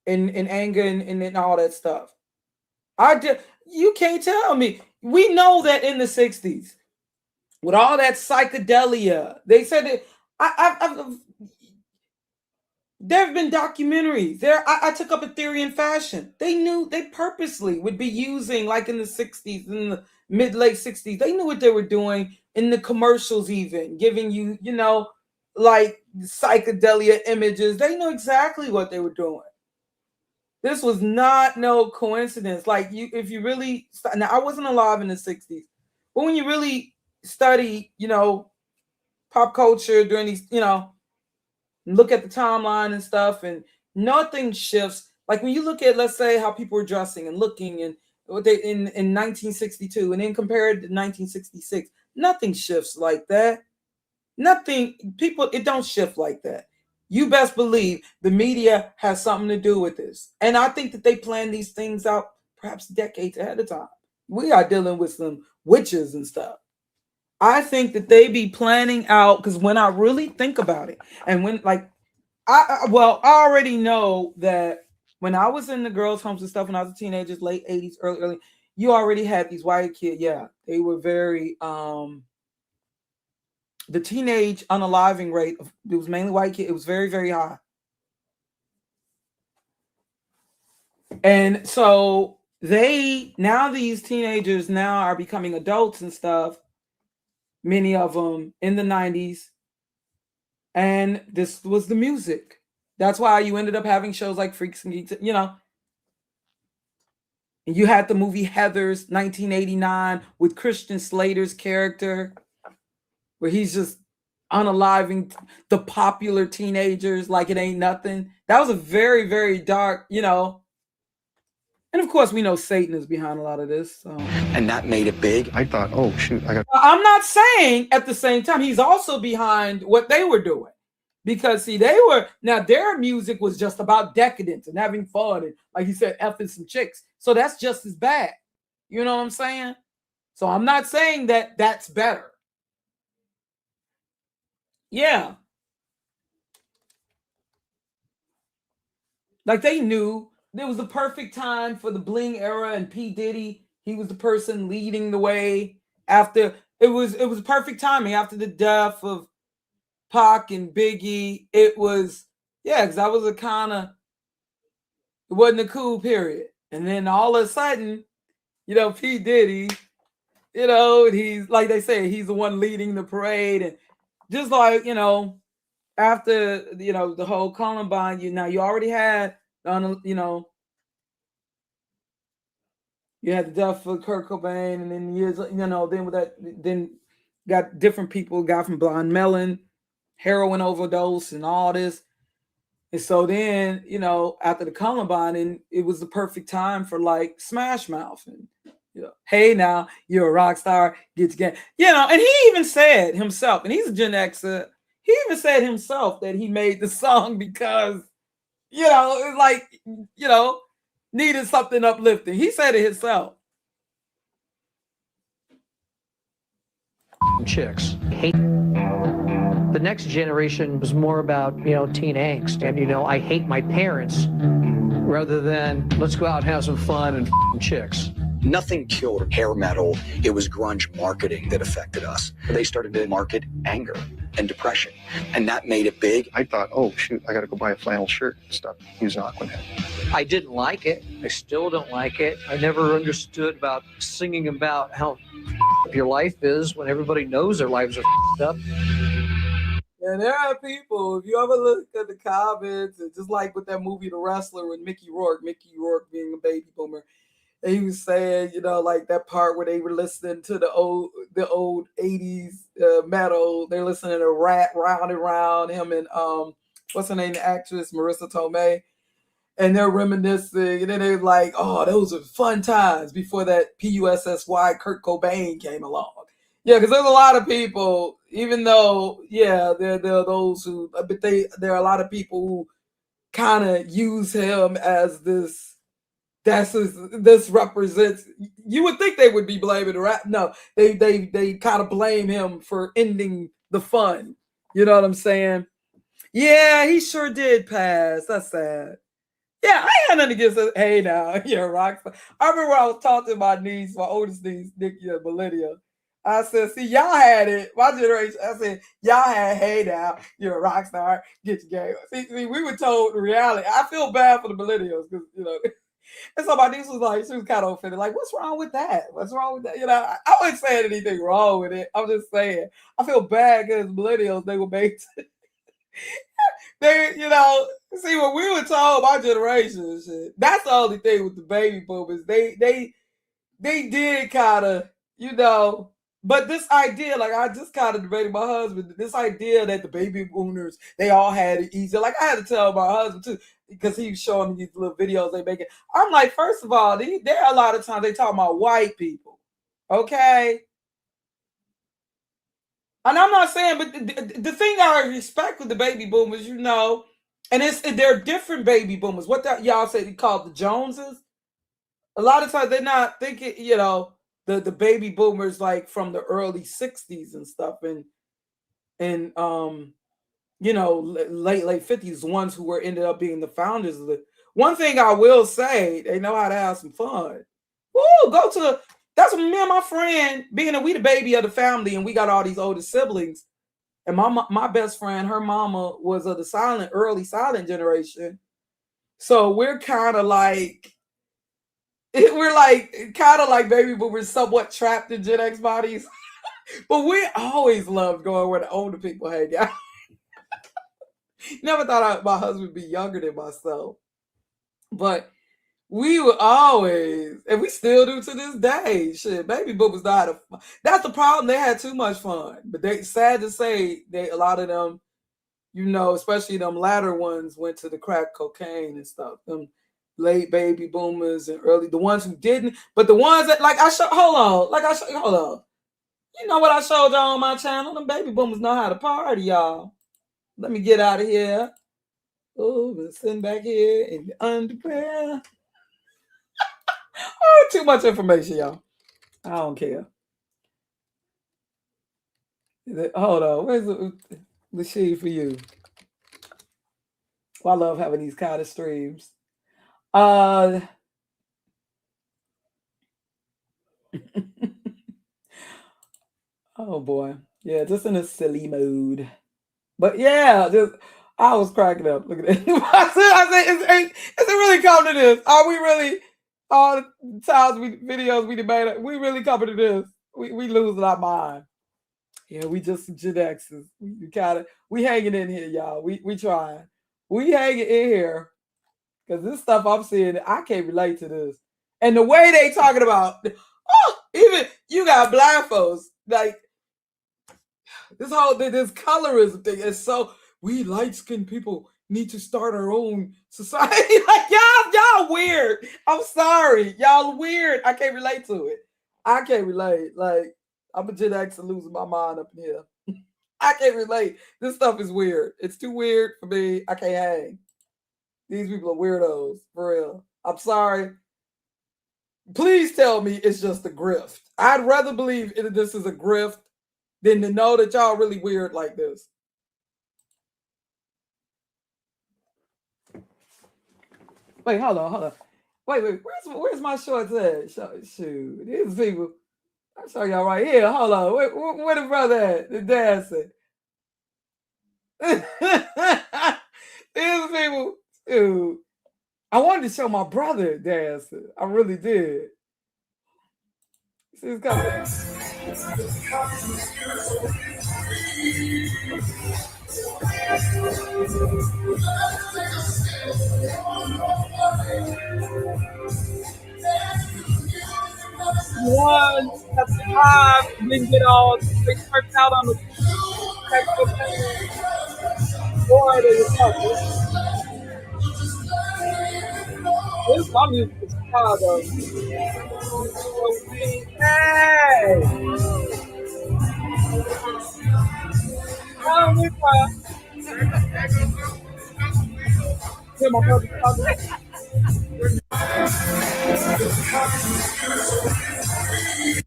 and anger and all that stuff? You can't tell me. We know that in the 60s, with all that psychedelia, they said that there have been documentaries. I took up a theory in fashion. They knew they purposely would be using, like in the 60s, in the late 60s, they knew what they were doing in the commercials, even giving you, like psychedelia images. They knew exactly what they were doing. This was not no coincidence. Like if you really, now I wasn't alive in the 60s, but when you really study, pop culture during these, look at the timeline and stuff, and nothing shifts. Like when you look at, let's say, how people were dressing and looking and what they in 1962 and then compare it to 1966, nothing shifts like that. Nothing, it don't shift like that. You best believe the media has something to do with this. And I think that they plan these things out perhaps decades ahead of time. We are dealing with some witches and stuff. I think that they be planning out, because when I really think about it, and when I already know that when I was in the girls' homes and stuff, when I was a teenager, late 80s, early, you already had these white kids. Yeah, they were very, the teenage unaliving rate, it was mainly white kids. It was very, very high. And so these teenagers now are becoming adults and stuff. Many of them in the 90s. And this was the music. That's why you ended up having shows like Freaks and Geeks, And you had the movie Heathers, 1989, with Christian Slater's character, where he's just unaliving the popular teenagers like it ain't nothing. That was a very, very dark, And of course, we know Satan is behind a lot of this. So. And that made it big. I thought, oh, shoot. I'm not saying at the same time, he's also behind what they were doing. Because, see, their music was just about decadence and having fun. And like you said, effing some chicks. So that's just as bad. You know what I'm saying? So I'm not saying that that's better. Yeah. Like they knew it was the perfect time for the bling era, and P. Diddy, he was the person leading the way after it was perfect timing after the death of Pac and Biggie. It was, yeah, because that was a kind of, it wasn't a cool period. And then all of a sudden, you know, P. Diddy, you know, he's like they say, he's the one leading the parade. And just like, you know, after, you know, the whole Columbine, you already had, you know, you had the death of Kurt Cobain, and then years, you know, then with that, then got different people, got from Blind Melon, heroin overdose, and all this. And so then, you know, after the Columbine, and it was the perfect time for like Smash Mouth, and you know, hey now, you're a rock star, get together. You know, and he even said himself, and he's a Gen Xer, he even said himself that he made the song because, you know, it's like, you know, needed something uplifting. He said it himself. Chicks. Hate. The next generation was more about, you know, teen angst and, you know, I hate my parents rather than let's go out and have some fun and chicks. Nothing killed hair metal. It was grunge marketing that affected us. They started to market anger and depression, and that made it big. I thought, oh, shoot, I got to go buy a flannel shirt and stop using Aquanet. I didn't like it. I still don't like it. I never understood about singing about how your life is when everybody knows their lives are up. And there are people, if you ever look at the comments, and just like with that movie The Wrestler with Mickey Rourke being a baby boomer, and he was saying, you know, like that part where they were listening to the old 80s metal, they're listening to Rat Round and Round, him and what's her name, the actress Marissa Tomei, and they're reminiscing, and then they're like, oh, those are fun times before that PUSSY Kurt Cobain came along. Yeah, because there's a lot of people, even though, yeah, there are those who, but there are a lot of people who kind of use him as this. This represents. You would think they would be blaming the rap. No, they kind of blame him for ending the fun. You know what I'm saying? Yeah, he sure did pass. That's sad. Yeah, I had nothing against it. Hey now, you're a rock star. I remember I was talking to my niece, my oldest niece, Nikki and Millennia. I said, see, y'all had it. My generation, I said, y'all had, hey now, you're a rock star, get your game. See, we were told the reality. I feel bad for the millennials because, you know. And so my niece was like, she was kind of offended, like, what's wrong with that? What's wrong with that? You know, I wasn't saying anything wrong with it. I'm just saying, I feel bad because millennials, they were made to, they, you know, see what we were told, my generation and shit. That's the only thing with the baby boomers. They did kind of, you know, but this idea, like I just kind of debated my husband, this idea that the baby boomers, they all had it easy. Like I had to tell my husband too, because he was showing me these little videos they making. I'm like, first of all, there are a lot of times they talk about white people. Okay. And I'm not saying, but the thing I respect with the baby boomers, you know, and they're different baby boomers. What that y'all say they call the Joneses? A lot of times they're not thinking, you know, the baby boomers like from the early 60s and stuff, and you know, late 50s, the ones who ended up being the founders of the. One thing I will say, they know how to have some fun. Woo, that's what me and my friend, being that we the baby of the family and we got all these older siblings, and my best friend, her mama was of the early silent generation. So we're kind of like baby boomers, somewhat trapped in Gen X bodies. But we always loved going where the older people hang out. Never thought my husband would be younger than myself. But we would always, and we still do to this day, shit, baby boomers know how to fun. That's the problem. They had too much fun. But they, sad to say, a lot of them, you know, especially them latter ones, went to the crack cocaine and stuff. Them late baby boomers and early, the ones who didn't, but the ones that, hold on. You know what I showed y'all on my channel? Them baby boomers know how to party, y'all. Let me get out of here. Oh, we're sitting back here in the underwear. Oh, too much information, y'all. I don't care. Hold on. Where's the sheet for you? Well, I love having these kind of streams. Oh boy. Yeah, just in a silly mood. But yeah, just I was cracking up. Look at it. I said, is it really come to this? Are we really all the times videos we debate? We really coming to this? We losing our mind. Yeah, we just Gen X's. We hanging in here, y'all. We trying. We hanging in here because this stuff I'm seeing, I can't relate to this. And the way they talking about, even you got black folks like this colorism thing is so. We light skinned people need to start our own society. Like y'all weird. I'm sorry, y'all weird. I can't relate to it. I can't relate. Like I'm a Gen X and losing my mind up in here. I can't relate. This stuff is weird. It's too weird for me. I can't hang. These people are weirdos, for real. I'm sorry. Please tell me it's just a grift. I'd rather believe this is a grift than to know that y'all really weird like this. Wait, hold on. Wait. Where's my shorts at? Shoot, these people. I'll show y'all right here. Hold on. Where the brother at? The dancing. These people. Dude. I wanted to show my brother dancing. I really did. See, it's coming. One at the time didn't get all they worked out on the boy this my music is Chicago. Hey! My brother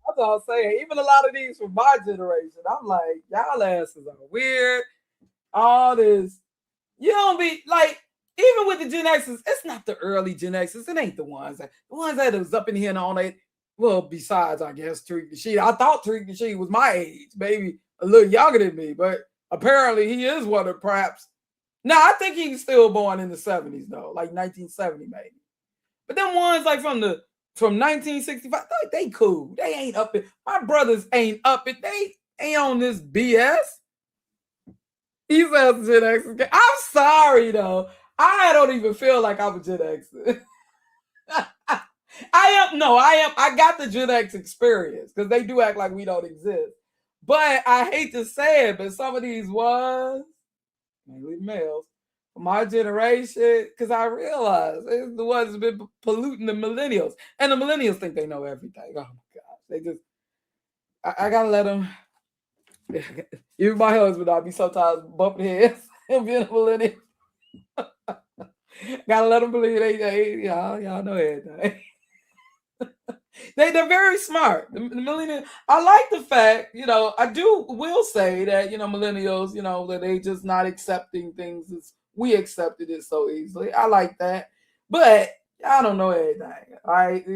that's all I'm saying. Even a lot of these from my generation, I'm like, y'all asses are weird. All this, you don't be like, even with the Gen X's, it's not the early Gen X's. It ain't the ones that was up in here and all that. Well, besides, I guess Tariq Nasheed. I thought Tariq Nasheed was my age, maybe a little younger than me, but apparently he is one of perhaps. No, I think he's still born in the 70s though, like 1970 maybe. But them ones like from 1965, they cool. They ain't up it. My brothers ain't up it. They ain't on this BS. He says Gen X. I'm sorry though. I don't even feel like I'm a Gen X. I am. I got the Gen X experience because they do act like we don't exist. But I hate to say it, but some of these ones, mainly males, from my generation, because I realize it's the ones that have been polluting the millennials. And the millennials think they know everything. Oh my gosh. They just, I gotta let them. Even my husband, I'll be sometimes bumping heads and being a millennial. Gotta let them believe y'all know everything. They're very smart. The millennials. I like the fact, I will say that, millennials, that they just not accepting things as we accepted it so easily. I like that. But I don't know everything. All right.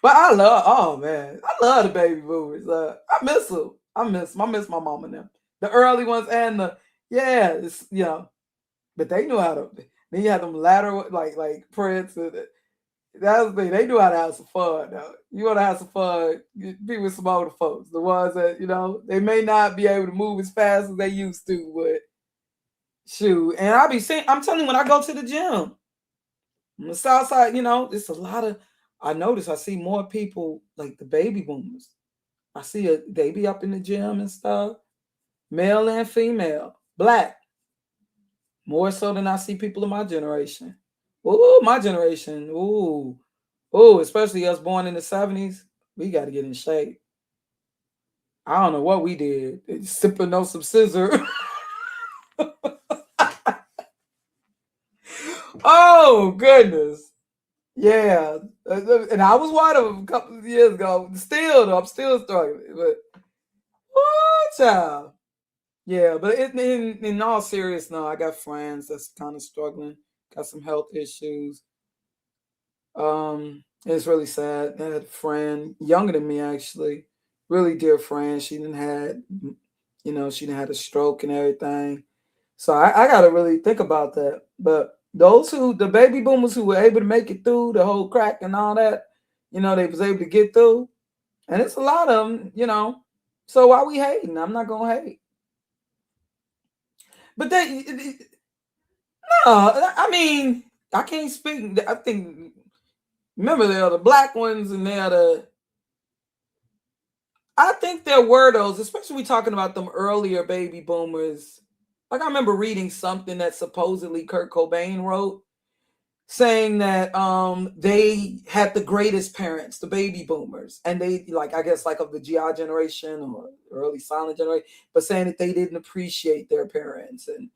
But I love the baby boomers. I miss them. I miss my mom and them. The early ones and but they knew how to. Then you had them latter like Prince. That's the thing. They knew how to have some fun. Though. You want to have some fun, be with some older folks. The ones that they may not be able to move as fast as they used to, but shoot. And I'm telling you, when I go to the gym, on the south side, it's a lot of. I notice I see more people like the baby boomers. I see they be up in the gym and stuff, male and female, black. More so than I see people in my generation. Ooh, my generation. Ooh, especially us born in the 70s. We got to get in shape. I don't know what we did. Sipping on some scissor. Oh goodness. Yeah. And I was one of them a couple of years ago. Still though, I'm still struggling. But oh child. Yeah, but in all seriousness, no, I got friends that's kind of struggling, got some health issues. It's really sad. I had a friend younger than me, actually, really dear friend. She didn't had, she didn't had a stroke and everything. So I got to really think about that. But the baby boomers who were able to make it through the whole crack and all that, they was able to get through, and it's a lot of them. So why we hating? I'm not gonna hate. But no, I mean, I can't speak. I think, remember, there are the black ones and I think there were those, especially we talking about them earlier baby boomers. Like I remember reading something that supposedly Kurt Cobain wrote saying that they had the greatest parents, the baby boomers, and they I guess of the GI generation or early silent generation, but saying that they didn't appreciate their parents. And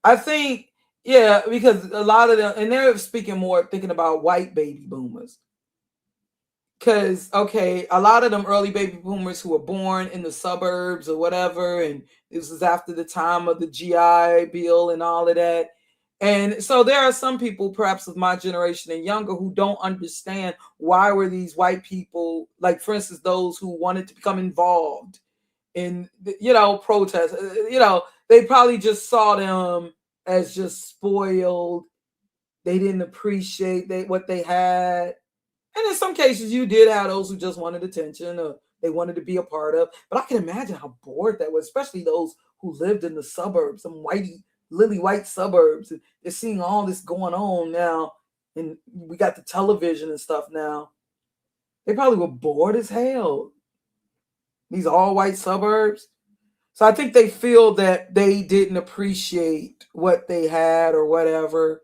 I think, yeah, because a lot of them, and they're speaking more, thinking about white baby boomers. Because, okay, a lot of them early baby boomers who were born in the suburbs or whatever, and this was after the time of the GI Bill and all of that. And so there are some people, perhaps of my generation and younger, who don't understand why were these white people, like, for instance, those who wanted to become involved in, protests, they probably just saw them as just spoiled. They didn't appreciate what they had. And in some cases, you did have those who just wanted attention or they wanted to be a part of. But I can imagine how bored that was, especially those who lived in the suburbs, some lily white suburbs. And they're seeing all this going on now. And we got the television and stuff now. They probably were bored as hell. These all white suburbs. So I think they feel that they didn't appreciate what they had or whatever.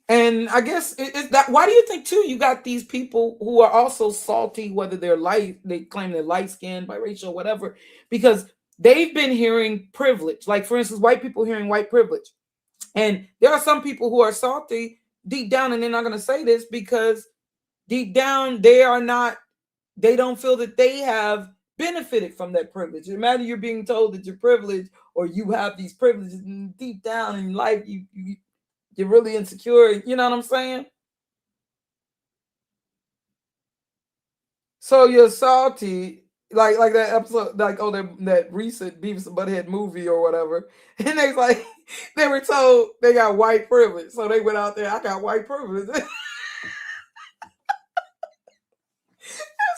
And I guess that. Why do you think too? You got these people who are also salty, whether they claim they're light skinned, biracial, whatever, because they've been hearing privilege. Like for instance, white people hearing white privilege, and there are some people who are salty deep down, and they're not going to say this because deep down they don't feel that they have benefited from that privilege. Imagine you're being told that you're privileged or you have these privileges, and deep down in life you're really insecure. You know what I'm saying? So you're salty, like that episode, that recent Beavis and Butthead movie or whatever. And they were told they got white privilege, so they went out there. I got white privilege.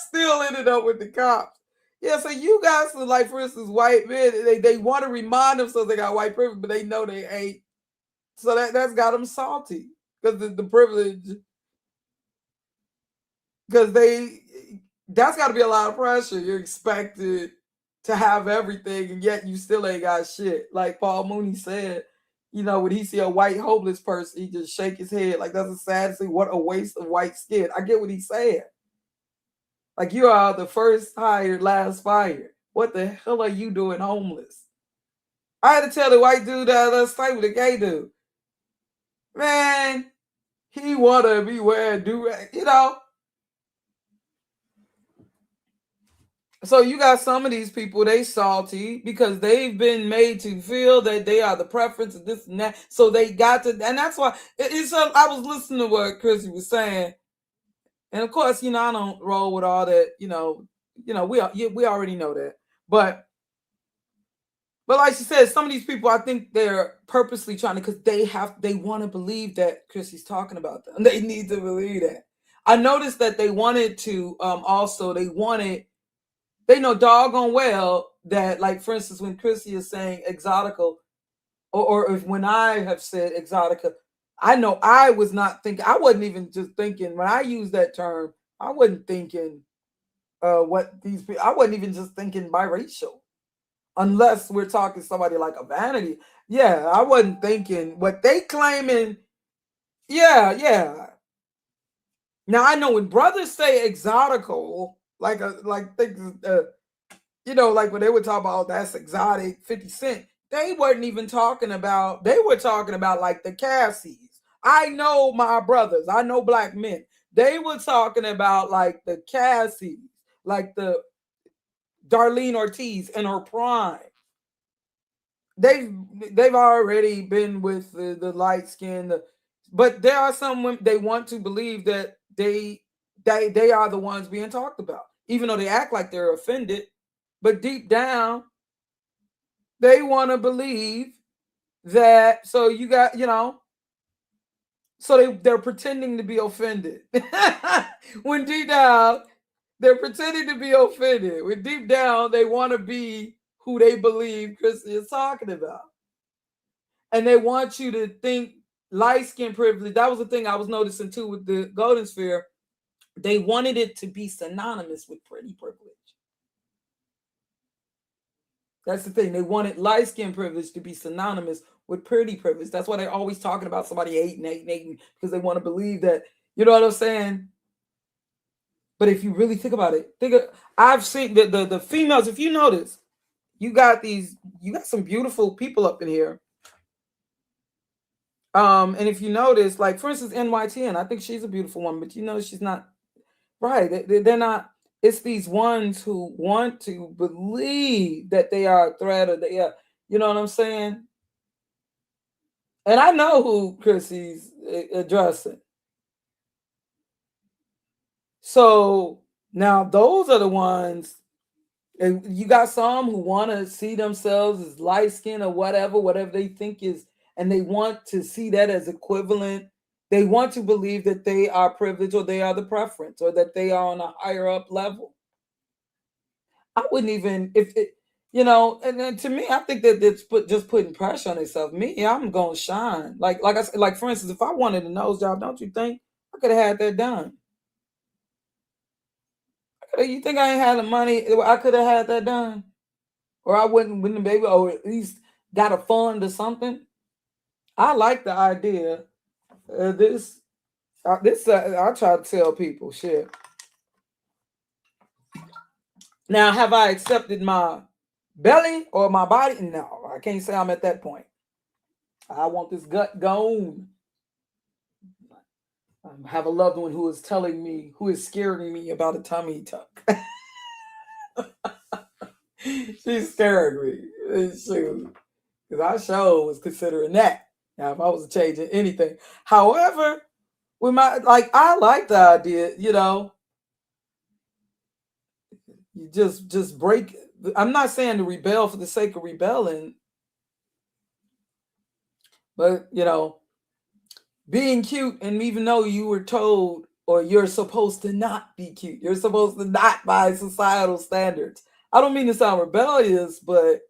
Still ended up with the cops. Yeah, so you guys are for instance, white men. They want to remind themselves they got white privilege, but they know they ain't. So that's got them salty because the privilege, because that's got to be a lot of pressure. You're expected to have everything, and yet you still ain't got shit. Like Paul Mooney said, when he see a white homeless person, he just shake his head like that's a sad thing. What a waste of white skin. I get what he's saying. Like you are the first hired, last fired. What the hell are you doing homeless? I had to tell the white dude that let's stay with the gay dude. Man, he wanna be wearing do-rag, So you got some of these people, they salty because they've been made to feel that they are the preference of this and that. So they got to, and that's why I was listening to what Chrissy was saying. And of course, I don't roll with all that, we already know that. But like she said, some of these people, I think they're purposely trying to, because they want to believe that Chrissy's talking about them. They need to believe that. I noticed that they wanted to, they know doggone well that, like, for instance, when Chrissy is saying exotica, or if when I have said exotica, I know I was not thinking, I wasn't even just thinking, when I use that term, I wasn't thinking what these people, I wasn't even just thinking biracial. Unless we're talking somebody like a Vanity. Yeah, I wasn't thinking what they claiming. Yeah. Now I know when brothers say exotical, like things, like when they would talk about that's exotic, 50 Cent, they weren't even talking about, they were talking about like the Cassies. I know my brothers, I know black men. They were talking about like the Cassies, like the Darlene Ortiz in her prime. They've already been with the light skin, but there are some women, they want to believe that they are the ones being talked about, even though they act like they're offended, but deep down they want to believe that. So you got, so they're pretending to be offended when deep down they're pretending to be offended, when deep down they want to be who they believe Chrissy is talking about. And they want you to think light skin privilege. That was the thing I was noticing too with the Golden Sphere. They wanted it to be synonymous with pretty privilege. That's the thing. They wanted light skin privilege to be synonymous with pretty privilege. That's why they're always talking about somebody hating, because they want to believe that, you know what I'm saying? But if you really think about it, I've seen the females, if you notice, you got some beautiful people up in here. And if you notice, like for instance, NYTN, I think she's a beautiful woman, but she's not right. They're not. It's these ones who want to believe that they are a threat, or they are, you know what I'm saying? And I know who Chrissy's addressing. So now those are the ones. And you got some who want to see themselves as light skin or whatever they think is, and they want to see that as equivalent. They want to believe that they are privileged, or they are the preference, or that they are on a higher up level. I wouldn't even, and then to me, I think that it's just putting pressure on itself. Me, I'm gonna shine. Like I said, like for instance, if I wanted a nose job, don't you think I could have had that done? You think I ain't had the money? I could have had that done, or I wouldn't maybe, or at least got a fund or something. I like the idea. This I try to tell people shit. Now, have I accepted my belly or my body? No, I can't say I'm at that point. I want this gut gone. I have a loved one who is telling me, who is scaring me about a tummy tuck. She's scaring me. Shoot. Because I sure was considering that. Now, if I was changing anything. However, with I like the idea, you just break. I'm not saying to rebel for the sake of rebelling, but being cute, and even though you were told, or you're supposed to not be cute, you're supposed to not by societal standards. I don't mean to sound rebellious, but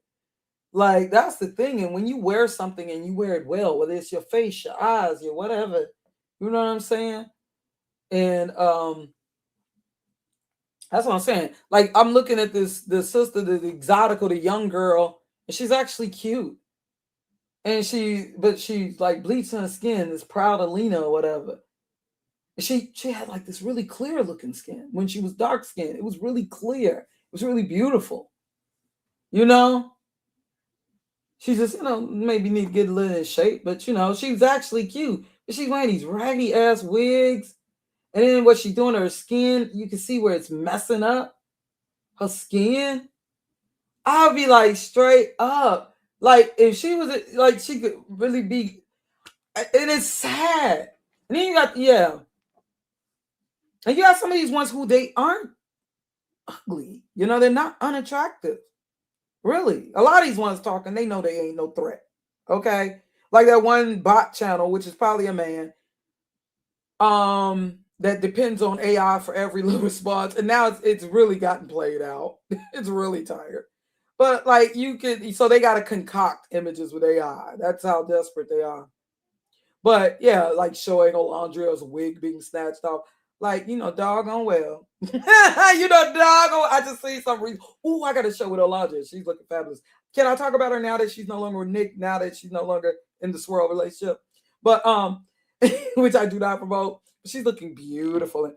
like that's the thing. And when you wear something and you wear it well, whether it's your face, your eyes, your whatever, you know what I'm saying? And that's what I'm saying. Like I'm looking at the sister, the exotical, the young girl, and she's actually cute. And she's like bleaching her skin, this Proudalina or whatever. And she had like this really clear looking skin. When she was dark skinned, it was really clear. It was really beautiful. She just, maybe need to get a little in shape, but she's actually cute. But she's wearing these raggedy ass wigs. And then what she's doing to her skin, you can see where it's messing up her skin. I'll be like, straight up. Like, if she was, like, she could really be, and it's sad. And then you got, and you got some of these ones who they aren't ugly. They're not unattractive. Really. A lot of these ones talking, they know they ain't no threat. Okay? Like that one bot channel, which is probably a man, that depends on AI for every little response. And now it's really gotten played out. It's really tired. But like so they got to concoct images with AI. That's how desperate they are. But yeah, like showing Olandria's wig being snatched off. Like, doggone well. Doggone. I just see some reason. Oh, I got to show with Olandria. She's looking fabulous. Can I talk about her now that she's no longer with Nick, now that she's no longer in the swirl relationship? But which I do not promote. She's looking beautiful. And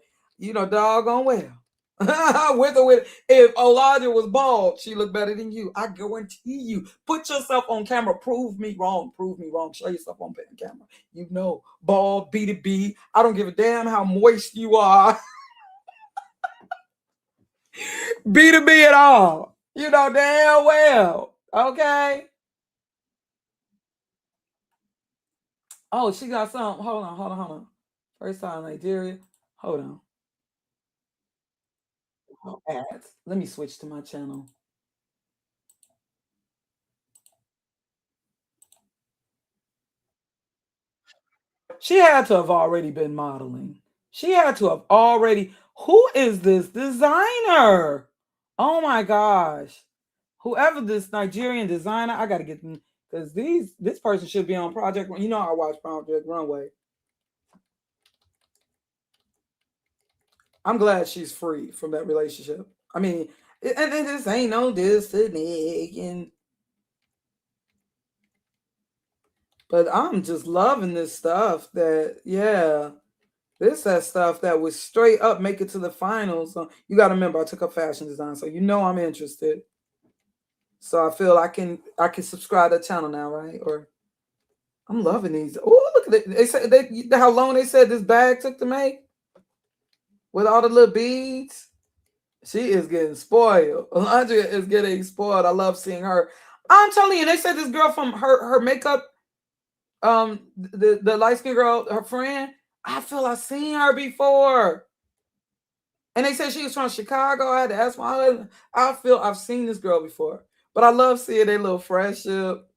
doggone well. With or with, if Elijah was bald, she looked better than you. I guarantee you. Put yourself on camera. Prove me wrong. Prove me wrong. Show yourself on camera. You know, bald, B to B. I don't give a damn how moist you are. B to B at all. You know damn well. Okay. Oh, she got some. Hold on. First time Nigeria. Hold on. Oh, ads. Let me switch to my channel. She had to have already been modeling. She had to have already. Who is this designer? Oh my gosh. Whoever this Nigerian designer, I gotta get them because this person should be on Project. You know, I watch Project Runway. I'm glad she's free from that relationship. I mean, and this ain't no destiny. But I'm just loving this stuff that, yeah, that stuff that was straight up make it to the finals. You got to remember, I took up fashion design, so you know I'm interested. So I feel I can subscribe to that channel now, right? Or I'm loving these. Oh, look at it. They said how long they said this bag took to make with all the little beads. She is getting spoiled. Alondra is getting spoiled. I love seeing her. I'm telling you, they said this girl from her makeup, the light-skinned girl, her friend, I feel I've seen her before. And they said she was from Chicago. I had to ask my husband. I feel I've seen this girl before. But I love seeing their little friendship.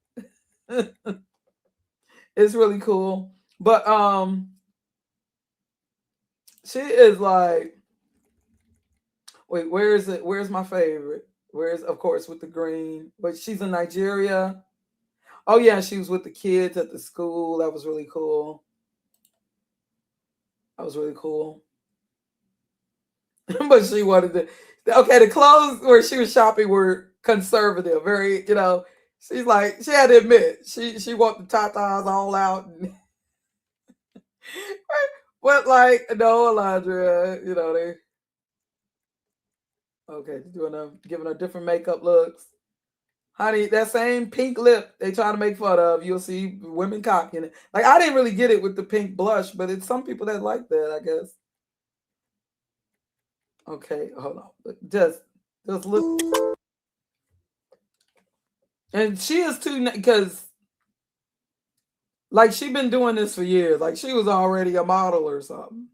It's really cool. But she is like, wait, where is it? Where's my favorite? Where's, of course, with the green. But she's in Nigeria. Oh, yeah, she was with the kids at the school. That was really cool. That was really cool. But she wanted to. Okay, the clothes where she was shopping were conservative. Very, you know, she's like, she had to admit, she want the tatas all out. But like, no, Alondra, you know, they. Okay, giving her different makeup looks. Honey, that same pink lip they trying to make fun of, you'll see women cocking it. Like, I didn't really get it with the pink blush, but it's some people that like that, I guess. Okay, hold on. Just look. And she is too, because like she been doing this for years. Like she was already a model or something.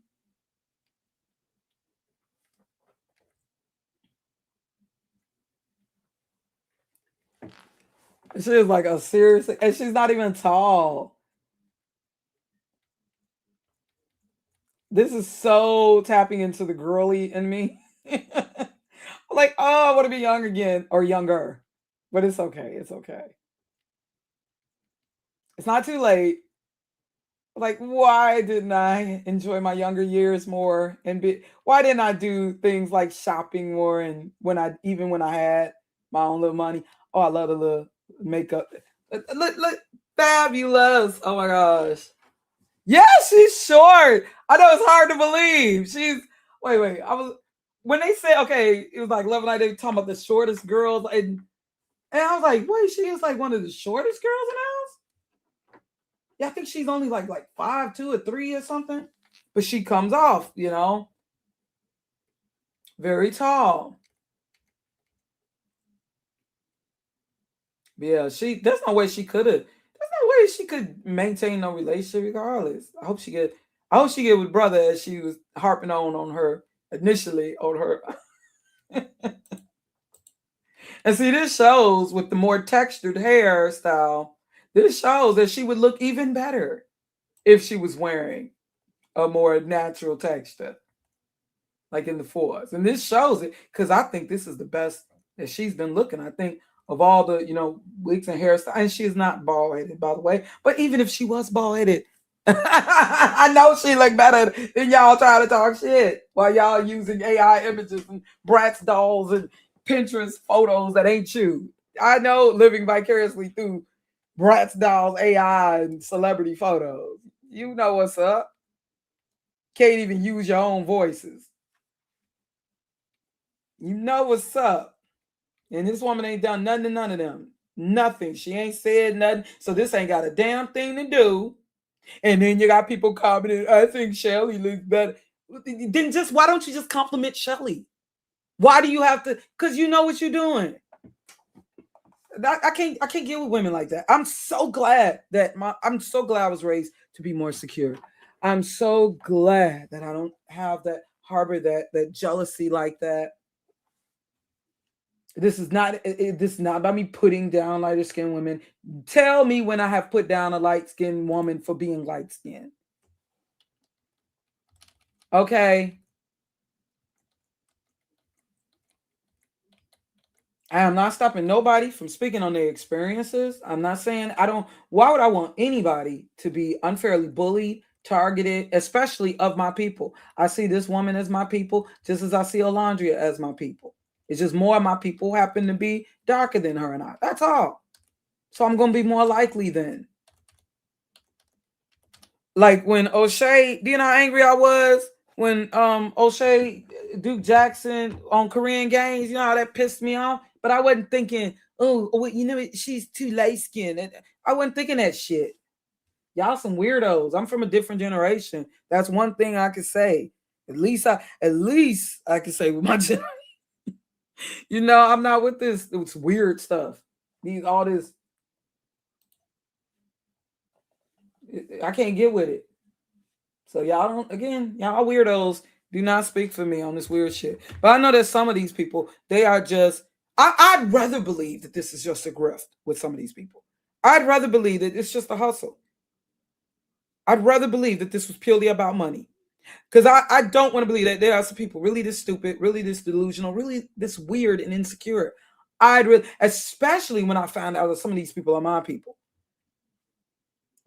She is like a serious, and she's not even tall. This is so tapping into the girly in me. Like, oh, I want to be young again or younger. But it's okay. It's okay. It's not too late. Like, why didn't I enjoy my younger years more and why didn't I do things like shopping more, and when I had my own little money? Oh, I love the little makeup. Look, fabulous. Oh my gosh. Yeah, she's short. I know it's hard to believe. She's wait. I was when they said, okay, it was like Love Night, they were talking about the shortest girls, and I was like, wait, she is like one of the shortest girls in the house? Yeah, I think she's only like 5'2" or 3" or something. But she comes off, you know, very tall. Yeah, there's no way she could maintain no relationship regardless. I hope she get with brother, as she was harping on her initially on her. And see, this shows with the more textured hairstyle, this shows that she would look even better if she was wearing a more natural texture, like in the fours. And this shows it, because I think this is the best that she's been looking. I think of all the, wigs and hairstyles, and she's not bald-headed, by the way. But even if she was bald-headed, I know she look better than y'all trying to talk shit while y'all using AI images and Bratz dolls and Pinterest photos that ain't you. I know, living vicariously through Bratz dolls, AI, and celebrity photos. You know what's up. Can't even use your own voices. You know what's up. And this woman ain't done nothing to none of them. Nothing. She ain't said nothing. So this ain't got a damn thing to do. And then you got people commenting, I think Shelly looks better. Then just why don't you just compliment Shelly? Why do you have to? Because you know what you're doing. I can't get with women like that. I'm so glad I was raised to be more secure. I'm so glad that I don't have that harbor that jealousy like that. This is not about me putting down lighter skinned women. Tell me when I have put down a light skinned woman for being light skinned. Okay. I am not stopping nobody from speaking on their experiences. I'm not saying why would I want anybody to be unfairly bullied, targeted, especially of my people? I see this woman as my people, just as I see Alondria as my people. It's just more of my people happen to be darker than her and I. That's all. So I'm going to be more likely then. Like when O'Shea, do you know how angry I was when O'Shea Duke Jackson on Korean Games? You know how that pissed me off? But I wasn't thinking, she's too light-skinned. I wasn't thinking that shit. Y'all some weirdos. I'm from a different generation. That's one thing I could say. At least I can say with my generation. I'm not with this. It's weird stuff. All this. I can't get with it. So y'all weirdos do not speak for me on this weird shit. But I know that some of these people, they are just, I'd rather believe that this is just a grift with some of these people. I'd rather believe that it's just a hustle. I'd rather believe that this was purely about money. Because I don't want to believe that there are some people really this stupid, really this delusional, really this weird and insecure. Especially when I found out that some of these people are my people.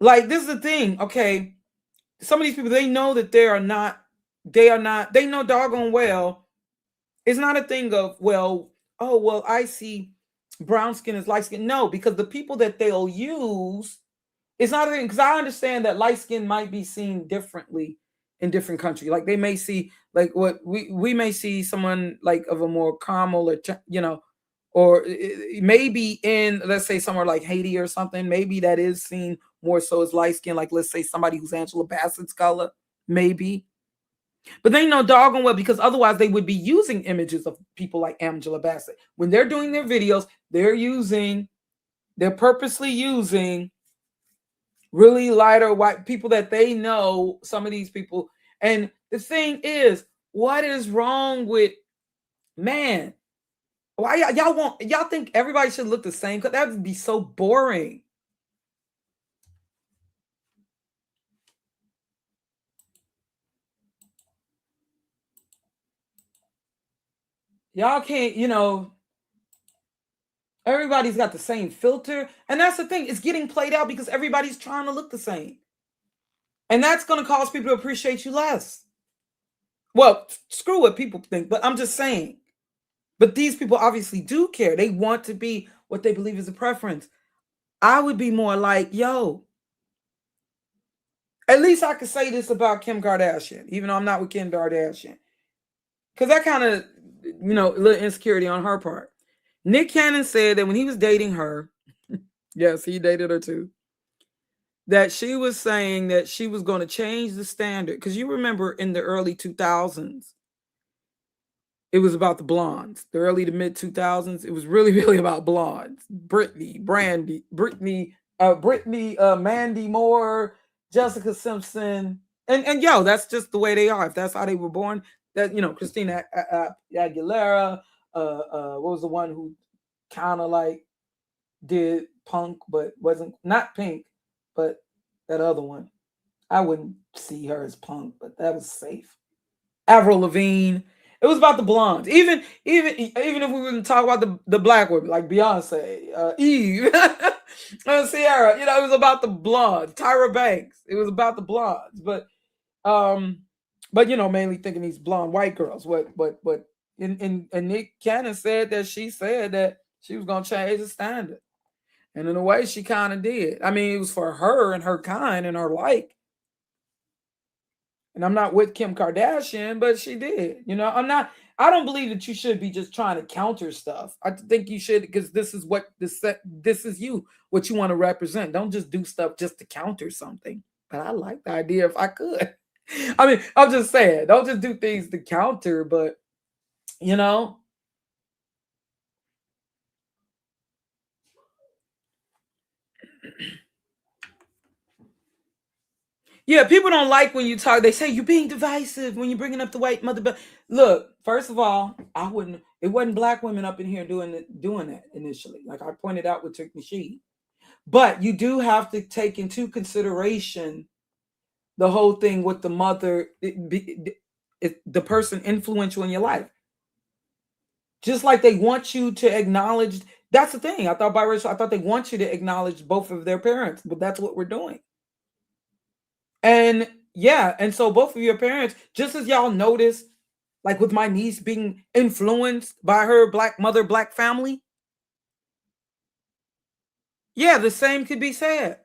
Like, this is the thing, okay? Some of these people, they know that they know doggone well. It's not a thing of, I see brown skin as light skin. No, because the people that they'll use, it's not a thing. Because I understand that light skin might be seen differently in different countries. Like they may see, like what we may see someone like of a more caramel or maybe in, let's say, somewhere like Haiti or something, maybe that is seen more so as light skin, like let's say somebody who's Angela Bassett's color, maybe. But they know doggone well, because otherwise they would be using images of people like Angela Bassett. When they're doing their videos, they're purposely using really lighter white people that they know, some of these people. And the thing is, what is wrong with, man? Why y'all think everybody should look the same? Because that would be so boring. Y'all can't, everybody's got the same filter. And that's the thing. It's getting played out because everybody's trying to look the same. And that's going to cause people to appreciate you less. Well, screw what people think, but I'm just saying. But these people obviously do care. They want to be what they believe is a preference. I would be more like, at least I could say this about Kim Kardashian, even though I'm not with Kim Kardashian. Because that kind of, a little insecurity on her part. Nick Cannon said that when he was dating her, yes, he dated her too, that she was saying that she was going to change the standard. Because you remember in the early 2000s, it was about the blondes. The early to mid 2000s, it was really, really about blondes. Brittany, Mandy Moore, Jessica Simpson. And that's just the way they are. If that's how they were born, that, Christina Aguilera, what was the one who kind of like did punk, but wasn't, not Pink, but that other one. I wouldn't see her as punk, but that was safe. Avril Lavigne. It was about the blondes. Even if we wouldn't talk about the black women, like Beyonce, Eve, Sierra, it was about the blondes. Tyra Banks. It was about the blondes. But mainly thinking these blonde white girls. And Nick Cannon said that she was gonna change the standard. And in a way, she kind of did. I mean, it was for her and her kind and her like. And I'm not with Kim Kardashian, but she did. You know, I don't believe that you should be just trying to counter stuff. I think you should, because this is what this is you, what you want to represent. Don't just do stuff just to counter something. But I like the idea if I could. I mean, I'm just saying, don't just do things to counter, but you know. Yeah, people don't like when you talk. They say you're being divisive when you're bringing up the white mother. But look, first of all, I wouldn't. It wasn't black women up in here doing that initially. Like I pointed out with Trick Nasheed. But you do have to take into consideration the whole thing with the mother, the person influential in your life. Just like they want you to acknowledge. That's the thing. I thought biracial. I thought they want you to acknowledge both of their parents, but that's what we're doing. And yeah, and so both of your parents, just as y'all notice, like with my niece being influenced by her black mother, black family. Yeah, the same could be said.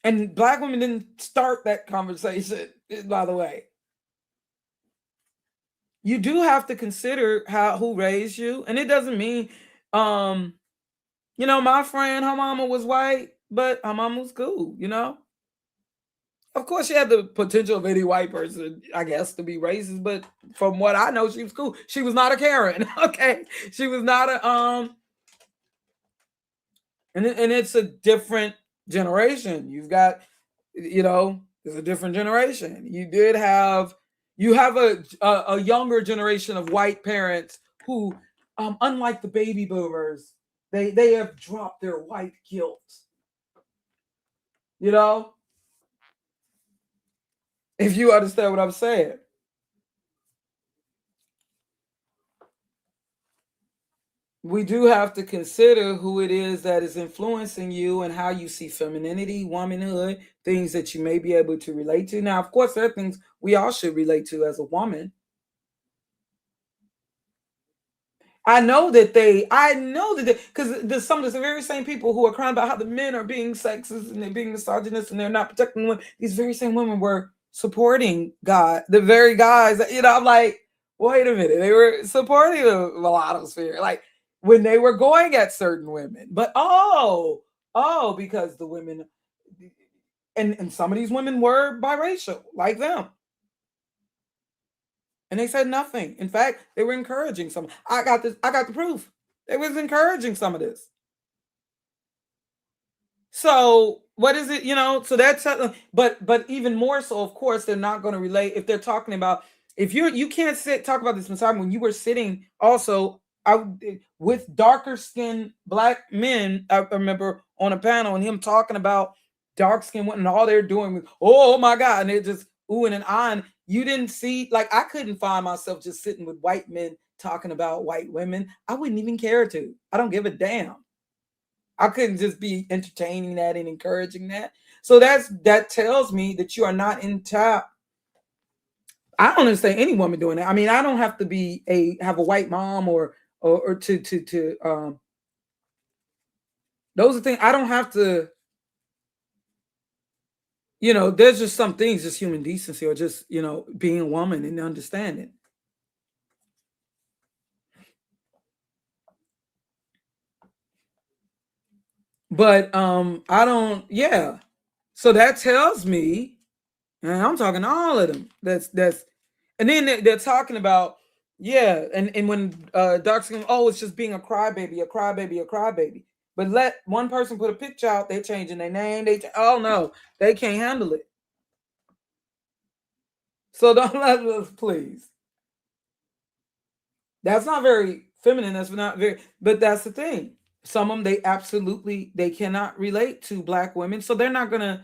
And black women didn't start that conversation, by the way. You do have to consider who raised you. And it doesn't mean you know, my friend, her mama was white, but her mama was cool, you know. Of course, she had the potential of any white person, I guess, to be racist, but from what I know, she was cool. She was not a Karen, okay? She was not a and it's a different generation. You've got, you know, it's a different generation. You have a younger generation of white parents who, unlike the baby boomers, they have dropped their white guilt. You know? If you understand what I'm saying. We do have to consider who it is that is influencing you and how you see femininity, womanhood, things that you may be able to relate to. Now, of course, there are things we all should relate to as a woman. I know that because there's some of the very same people who are crying about how the men are being sexist and they're being misogynist and they're not protecting women. These very same women were supporting God, the very guys that, you know, I'm like, wait a minute, they were supporting the mulattosphere, like when they were going at certain women. But because the women and some of these women were biracial, like them. And they said nothing. In fact, they were encouraging some. I got the proof. They was encouraging some of this. So what is it? You know, so that's but even more so, of course, they're not going to relate if they're talking about if you can't talk about this misogyny when you were sitting also with darker skinned black men. I remember on a panel and him talking about dark skinned women and all they're doing was, oh my God, and they're just oohing and ahhing. You didn't see, like, I couldn't find myself just sitting with white men talking about white women. I wouldn't even care to. I don't give a damn. I couldn't just be entertaining that and encouraging that. So that tells me that you are not in top. I don't understand any woman doing that. I mean, I don't have to have a white mom or to those are things I don't have to. You know, there's just some things, just human decency or just, you know, being a woman and understanding. But I don't, yeah. So that tells me, and I'm talking to all of them. That's and then they're talking about, yeah, and when dark skin, oh, it's just being a crybaby, a crybaby, a crybaby. But let one person put a picture out, they're changing their name. Oh no, they can't handle it. So don't let us, please. That's not very feminine. That's not very, but that's the thing. Some of them, they cannot relate to black women. So they're not gonna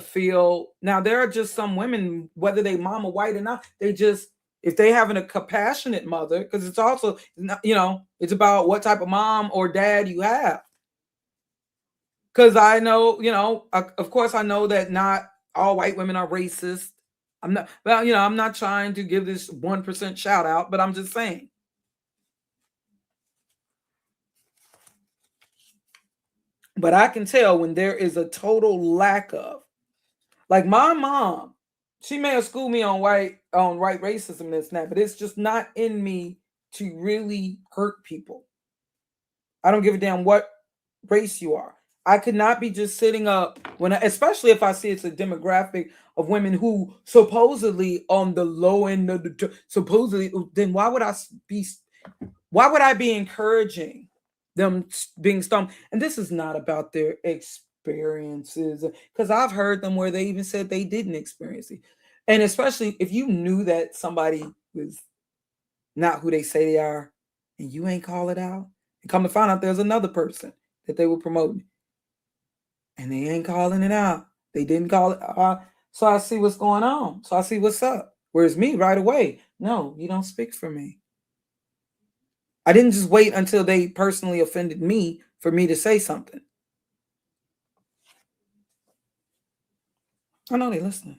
feel. Now there are just some women, whether they mama white or not, they just, if they having a compassionate mother, because it's also, you know, it's about what type of mom or dad you have. Because I know, you know, of course I know that not all white women are racist. I'm not, well, you know, I'm not trying to give this 1% shout out, but I'm just saying. But I can tell when there is a total lack of, like my mom, She may have schooled me on white racism and this and that, but it's just not in me to really hurt people. I don't give a damn what race you are. I could not be just sitting up especially if I see it's a demographic of women who supposedly on the low end of supposedly, then why would I be encouraging them being stoned? And this is not about their experiences, because I've heard them where they even said they didn't experience it. And especially if you knew that somebody was not who they say they are and you ain't call it out, and come to find out there's another person that they were promoting and they ain't calling it out. They didn't call it. So I see what's going on. So I see what's up. Whereas me right away, no, you don't speak for me. I didn't just wait until they personally offended me for me to say something. I know they're listening.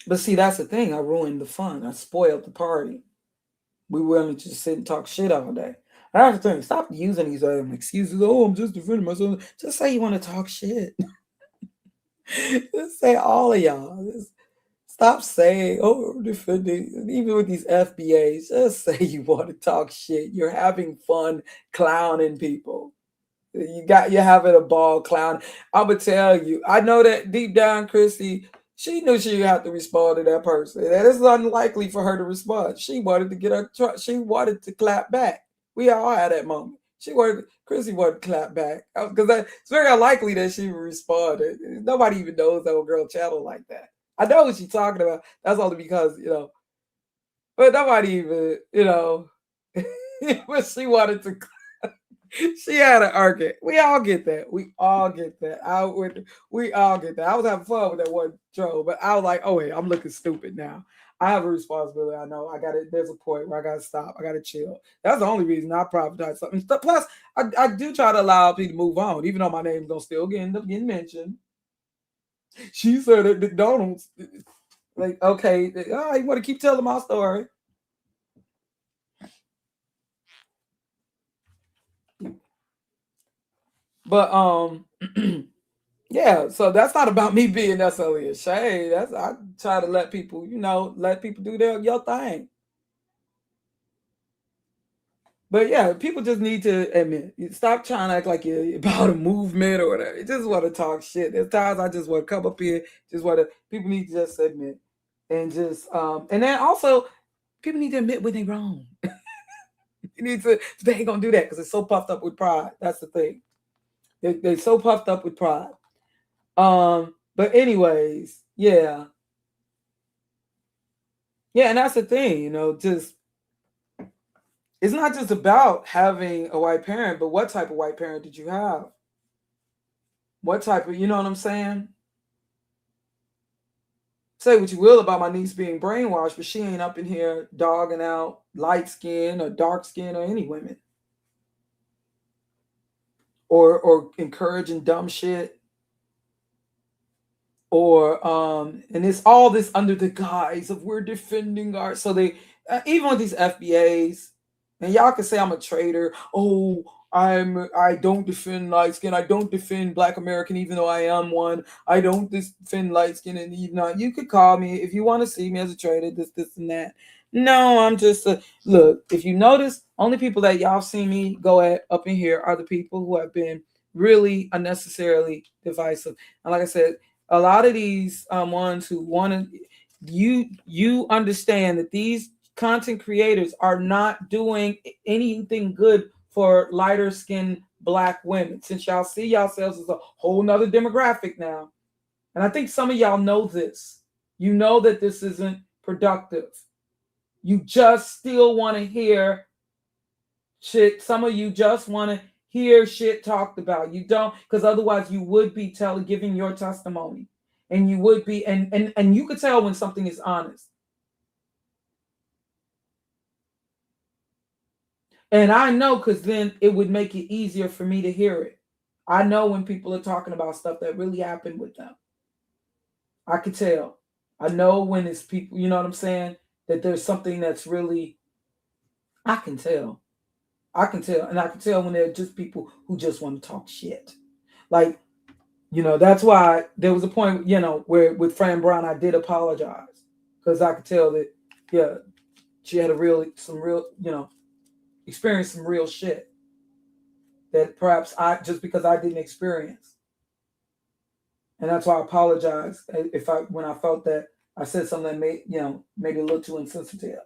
But see, that's the thing. I ruined the fun. I spoiled the party. We were going to just sit and talk shit all day. That's the thing. Stop using these excuses. Oh, I'm just defending myself. Just say you want to talk shit. Just say all of y'all. Just stop saying, oh, I'm defending. Even with these FBAs, just say you want to talk shit. You're having fun clowning people. You're having a ball clown. I'm gonna tell you, I know that deep down, Chrissy, she knew she had to respond to that person. And it's unlikely for her to respond. She wanted to she wanted to clap back. We all had that moment. Chrissy wanted to clap back. Because it's very unlikely that she would respond. Nobody even knows that old girl channel like that. I know what she's talking about. That's only because, but nobody even, but she wanted to. She had an argument. We all get that. We all get that. We all get that. I was having fun with that one troll, but I was like, oh wait, I'm looking stupid now. I have a responsibility. I know. There's a point where I gotta stop. I gotta chill. That's the only reason I privatize something. Plus, I do try to allow people to move on, even though my name's gonna still end up getting mentioned. She said at McDonald's. Like, okay, you want to keep telling my story? But yeah, so that's not about me being necessarily ashamed. I try to let people, let people do your thing. But yeah, people just need to admit. Stop trying to act like you're about a movement or whatever. You just want to talk shit. There's times I just want to come up here, people need to just admit. And just and then also people need to admit when they're wrong. They ain't gonna do that because they're so puffed up with pride. That's the thing. They're so puffed up with pride. But anyways, yeah. Yeah, and that's the thing, just it's not just about having a white parent, but what type of white parent did you have? What type of, you know what I'm saying? Say what you will about my niece being brainwashed, but she ain't up in here dogging out light skin or dark skin or any women. Or encouraging dumb shit. Or and it's all this under the guise of we're defending our, so they even with these FBAs, and y'all can say I'm a traitor. Oh, I don't defend light skin. I don't defend Black American, even though I am one. I don't defend light skin, and you could call me if you want to see me as a traitor. This, and that. No, I'm just look. If you notice, only people that y'all see me go at up in here are the people who have been really unnecessarily divisive. And like I said, a lot of these ones who want to, you understand that these content creators are not doing anything good for lighter skinned Black women. Since y'all see yourselves as a whole nother demographic now. And I think some of y'all know this. You know that this isn't productive. You just still want to hear shit. Some of you just want to hear shit talked about. You don't, because otherwise you would be giving your testimony. And you would be, and you could tell when something is honest. And I know, because then it would make it easier for me to hear it. I know when people are talking about stuff that really happened with them. I could tell. I know when it's people, you know what I'm saying? That there's something that's really, I can tell. I can tell. And I can tell when they're just people who just want to talk shit. Like, that's why there was a point, where with Fran Brown, I did apologize. Because I could tell that, yeah, she had experienced some real shit that perhaps because I didn't experience. And that's why I apologize when I felt that I said something that made it a little too insensitive.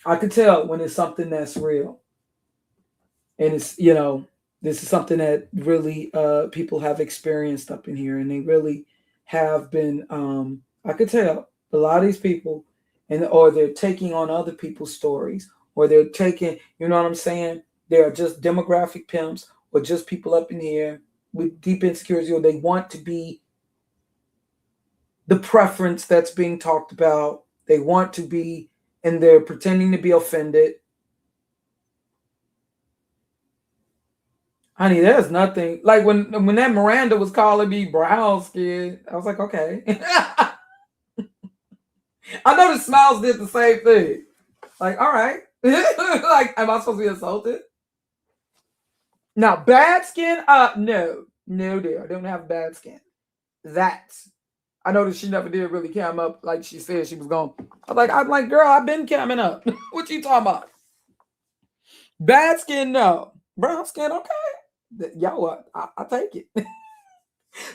I could tell when it's something that's real. And it's, this is something that really people have experienced up in here, and they really have been, I could tell a lot of these people, or they're taking on other people's stories, or they're taking, you know what I'm saying? They are just demographic pimps, or just people up in here with deep insecurity, or they want to be the preference that's being talked about. They want to be, and they're pretending to be offended. Honey, there's nothing like when that Miranda was calling me brown skin, I was like, okay. I know the Smiles did the same thing. Like, all right. Like, am I supposed to be insulted? Now, bad skin? No, dear. I don't have bad skin. I noticed she never did really cam up like she said she was going. I'm like, girl, I've been camming up. What you talking about? Bad skin, no. Brown skin, okay. Yo, what? I take it.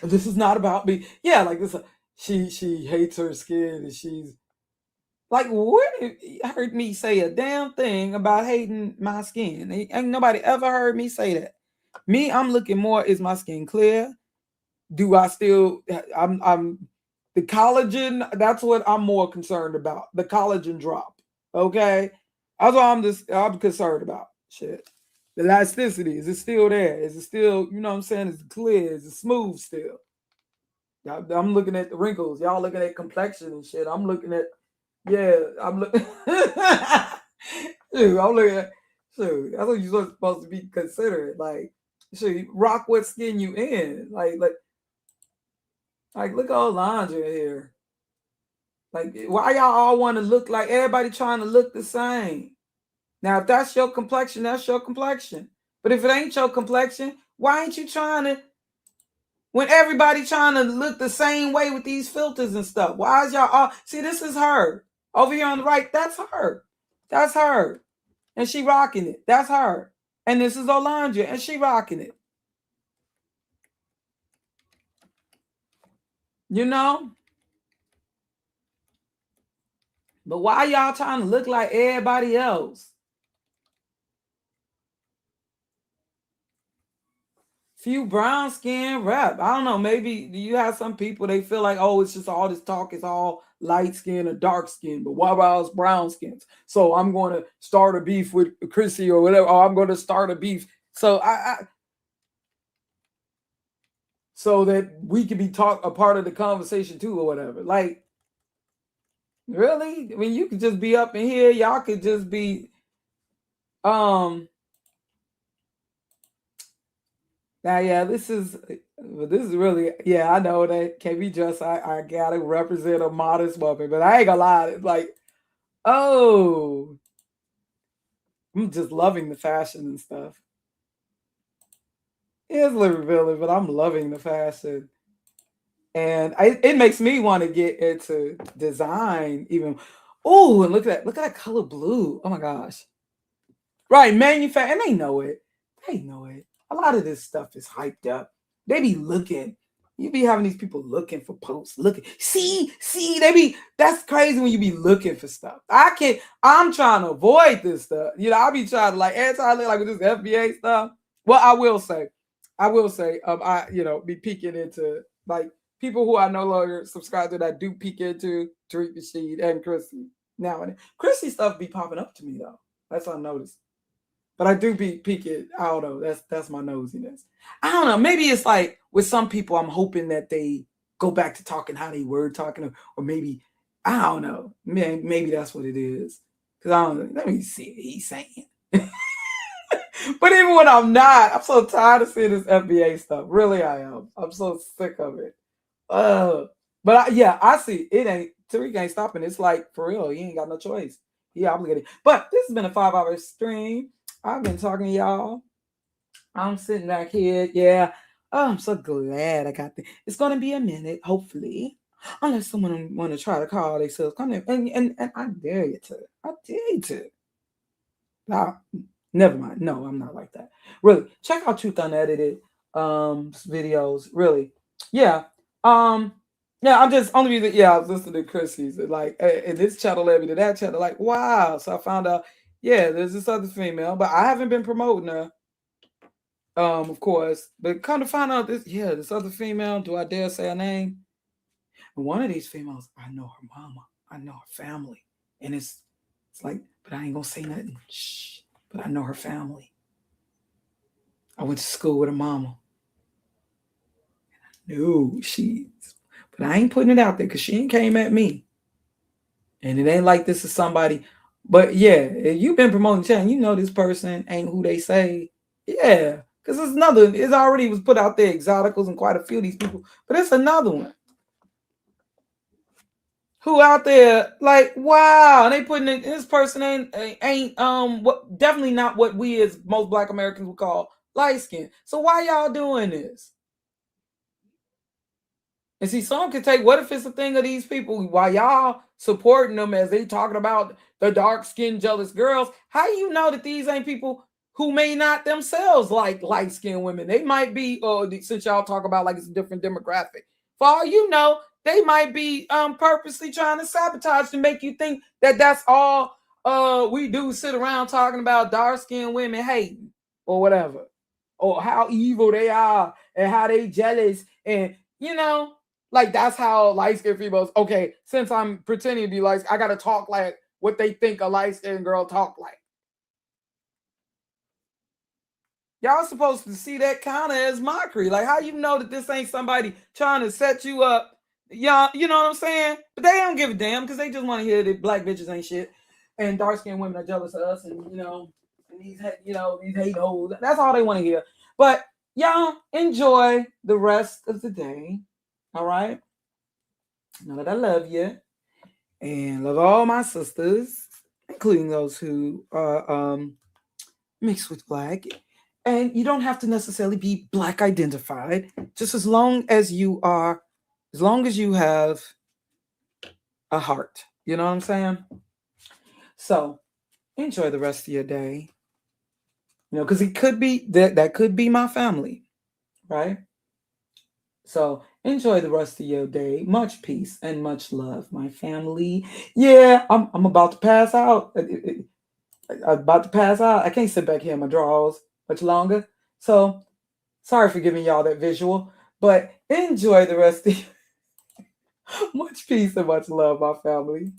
This is not about me. Yeah, like this. She hates her skin, and she's like, what? You heard me say a damn thing about hating my skin? Ain't nobody ever heard me say that. Me, I'm looking more. Is my skin clear? Do I still? I'm the collagen. That's what I'm more concerned about. The collagen drop. Okay, that's what I'm concerned about. Shit. The elasticity, is it still there? Is it still, you know what I'm saying? Is it clear? Is it smooth still? I'm looking at the wrinkles. Y'all looking at complexion and shit. I'm looking at, I'm looking. I'm looking at, that's what you're supposed to be considered. Like, rock what skin you in. Like look at all lines in here. Like, why y'all all want to look like everybody trying to look the same? Now, if that's your complexion, that's your complexion. But if it ain't your complexion, why ain't you trying to, when everybody trying to look the same way with these filters and stuff? Why is y'all all, see, this is her. Over here on the right, that's her. That's her. And she rocking it. That's her. And this is Olandra, and she rocking it. You know? But why y'all trying to look like everybody else? Few brown skin rap. I don't know. Maybe you have some people, they feel like, oh, it's just all this talk. It's all light skin or dark skin. But what about us brown skins? So I'm going to start a beef with Chrissy or whatever. Or I'm going to start a beef. So so that we can be a part of the conversation too or whatever. Like, really? I mean, you could just be up in here. Y'all could just be, now, yeah, this is really, yeah, I know that can't be just, I gotta represent a modest woman, but I ain't gonna lie, it's like, oh, I'm just loving the fashion and stuff. It's a little revealing, but I'm loving the fashion. And it makes me want to get into design even. Oh, and look at that color blue. Oh my gosh. Right, manufacture, and they know it. They know it. A lot of this stuff is hyped up. They be looking. You be having these people looking for posts, looking. See, that's crazy when you be looking for stuff. I'm trying to avoid this stuff. I be trying to, like, every time I look like with this FBA stuff. Well, I will say, be peeking into, like, people who I no longer subscribe to that do peek into Tariq Rashid and Chrissy now and then. Chrissy stuff be popping up to me though. That's what I noticed. But I do be peeking. I don't know. That's my nosiness. I don't know. Maybe it's like with some people, I'm hoping that they go back to talking how they were talking, or maybe, I don't know. Maybe that's what it is. Because I don't know. Let me see what he's saying. But even when I'm not, I'm so tired of seeing this FBA stuff. Really, I am. I'm so sick of it. But I see. Tariq ain't stopping. It's like, for real, he ain't got no choice. he obligated. But this has been a 5-hour stream. I've been talking to y'all. I'm sitting back here. Yeah. Oh, I'm so glad I got this. It's going to be a minute, hopefully. Unless someone want to try to call themselves. Come in. And I dare you to. I dare you to. Now, never mind. No, I'm not like that. Really. Check out Truth Unedited videos. Really. Yeah. Yeah, I'm just only reason, I was listening to Chrissy's like, and this channel led me to that channel. Like, wow. So I found out, there's this other female, but I haven't been promoting her. Of course, but come to find out this other female, do I dare say her name? And one of these females, I know her mama, I know her family. And it's like, but I ain't gonna say nothing. Shh. But I know her family. I went to school with her mama. And I knew but I ain't putting it out there because she ain't came at me. And it ain't like this is somebody, but if you've been promoting the channel, you know this person ain't who they say. Yeah. Because it's already was put out there, Exoticals and quite a few of these people, but it's another one who out there like, wow, and they putting it, this person ain't definitely not what we as most Black Americans would call light skin. So why y'all doing this? And see, some can take, what if it's a thing of these people, while y'all supporting them as they talking about the dark-skinned jealous girls, how do you know that these ain't people who may not themselves like light-skinned women? They might be, since y'all talk about like it's a different demographic, for all you know, they might be purposely trying to sabotage to make you think that that's all we do, sit around talking about dark-skinned women hating or whatever, or how evil they are and how they jealous, and like that's how light-skinned females, okay, since I'm pretending to be light, I gotta talk like what they think a light-skinned girl talk like. Y'all supposed to see that kind of as mockery. Like, how you know that this ain't somebody trying to set you up? Y'all, you know what I'm saying? But they don't give a damn because they just want to hear that Black bitches ain't shit and dark-skinned women are jealous of us, and and these hate hoes. That's all they want to hear. But y'all enjoy the rest of the day. All right. Know that I love you and love all my sisters, including those who are mixed with Black. And you don't have to necessarily be Black identified, just as long as you have a heart. You know what I'm saying? So enjoy the rest of your day. Because it could be that could be my family, right? So enjoy the rest of your day. Much peace and much love, my family. Yeah, I'm about to pass out. I'm about to pass out. I can't sit back here in my drawers much longer. So sorry for giving y'all that visual, but enjoy the rest of much peace and much love, my family.